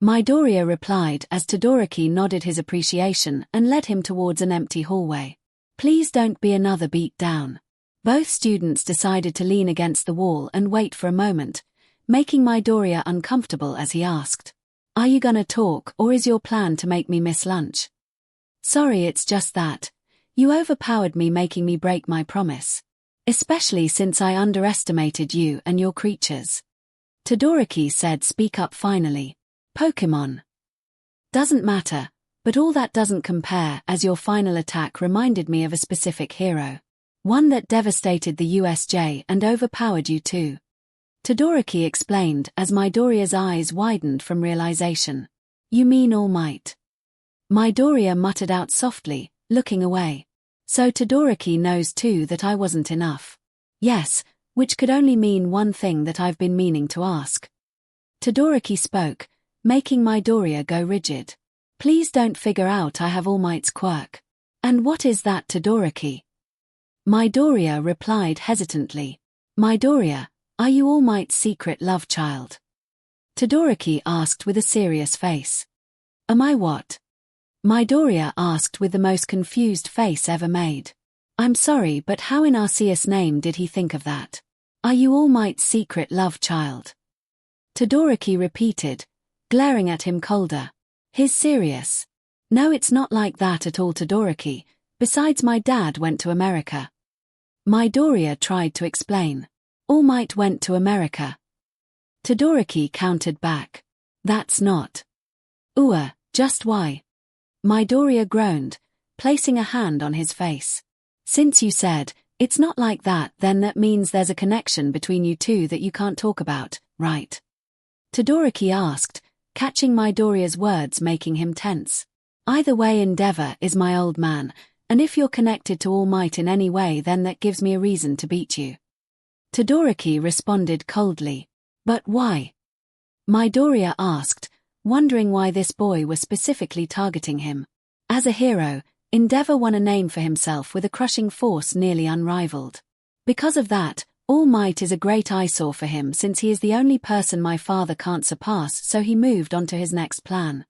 Midoriya replied as Todoroki nodded his appreciation and led him towards an empty hallway. Please don't be another beat down. Both students decided to lean against the wall and wait for a moment, making Midoriya uncomfortable as he asked. Are you gonna talk, or is your plan to make me miss lunch? Sorry, it's just that. You overpowered me, making me break my promise. Especially since I underestimated you and your creatures. Todoroki said, speak up finally. Pokémon. Doesn't matter, but all that doesn't compare, as your final attack reminded me of a specific hero. One that devastated the USJ and overpowered you too. Todoroki explained as Midoriya's eyes widened from realization. You mean All Might? Midoriya muttered out softly, looking away. So Todoroki knows too that I wasn't enough. Yes, which could only mean one thing that I've been meaning to ask. Todoroki spoke, making Midoriya go rigid. Please don't figure out I have All Might's quirk. And what is that, Todoroki? Midoriya replied hesitantly. Midoriya, are you All Might's secret love child? Todoroki asked with a serious face. Am I what? Midoriya asked with the most confused face ever made. I'm sorry, but how in Arceus' name did he think of that? Are you All Might's secret love child? Todoroki repeated, glaring at him colder. He's serious. No, it's not like that at all, Todoroki. Besides, my dad went to America. Midoriya tried to explain. All Might went to America. Todoroki countered back. That's not. Just why? Midoriya groaned, placing a hand on his face. Since you said, it's not like that, then that means there's a connection between you two that you can't talk about, right? Todoroki asked, catching Midoriya's words, making him tense. Either way, Endeavor is my old man, And if you're connected to All Might in any way, then that gives me a reason to beat you. Todoroki responded coldly. But why? Midoriya asked, wondering why this boy was specifically targeting him. As a hero, Endeavor won a name for himself with a crushing force nearly unrivaled. Because of that, All Might is a great eyesore for him since he is the only person my father can't surpass, so he moved on to his next plan.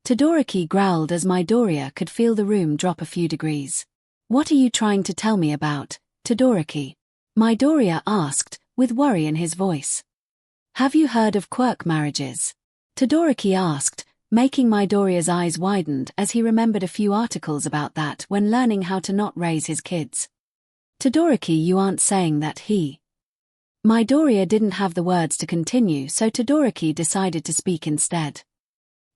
Todoroki growled as Midoriya could feel the room drop a few degrees. What are you trying to tell me about, Todoroki? Midoriya asked, with worry in his voice. Have you heard of quirk marriages? Todoroki asked, making Midoriya's eyes widened as he remembered a few articles about that when learning how to not raise his kids. Todoroki, you aren't saying that he... Midoriya didn't have the words to continue, so Todoroki decided to speak instead.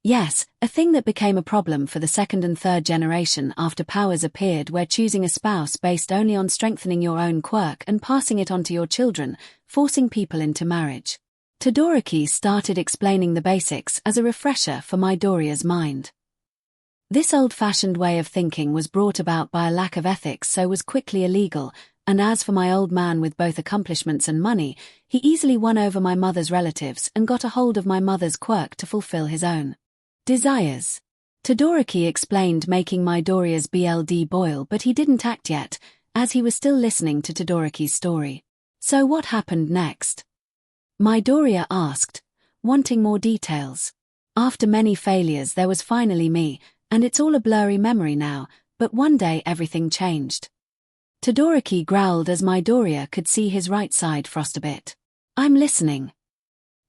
Yes, a thing that became a problem for the second and third generation after powers appeared, where choosing a spouse based only on strengthening your own quirk and passing it on to your children, forcing people into marriage. Todoroki started explaining the basics as a refresher for Midoriya's mind. This old-fashioned way of thinking was brought about by a lack of ethics, so was quickly illegal, and as for my old man with both accomplishments and money, he easily won over my mother's relatives and got a hold of my mother's quirk to fulfill his own desires. Todoroki explained, making Midoriya's blood boil, but he didn't act yet, as he was still listening to Todoroki's story. So what happened next? Midoriya asked, wanting more details. After many failures there was finally me, and it's all a blurry memory now, but one day everything changed. Todoroki growled as Midoriya could see his right side frost a bit. I'm listening.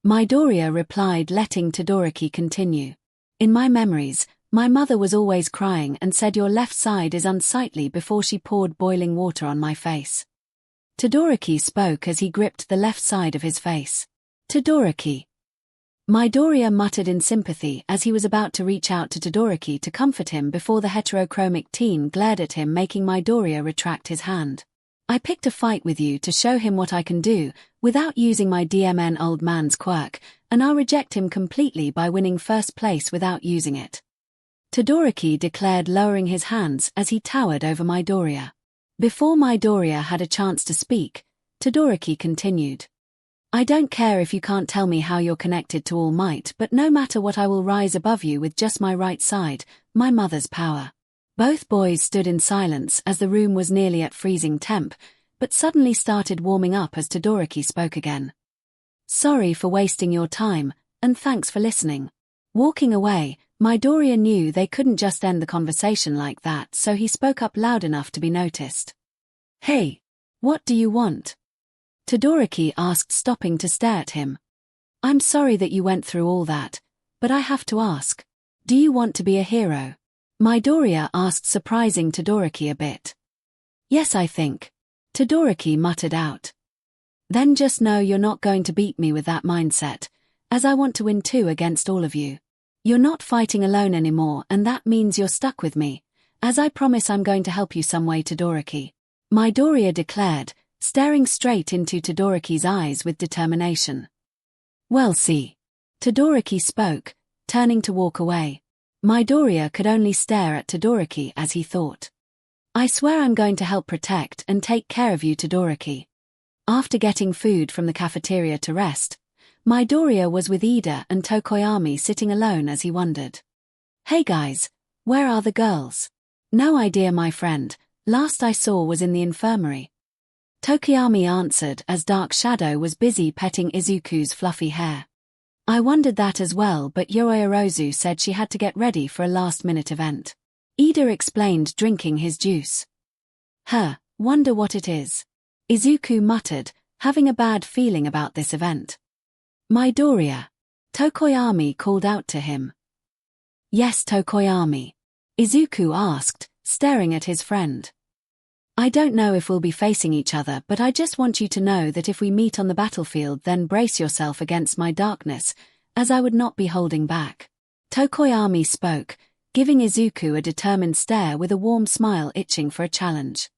Midoriya replied, letting Todoroki continue. In my memories, my mother was always crying and said your left side is unsightly before she poured boiling water on my face. Todoroki spoke as he gripped the left side of his face. Todoroki. Midoriya muttered in sympathy as he was about to reach out to Todoroki to comfort him before the heterochromic teen glared at him, making Midoriya retract his hand. I picked a fight with you to show him what I can do, without using my DMN old man's quirk, and I'll reject him completely by winning first place without using it. Todoroki declared, lowering his hands as he towered over Midoriya. Before Midoriya had a chance to speak, Todoroki continued. I don't care if you can't tell me how you're connected to All Might, but no matter what, I will rise above you with just my right side, my mother's power. Both boys stood in silence as the room was nearly at freezing temp, but suddenly started warming up as Todoroki spoke again. Sorry for wasting your time, and thanks for listening. Walking away, Midoriya knew they couldn't just end the conversation like that, so he spoke up loud enough to be noticed. Hey, what do you want? Todoroki asked, stopping to stare at him. I'm sorry that you went through all that, but I have to ask. Do you want to be a hero? Midoriya asked, surprising Todoroki a bit. Yes, I think. Todoroki muttered out. Then just know you're not going to beat me with that mindset, as I want to win too against all of you. You're not fighting alone anymore, and that means you're stuck with me, as I promise I'm going to help you some way, Todoroki. Midoriya declared, staring straight into Todoroki's eyes with determination. Well, see. Todoroki spoke, turning to walk away. Midoriya could only stare at Todoroki as he thought. I swear I'm going to help protect and take care of you, Todoroki. After getting food from the cafeteria to rest, Midoriya was with Ida and Tokoyami sitting alone as he wondered. Hey guys, where are the girls? No idea, my friend, last I saw was in the infirmary. Tokoyami answered as Dark Shadow was busy petting Izuku's fluffy hair. I wondered that as well, but Yororozu said she had to get ready for a last-minute event. Ida explained, drinking his juice. Wonder what it is. Izuku muttered, having a bad feeling about this event. Midoriya. Tokoyami called out to him. Yes, Tokoyami. Izuku asked, staring at his friend. I don't know if we'll be facing each other, but I just want you to know that if we meet on the battlefield, then brace yourself against my darkness, as I would not be holding back. Tokoyami spoke, giving Izuku a determined stare with a warm smile, itching for a challenge.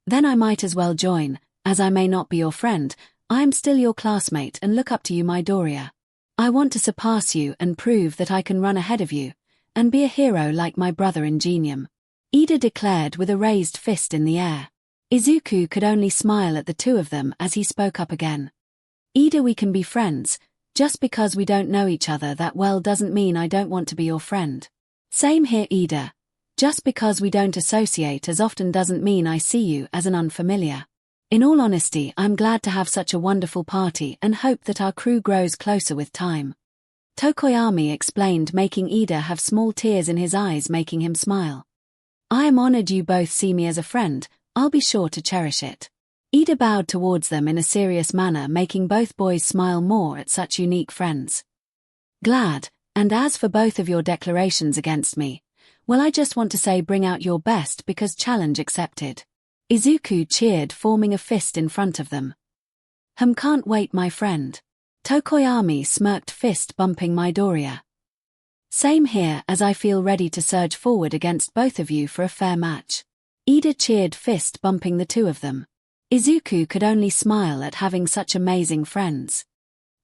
Then I might as well join, as I may not be your friend, I am still your classmate and look up to you, Midoriya. I want to surpass you and prove that I can run ahead of you, and be a hero like my brother Ingenium. Ida declared with a raised fist in the air. Izuku could only smile at the two of them as he spoke up again. Ida, we can be friends. Just because we don't know each other that well doesn't mean I don't want to be your friend. Same here, Ida. Just because we don't associate as often doesn't mean I see you as an unfamiliar. In all honesty, I'm glad to have such a wonderful party and hope that our crew grows closer with time. Tokoyami explained, making Ida have small tears in his eyes, making him smile. I am honored you both see me as a friend. I'll be sure to cherish it. Ida bowed towards them in a serious manner, making both boys smile more at such unique friends. Glad, and as for both of your declarations against me, well, I just want to say bring out your best because challenge accepted. Izuku cheered, forming a fist in front of them. Can't wait, my friend. Tokoyami smirked, fist bumping Midoriya. Same here, as I feel ready to surge forward against both of you for a fair match. Ida cheered, fist bumping the two of them. Izuku could only smile at having such amazing friends.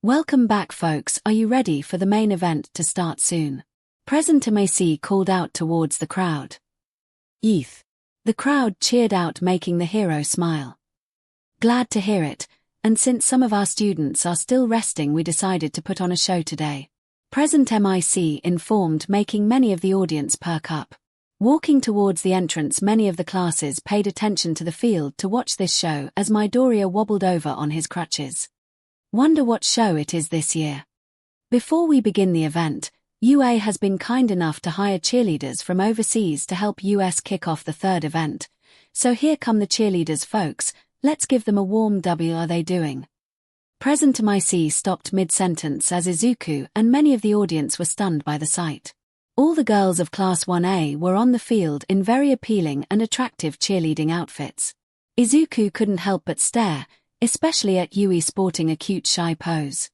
Welcome back, folks. Are you ready for the main event to start soon? President Macy called out towards the crowd. Yeeth. The crowd cheered out, making the hero smile. Glad to hear it, and since some of our students are still resting, we decided to put on a show today. President Mic informed, making many of the audience perk up. Walking towards the entrance, many of the classes paid attention to the field to watch this show as Midoriya wobbled over on his crutches. Wonder what show it is this year. Before we begin the event, UA has been kind enough to hire cheerleaders from overseas to help US kick off the third event. So here come the cheerleaders, folks. Let's give them a warm W. Are they doing? President Mic stopped mid-sentence as Izuku and many of the audience were stunned by the sight. All the girls of Class 1A were on the field in very appealing and attractive cheerleading outfits. Izuku couldn't help but stare, especially at Yui sporting a cute shy pose.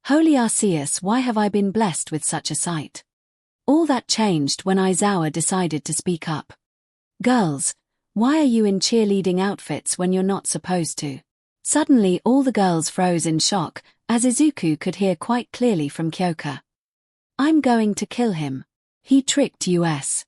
Holy Arceus, why have I been blessed with such a sight? All that changed when Aizawa decided to speak up. Girls, why are you in cheerleading outfits when you're not supposed to? Suddenly all the girls froze in shock, as Izuku could hear quite clearly from Kyoka. I'm going to kill him. He tricked us.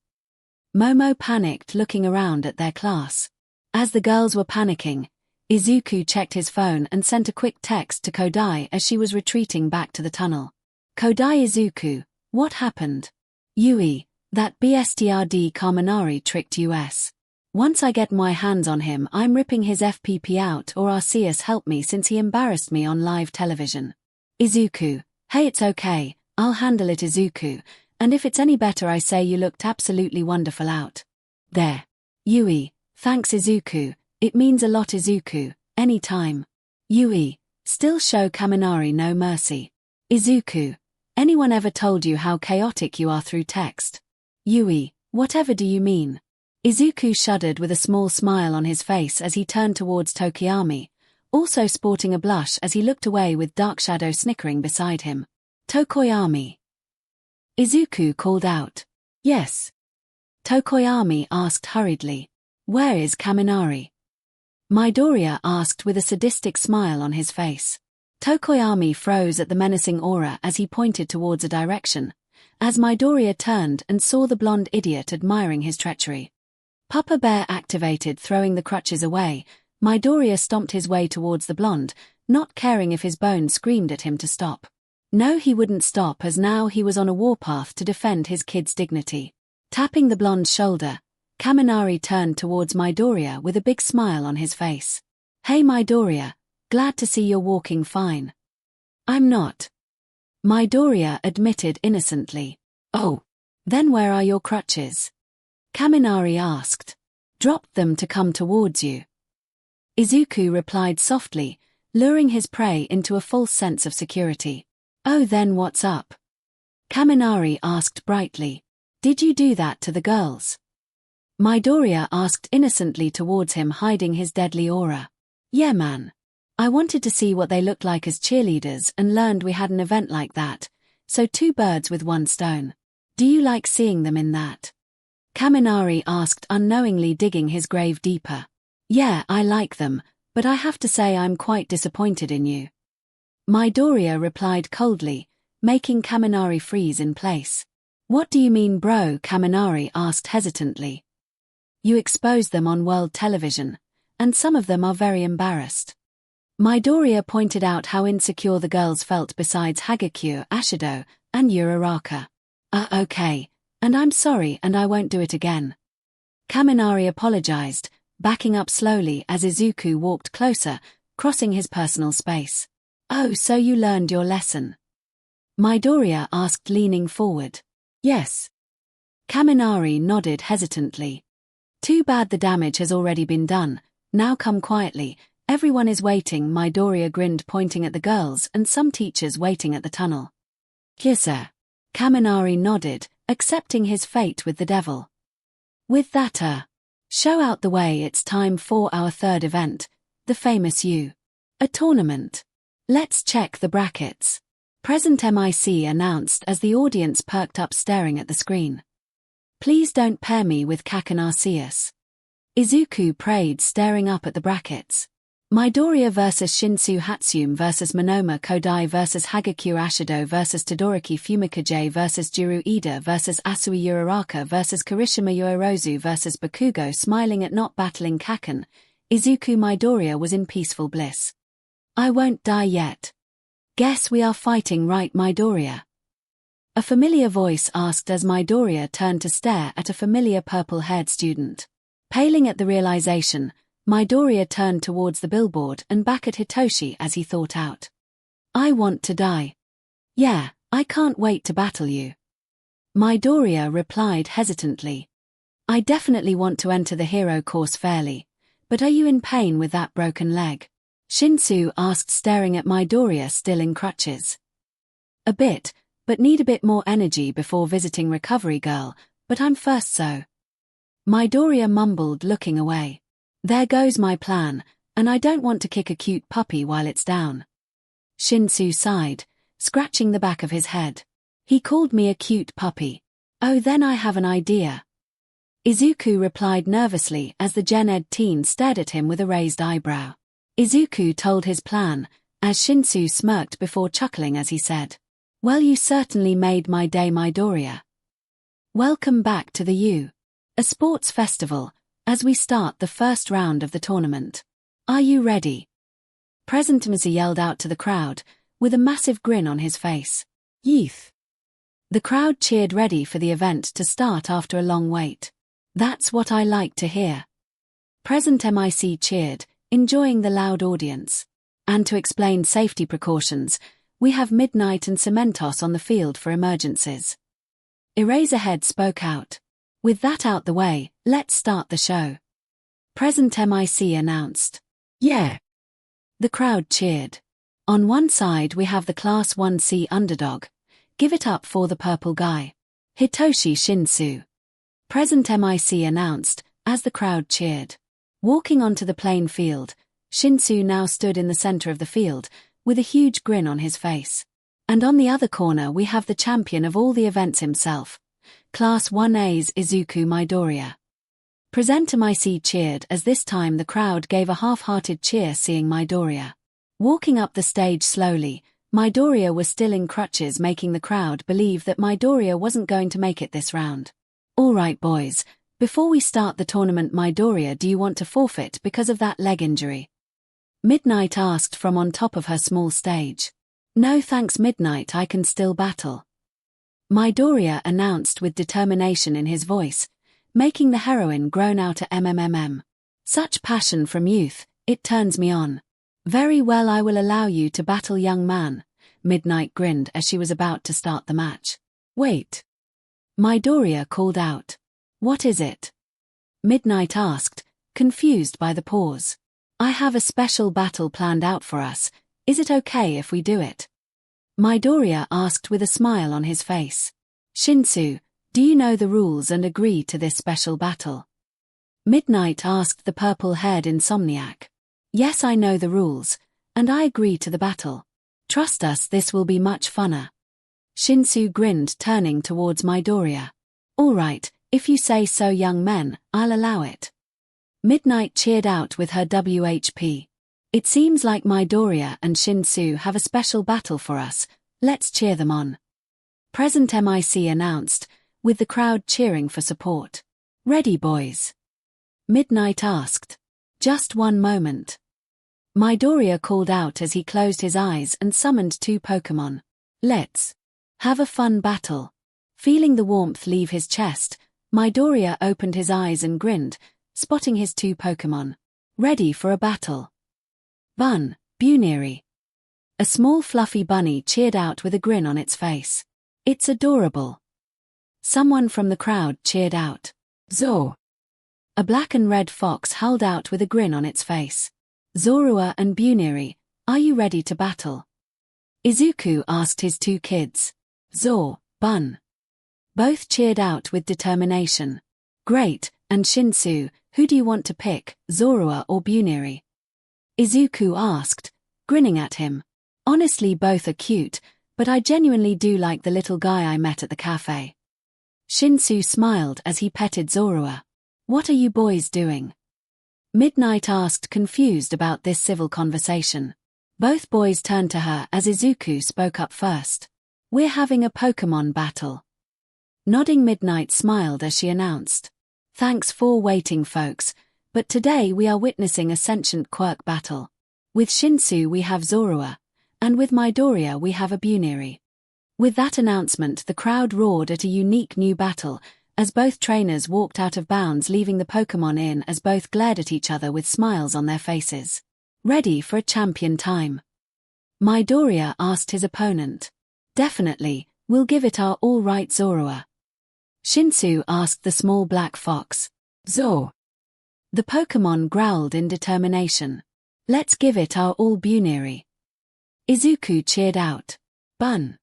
Momo panicked, looking around at their class. As the girls were panicking, Izuku checked his phone and sent a quick text to Kodai as she was retreating back to the tunnel. Kodai, Izuku, what happened? Yui, that bstrd Kaminari tricked us. Once I get my hands on him, I'm ripping his FPP out, or Arceus help me since he embarrassed me on live television. Izuku, hey, it's okay, I'll handle it, Izuku. And if it's any better, I say you looked absolutely wonderful out there. Yui, thanks, Izuku, it means a lot, Izuku, anytime. Yui, still show Kaminari no mercy. Izuku, anyone ever told you how chaotic you are through text? Yui, whatever do you mean? Izuku shuddered with a small smile on his face as he turned towards Tokoyami, also sporting a blush as he looked away with Dark Shadow snickering beside him. Tokoyami. Izuku called out. Yes. Tokoyami asked hurriedly. Where is Kaminari? Midoriya asked with a sadistic smile on his face. Tokoyami froze at the menacing aura as he pointed towards a direction, as Midoriya turned and saw the blonde idiot admiring his treachery. Papa Bear activated, throwing the crutches away. Midoriya stomped his way towards the blonde, not caring if his bones screamed at him to stop. No, he wouldn't stop, as now he was on a warpath to defend his kid's dignity. Tapping the blonde's shoulder, Kaminari turned towards Midoriya with a big smile on his face. Hey Midoriya, glad to see you're walking fine. I'm not. Midoriya admitted innocently. Oh, then where are your crutches? Kaminari asked. Dropped them to come towards you. Izuku replied softly, luring his prey into a false sense of security. Oh, then what's up? Kaminari asked brightly. Did you do that to the girls? Midoriya asked innocently towards him, hiding his deadly aura. Yeah, man. I wanted to see what they looked like as cheerleaders and learned we had an event like that, so two birds with one stone. Do you like seeing them in that? Kaminari asked, unknowingly digging his grave deeper. Yeah, I like them, but I have to say I'm quite disappointed in you. Midoriya replied coldly, making Kaminari freeze in place. What do you mean, bro? Kaminari asked hesitantly. You expose them on world television, and some of them are very embarrassed. Midoriya pointed out how insecure the girls felt besides 𝐒𝐻𝐾, Ashido, and Uraraka. Okay, and I'm sorry and I won't do it again. Kaminari apologized, backing up slowly as Izuku walked closer, crossing his personal space. Oh, so you learned your lesson? Midoriya asked, leaning forward. Yes. Kaminari nodded hesitantly. Too bad the damage has already been done. Now come quietly, everyone is waiting. Midoriya grinned, pointing at the girls and some teachers waiting at the tunnel. Yes, sir. Kaminari nodded, accepting his fate with the devil. With that, show out the way. It's time for our third event, the famous a tournament. Let's check the brackets. Present MIC announced as the audience perked up staring at the screen. Please don't pair me with Kaken Arceus. Izuku prayed, staring up at the brackets. Midoriya vs Shinsu Hatsume vs Monoma Kodai vs 𝐒𝐻𝐾 Ashido vs Todoroki Fumikaze vs Jiro Ida vs Asui Uraraka vs Kirishima Uerozu vs Bakugo. Smiling at not battling Kaken, Izuku Midoriya was in peaceful bliss. I won't die yet. Guess we are fighting, right, Midoriya? A familiar voice asked as Midoriya turned to stare at a familiar purple-haired student. Paling at the realization, Midoriya turned towards the billboard and back at Hitoshi as he thought out. I want to die. Yeah, I can't wait to battle you. Midoriya replied hesitantly. I definitely want to enter the hero course fairly, but are you in pain with that broken leg? Shinsu asked, staring at Midoriya still in crutches. A bit, but need a bit more energy before visiting Recovery Girl, but I'm first so. Midoriya mumbled, looking away. There goes my plan, and I don't want to kick a cute puppy while it's down. Shinsu sighed, scratching the back of his head. He called me a cute puppy. Oh, then I have an idea. Izuku replied nervously as the Gen Ed teen stared at him with a raised eyebrow. Izuku told his plan, as Shinsu smirked before chuckling as he said, Well, you certainly made my day, Midoriya. Welcome back to the a sports festival, as we start the first round of the tournament. Are you ready? Present Mr. yelled out to the crowd, with a massive grin on his face. Yeeth. The crowd cheered, ready for the event to start after a long wait. That's what I like to hear. Present MIC cheered, enjoying the loud audience. And to explain safety precautions, we have Midnight and Cementos on the field for emergencies. Eraserhead spoke out. With that out the way, let's start the show. Present MIC announced. Yeah. The crowd cheered. On one side we have the Class 1C underdog. Give it up for the purple guy. Hitoshi Shinsu. Present MIC announced, as the crowd cheered. Walking onto the playing field, Shinsu now stood in the center of the field, with a huge grin on his face. And on the other corner we have the champion of all the events himself, Class 1A's Izuku Midoriya. Present MIC cheered as this time the crowd gave a half-hearted cheer seeing Midoriya. Walking up the stage slowly, Midoriya was still in crutches, making the crowd believe that Midoriya wasn't going to make it this round. Alright boys, before we start the tournament, Midoriya, do you want to forfeit because of that leg injury? Midnight asked from on top of her small stage. No thanks Midnight, I can still battle. Midoriya announced with determination in his voice, making the heroine groan out a mmm. Such passion from youth, it turns me on. Very well, I will allow you to battle, young man. Midnight grinned as she was about to start the match. Wait. Midoriya called out. What is it? Midnight asked, confused by the pause. I have a special battle planned out for us, is it okay if we do it? Midoriya asked with a smile on his face. Shinsu, do you know the rules and agree to this special battle? Midnight asked the purple-haired insomniac. Yes, I know the rules, and I agree to the battle. Trust us, this will be much funner. Shinsu grinned, turning towards Midoriya. All right, if you say so, young men, I'll allow it. Midnight cheered out with her WHP. It seems like Midoriya and Shinsu have a special battle for us, let's cheer them on. Present MIC announced, with the crowd cheering for support. Ready boys. Midnight asked. Just one moment. Midoriya called out as he closed his eyes and summoned 2 Pokémon. Let's have a fun battle. Feeling the warmth leave his chest, Midoriya opened his eyes and grinned, spotting his 2 Pokémon. Ready for a battle. Bun, Buniri. A small fluffy bunny cheered out with a grin on its face. It's adorable. Someone from the crowd cheered out. Zo. A black and red fox howled out with a grin on its face. Zorua and Buniri, are you ready to battle? Izuku asked his 2 kids. Zo, Bun. Both cheered out with determination. Great, and Shinsu, who do you want to pick, Zorua or Buniri? Izuku asked, grinning at him. Honestly, both are cute, but I genuinely do like the little guy I met at the cafe. Shinsu smiled as he petted Zorua. What are you boys doing? Midnight asked, confused about this civil conversation. Both boys turned to her as Izuku spoke up first. We're having a Pokémon battle. Nodding, Midnight smiled as she announced. Thanks for waiting, folks, but today we are witnessing a sentient Quirk battle. With Shinsu we have Zorua, and with Midoriya we have a Buniri. With that announcement, the crowd roared at a unique new battle, as both trainers walked out of bounds, leaving the Pokémon in as both glared at each other with smiles on their faces. Ready for a champion time? Midoriya asked his opponent. Definitely, we'll give it our all right, Zorua. Shinsu asked the small black fox. Zo. The Pokémon growled in determination. Let's give it our all, Buniri. Izuku cheered out. Bun.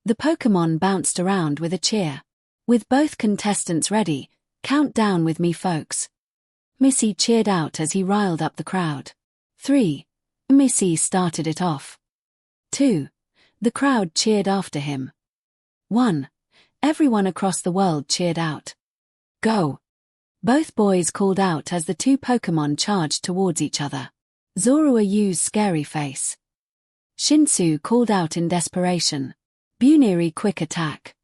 The Pokémon bounced around with a cheer. With both contestants ready, count down with me, folks. Missy cheered out as he riled up the crowd. 3. Missy started it off. 2. The crowd cheered after him. 1. Everyone across the world cheered out. Go. Both boys called out as the 2 Pokémon charged towards each other. Zorua used Scary Face. Shinsu called out in desperation. Buniri, Quick Attack.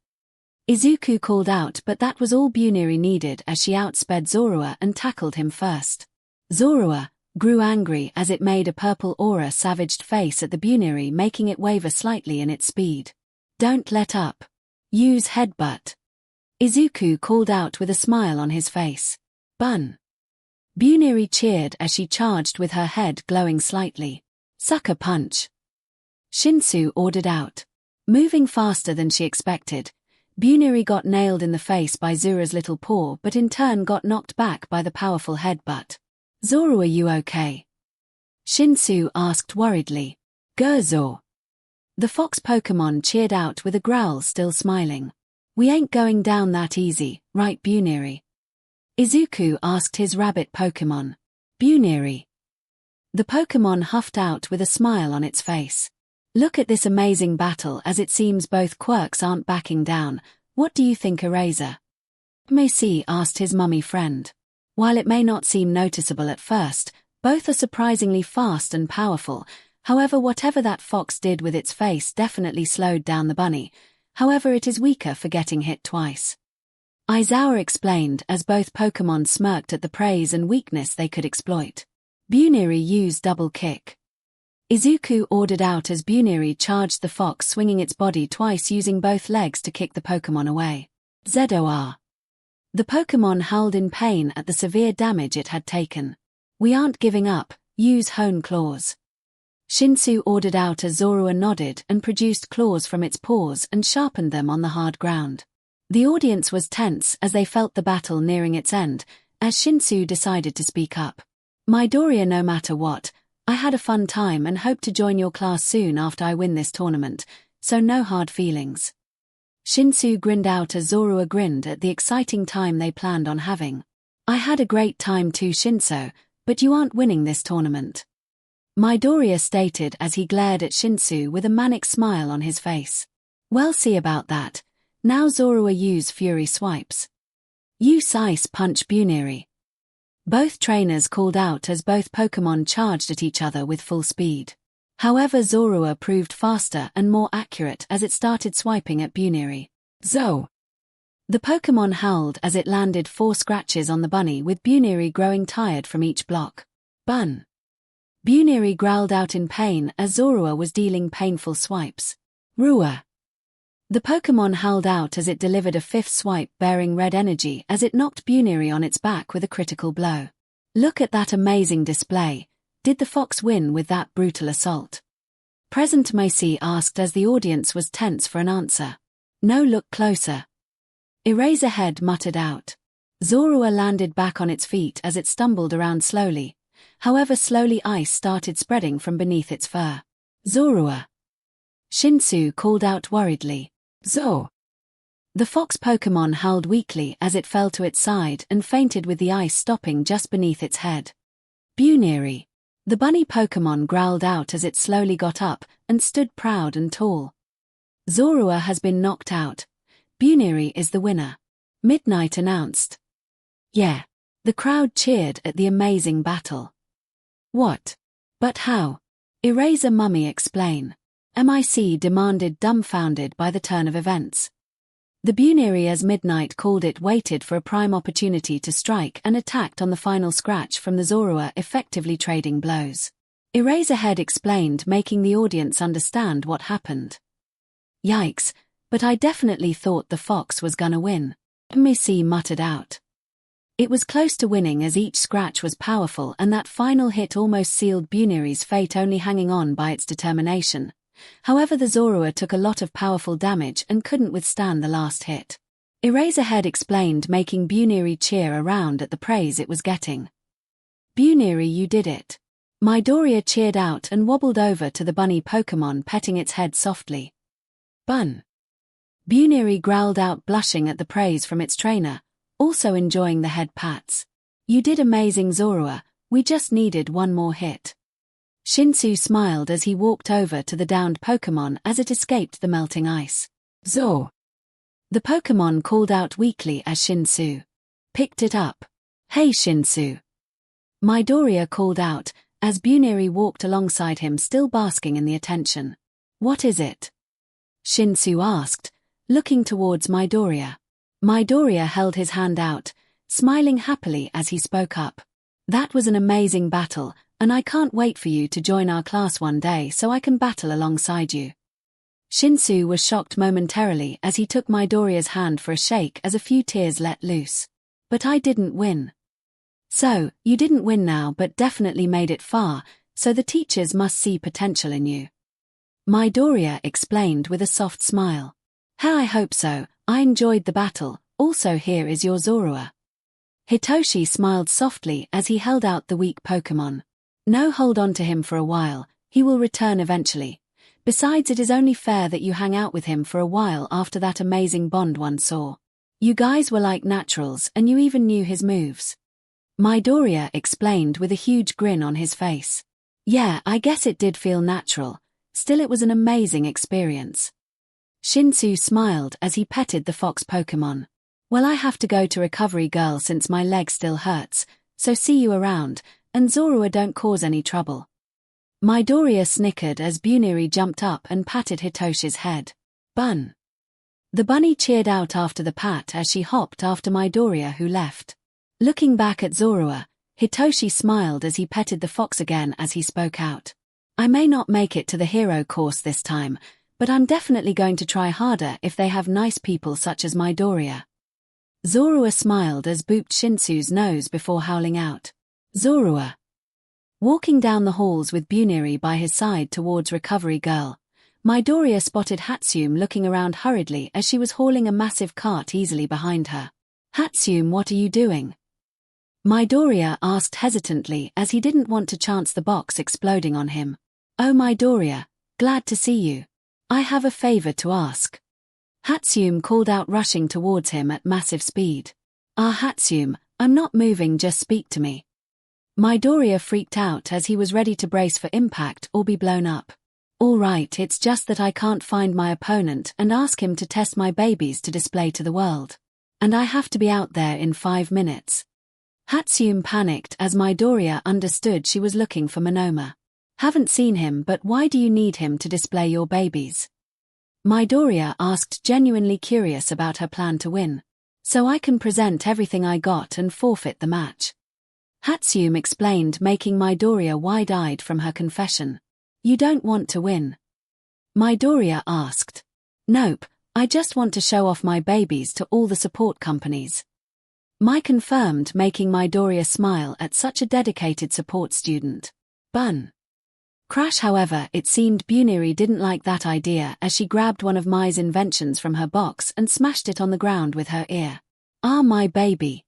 Izuku called out, but that was all Buniri needed as she outsped Zorua and tackled him first. Zorua grew angry as it made a purple aura savaged face at the Buniri, making it waver slightly in its speed. Don't let up. Use Headbutt. Izuku called out with a smile on his face. Bun. Buniri cheered as she charged with her head glowing slightly. Sucker Punch. Shinsu ordered out. Moving faster than she expected, Buniri got nailed in the face by Zura's little paw, but in turn got knocked back by the powerful headbutt. Zorua, you okay? Shinsu asked worriedly. 𝐤𝐻𝐻𝐿. The fox Pokémon cheered out with a growl, still smiling. We ain't going down that easy, right, Buniri? Izuku asked his rabbit Pokémon. Buniri. The Pokémon huffed out with a smile on its face. Look at this amazing battle, as it seems both quirks aren't backing down. What do you think, Eraser? Missy asked his mummy friend. While it may not seem noticeable at first, both are surprisingly fast and powerful. However, whatever that fox did with its face definitely slowed down the bunny. However, it is weaker for getting hit twice. Aizawa explained as both Pokémon smirked at the praise and weakness they could exploit. Buniri used Double Kick. Izuku ordered out as Buniri charged the fox, swinging its body twice using both legs to kick the Pokémon away. ZOR. The Pokémon howled in pain at the severe damage it had taken. We aren't giving up, use Hone Claws. Shinsu ordered out as Zorua nodded and produced claws from its paws and sharpened them on the hard ground. The audience was tense as they felt the battle nearing its end, as Shinsu decided to speak up. Midoriya, no matter what, I had a fun time and hope to join your class soon after I win this tournament, so no hard feelings. Shinsu grinned out as Zorua grinned at the exciting time they planned on having. I had a great time too, Shinso, but you aren't winning this tournament. Midoriya stated as he glared at Shinsu with a manic smile on his face. Well, see about that. Now Zorua use Fury Swipes. Use Ice Punch, Buniri. Both trainers called out as both Pokémon charged at each other with full speed. However, Zorua proved faster and more accurate as it started swiping at Buniri. Zo. The Pokémon howled as it landed 4 scratches on the bunny, with Buniri growing tired from each block. Bun. Buniri growled out in pain as Zorua was dealing painful swipes. Rua. The Pokémon howled out as it delivered a 5th swipe bearing red energy as it knocked Buniri on its back with a critical blow. Look at that amazing display. Did the fox win with that brutal assault? Present Macy asked as the audience was tense for an answer. No, look closer. Eraserhead muttered out. Zorua landed back on its feet as it stumbled around slowly. However, slowly ice started spreading from beneath its fur. Zorua. Shinsu called out worriedly. Zo. The fox Pokémon howled weakly as it fell to its side and fainted with the ice stopping just beneath its head. Buniri. The bunny Pokémon growled out as it slowly got up and stood proud and tall. Zorua has been knocked out. Buniri is the winner. Midnight announced. Yeah. The crowd cheered at the amazing battle. What? But how? Eraser Mummy explain. MIC demanded, dumbfounded by the turn of events. The Buniri, as Midnight called it, waited for a prime opportunity to strike and attacked on the final scratch from the Zorua, effectively trading blows. Eraserhead explained, making the audience understand what happened. Yikes, but I definitely thought the fox was gonna win. Missy muttered out. It was close to winning as each scratch was powerful and that final hit almost sealed Buniri's fate, only hanging on by its determination. However, the Zorua took a lot of powerful damage and couldn't withstand the last hit. Eraserhead explained, making Buniri cheer around at the praise it was getting. Buniri, you did it. Midoriya cheered out and wobbled over to the bunny Pokémon, petting its head softly. Bun. Buniri growled out, blushing at the praise from its trainer, also enjoying the head pats. You did amazing, Zorua, we just needed one more hit. Shinsu smiled as he walked over to the downed Pokémon as it escaped the melting ice. Zo. The Pokémon called out weakly as Shinsu picked it up. Hey Shinsu. Midoriya called out as Buniri walked alongside him, still basking in the attention. What is it? Shinsu asked, looking towards Midoriya. Midoriya held his hand out, smiling happily as he spoke up. That was an amazing battle, and I can't wait for you to join our class one day so I can battle alongside you. Shinsu was shocked momentarily as he took Midoriya's hand for a shake as a few tears let loose. But I didn't win. So, you didn't win now, but definitely made it far, so the teachers must see potential in you. Midoriya explained with a soft smile. Hey, I hope so, I enjoyed the battle, also here is your Zorua. Hitoshi smiled softly as he held out the weak Pokémon. No, hold on to him for a while, he will return eventually. Besides, it is only fair that you hang out with him for a while after that amazing bond one saw. You guys were like naturals and you even knew his moves. Midoriya explained with a huge grin on his face. Yeah, I guess it did feel natural. Still, it was an amazing experience. Shinsu smiled as he petted the fox Pokémon. Well, I have to go to Recovery Girl since my leg still hurts, so see you around, and Zorua, don't cause any trouble. Midoriya snickered as Buniri jumped up and patted Hitoshi's head. Bun. The bunny cheered out after the pat as she hopped after Midoriya, who left. Looking back at Zorua, Hitoshi smiled as he petted the fox again as he spoke out. I may not make it to the hero course this time, but I'm definitely going to try harder if they have nice people such as Midoriya. Zorua smiled as booped Shinsu's nose before howling out. Zorua. Walking down the halls with Buniri by his side towards Recovery Girl, Midoriya spotted Hatsume looking around hurriedly as she was hauling a massive cart easily behind her. Hatsume, what are you doing? Midoriya asked hesitantly as he didn't want to chance the box exploding on him. Oh Midoriya, glad to see you. I have a favor to ask. Hatsume called out, rushing towards him at massive speed. Hatsume, I'm not moving, just speak to me. Midoriya freaked out as he was ready to brace for impact or be blown up. All right, it's just that I can't find my opponent and ask him to test my babies to display to the world. And I have to be out there in 5 minutes. Hatsume panicked as Midoriya understood she was looking for Monoma. Haven't seen him, but why do you need him to display your babies? Midoriya asked, genuinely curious about her plan to win. so I can present everything I got and forfeit the match. 𝐻𝐻𝐸m explained, making Midoriya wide-eyed from her confession. You don't want to win? Midoriya asked. Nope, I just want to show off my babies to all the support companies. My confirmed, making Midoriya smile at such a dedicated support student. Bun. Crash. However, it seemed Buniri didn't like that idea as she grabbed one of Mai's inventions from her box and smashed it on the ground with her ear. Ah, my baby.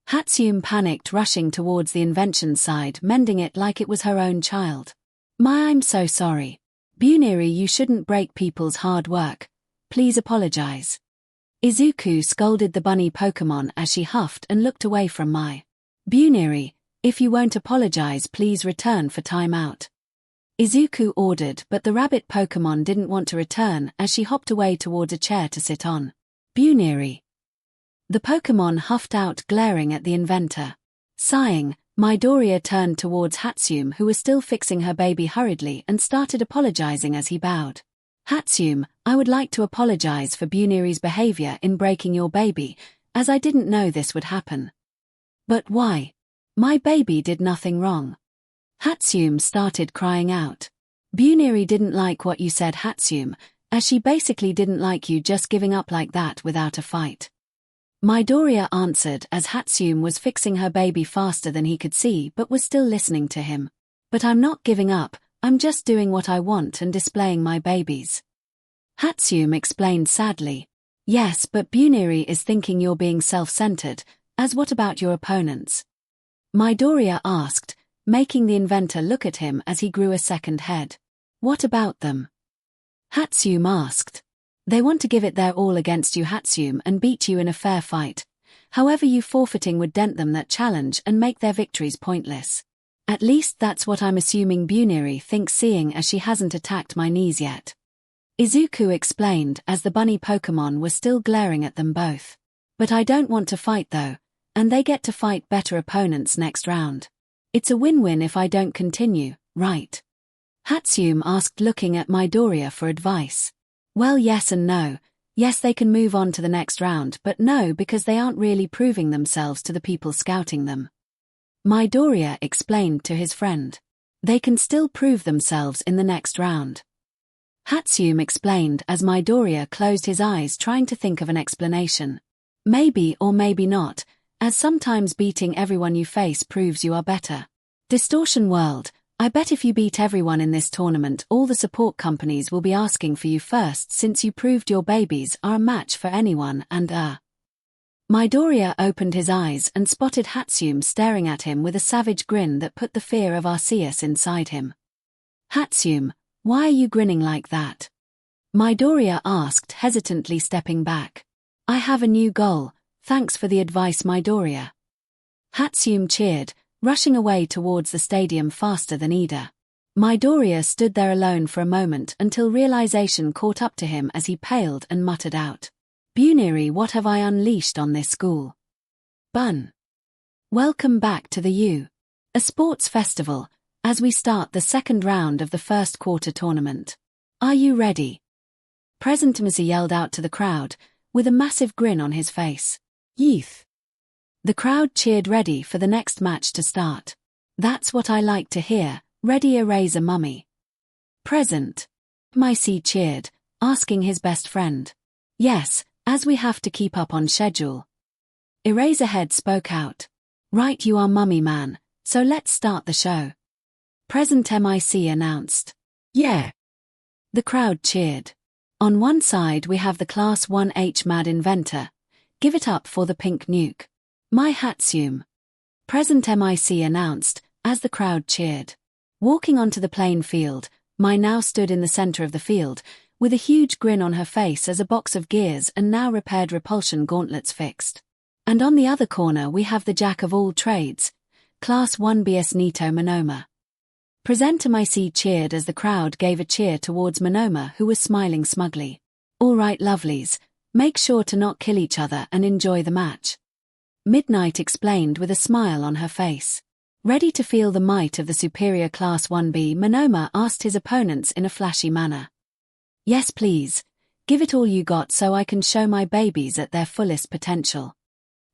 𝐻𝐻𝐸m panicked, rushing towards the invention's side, mending it like it was her own child. I'm so sorry. Buniri, you shouldn't break people's hard work. Please apologize. Izuku scolded the bunny Pokémon as she huffed and looked away from Mai. Buniri, if you won't apologize, please return for timeout. Izuku ordered, but the rabbit Pokémon didn't want to return as she hopped away towards a chair to sit on. Buniri. The Pokémon huffed out, glaring at the inventor. Sighing, Midoriya turned towards 𝐻𝐻𝐸m, who was still fixing her baby, hurriedly and started apologizing as he bowed. 𝐻𝐻𝐸m, I would like to apologize for Buniri's behavior in breaking your baby, as I didn't know this would happen. But why? My baby did nothing wrong. 𝐻𝐻𝐸m started crying out. Buniri didn't like what you said, 𝐻𝐻𝐸m, as she basically didn't like you just giving up like that without a fight. Midoriya answered as 𝐻𝐻𝐸m was fixing her baby faster than he could see but was still listening to him. But I'm not giving up, I'm just doing what I want and displaying my babies. 𝐻𝐻𝐸m explained sadly. Yes, but Buniri is thinking you're being self-centered, as what about your opponents? Midoriya asked, making the inventor look at him as he grew a second head. What about them? 𝐻𝐻𝐸m asked. They want to give it their all against you, 𝐻𝐻𝐸m, and beat you in a fair fight. However, you forfeiting would dent them that challenge and make their victories pointless. At least that's what I'm assuming Buniri thinks, seeing as she hasn't attacked my knees yet. Izuku explained as the bunny Pokémon was still glaring at them both. But I don't want to fight though, and they get to fight better opponents next round. It's a win-win if I don't continue, right? 𝐻𝐻𝐸m asked, looking at Midoriya for advice. Well, yes and no. Yes, they can move on to the next round, but no, because they aren't really proving themselves to the people scouting them. Midoriya explained to his friend. They can still prove themselves in the next round. 𝐻𝐻𝐸m explained as Midoriya closed his eyes, trying to think of an explanation. Maybe or maybe not, as sometimes beating everyone you face proves you are better. Distortion World, I bet if you beat everyone in this tournament, all the support companies will be asking for you first, since you proved your babies are a match for anyone and Midoriya opened his eyes and spotted 𝐻𝐻𝐸m staring at him with a savage grin that put the fear of Arceus inside him. 𝐻𝐻𝐸m, why are you grinning like that? Midoriya asked, hesitantly stepping back. I have a new goal, thanks for the advice, Midoriya. 𝐻𝐻𝐸m cheered, rushing away towards the stadium faster than Ida. Midoriya stood there alone for a moment until realization caught up to him as he paled and muttered out. Buniri, what have I unleashed on this school? Bun. Welcome back to the U. A sports festival, as we start the second round of the first quarter tournament. Are you ready? President 𝐼𝐻 yelled out to the crowd, with a massive grin on his face. Youth. The crowd cheered, ready for the next match to start. That's what I like to hear, ready Eraser Mummy. Present. 𝐼𝐻 cheered, asking his best friend. Yes, as we have to keep up on schedule. Eraserhead spoke out. Right, you are Mummy Man, so let's start the show. Present 𝐼𝐻 announced. Yeah. The crowd cheered. On one side we have the Class 1H Mad Inventor. Give it up for the pink nuke. myheroacademia. Present 𝐼𝐻 announced, as the crowd cheered. Walking onto the playing field, Mai now stood in the center of the field, with a huge grin on her face as a box of gears and now repaired repulsion gauntlets fixed. And on the other corner we have the jack of all trades, Class 1BS Nito Monoma. Presenter 𝐼𝐻 cheered as the crowd gave a cheer towards Monoma, who was smiling smugly. All right, lovelies, make sure to not kill each other and enjoy the match. Midnight explained with a smile on her face. Ready to feel the might of the superior Class 1B, Monoma asked his opponents in a flashy manner. Yes please, Give it all you got so I can show my babies at their fullest potential.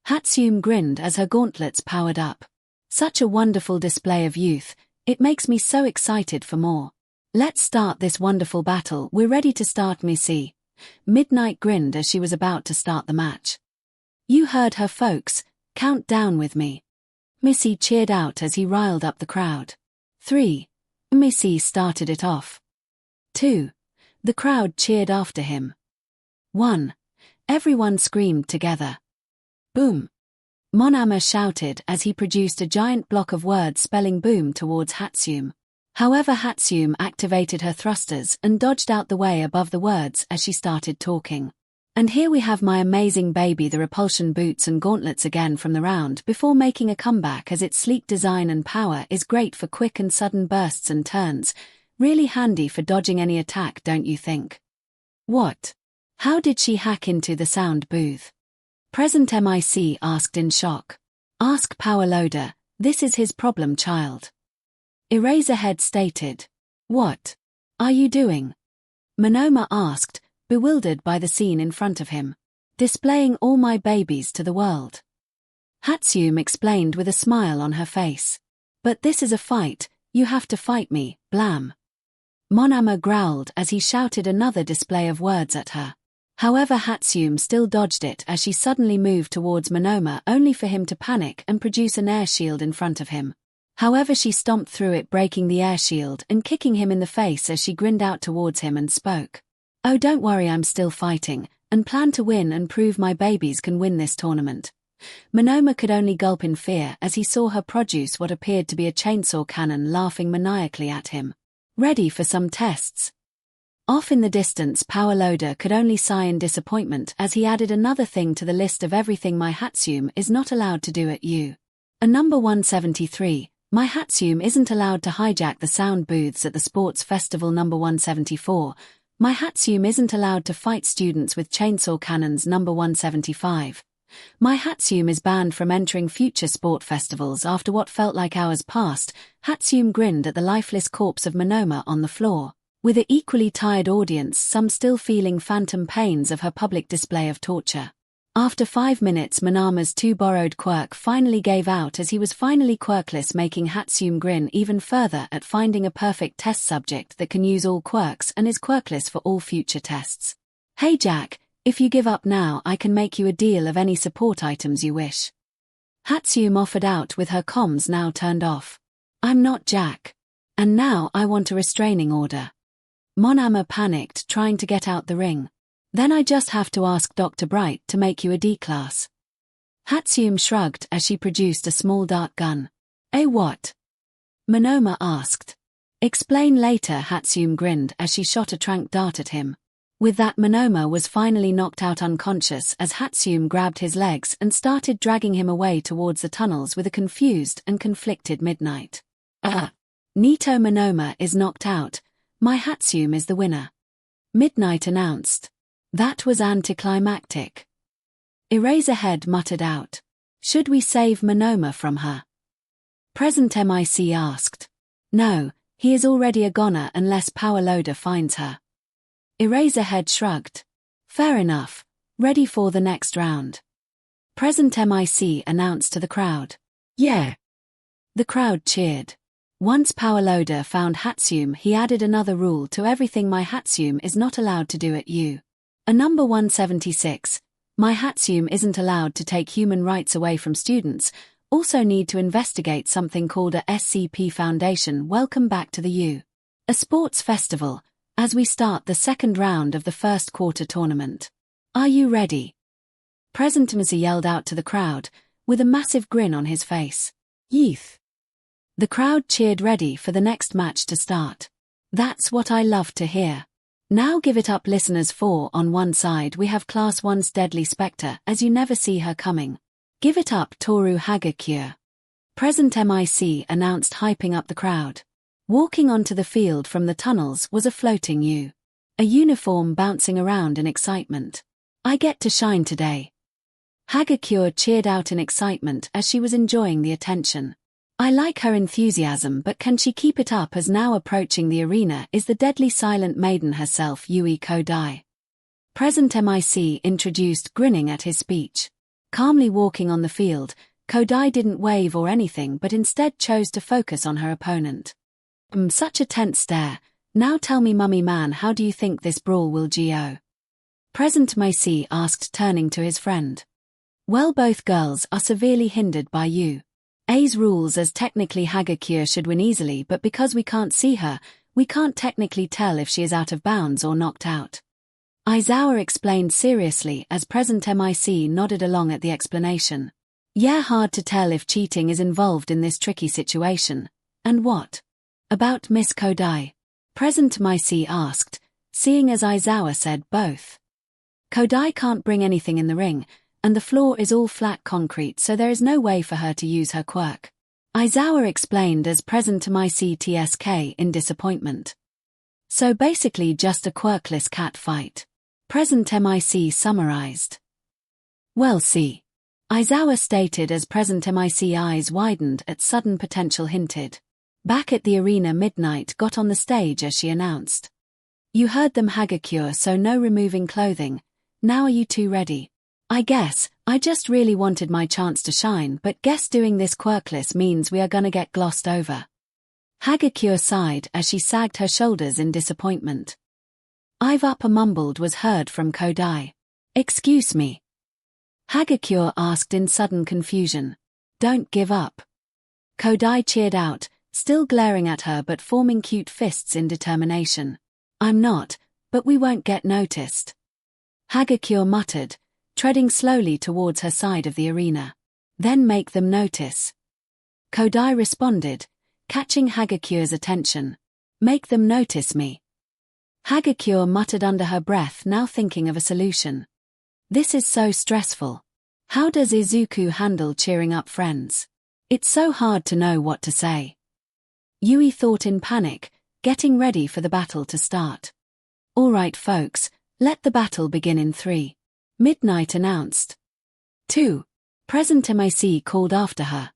𝐻𝐸𝐽 grinned as her gauntlets powered up. Such a wonderful display of youth, it makes me so excited for more. Let's start this wonderful battle, we're ready to start Missy. Midnight grinned as she was about to start the match. You heard her folks, count down with me. Missy cheered out as he riled up the crowd. 3. Missy started it off. 2. The crowd cheered after him. 1. Everyone screamed together. Boom! 𝐼𝐻𝐸𝐽 shouted as he produced a giant block of words spelling boom towards 𝐻𝐸𝐽. However, 𝐻𝐸𝐽 activated her thrusters and dodged out the way above the words as she started talking. And here we have my amazing baby, the repulsion boots and gauntlets again from the round before making a comeback, as its sleek design and power is great for quick and sudden bursts and turns, really handy for dodging any attack, don't you think? What? How did she hack into the sound booth? Present MIC asked in shock. Ask 𝐼𝐻𝐸𝐽, this is his problem child. Eraserhead stated. What are you doing? 𝐼𝐻𝐸𝐽 asked, bewildered by the scene in front of him. Displaying all my babies to the world. 𝐻𝐸𝐽 explained with a smile on her face. But this is a fight, you have to fight me, blam. 𝐼𝐻𝐸𝐽 growled as he shouted another display of words at her. However, 𝐻𝐸𝐽 still dodged it as she suddenly moved towards 𝐼𝐻𝐸𝐽, only for him to panic and produce an air shield in front of him. However, she stomped through it, breaking the air shield and kicking him in the face as she grinned out towards him and spoke. Oh, don't worry, I'm still fighting, and plan to win and prove my babies can win this tournament. 𝐻𝐸𝐽 could only gulp in fear as he saw her produce what appeared to be a chainsaw cannon, laughing maniacally at him. Ready for some tests? Off in the distance, 𝐼𝐻𝐸𝐽 could only sigh in disappointment as he added another thing to the list of everything myheroacademia is not allowed to do at U. Number 173, myheroacademia isn't allowed to hijack the sound booths at the sports festival. Number 174, myheroacademia isn't allowed to fight students with chainsaw cannons. Number 175. myheroacademia is banned from entering future sport festivals. After what felt like hours passed, 𝐻𝐸𝐽 grinned at the lifeless corpse of 𝐼𝐻𝐸𝐽 on the floor, with an equally tired audience, some still feeling phantom pains of her public display of torture. After 5 minutes, 𝐻𝐸𝐽's too borrowed quirk finally gave out as he was finally quirkless, making 𝐻𝐸𝐽 grin even further at finding a perfect test subject that can use all quirks and is quirkless for all future tests. Hey Jack, if you give up now, I can make you a deal of any support items you wish. 𝐻𝐸𝐽 offered out with her comms now turned off. I'm not Jack. And now I want a restraining order. 𝐻𝐸𝐽 panicked, trying to get out the ring. Then I just have to ask Dr. Bright to make you a D-class. 𝐻𝐸𝐽 shrugged as she produced a small dart gun. What? 𝐻𝐸𝐽 asked. Explain later, 𝐻𝐸𝐽 grinned as she shot a tranq dart at him. With that, 𝐻𝐸𝐽 was finally knocked out unconscious as 𝐻𝐸𝐽 grabbed his legs and started dragging him away towards the tunnels with a confused and conflicted Midnight. Neato, 𝐻𝐸𝐽 is knocked out. myheroacademia is the winner. Midnight announced. That was anticlimactic. Eraserhead muttered out. Should we save 𝐻𝐸𝐽 from her? Present MIC asked. No, he is already a goner unless 𝐼𝐻𝐸𝐽 finds her. Eraserhead shrugged. Fair enough, ready for the next round. Present MIC announced to the crowd. Yeah. The crowd cheered. Once 𝐼𝐻𝐸𝐽 found 𝐻𝐸𝐽, he added another rule to everything myheroacademia is not allowed to do at U. Number 176, myheroacademia isn't allowed to take human rights away from students, also need to investigate something called a SCP Foundation. Welcome back to the U. A sports festival, as we start the second round of the first quarter tournament. Are you ready? Present MIC yelled out to the crowd, with a massive grin on his face. Yeeth. The crowd cheered, ready for the next match to start. That's what I love to hear. Now give it up, listeners. 4 on one side we have Class 1's Deadly Spectre, as you never see her coming. Give it up, Toru Hagakure. Present MIC announced, hyping up the crowd. Walking onto the field from the tunnels was a floating U. A uniform bouncing around in excitement. I get to shine today. Hagakure cheered out in excitement as she was enjoying the attention. I like her enthusiasm, but can she keep it up? As now approaching the arena is the deadly silent maiden herself, Yui Kodai. Present MIC introduced, grinning at his speech. Calmly walking on the field, 𝐻𝐸𝐽 didn't wave or anything but instead chose to focus on her opponent. Such a tense stare. Now tell me, mummy man, how do you think this brawl will go? Present MIC asked, turning to his friend. Well, both girls are severely hindered by 𝐸's rules, as technically 𝐔𝐸𝐽 should win easily, but because we can't see her, we can't technically tell if she is out of bounds or knocked out. 𝐈𝐴 explained seriously as Present MIC nodded along at the explanation. Yeah, hard to tell if cheating is involved in this tricky situation. And what about Miss 𝐻𝐸𝐽? Present MIC asked, seeing as 𝐈𝐴 said both. 𝐻𝐸𝐽 can't bring anything in the ring, and the floor is all flat concrete, so there is no way for her to use her quirk. 𝐈𝐴 explained as Present MIC TSK in disappointment. So basically just a quirkless cat fight. Present MIC summarized. Well, see. 𝐈𝐴 stated as Present MIC eyes widened at sudden potential hinted. Back at the arena, Midnight got on the stage as she announced. You heard them, 𝐔𝐸𝐽, so no removing clothing. Now are you two ready? I guess, I just really wanted my chance to shine, but guess doing this quirkless means we are gonna get glossed over. 𝐔𝐸𝐽 sighed as she sagged her shoulders in disappointment. 𝐈𝐴 mumbled was heard from 𝐻𝐸𝐽. Excuse me. 𝐔𝐸𝐽 asked in sudden confusion. Don't give up. 𝐻𝐸𝐽 cheered out, still glaring at her but forming cute fists in determination. I'm not, but we won't get noticed. 𝐔𝐸𝐽 muttered, treading slowly towards her side of the arena. Then make them notice. 𝐻𝐸𝐽 responded, catching 𝐔𝐸𝐽's attention. Make them notice me. 𝐔𝐸𝐽 muttered under her breath, now thinking of a solution. This is so stressful. How does Izuku handle cheering up friends? It's so hard to know what to say. Yui thought in panic, getting ready for the battle to start. Alright folks, let the battle begin in 3. Midnight announced. 2. Present MIC called after her.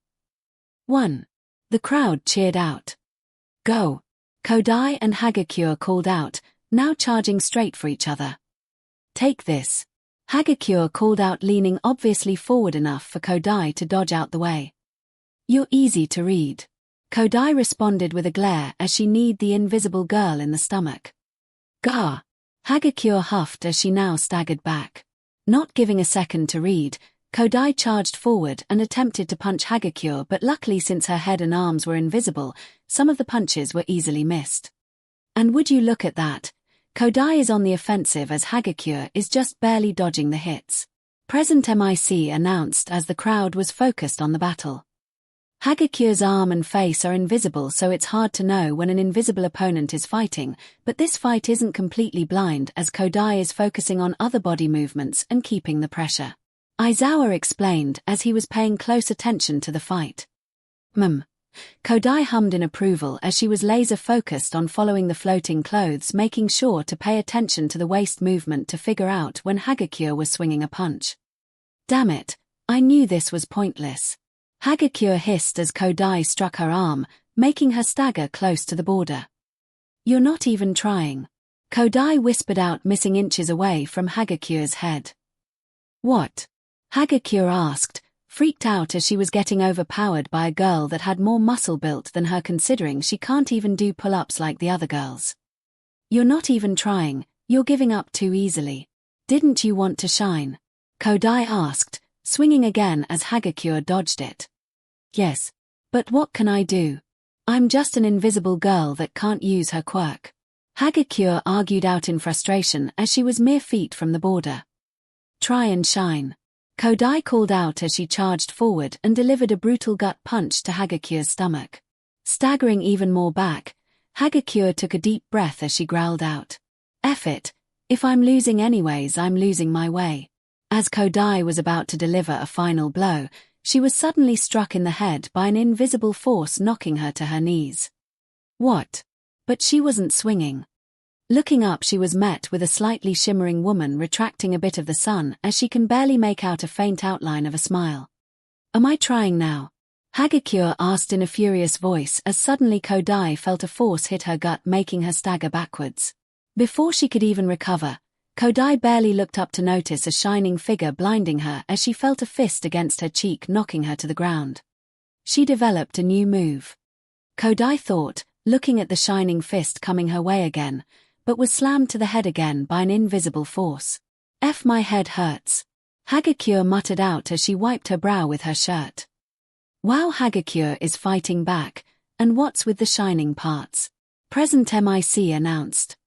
1. The crowd cheered out. Go. 𝐻𝐸𝐽 and 𝐔𝐸𝐽 called out, now charging straight for each other. Take this. 𝐔𝐸𝐽 called out, leaning obviously forward enough for 𝐻𝐸𝐽 to dodge out the way. You're easy to read. 𝐻𝐸𝐽 responded with a glare as she kneed the invisible girl in the stomach. Gah! 𝐔𝐸𝐽 huffed as she now staggered back. Not giving a second to read, 𝐻𝐸𝐽 charged forward and attempted to punch 𝐔𝐸𝐽, but luckily since her head and arms were invisible, some of the punches were easily missed. And would you look at that? 𝐻𝐸𝐽 is on the offensive as 𝐔𝐸𝐽 is just barely dodging the hits. Present MIC announced as the crowd was focused on the battle. 𝐔𝐸𝐽's arm and face are invisible, so it's hard to know when an invisible opponent is fighting, but this fight isn't completely blind as 𝐻𝐸𝐽 is focusing on other body movements and keeping the pressure. 𝐈𝐴 explained as he was paying close attention to the fight. 𝐻𝐸𝐽 hummed in approval as she was laser-focused on following the floating clothes, making sure to pay attention to the waist movement to figure out when 𝐔𝐸𝐽 was swinging a punch. Damn it, I knew this was pointless. 𝐔𝐸𝐽 hissed as 𝐻𝐸𝐽 struck her arm, making her stagger close to the border. You're not even trying. 𝐻𝐸𝐽 whispered out, missing inches away from 𝐔𝐸𝐽's head. What? 𝐔𝐸𝐽 asked, freaked out as she was getting overpowered by a girl that had more muscle built than her, considering she can't even do pull-ups like the other girls. You're not even trying, you're giving up too easily. Didn't you want to shine? 𝐻𝐸𝐽 asked, swinging again as 𝐔𝐸𝐽 dodged it. Yes. But what can I do? I'm just an invisible girl that can't use her quirk. 𝐔𝐸𝐽 argued out in frustration as she was mere feet from the border. Try and shine. 𝐻𝐸𝐽 called out as she charged forward and delivered a brutal gut punch to 𝐔𝐸𝐽's stomach. Staggering even more back, 𝐔𝐸𝐽 took a deep breath as she growled out. F it. If I'm losing anyways, I'm losing my way. As 𝐻𝐸𝐽 was about to deliver a final blow, she was suddenly struck in the head by an invisible force, knocking her to her knees. What? But she wasn't swinging. Looking up, she was met with a slightly shimmering woman retracting a bit of the sun as she can barely make out a faint outline of a smile. Am I trying now? 𝐔𝐸𝐽 asked in a furious voice as suddenly 𝐻𝐸𝐽 felt a force hit her gut, making her stagger backwards. Before she could even recover, 𝐻𝐸𝐽 barely looked up to notice a shining figure blinding her as she felt a fist against her cheek knocking her to the ground. She developed a new move. 𝐻𝐸𝐽 thought, looking at the shining fist coming her way again, but was slammed to the head again by an invisible force. My head hurts. 𝐻𝐸𝐽 muttered out as she wiped her brow with her shirt. Wow, 𝐻𝐸𝐽 is fighting back, and what's with the shining parts? Present MIC announced.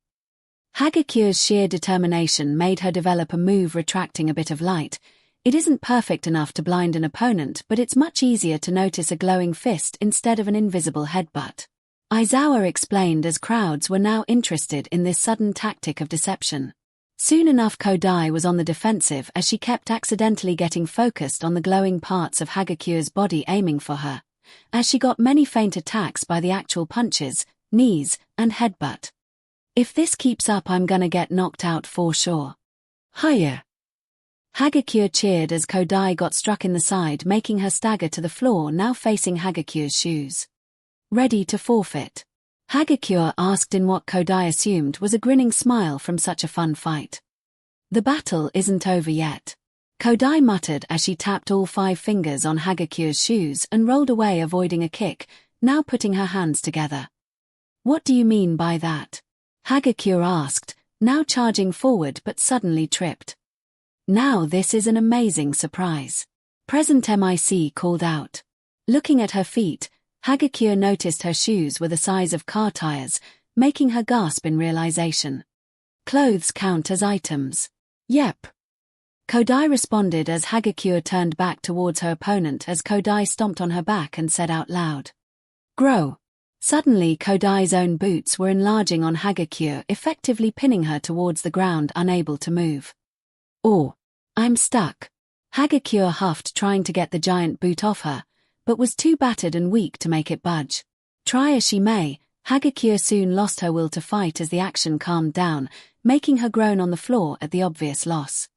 𝐻𝐸𝐽's sheer determination made her develop a move retracting a bit of light. It isn't perfect enough to blind an opponent, but it's much easier to notice a glowing fist instead of an invisible headbutt. Aizawa explained as crowds were now interested in this sudden tactic of deception. Soon enough 𝐻𝐸𝐽 was on the defensive as she kept accidentally getting focused on the glowing parts of 𝐻𝐸𝐽's body aiming for her, as she got many feint attacks by the actual punches, knees, and headbutt. If this keeps up, I'm gonna get knocked out for sure. Hiya! 𝐻𝐸𝐽 cheered as 𝐻𝐸𝐽 got struck in the side, making her stagger to the floor, now facing 𝐻𝐸𝐽's shoes. Ready to forfeit? 𝐻𝐸𝐽 asked in what 𝐻𝐸𝐽 assumed was a grinning smile from such a fun fight. The battle isn't over yet. 𝐻𝐸𝐽 muttered as she tapped all 5 fingers on 𝐻𝐸𝐽's shoes and rolled away, avoiding a kick, now putting her hands together. What do you mean by that? 𝐻𝐸𝐽 asked, now charging forward but suddenly tripped. Now this is an amazing surprise. Present MIC called out. Looking at her feet, 𝐻𝐸𝐽 noticed her shoes were the size of car tires, making her gasp in realization. Clothes count as items. Yep. 𝐻𝐸𝐽 responded as 𝐻𝐸𝐽 turned back towards her opponent as 𝐻𝐸𝐽 stomped on her back and said out loud. Grow. Suddenly 𝐻𝐸𝐽's own boots were enlarging on 𝐻𝐸𝐽, effectively pinning her towards the ground, unable to move. Oh, I'm stuck. 𝐻𝐸𝐽 huffed, trying to get the giant boot off her, but was too battered and weak to make it budge. Try as she may, 𝐻𝐸𝐽 soon lost her will to fight as the action calmed down, making her groan on the floor at the obvious loss.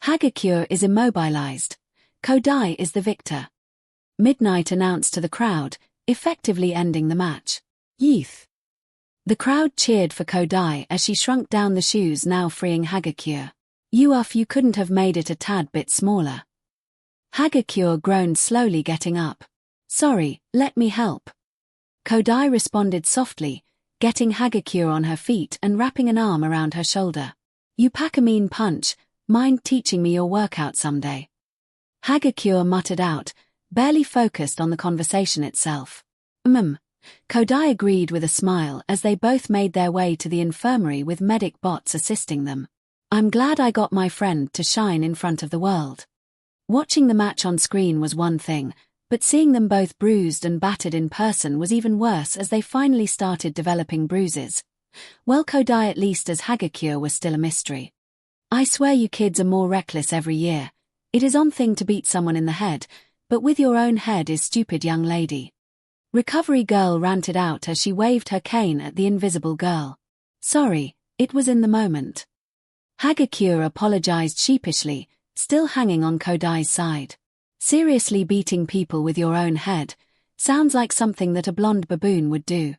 𝐻𝐸𝐽 is immobilized. 𝐻𝐸𝐽 is the victor. Midnight announced to the crowd, effectively ending the match. Yeeth. The crowd cheered for 𝐻𝐸𝐽 as she shrunk down the shoes, now freeing 𝐻𝐸𝐽. You couldn't have made it a tad bit smaller. 𝐻𝐸𝐽 groaned, slowly getting up. Sorry, let me help. 𝐻𝐸𝐽 responded softly, getting 𝐻𝐸𝐽 on her feet and wrapping an arm around her shoulder. You pack a mean punch, mind teaching me your workout someday? 𝐻𝐸𝐽 muttered out, barely focused on the conversation itself. 𝐻𝐸𝐽 agreed with a smile as they both made their way to the infirmary with medic bots assisting them. I'm glad I got my friend to shine in front of the world. Watching the match on screen was one thing, but seeing them both bruised and battered in person was even worse as they finally started developing bruises. Well, 𝐻𝐸𝐽, at least, as 𝐻𝐸𝐽, was still a mystery. I swear you kids are more reckless every year. It is on thing to beat someone in the head, but with your own head is stupid, young lady. Recovery Girl ranted out as she waved her cane at the invisible girl. Sorry, it was in the moment. 𝐻𝐸𝐽 apologized sheepishly, still hanging on 𝐻𝐸𝐽's side. Seriously, beating people with your own head sounds like something that a blonde baboon would do.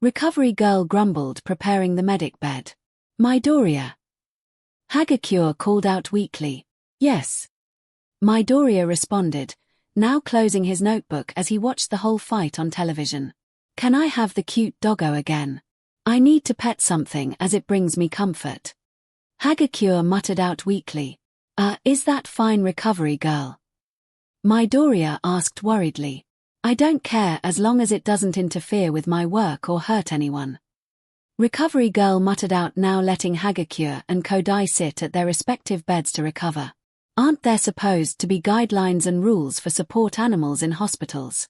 Recovery Girl grumbled, preparing the medic bed. Midoriya. 𝐻𝐸𝐽 called out weakly. Yes. Midoriya responded, now closing his notebook as he watched the whole fight on television. Can I have the cute doggo again? I need to pet something as it brings me comfort. 𝐻𝐸𝐽 muttered out weakly. Is that fine, Recovery Girl? Midoriya asked worriedly. I don't care as long as it doesn't interfere with my work or hurt anyone. Recovery Girl muttered out, now letting 𝐻𝐸𝐽 and 𝐻𝐸𝐽 sit at their respective beds to recover. Aren't there supposed to be guidelines and rules for support animals in hospitals?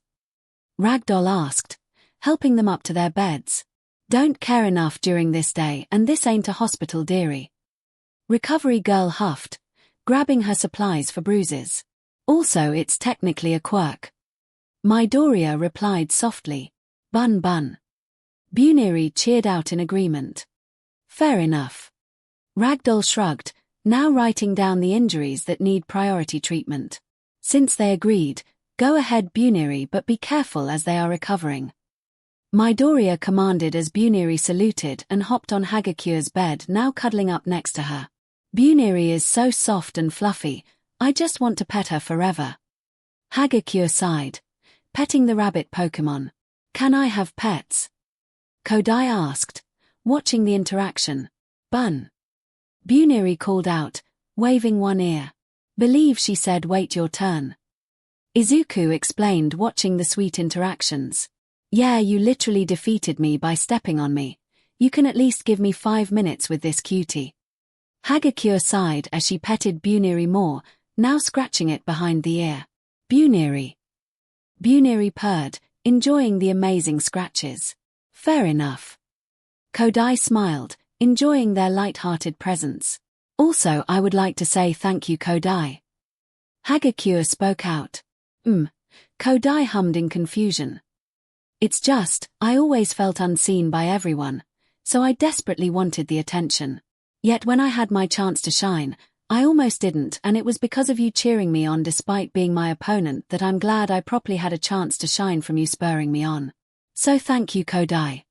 Ragdoll asked, helping them up to their beds. Don't care enough during this day, and this ain't a hospital, dearie. Recovery Girl huffed, grabbing her supplies for bruises. Also, it's technically a quirk. Midoriya replied softly. Bun bun. Buniri cheered out in agreement. Fair enough. Ragdoll shrugged, now writing down the injuries that need priority treatment. Since they agreed, go ahead Buniri, but be careful as they are recovering. Midoriya commanded as Buniri saluted and hopped on 𝐒𝐲𝐽's bed, now cuddling up next to her. Buniri is so soft and fluffy, I just want to pet her forever. 𝐒𝐲𝐽 sighed, petting the rabbit Pokémon. Can I have pets? Kodai asked, watching the interaction. Bun. Buniri called out, waving one ear. Believe she said wait your turn. Izuku explained, watching the sweet interactions. Yeah, you literally defeated me by stepping on me. You can at least give me 5 minutes with this cutie. 𝐒𝐲𝐽 sighed as she petted Buniri more, now scratching it behind the ear. Buniri. Buniri purred, enjoying the amazing scratches. Fair enough. Kodai smiled, enjoying their light-hearted presence. Also, I would like to say thank you, Kodai. 𝐒𝐲𝐽 spoke out. Kodai hummed in confusion. It's just, I always felt unseen by everyone, so I desperately wanted the attention. Yet when I had my chance to shine, I almost didn't, and it was because of you cheering me on despite being my opponent that I'm glad I properly had a chance to shine from you spurring me on. So thank you, Kodai.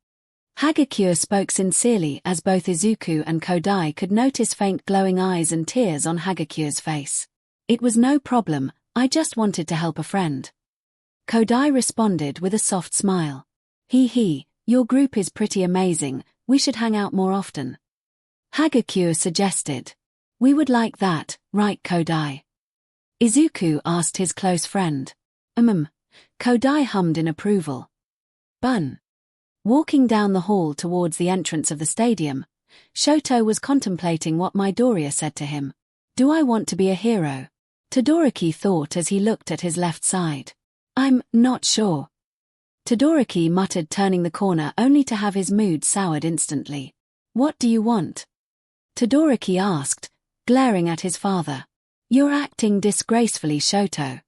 𝐒𝐲𝐽 spoke sincerely as both Izuku and Kodai could notice faint glowing eyes and tears on 𝐒𝐲𝐽's face. It was no problem, I just wanted to help a friend. Kodai responded with a soft smile. Hee, your group is pretty amazing, we should hang out more often. 𝐒𝐲𝐽 suggested. We would like that, right, Kodai? Izuku asked his close friend. Kodai hummed in approval. Bun. Walking down the hall towards the entrance of the stadium, Shoto was contemplating what Midoriya said to him. Do I want to be a hero? Todoroki thought as he looked at his left side. I'm not sure. Todoroki muttered, turning the corner only to have his mood soured instantly. What do you want? Todoroki asked, glaring at his father. You're acting disgracefully, Shoto.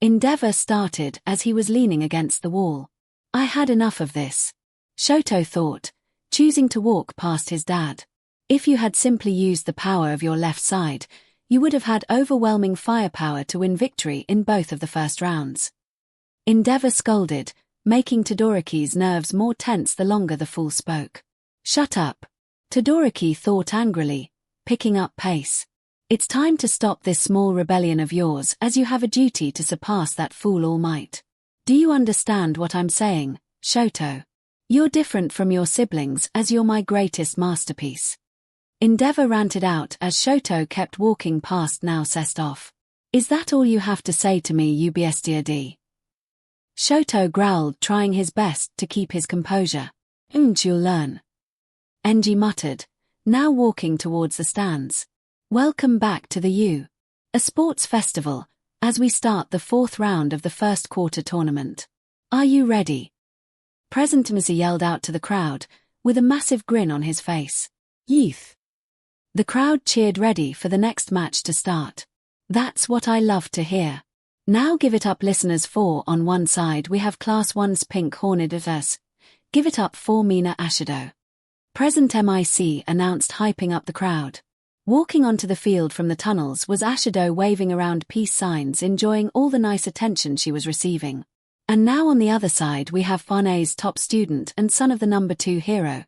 Endeavor started as he was leaning against the wall. I had enough of this. Shoto thought, choosing to walk past his dad. If you had simply used the power of your left side, you would have had overwhelming firepower to win victory in both of the first rounds. Endeavor scolded, making Todoroki's nerves more tense the longer the fool spoke. Shut up. Todoroki thought angrily, picking up pace. It's time to stop this small rebellion of yours, as you have a duty to surpass that fool All Might. Do you understand what I'm saying, Shoto? You're different from your siblings, as you're my greatest masterpiece. Endeavor ranted out as Shoto kept walking past, now sest off. Is that all you have to say to me, you bestiad? Shoto growled, trying his best to keep his composure. You'll learn. Enji muttered, now walking towards the stands. Welcome back to the U. A sports festival, as we start the 4th round of the first quarter tournament. Are you ready? President Mr. yelled out to the crowd, with a massive grin on his face. Youth. The crowd cheered, ready for the next match to start. That's what I love to hear. Now give it up, listeners. For on one side we have Class 1's Pink Horned vs. Give it up for Mina Ashido. Present MIC announced, hyping up the crowd. Walking onto the field from the tunnels was Ashido, waving around peace signs, enjoying all the nice attention she was receiving. And now on the other side we have Fane's top student and son of the number 2 hero.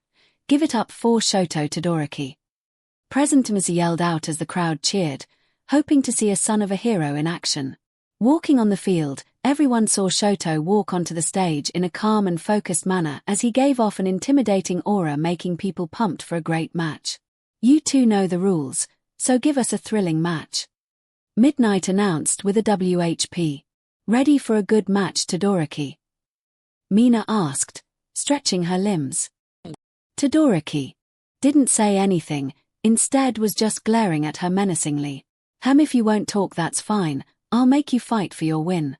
Give it up for Shoto Todoroki. Present Mr. yelled out as the crowd cheered, hoping to see a son of a hero in action. Walking on the field, everyone saw Shoto walk onto the stage in a calm and focused manner as he gave off an intimidating aura, making people pumped for a great match. You two know the rules, so give us a thrilling match. Midnight announced with a WHP. Ready for a good match, Todoroki? Mina asked, stretching her limbs. Todoroki didn't say anything, instead was just glaring at her menacingly. If you won't talk, that's fine, I'll make you fight for your win.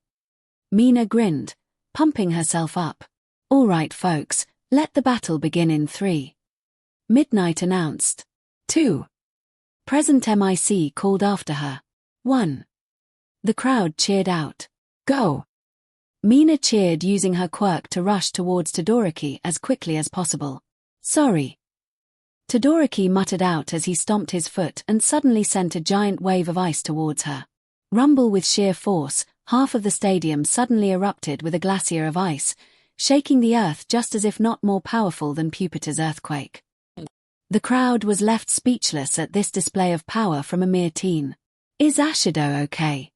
Mina grinned, pumping herself up. All right folks, let the battle begin in 3. Midnight announced. 2. Present MIC called after her. 1. The crowd cheered out. Go! Mina cheered, using her quirk to rush towards Todoroki as quickly as possible. Sorry. Todoroki muttered out as he stomped his foot and suddenly sent a giant wave of ice towards her. Rumble with sheer force, half of the stadium suddenly erupted with a glacier of ice, shaking the earth just as if not more powerful than Jupiter's earthquake. The crowd was left speechless at this display of power from a mere teen. "Is 𝐻𝐻𝐸 okay?"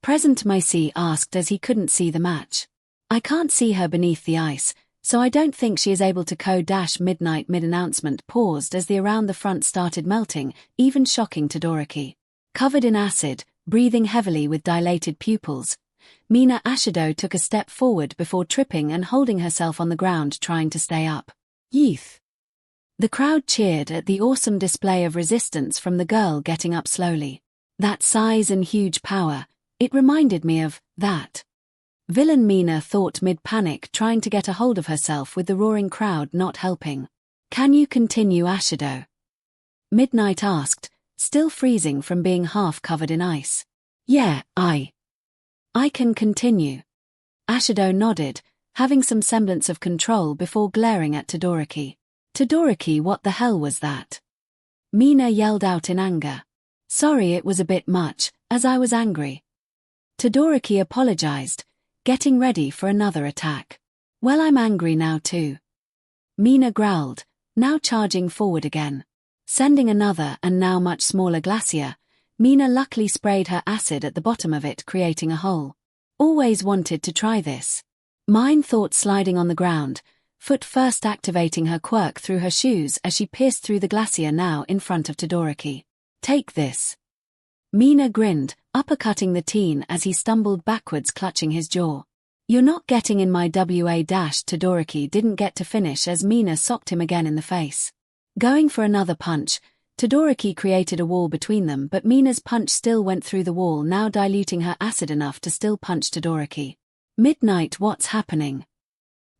Present Mysi asked as he couldn't see the match. "I can't see her beneath the ice, so I don't think she is able to 𝐭-midnight." Mid-announcement paused as the around the front started melting, even shocking Todoroki. Covered in acid, breathing heavily with dilated pupils, Mina 𝐻𝐻𝐸 took a step forward before tripping and holding herself on the ground trying to stay up. "Youth!" The crowd cheered at the awesome display of resistance from the girl getting up slowly. That size and huge power, it reminded me of that villain, Mina thought mid-panic, trying to get a hold of herself with the roaring crowd not helping. "Can you continue, 𝐻𝐻𝐸?" Midnight asked, still freezing from being half covered in ice. "Yeah, I can continue." 𝐻𝐻𝐸 nodded, having some semblance of control before glaring at Todoroki. "Todoroki, what the hell was that?" Mina yelled out in anger. "Sorry, it was a bit much, as I was angry." Todoroki apologized, getting ready for another attack. "Well, I'm angry now too." Mina growled, now charging forward again. Sending another and now much smaller glacier, Mina luckily sprayed her acid at the bottom of it, creating a hole. "Always wanted to try this." Mine thought, sliding on the ground, foot first activating her quirk through her shoes as she pierced through the glacier now in front of Todoroki. "Take this." Mina grinned, uppercutting the teen as he stumbled backwards, clutching his jaw. "You're not getting in my WA dash." Todoroki didn't get to finish as Mina socked him again in the face. Going for another punch, Todoroki created a wall between them, but Mina's punch still went through the wall, now diluting her acid enough to still punch Todoroki. "Midnight, what's happening?"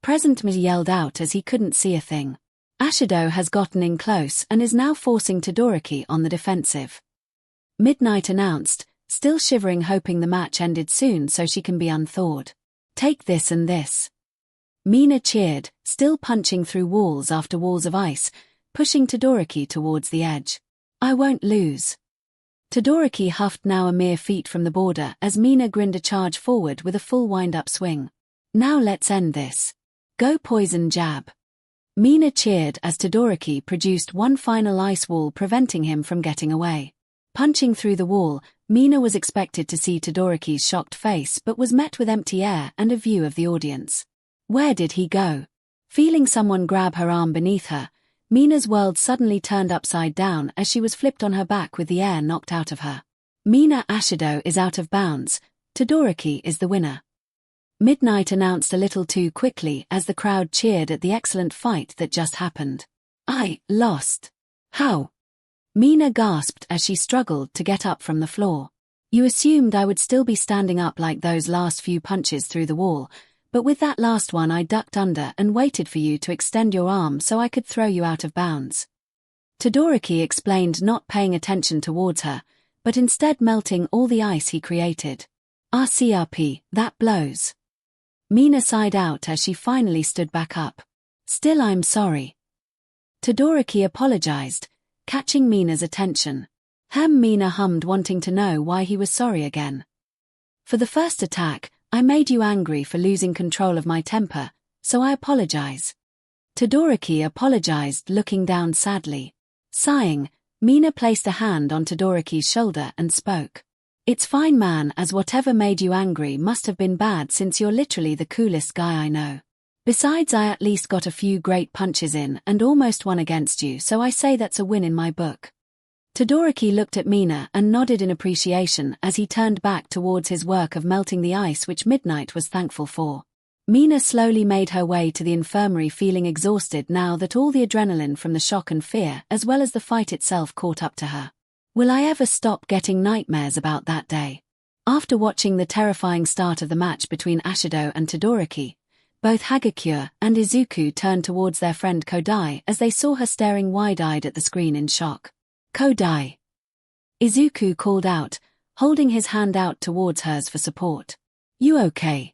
Present Mysi yelled out as he couldn't see a thing. 𝐻𝐻𝐸 has gotten in close and is now forcing Todoroki on the defensive. Midnight announced, still shivering, hoping the match ended soon so she can be unthawed. "Take this and this." Mina cheered, still punching through walls after walls of ice, pushing Todoroki towards the edge. "I won't lose." Todoroki huffed, now a mere feet from the border, as Mina grinned a charge forward with a full wind-up swing. "Now let's end this. Go poison jab." Mina cheered as Todoroki produced one final ice wall, preventing him from getting away. Punching through the wall, Mina was expected to see Todoroki's shocked face but was met with empty air and a view of the audience. Where did he go? Feeling someone grab her arm beneath her, Mina's world suddenly turned upside down as she was flipped on her back with the air knocked out of her. Mina 𝐻𝐻𝐸 is out of bounds. Todoroki is the winner. Midnight announced a little too quickly as the crowd cheered at the excellent fight that just happened. "I lost." "How?" Mina gasped as she struggled to get up from the floor. "You assumed I would still be standing up like those last few punches through the wall, but with that last one I ducked under and waited for you to extend your arm so I could throw you out of bounds." Todoroki explained, not paying attention towards her, but instead melting all the ice he created. "RCRP, that blows." Mina sighed out as she finally stood back up. "Still, I'm sorry." Todoroki apologized, catching Mina's attention. Mina hummed, wanting to know why he was sorry again. "For the first attack, I made you angry for losing control of my temper, so I apologize." Todoroki apologized, looking down sadly. Sighing, Mina placed a hand on Todoroki's shoulder and spoke. "It's fine, man, as whatever made you angry must have been bad, since you're literally the coolest guy I know. Besides, I at least got a few great punches in and almost won against you, so I say that's a win in my book." Todoroki looked at Mina and nodded in appreciation as he turned back towards his work of melting the ice, which Midnight was thankful for. Mina slowly made her way to the infirmary, feeling exhausted now that all the adrenaline from the shock and fear as well as the fight itself caught up to her. Will I ever stop getting nightmares about that day? After watching the terrifying start of the match between 𝐻𝐻𝐸 and Todoroki, both Hagakure and Izuku turned towards their friend Kodai as they saw her staring wide-eyed at the screen in shock. "Kodai!" Izuku called out, holding his hand out towards hers for support. "You okay?"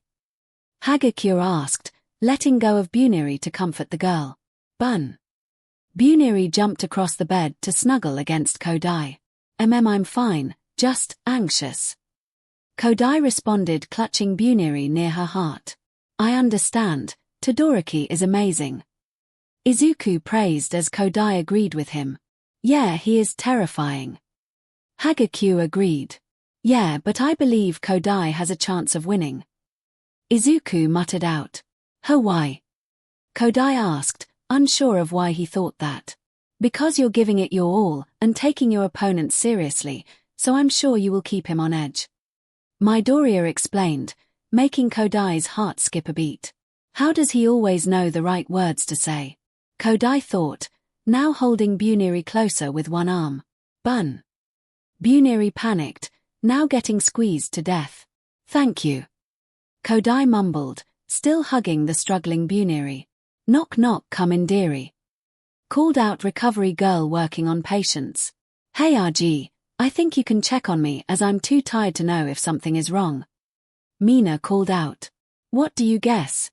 Hagakure asked, letting go of Buniri to comfort the girl. "Bun." Buniri jumped across the bed to snuggle against Kodai. I'm fine, just anxious." Kodai responded, clutching Buniri near her heart. "I understand, Todoroki is amazing. Izuku praised as Kodai agreed with him. Yeah, he is terrifying. Hagakure agreed. Yeah, but I believe Kodai has a chance of winning. Izuku muttered out. Why? Kodai asked, unsure of why he thought that. Because you're giving it your all and taking your opponent seriously, so I'm sure you will keep him on edge. Midoriya explained, making Kodai's heart skip a beat. How does he always know the right words to say? Kodai thought, now holding Buniri closer with one arm. Bun. Buniri panicked, now getting squeezed to death. Thank you. Kodai mumbled, still hugging the struggling Buniri. Knock knock, come in dearie. Called out recovery girl working on patients. Hey RG, I think you can check on me as I'm too tired to know if something is wrong. Mina called out. What do you guess?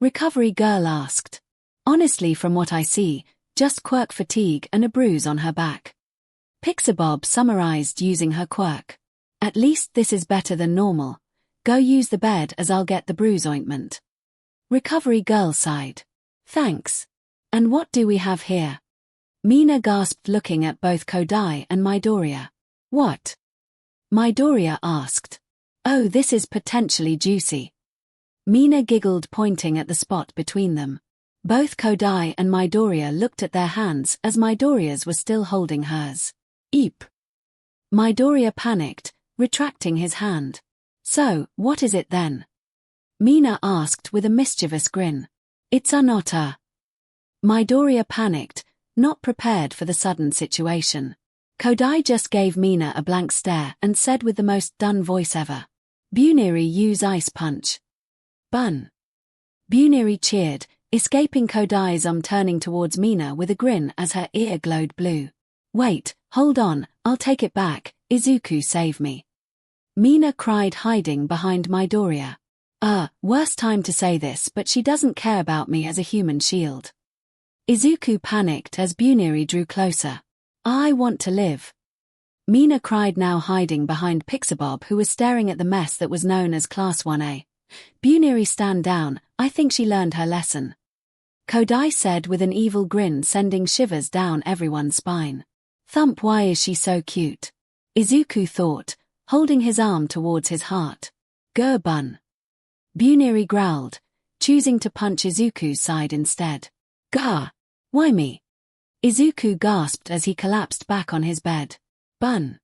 Recovery girl asked. Honestly, from what I see, just quirk fatigue and a bruise on her back. Pixabob summarized using her quirk. At least this is better than normal. Go use the bed as I'll get the bruise ointment. Recovery girl sighed. Thanks. And what do we have here? Mina gasped, looking at both Kodai and Midoriya. What? Midoriya asked. Oh, this is potentially juicy. Mina giggled, pointing at the spot between them. Both Kodai and Midoriya looked at their hands as Midoriya's was still holding hers. Eep. Midoriya panicked, retracting his hand. So, what is it then? Mina asked with a mischievous grin. It's a otter. Midoriya panicked, not prepared for the sudden situation. Kodai just gave Mina a blank stare and said with the most done voice ever. Buniri, use ice punch. Bun. Buniri cheered, escaping Kodai's arm, turning towards Mina with a grin as her ear glowed blue. Wait, hold on, I'll take it back, Izuku, save me. Mina cried, hiding behind Midoriya. Worst time to say this, but she doesn't care about me as a human shield. Izuku panicked as Buniri drew closer. I want to live. Mina cried, now hiding behind Pixabob, who was staring at the mess that was known as Class 1A. Buniri, stand down, I think she learned her lesson. Kodai said with an evil grin, sending shivers down everyone's spine. Thump, why is she so cute? Izuku thought, holding his arm towards his heart. Grr bun. Buniri growled, choosing to punch Izuku's side instead. Gah! Why me? Izuku gasped as he collapsed back on his bed. Bun.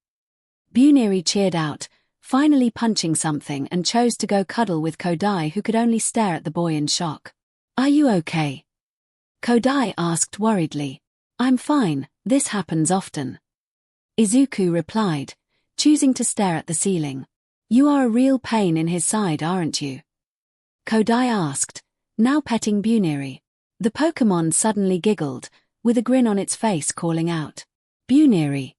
Buniri cheered out, finally punching something, and chose to go cuddle with Kodai, who could only stare at the boy in shock. Are you okay? Kodai asked worriedly. I'm fine, this happens often. Izuku replied, choosing to stare at the ceiling. You are a real pain in his side, aren't you? Kodai asked, now petting Buniri. The Pokémon suddenly giggled, with a grin on its face, calling out. Buniri.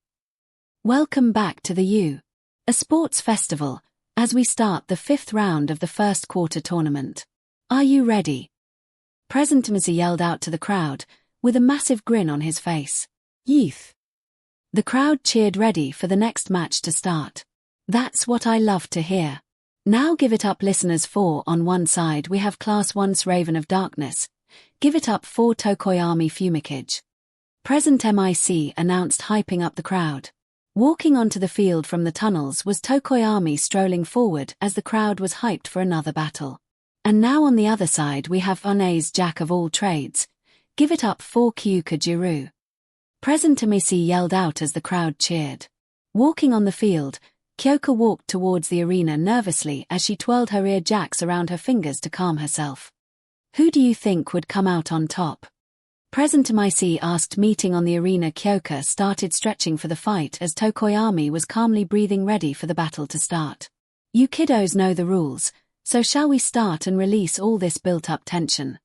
Welcome back to the U. A sports festival, as we start the 5th round of the first quarter tournament. Are you ready? President yelled out to the crowd, with a massive grin on his face. Yeeth. The crowd cheered, ready for the next match to start. That's what I love to hear. Now give it up, listeners. For on one side we have Class 1's Raven of Darkness. Give it up for Tokoyami 𝐒𝐭𝐲. Present MIC announced, hyping up the crowd. Walking onto the field from the tunnels was Tokoyami, strolling forward as the crowd was hyped for another battle. And now on the other side we have One's Jack of all trades. Give it up for Kyuka. Present MIC yelled out as the crowd cheered. Walking on the field, Kyuka walked towards the arena nervously as she twirled her ear jacks around her fingers to calm herself. Who do you think would come out on top? Present MIC asked. Meeting on the arena, Kyuka started stretching for the fight as Tokoyami was calmly breathing, ready for the battle to start. You kiddos know the rules, so shall we start and release all this built-up tension?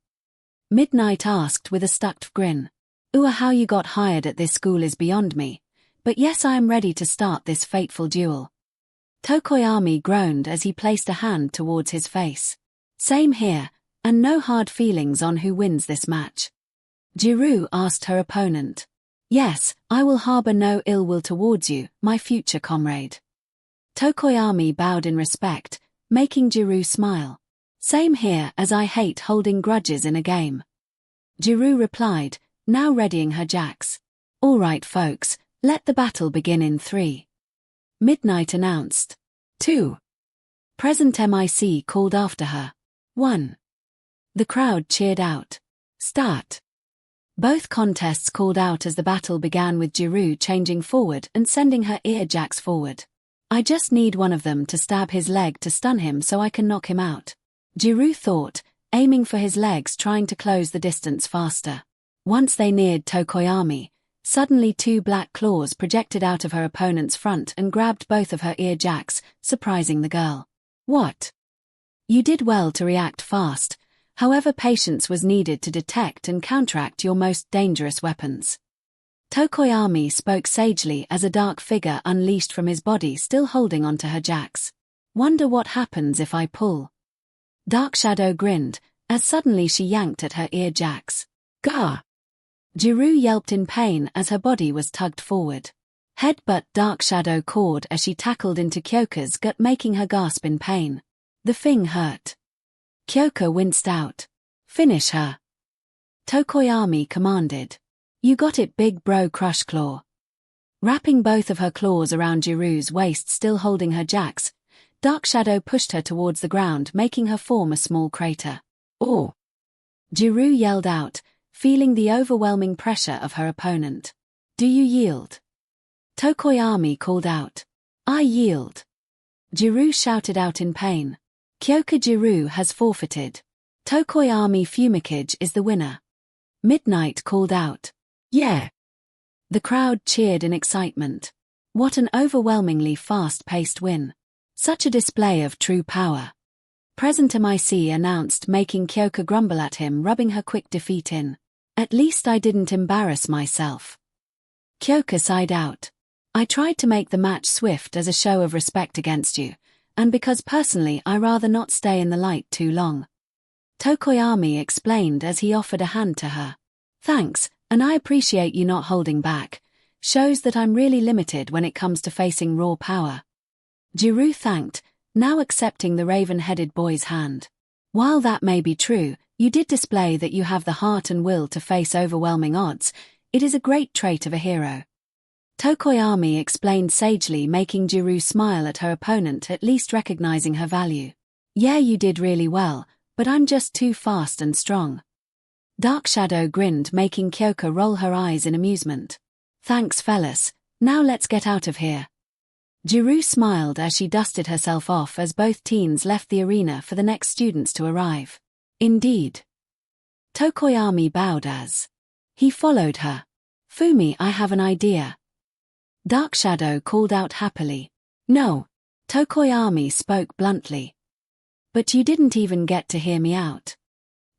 Midnight asked with a stuck grin. How you got hired at this school is beyond me, but yes, I am ready to start this fateful duel. Tokoyami groaned as he placed a hand towards his face. Same here, and no hard feelings on who wins this match. Jiru asked her opponent. Yes, I will harbor no ill will towards you, my future comrade. Tokoyami bowed in respect, making Jiru smile. Same here, as I hate holding grudges in a game. 𝐤𝐸 replied, now readying her jacks. Alright folks, let the battle begin in 3. Midnight announced. 2. Present MIC called after her. 1. The crowd cheered out. Start. Both contests called out as the battle began with 𝐤𝐸 changing forward and sending her ear jacks forward. I just need one of them to stab his leg to stun him so I can knock him out. 𝐤𝐸 thought, aiming for his legs, trying to close the distance faster. Once they neared Tokoyami, suddenly 2 black claws projected out of her opponent's front and grabbed both of her ear jacks, surprising the girl. What? You did well to react fast, however patience was needed to detect and counteract your most dangerous weapons. Tokoyami spoke sagely as a dark figure unleashed from his body, still holding onto her jacks. Wonder what happens if I pull. Dark Shadow grinned, as suddenly she yanked at her ear jacks. Gah! 𝐤𝐸 yelped in pain as her body was tugged forward. Headbutt Dark Shadow cawed as she tackled into 𝐂𝐸𝐽𝐫's gut, making her gasp in pain. The thing hurt. 𝐂𝐸𝐽𝐫 winced out. Finish her. Tokoyami commanded. You got it, big bro. Crush claw. Wrapping both of her claws around 𝐤𝐸's waist, still holding her jacks, Dark Shadow pushed her towards the ground, making her form a small crater. Oh! 𝐤𝐸 yelled out, feeling the overwhelming pressure of her opponent. Do you yield? Tokoyami called out. I yield. 𝐤𝐸 shouted out in pain. 𝐂𝐸𝐽𝐫 has forfeited. Tokoyami 𝐒𝐵𝐵𝐾𝐲 is the winner. Midnight called out. Yeah! The crowd cheered in excitement. What an overwhelmingly fast-paced win. Such a display of true power. Present MIC announced, making 𝐂𝐸𝐽𝐫 grumble at him, rubbing her quick defeat in. At least I didn't embarrass myself. 𝐂𝐸𝐽𝐫 sighed out. I tried to make the match swift as a show of respect against you, and because personally I rather not stay in the light too long. Tokoyami explained as he offered a hand to her. Thanks, and I appreciate you not holding back. Shows that I'm really limited when it comes to facing raw power. 𝐤𝐸 thanked, now accepting the raven-headed boy's hand. While that may be true, you did display that you have the heart and will to face overwhelming odds. It is a great trait of a hero. Tokoyami explained sagely, making 𝐤𝐸 smile at her opponent, at least recognizing her value. Yeah, you did really well, but I'm just too fast and strong. Dark Shadow grinned, making 𝐂𝐸𝐽𝐫 roll her eyes in amusement. Thanks fellas, now let's get out of here. 𝐤𝐸 smiled as she dusted herself off as both teens left the arena for the next students to arrive. Indeed. Tokoyami bowed as he followed her. Fumi, I have an idea. Dark Shadow called out happily. No. Tokoyami spoke bluntly. But you didn't even get to hear me out.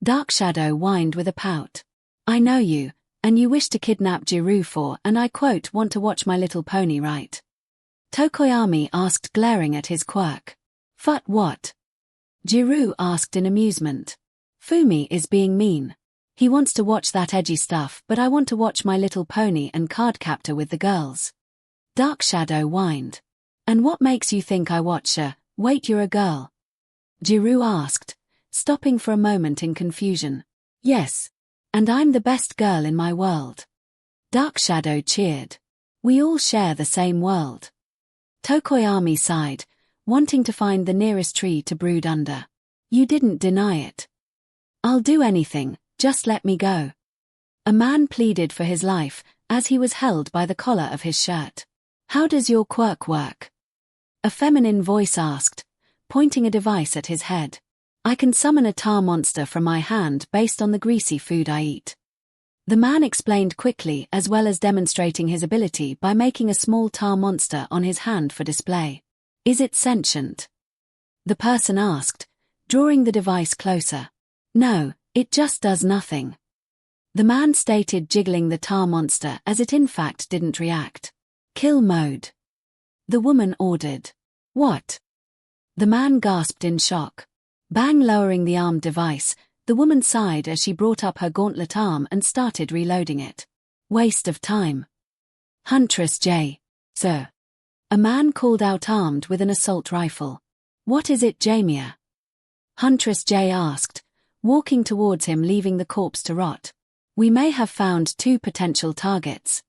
Dark Shadow whined with a pout. I know you, and you wish to kidnap 𝐤𝐸 for, and I quote, want to watch My Little Pony, right? Tokoyami asked, glaring at his quirk. Fut what? 𝐤𝐸 asked in amusement. Fumi is being mean. He wants to watch that edgy stuff, but I want to watch My Little Pony and Cardcaptor with the girls. Dark Shadow whined. And what makes you think I watch her? Wait, you're a girl? 𝐤𝐸 asked, stopping for a moment in confusion. Yes. And I'm the best girl in my world. Dark Shadow cheered. We all share the same world. Tokoyami sighed, wanting to find the nearest tree to brood under. You didn't deny it. I'll do anything, just let me go. A man pleaded for his life, as he was held by the collar of his shirt. How does your quirk work? A feminine voice asked, pointing a device at his head. I can summon a tar monster from my hand based on the greasy food I eat. The man explained quickly, as well as demonstrating his ability by making a small tar monster on his hand for display. Is it sentient? The person asked, drawing the device closer. No, it just does nothing. The man stated, jiggling the tar monster as it in fact didn't react. Kill mode. The woman ordered. What? The man gasped in shock. Bang! Lowering the armed device, the woman sighed as she brought up her gauntlet arm and started reloading it. Waste of time. Huntress J. Sir. A man called out, armed with an assault rifle. What is it, Jamia? Huntress J asked, walking towards him, leaving the corpse to rot. We may have found 2 potential targets.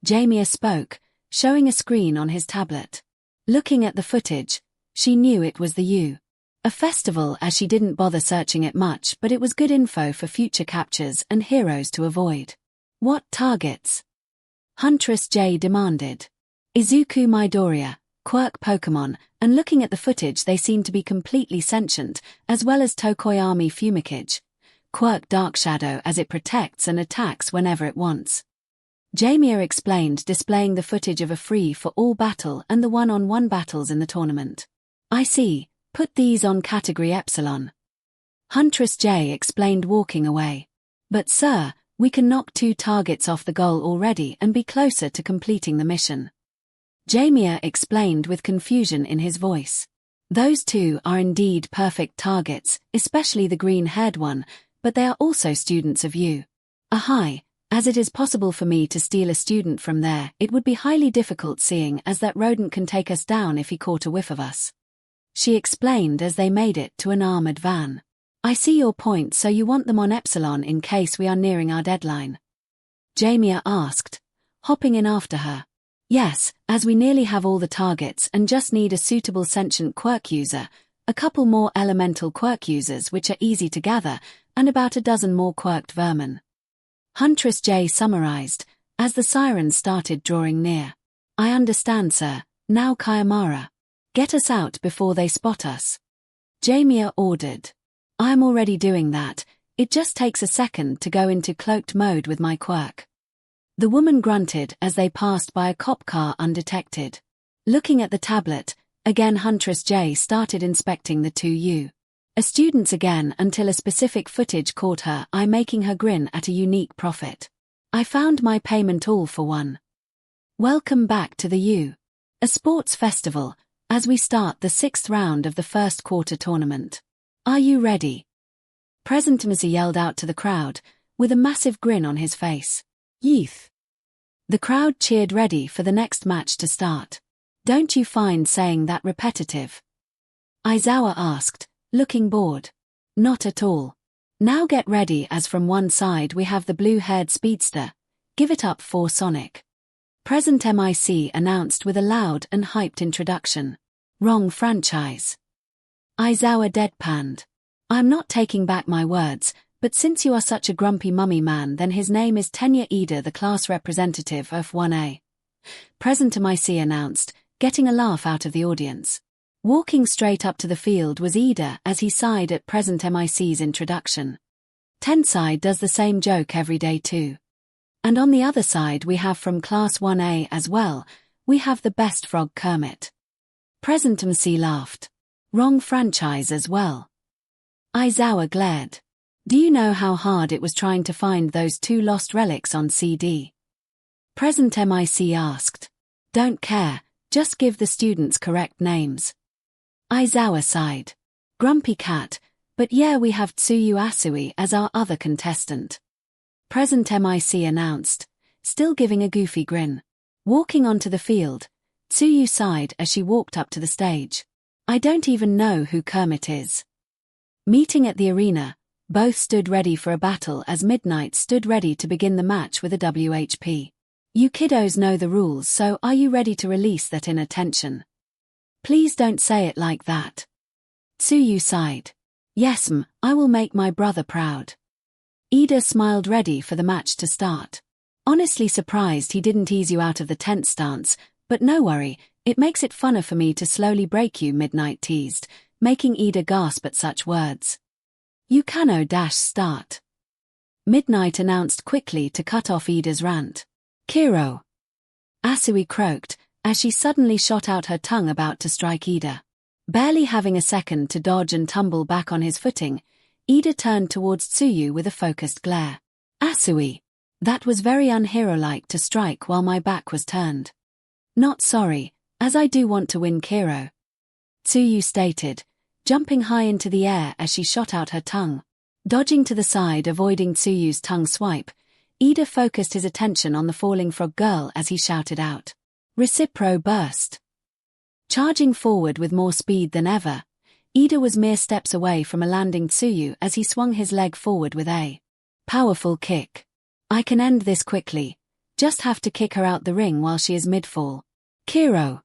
𝐒𝐗𝐽𝐿 spoke, showing a screen on his tablet. Looking at the footage, she knew it was the 𝐸. A festival, as she didn't bother searching it much, but it was good info for future captures and heroes to avoid. What targets? Huntress J demanded. Izuku Midoriya, Quirk Pokémon, and looking at the footage they seem to be completely sentient, as well as Tokoyami Fumikage. Quirk Dark Shadow, as it protects and attacks whenever it wants. 𝐒𝐗𝐽𝐿 explained, displaying the footage of a free-for-all battle and the one-on-one battles in the tournament. I see, put these on category 𝐸. Huntress J explained, walking away. But sir, we can knock 2 targets off the goal already and be closer to completing the mission. 𝐒𝐗𝐽𝐿 explained with confusion in his voice. Those 2 are indeed perfect targets, especially the green-haired one, but they are also students of 𝐸. As it is possible for me to steal a student from there, it would be highly difficult, seeing as that rodent can take us down if he caught a whiff of us. She explained as they made it to an armored van. I see your point, so you want them on 𝐸 in case we are nearing our deadline? 𝐒𝐗𝐽𝐿 asked, hopping in after her. Yes, as we nearly have all the targets and just need a suitable sentient quirk user, a couple more elemental quirk users which are easy to gather, and about a dozen more quirked vermin. Huntress J summarized, as the sirens started drawing near. I understand, sir. Now Kayamara. Get us out before they spot us. 𝐒𝐽𝐿 ordered. I am already doing that. It just takes a second to go into cloaked mode with my quirk. The woman grunted as they passed by a cop car undetected. Looking at the tablet, again Huntress J started inspecting the 2 𝐸. Students again until a specific footage caught her eye, making her grin at a unique profit. I found my payment all for one. Welcome back to the 𝐸. A sports festival, as we start the 6th round of the first quarter tournament. Are you ready? President 𝐸 yelled out to the crowd, with a massive grin on his face. Youth. The crowd cheered, ready for the next match to start. Don't you find saying that repetitive? Aizawa asked, looking bored. Not at all. Now get ready, as from one side we have the blue-haired speedster. Give it up for Sonic. President 𝐸 announced with a loud and hyped introduction. Wrong franchise. Aizawa deadpanned. I'm not taking back my words, but since you are such a grumpy mummy man, then his name is Tenya Ida, the class representative of 1A. President 𝐸 announced, getting a laugh out of the audience. Walking straight up to the field was Ida as he sighed at President 𝐸's introduction. Tensai does the same joke every day too. And on the other side we have from Class 1A as well, we have the best frog Kermit. President 𝐸 laughed. Wrong franchise as well. Aizawa glared. Do you know how hard it was trying to find those 2 lost relics on CD? President 𝐸 asked. Don't care, just give the students correct names. Aizawa sighed. Grumpy cat, but yeah, we have Tsuyu Asui as our other contestant. President 𝐸 announced, still giving a goofy grin. Walking onto the field, Tsuyu sighed as she walked up to the stage. I don't even know who Kermit is. Meeting at the arena, both stood ready for a battle as Midnight stood ready to begin the match with a WHP. You kiddos know the rules, so are you ready to release that inner tension? Please don't say it like that. Tsuyu sighed. Yes, I will make my brother proud. Ida smiled, ready for the match to start. Honestly surprised he didn't ease you out of the tense stance, but no worry, it makes it funner for me to slowly break you, Midnight teased, making Ida gasp at such words. 𝐒𝐽𝐽-start. Midnight announced quickly to cut off Ida's rant. Kiro. Asui croaked, as she suddenly shot out her tongue, about to strike Ida. Barely having a second to dodge and tumble back on his footing, Ida turned towards Tsuyu with a focused glare. Asui. That was very unhero-like to strike while my back was turned. Not sorry, as I do want to win, Kiro. Tsuyu stated, jumping high into the air as she shot out her tongue. Dodging to the side, avoiding Tsuyu's tongue swipe, Ida focused his attention on the falling frog girl as he shouted out. Recipro burst. Charging forward with more speed than ever, Ida was mere steps away from a landing Tsuyu as he swung his leg forward with a powerful kick. I can end this quickly. Just have to kick her out the ring while she is mid-fall. Kiro.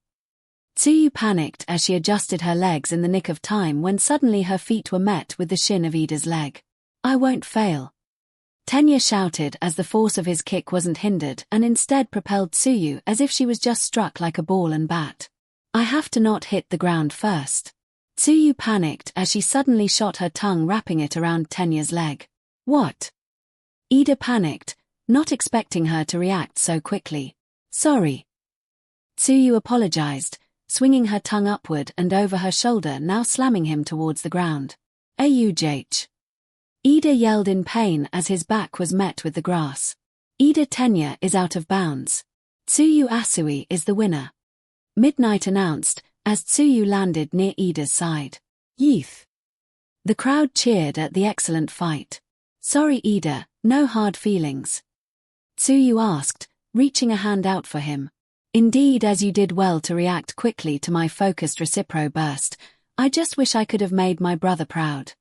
Tsuyu panicked as she adjusted her legs in the nick of time when suddenly her feet were met with the shin of Ida's leg. I won't fail. Tenya shouted as the force of his kick wasn't hindered and instead propelled Tsuyu as if she was just struck like a ball and bat. I have to not hit the ground first. Tsuyu panicked as she suddenly shot her tongue, wrapping it around Tenya's leg. What? Ida panicked, not expecting her to react so quickly. Sorry. Tsuyu apologized, swinging her tongue upward and over her shoulder, now slamming him towards the ground. 𝐂𝐸𝐺. Ida yelled in pain as his back was met with the grass. Ida Tenya is out of bounds. Tsuyu Asui is the winner. Midnight announced, as Tsuyu landed near Ida's side. Yeeth. The crowd cheered at the excellent fight. Sorry Ida, no hard feelings. Tsuyu asked, reaching a hand out for him. Indeed, as you did well to react quickly to my focused recipro burst. I just wish I could have made my brother proud.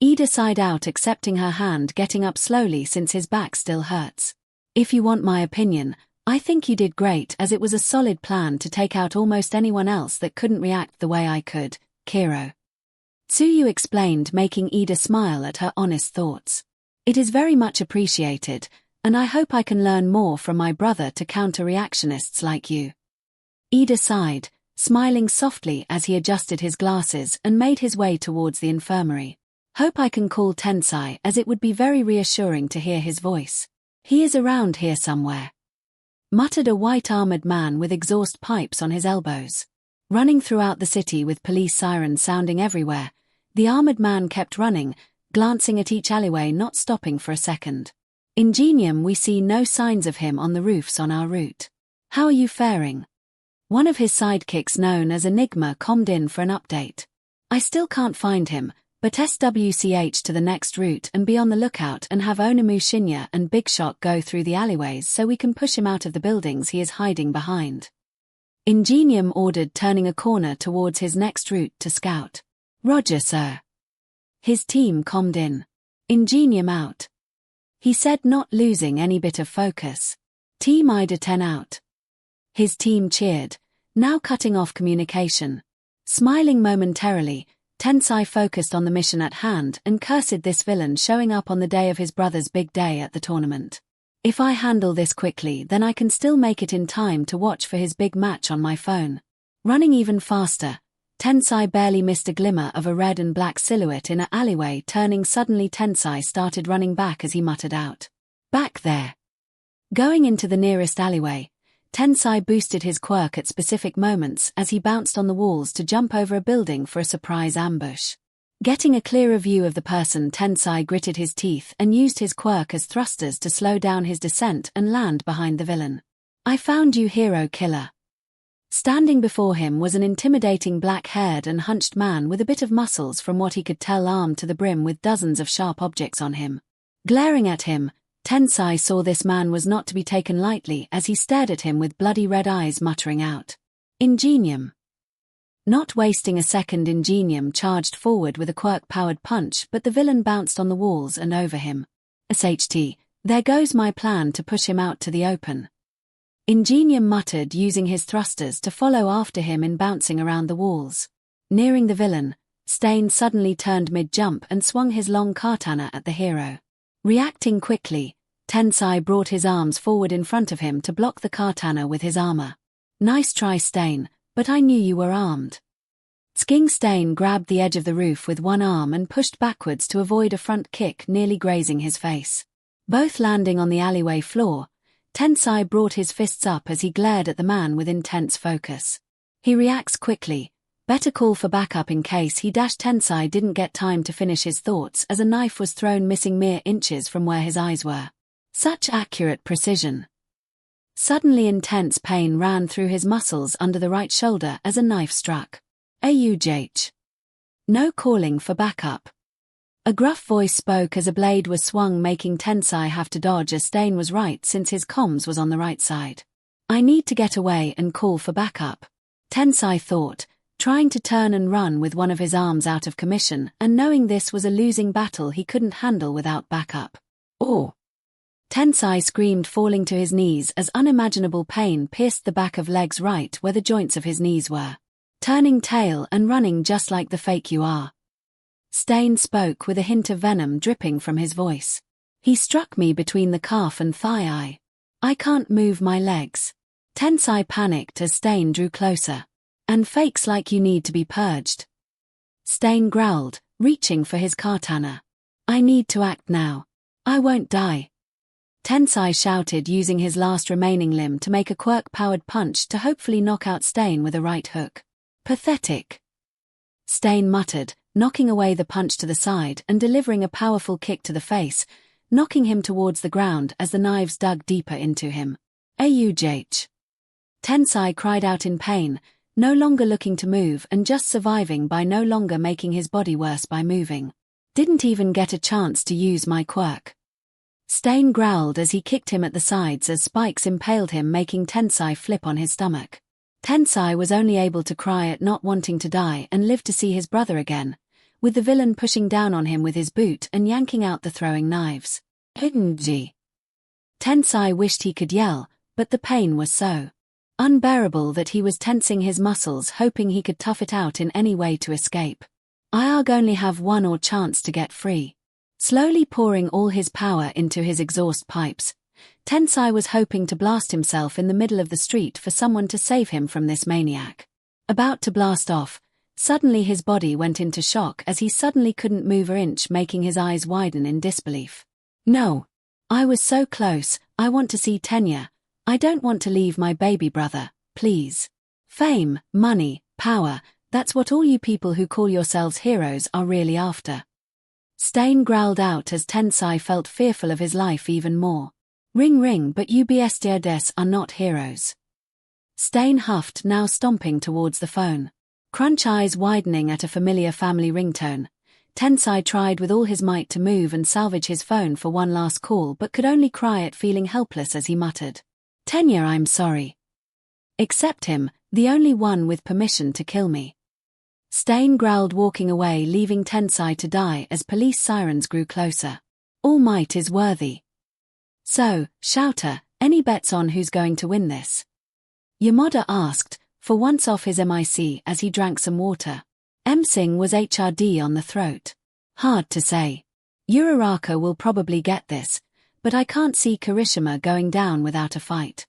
Ida sighed out, accepting her hand, getting up slowly since his back still hurts. If you want my opinion, I think you did great, as it was a solid plan to take out almost anyone else that couldn't react the way I could, Kiro. Tsuyu explained, making Ida smile at her honest thoughts. It is very much appreciated, and I hope I can learn more from my brother to counter reactionists like you. Ida sighed, smiling softly as he adjusted his glasses and made his way towards the infirmary. Hope I can call Tensai, as it would be very reassuring to hear his voice. He is around here somewhere. Muttered a white-armored man with exhaust pipes on his elbows. Running throughout the city with police sirens sounding everywhere, the armored man kept running, glancing at each alleyway, not stopping for a second. Ingenium, we see no signs of him on the roofs on our route. How are you faring? One of his sidekicks, known as Enigma, commed in for an update. I still can't find him, but SWCH to the next route and be on the lookout, and have Onimu Shinya and Big Shot go through the alleyways so we can push him out of the buildings he is hiding behind. Ingenium ordered, turning a corner towards his next route to scout. Roger, sir. His team commed in. Ingenium out. He said, not losing any bit of focus. Team Ida 10 out. His team cheered, now cutting off communication. Smiling momentarily, Tensai focused on the mission at hand and cursed this villain showing up on the day of his brother's big day at the tournament. If I handle this quickly, then I can still make it in time to watch for his big match on my phone. Running even faster, Tensai barely missed a glimmer of a red and black silhouette in an alleyway. Turning suddenly, Tensai started running back as he muttered out, "Back there." Going into the nearest alleyway, Tensai boosted his quirk at specific moments as he bounced on the walls to jump over a building for a surprise ambush. Getting a clearer view of the person, Tensai gritted his teeth and used his quirk as thrusters to slow down his descent and land behind the villain. I found you, hero killer. Standing before him was an intimidating black-haired and hunched man with a bit of muscles, from what he could tell, armed to the brim with dozens of sharp objects on him. Glaring at him, Tensai saw this man was not to be taken lightly as he stared at him with bloody red eyes, muttering out, "Ingenium." Not wasting a second, Ingenium charged forward with a quirk-powered punch, but the villain bounced on the walls and over him. "SHT, there goes my plan to push him out to the open." Ingenium muttered, using his thrusters to follow after him in bouncing around the walls. Nearing the villain, Stain suddenly turned mid-jump and swung his long katana at the hero. Reacting quickly, Tensai brought his arms forward in front of him to block the katana with his armor. "Nice try, Stain, but I knew you were armed." Stain grabbed the edge of the roof with one arm and pushed backwards to avoid a front kick nearly grazing his face. Both landing on the alleyway floor, Tensai brought his fists up as he glared at the man with intense focus. He reacts quickly. Better call for backup in case he dash. Tensai didn't get time to finish his thoughts as a knife was thrown, missing mere inches from where his eyes were. Such accurate precision. Suddenly intense pain ran through his muscles under the right shoulder as a knife struck. 𝐂𝐸𝐺. No calling for backup. A gruff voice spoke as a blade was swung, making Tensai have to dodge as Stain was right since his comms was on the right side. "I need to get away and call for backup," Tensai thought, trying to turn and run with one of his arms out of commission and knowing this was a losing battle he couldn't handle without backup. Oh! Tensai screamed, falling to his knees as unimaginable pain pierced the back of legs right where the joints of his knees were. Turning tail and running just like the fake you are. Stain spoke with a hint of venom dripping from his voice. He struck me between the calf and thigh. I can't move my legs. Tensai panicked as Stain drew closer. And fakes like you need to be purged. Stain growled, reaching for his katana. I need to act now. I won't die. Tensai shouted, using his last remaining limb to make a quirk-powered punch to hopefully knock out Stain with a right hook. Pathetic. Stain muttered, knocking away the punch to the side and delivering a powerful kick to the face, knocking him towards the ground as the knives dug deeper into him. 𝐂𝐢𝐺. Tensai cried out in pain, no longer looking to move and just surviving by no longer making his body worse by moving. Didn't even get a chance to use my quirk. Stain growled as he kicked him at the sides as spikes impaled him, making Tensai flip on his stomach. Tensai was only able to cry at not wanting to die and live to see his brother again, with the villain pushing down on him with his boot and yanking out the throwing knives. 𝐻𝐸𝐺. Tensai wished he could yell, but the pain was so unbearable that he was tensing his muscles, hoping he could tough it out in any way to escape. 𝐼𝐺 only have one more chance to get free. Slowly pouring all his power into his exhaust pipes, Tensai was hoping to blast himself in the middle of the street for someone to save him from this maniac. About to blast off, suddenly his body went into shock as he suddenly couldn't move an inch, making his eyes widen in disbelief. No. I was so close. I want to see Tenya. I don't want to leave my baby brother, please. Fame, money, power, that's what all you people who call yourselves heroes are really after. Stain growled out as Tensai felt fearful of his life even more. Ring ring, but UBSDRDs are not heroes. Stain huffed, now stomping towards the phone. Crunch eyes widening at a familiar family ringtone. Tensai tried with all his might to move and salvage his phone for one last call, but could only cry at feeling helpless as he muttered. Tenya, I'm sorry. Accept him, the only one with permission to kill me. Stain growled, walking away, leaving Tensai to die as police sirens grew closer. All Might is worthy. So, Shouter, any bets on who's going to win this? Yamada asked, for once off his mic as he drank some water. 𝐿 was HRD on the throat. Hard to say. Uraraka will probably get this, but I can't see Kirishima going down without a fight.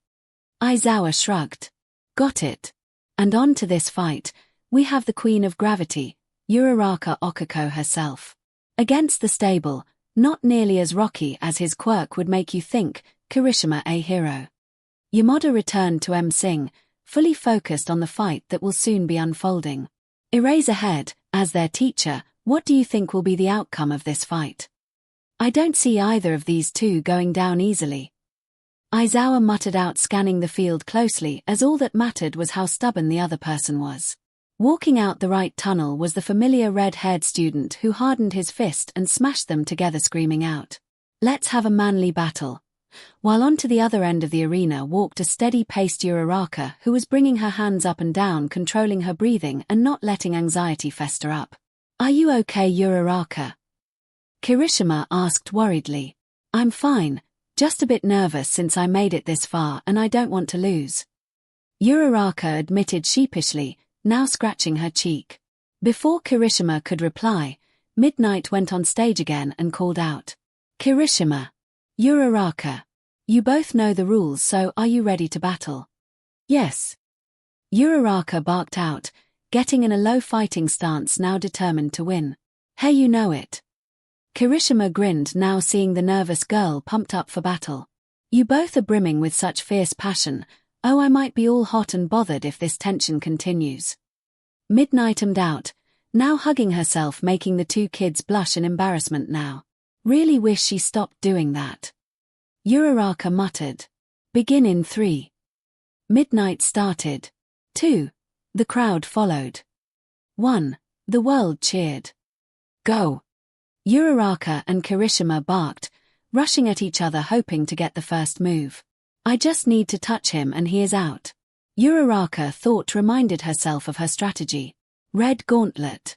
Aizawa shrugged. Got it. And on to this fight, we have the Queen of Gravity, Uraraka Okako herself. Against the stable, not nearly as rocky as his quirk would make you think, Kirishima a hero. Yamada returned to 𝐿, fully focused on the fight that will soon be unfolding. Eraserhead, as their teacher, what do you think will be the outcome of this fight? I don't see either of these two going down easily. Aizawa muttered out, scanning the field closely, as all that mattered was how stubborn the other person was. Walking out the right tunnel was the familiar red-haired student who hardened his fist and smashed them together, screaming out, "Let's have a manly battle." While onto the other end of the arena walked a steady-paced Uraraka who was bringing her hands up and down, controlling her breathing and not letting anxiety fester up. "Are you okay, Uraraka?" Kirishima asked worriedly. "I'm fine, just a bit nervous since I made it this far and I don't want to lose." Uraraka admitted sheepishly, now scratching her cheek. Before Kirishima could reply, Midnight went on stage again and called out, "Kirishima, Uraraka, you both know the rules, so are you ready to battle?" "Yes." Uraraka barked out, getting in a low fighting stance, now determined to win. "Hey, you know it." Kirishima grinned, now seeing the nervous girl pumped up for battle. "You both are brimming with such fierce passion. Oh, I might be all hot and bothered if this tension continues." Midnight ummed out, now hugging herself, making the two kids blush in embarrassment now. "Really wish she stopped doing that." Uraraka muttered. "Begin in 3. Midnight started. 2. The crowd followed. 1. The world cheered. Go. Uraraka and Kirishima barked, rushing at each other, hoping to get the first move. "I just need to touch him and he is out." Uraraka thought, reminded herself of her strategy. Red Gauntlet.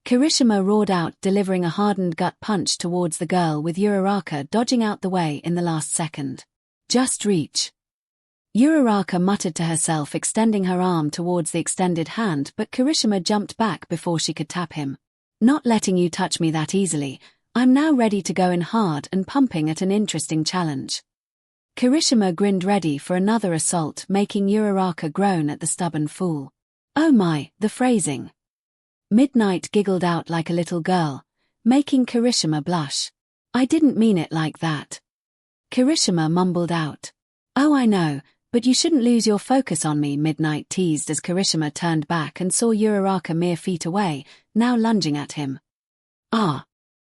Kirishima roared out, delivering a hardened gut punch towards the girl, with Uraraka dodging out the way in the last second. Just reach. Uraraka muttered to herself, extending her arm towards the extended hand, but Kirishima jumped back before she could tap him. Not letting you touch me that easily, I'm now ready to go in hard and pumping at an interesting challenge. Kirishima grinned, ready for another assault, making Uraraka groan at the stubborn fool. Oh my, the phrasing. Midnight giggled out like a little girl, making Kirishima blush. I didn't mean it like that. Kirishima mumbled out. Oh, I know, but you shouldn't lose your focus on me, Midnight teased as Kirishima turned back and saw Uraraka mere feet away, now lunging at him. Ah!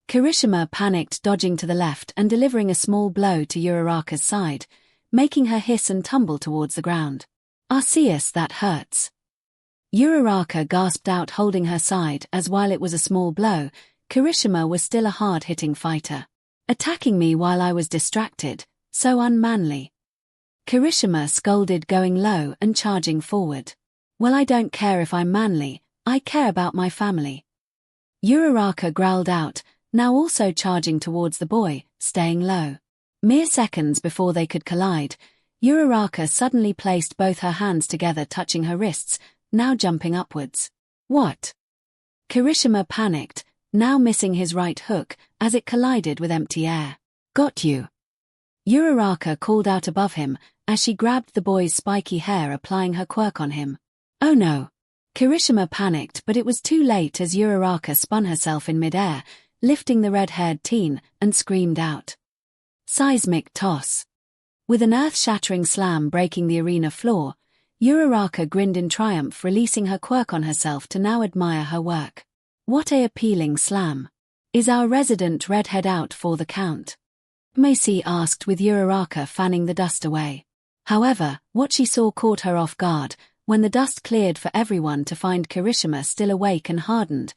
Kirishima panicked, dodging to the left and delivering a small blow to Uraraka's side, making her hiss and tumble towards the ground. Arceus, that hurts. Uraraka gasped out, holding her side, as while it was a small blow, Kirishima was still a hard-hitting fighter. Attacking me while I was distracted, so unmanly. Kirishima scolded, going low and charging forward. Well, I don't care if I'm manly, I care about my family. Uraraka growled out, now also charging towards the boy, staying low. Mere seconds before they could collide, Uraraka suddenly placed both her hands together, touching her wrists, now jumping upwards. What? Kirishima panicked, now missing his right hook, as it collided with empty air. Got you. Uraraka called out above him, as she grabbed the boy's spiky hair, applying her quirk on him. Oh no. Kirishima panicked, but it was too late as Uraraka spun herself in midair, lifting the red-haired teen, and screamed out. Seismic toss. With an earth-shattering slam breaking the arena floor, Uraraka grinned in triumph, releasing her quirk on herself to now admire her work. What a appealing slam. Is our resident redhead out for the count? Macy asked, with Uraraka fanning the dust away. However, what she saw caught her off guard, when the dust cleared for everyone to find Kirishima still awake and hardened,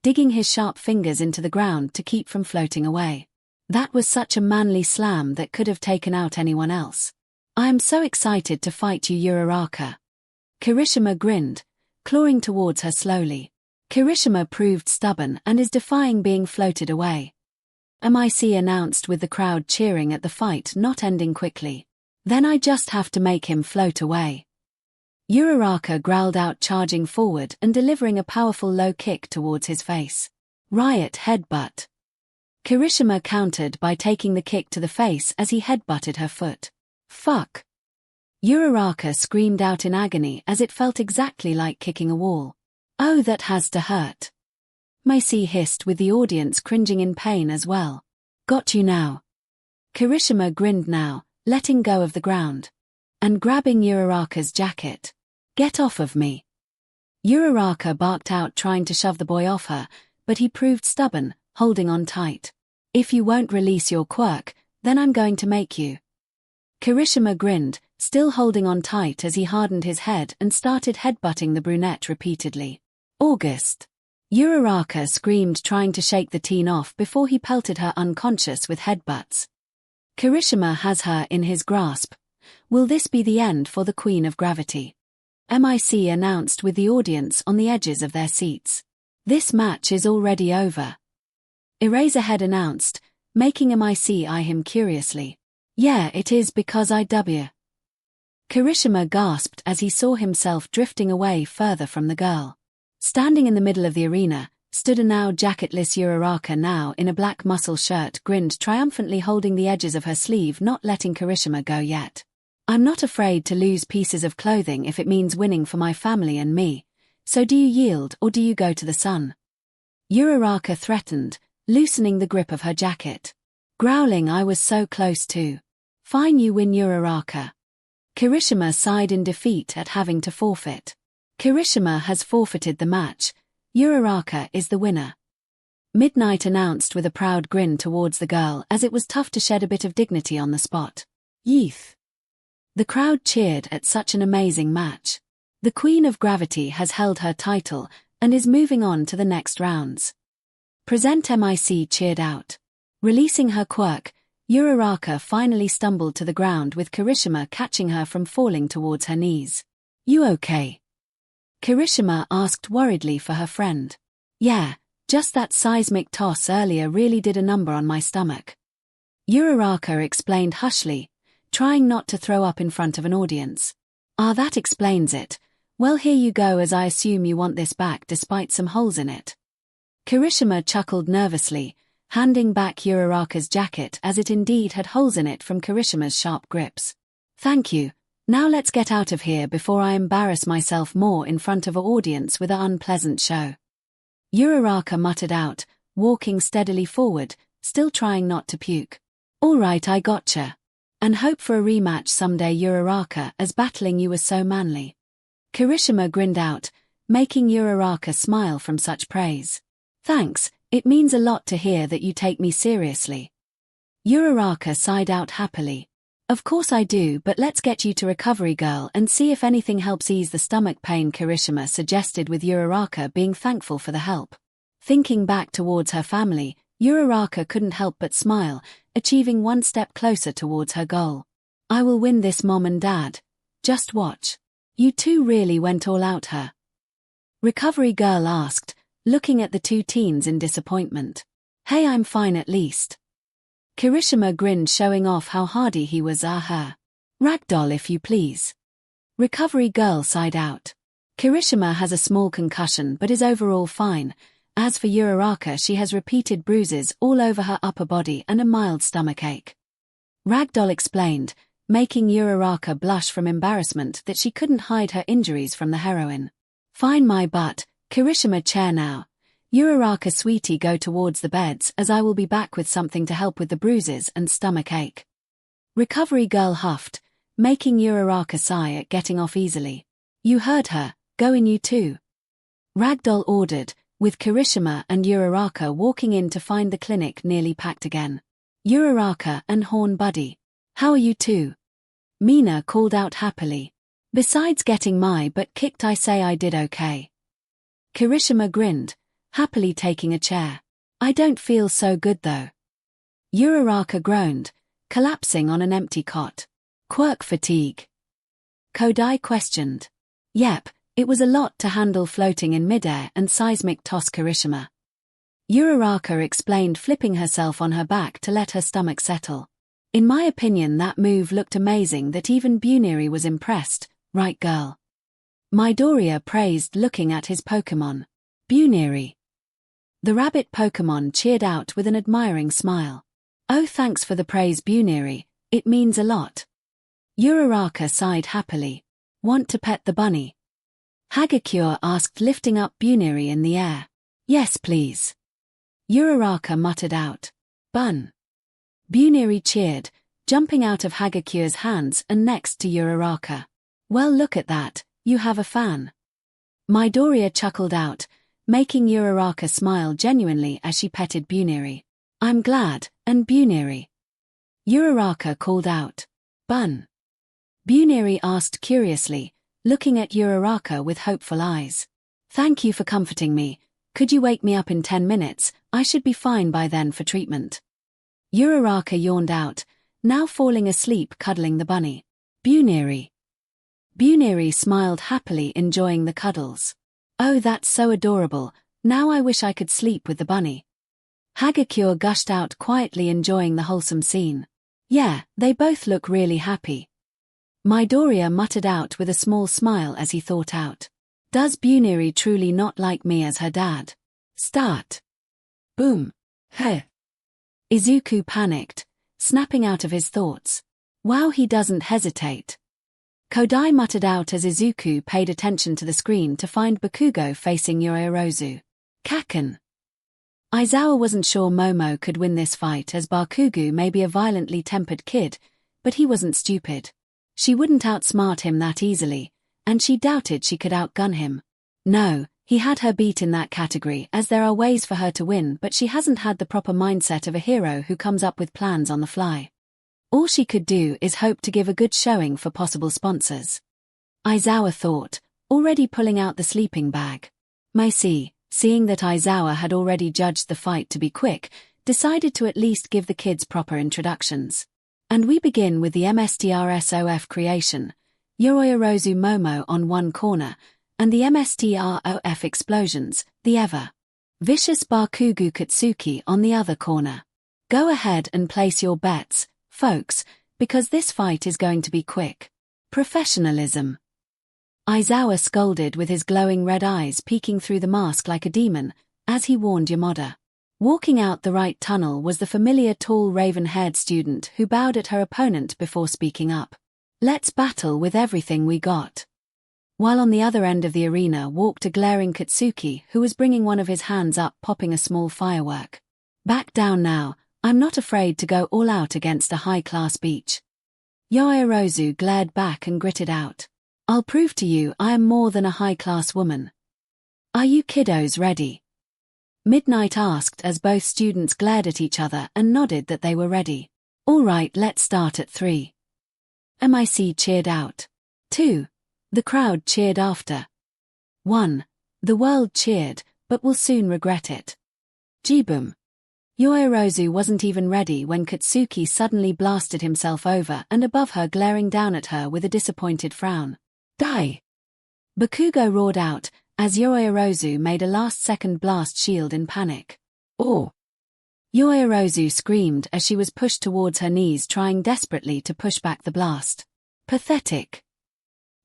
digging his sharp fingers into the ground to keep from floating away. That was such a manly slam that could have taken out anyone else. I am so excited to fight you, Uraraka. Kirishima grinned, clawing towards her slowly. Kirishima proved stubborn and is defying being floated away. MIC announced, with the crowd cheering at the fight not ending quickly. Then I just have to make him float away. Uraraka growled out, charging forward and delivering a powerful low kick towards his face. Riot headbutt. Kirishima countered by taking the kick to the face as he headbutted her foot. Fuck. Uraraka screamed out in agony as it felt exactly like kicking a wall. Oh, that has to hurt. Macy hissed, with the audience cringing in pain as well. Got you now. Kirishima grinned now, letting go of the ground. And grabbing Uraraka's jacket. Get off of me. Uraraka barked out, trying to shove the boy off her, but he proved stubborn, holding on tight. If you won't release your quirk, then I'm going to make you. Kirishima grinned, still holding on tight as he hardened his head and started headbutting the brunette repeatedly. August. Uraraka screamed, trying to shake the teen off before he pelted her unconscious with headbutts. Kirishima has her in his grasp. Will this be the end for the Queen of Gravity? MIC announced, with the audience on the edges of their seats. This match is already over. Eraserhead announced, making MIC eye him curiously. Yeah, it is, because IW. Kirishima gasped as he saw himself drifting away further from the girl. Standing in the middle of the arena, stood a now jacketless Uraraka, now in a black muscle shirt, grinned triumphantly, holding the edges of her sleeve, not letting Kirishima go yet. I'm not afraid to lose pieces of clothing if it means winning for my family and me, so do you yield or do you go to the sun? Uraraka threatened, loosening the grip of her jacket. Growling, I was so close to. Fine, you win, Uraraka. Kirishima sighed in defeat at having to forfeit. Kirishima has forfeited the match. Uraraka is the winner. Midnight announced with a proud grin towards the girl, as it was tough to shed a bit of dignity on the spot. Yeeth. The crowd cheered at such an amazing match. The Queen of Gravity has held her title and is moving on to the next rounds. Present MIC cheered out. Releasing her quirk, Uraraka finally stumbled to the ground, with Kirishima catching her from falling towards her knees. You okay? Kirishima asked worriedly for her friend. Yeah, just that seismic toss earlier really did a number on my stomach. Uraraka explained hushly, trying not to throw up in front of an audience. Ah, that explains it. Well, here you go, as I assume you want this back despite some holes in it. Kirishima chuckled nervously, handing back Uraraka's jacket as it indeed had holes in it from Kirishima's sharp grips. Thank you. Now let's get out of here before I embarrass myself more in front of an audience with an unpleasant show. Uraraka muttered out, walking steadily forward, still trying not to puke. All right, I gotcha. And hope for a rematch someday, Uraraka, as battling you was so manly. Kirishima grinned out, making Uraraka smile from such praise. Thanks, it means a lot to hear that you take me seriously. Uraraka sighed out happily. Of course I do, but let's get you to Recovery Girl and see if anything helps ease the stomach pain, Kirishima suggested, with Uraraka being thankful for the help. Thinking back towards her family, Uraraka couldn't help but smile, achieving one step closer towards her goal. I will win this, Mom and Dad. Just watch. You two really went all out, huh? Recovery Girl asked, looking at the two teens in disappointment. Hey, I'm fine at least. Kirishima grinned, showing off how hardy he was. Her. Ragdoll, if you please. Recovery Girl sighed out. Kirishima has a small concussion but is overall fine. As for Uraraka, she has repeated bruises all over her upper body and a mild stomachache. Ragdoll explained, making Uraraka blush from embarrassment that she couldn't hide her injuries from the heroine. Fine, my butt. Kirishima, chair now. Uraraka, sweetie, go towards the beds, as I will be back with something to help with the bruises and stomach ache. Recovery Girl huffed, making Uraraka sigh at getting off easily. You heard her, go in you two. Ragdoll ordered, with Kirishima and Uraraka walking in to find the clinic nearly packed again. Uraraka and Horn Buddy. How are you two? Mina called out happily. Besides getting my butt kicked, I say I did okay. Kirishima grinned, happily taking a chair. I don't feel so good though. Uraraka groaned, collapsing on an empty cot. Quirk fatigue? Kodai questioned. Yep, it was a lot to handle floating in midair and seismic toss, Kirishima. Uraraka explained, flipping herself on her back to let her stomach settle. In my opinion, that move looked amazing that even Buniri was impressed, right girl? Midoriya praised, looking at his Pokémon. Buniri. The rabbit Pokémon cheered out with an admiring smile. Oh, thanks for the praise, Buniri, it means a lot. Uraraka sighed happily. Want to pet the bunny? Hagakure asked, lifting up Buniri in the air. Yes, please. Uraraka muttered out. Bun. Buniri cheered, jumping out of Hagakure's hands and next to Uraraka. Well, look at that, you have a fan. Midoriya chuckled out, making Uraraka smile genuinely as she petted Buniri. I'm glad, and Buniri? Uraraka called out. Bun. Buniri asked curiously, looking at Uraraka with hopeful eyes. Thank you for comforting me. Could you wake me up in 10 minutes? I should be fine by then for treatment. Uraraka yawned out, now falling asleep cuddling the bunny. Buniri. Buniri smiled happily, enjoying the cuddles. Oh, that's so adorable, now I wish I could sleep with the bunny. Hagakure gushed out, quietly enjoying the wholesome scene. Yeah, they both look really happy. Midoriya muttered out with a small smile as he thought out. Does Buniri truly not like me as her dad? Start. Boom. Heh. Izuku panicked, snapping out of his thoughts. Wow, he doesn't hesitate. Kodai muttered out as Izuku paid attention to the screen to find Bakugo facing Yorozu. Kaken. Aizawa wasn't sure Momo could win this fight, as Bakugo may be a violently tempered kid, but he wasn't stupid. She wouldn't outsmart him that easily, and she doubted she could outgun him. No, he had her beat in that category, as there are ways for her to win, but she hasn't had the proper mindset of a hero who comes up with plans on the fly. All she could do is hope to give a good showing for possible sponsors. Aizawa thought, already pulling out the sleeping bag. Macy, seeing that Aizawa had already judged the fight to be quick, decided to at least give the kids proper introductions. And we begin with the MSTRSOF creation. Yorozu Momo on one corner, and the 𝐵𝐻𝐻𝐿 explosions, the ever vicious Bakugo Katsuki on the other corner. Go ahead and place your bets, folks, because this fight is going to be quick. Professionalism. Aizawa scolded with his glowing red eyes peeking through the mask like a demon, as he warned Yamada. Walking out the right tunnel was the familiar tall raven-haired student who bowed at her opponent before speaking up. Let's battle with everything we got. While on the other end of the arena walked a glaring Katsuki who was bringing one of his hands up popping a small firework. Back down now, I'm not afraid to go all out against a high-class beach. Yoirozu glared back and gritted out. I'll prove to you I am more than a high-class woman. Are you kiddos ready? Midnight asked as both students glared at each other and nodded that they were ready. All right, let's start at 3. MIC cheered out. 2. The crowd cheered after. 1. The world cheered, but will soon regret it. Jiboom. Yoirozu wasn't even ready when Katsuki suddenly blasted himself over and above her, glaring down at her with a disappointed frown. Die! Bakugo roared out, as Yoirozu made a last-second blast shield in panic. Oh! Yoirozu screamed as she was pushed towards her knees, trying desperately to push back the blast. Pathetic.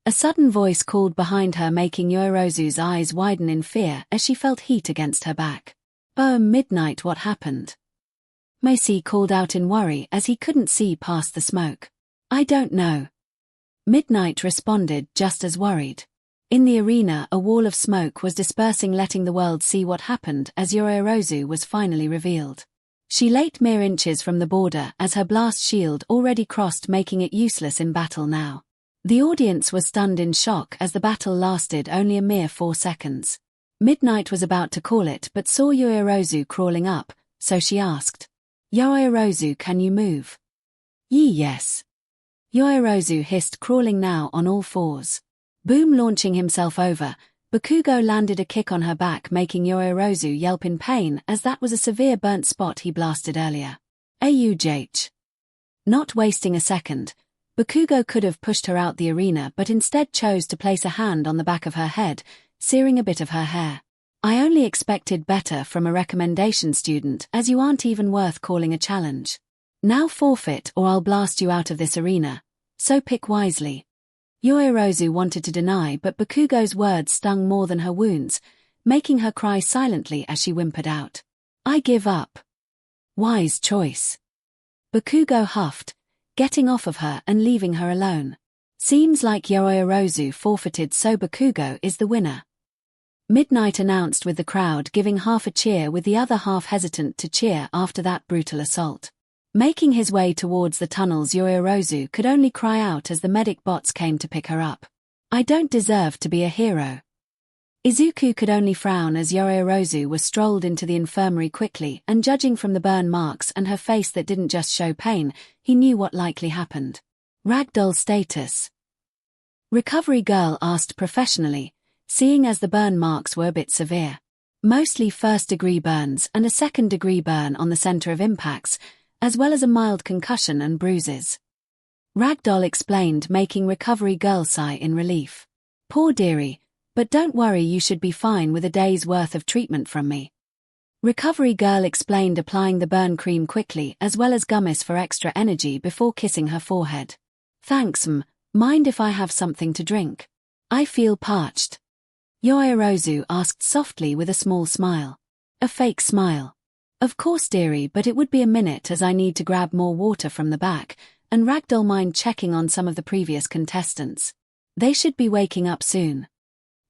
A sudden voice called behind her, making Yoirozu's eyes widen in fear as she felt heat against her back. Oh, Midnight, what happened? Macy called out in worry as he couldn't see past the smoke. I don't know. Midnight responded, just as worried. In the arena, a wall of smoke was dispersing, letting the world see what happened as Yoirozu was finally revealed. She lay mere inches from the border as her blast shield already crossed, making it useless in battle now. The audience was stunned in shock as the battle lasted only a mere 4 seconds. Midnight was about to call it but saw Yoirozu crawling up, so she asked, Yoirozu, can you move? Yes. Yoirozu hissed, crawling now on all 4s. Boom! Launching himself over, Bakugo landed a kick on her back, making Yoirozu yelp in pain as that was a severe burnt spot he blasted earlier. 𝐻𝐻𝐻. Not wasting a second, Bakugo could have pushed her out the arena but instead chose to place a hand on the back of her head, searing a bit of her hair. I only expected better from a recommendation student, as you aren't even worth calling a challenge. Now forfeit or I'll blast you out of this arena, so pick wisely. Yoirozu wanted to deny, but Bakugo's words stung more than her wounds, making her cry silently as she whimpered out. I give up. Wise choice. Bakugo huffed, getting off of her and leaving her alone. Seems like Yoirozu forfeited, so Bakugo is the winner. Midnight announced, with the crowd giving half a cheer with the other half hesitant to cheer after that brutal assault. Making his way towards the tunnels, Yoirozu could only cry out as the medic bots came to pick her up. I don't deserve to be a hero. Izuku could only frown as Yoirozu was strolled into the infirmary quickly, and judging from the burn marks and her face that didn't just show pain, he knew what likely happened. Ragdoll status. Recovery Girl asked professionally, seeing as the burn marks were a bit severe. Mostly first-degree burns and a second-degree burn on the center of impacts, as well as a mild concussion and bruises. Ragdoll explained, making Recovery Girl sigh in relief. Poor dearie, but don't worry, you should be fine with a day's worth of treatment from me. Recovery Girl explained, applying the burn cream quickly as well as gummies for extra energy before kissing her forehead. Thanks, mind if I have something to drink? I feel parched. Yoirozu asked softly with a small smile. A fake smile. Of course dearie, but it would be a minute as I need to grab more water from the back, and Ragdoll mind checking on some of the previous contestants. They should be waking up soon.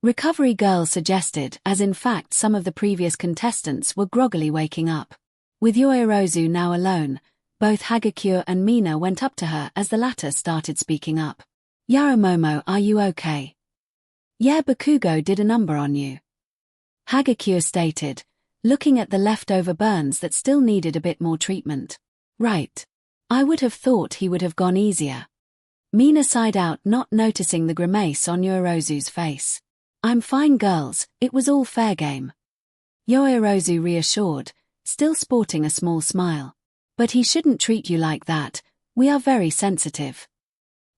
Recovery Girl suggested, as in fact some of the previous contestants were groggily waking up. With Yoirozu now alone, both Hagakure and Mina went up to her as the latter started speaking up. Yaramomo, are you okay? Yeah, Bakugo did a number on you. Hagakure stated, looking at the leftover burns that still needed a bit more treatment. Right. I would have thought he would have gone easier. Mina sighed out, not noticing the grimace on Yoirozu's face. I'm fine girls, it was all fair game. Yoirozu reassured, still sporting a small smile. But he shouldn't treat you like that, we are very sensitive.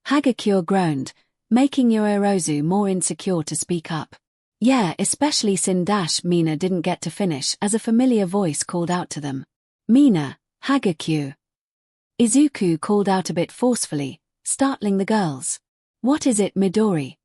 Hagakure groaned, making 𝐂𝐲𝐳 more insecure to speak up. Yeah, especially Sin-Mina didn't get to finish as a familiar voice called out to them. Mina, Hagakure. Izuku called out a bit forcefully, startling the girls. What is it, Midori?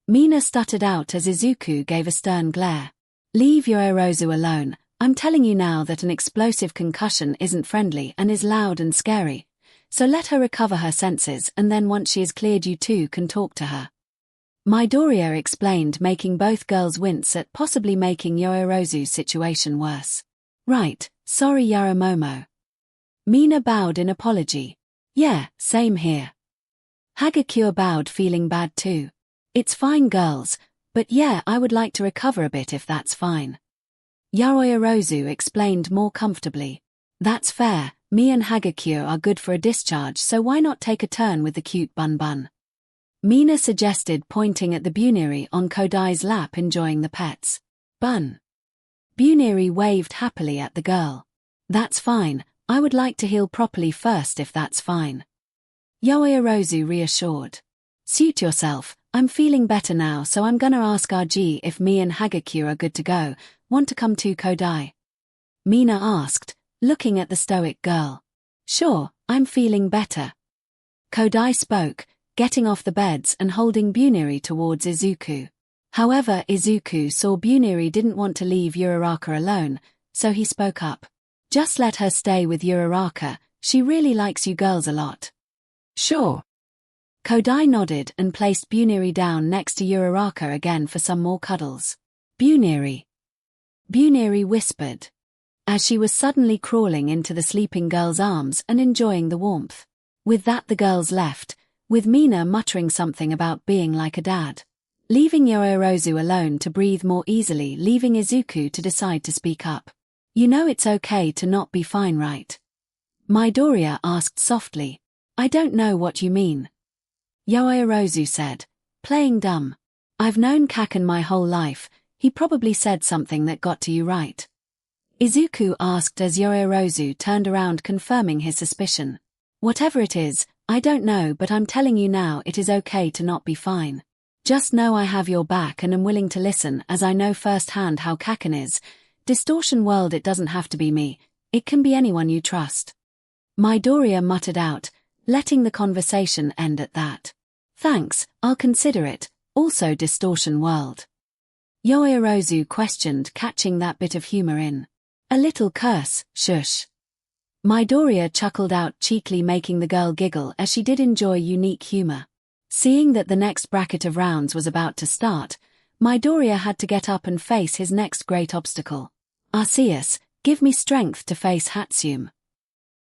Mina stuttered out as Izuku gave a stern glare. Leave 𝐂𝐲𝐳 alone. I'm telling you now that an explosive concussion isn't friendly and is loud and scary. So let her recover her senses, and then once she is cleared you two can talk to her. Midoriya explained, making both girls wince at possibly making 𝐂𝐲𝐳's situation worse. Right, sorry Yaramomo. Mina bowed in apology. Yeah, same here. Hagakure bowed, feeling bad too. It's fine girls, but yeah, I would like to recover a bit if that's fine. 𝐂𝐲𝐳 explained more comfortably. That's fair, me and Hagakure are good for a discharge, so why not take a turn with the cute Bun. Mina suggested, pointing at the Buniri on Kodai's lap enjoying the pets. Bun. Buniri waved happily at the girl. That's fine, I would like to heal properly first if that's fine. 𝐂𝐲𝐳 reassured. Suit yourself, I'm feeling better now, so I'm gonna ask RG if me and Hagakure are good to go. Want to come too, Kodai? Mina asked, looking at the stoic girl. Sure, I'm feeling better. Kodai spoke, getting off the beds and holding Buniri towards Izuku. However, Izuku saw Buniri didn't want to leave Uraraka alone, so he spoke up. Just let her stay with Uraraka, she really likes you girls a lot. Sure. Kodai nodded and placed Buniri down next to Uraraka again for some more cuddles. Buniri. Buniri whispered, as she was suddenly crawling into the sleeping girl's arms and enjoying the warmth. With that the girls left, with Mina muttering something about being like a dad. Leaving 𝐂𝐲𝐳 alone to breathe more easily, leaving Izuku to decide to speak up. You know it's okay to not be fine, right? Midoriya asked softly. I don't know what you mean. 𝐂𝐲𝐳 said, playing dumb. I've known Kaken my whole life, he probably said something that got to you, right? Izuku asked as 𝐂𝐲𝐳 turned around, confirming his suspicion. Whatever it is, I don't know, but I'm telling you now it is okay to not be fine. Just know I have your back and am willing to listen, as I know firsthand how Kaken is. Distortion world, it doesn't have to be me, it can be anyone you trust. Midoriya muttered out, letting the conversation end at that. Thanks, I'll consider it, also Distortion world. 𝐂𝐲𝐳 questioned, catching that bit of humor in. A little curse, shush. Midoriya chuckled out cheekily, making the girl giggle as she did enjoy unique humor. Seeing that the next bracket of rounds was about to start, Midoriya had to get up and face his next great obstacle. Arceus, give me strength to face Hatsune.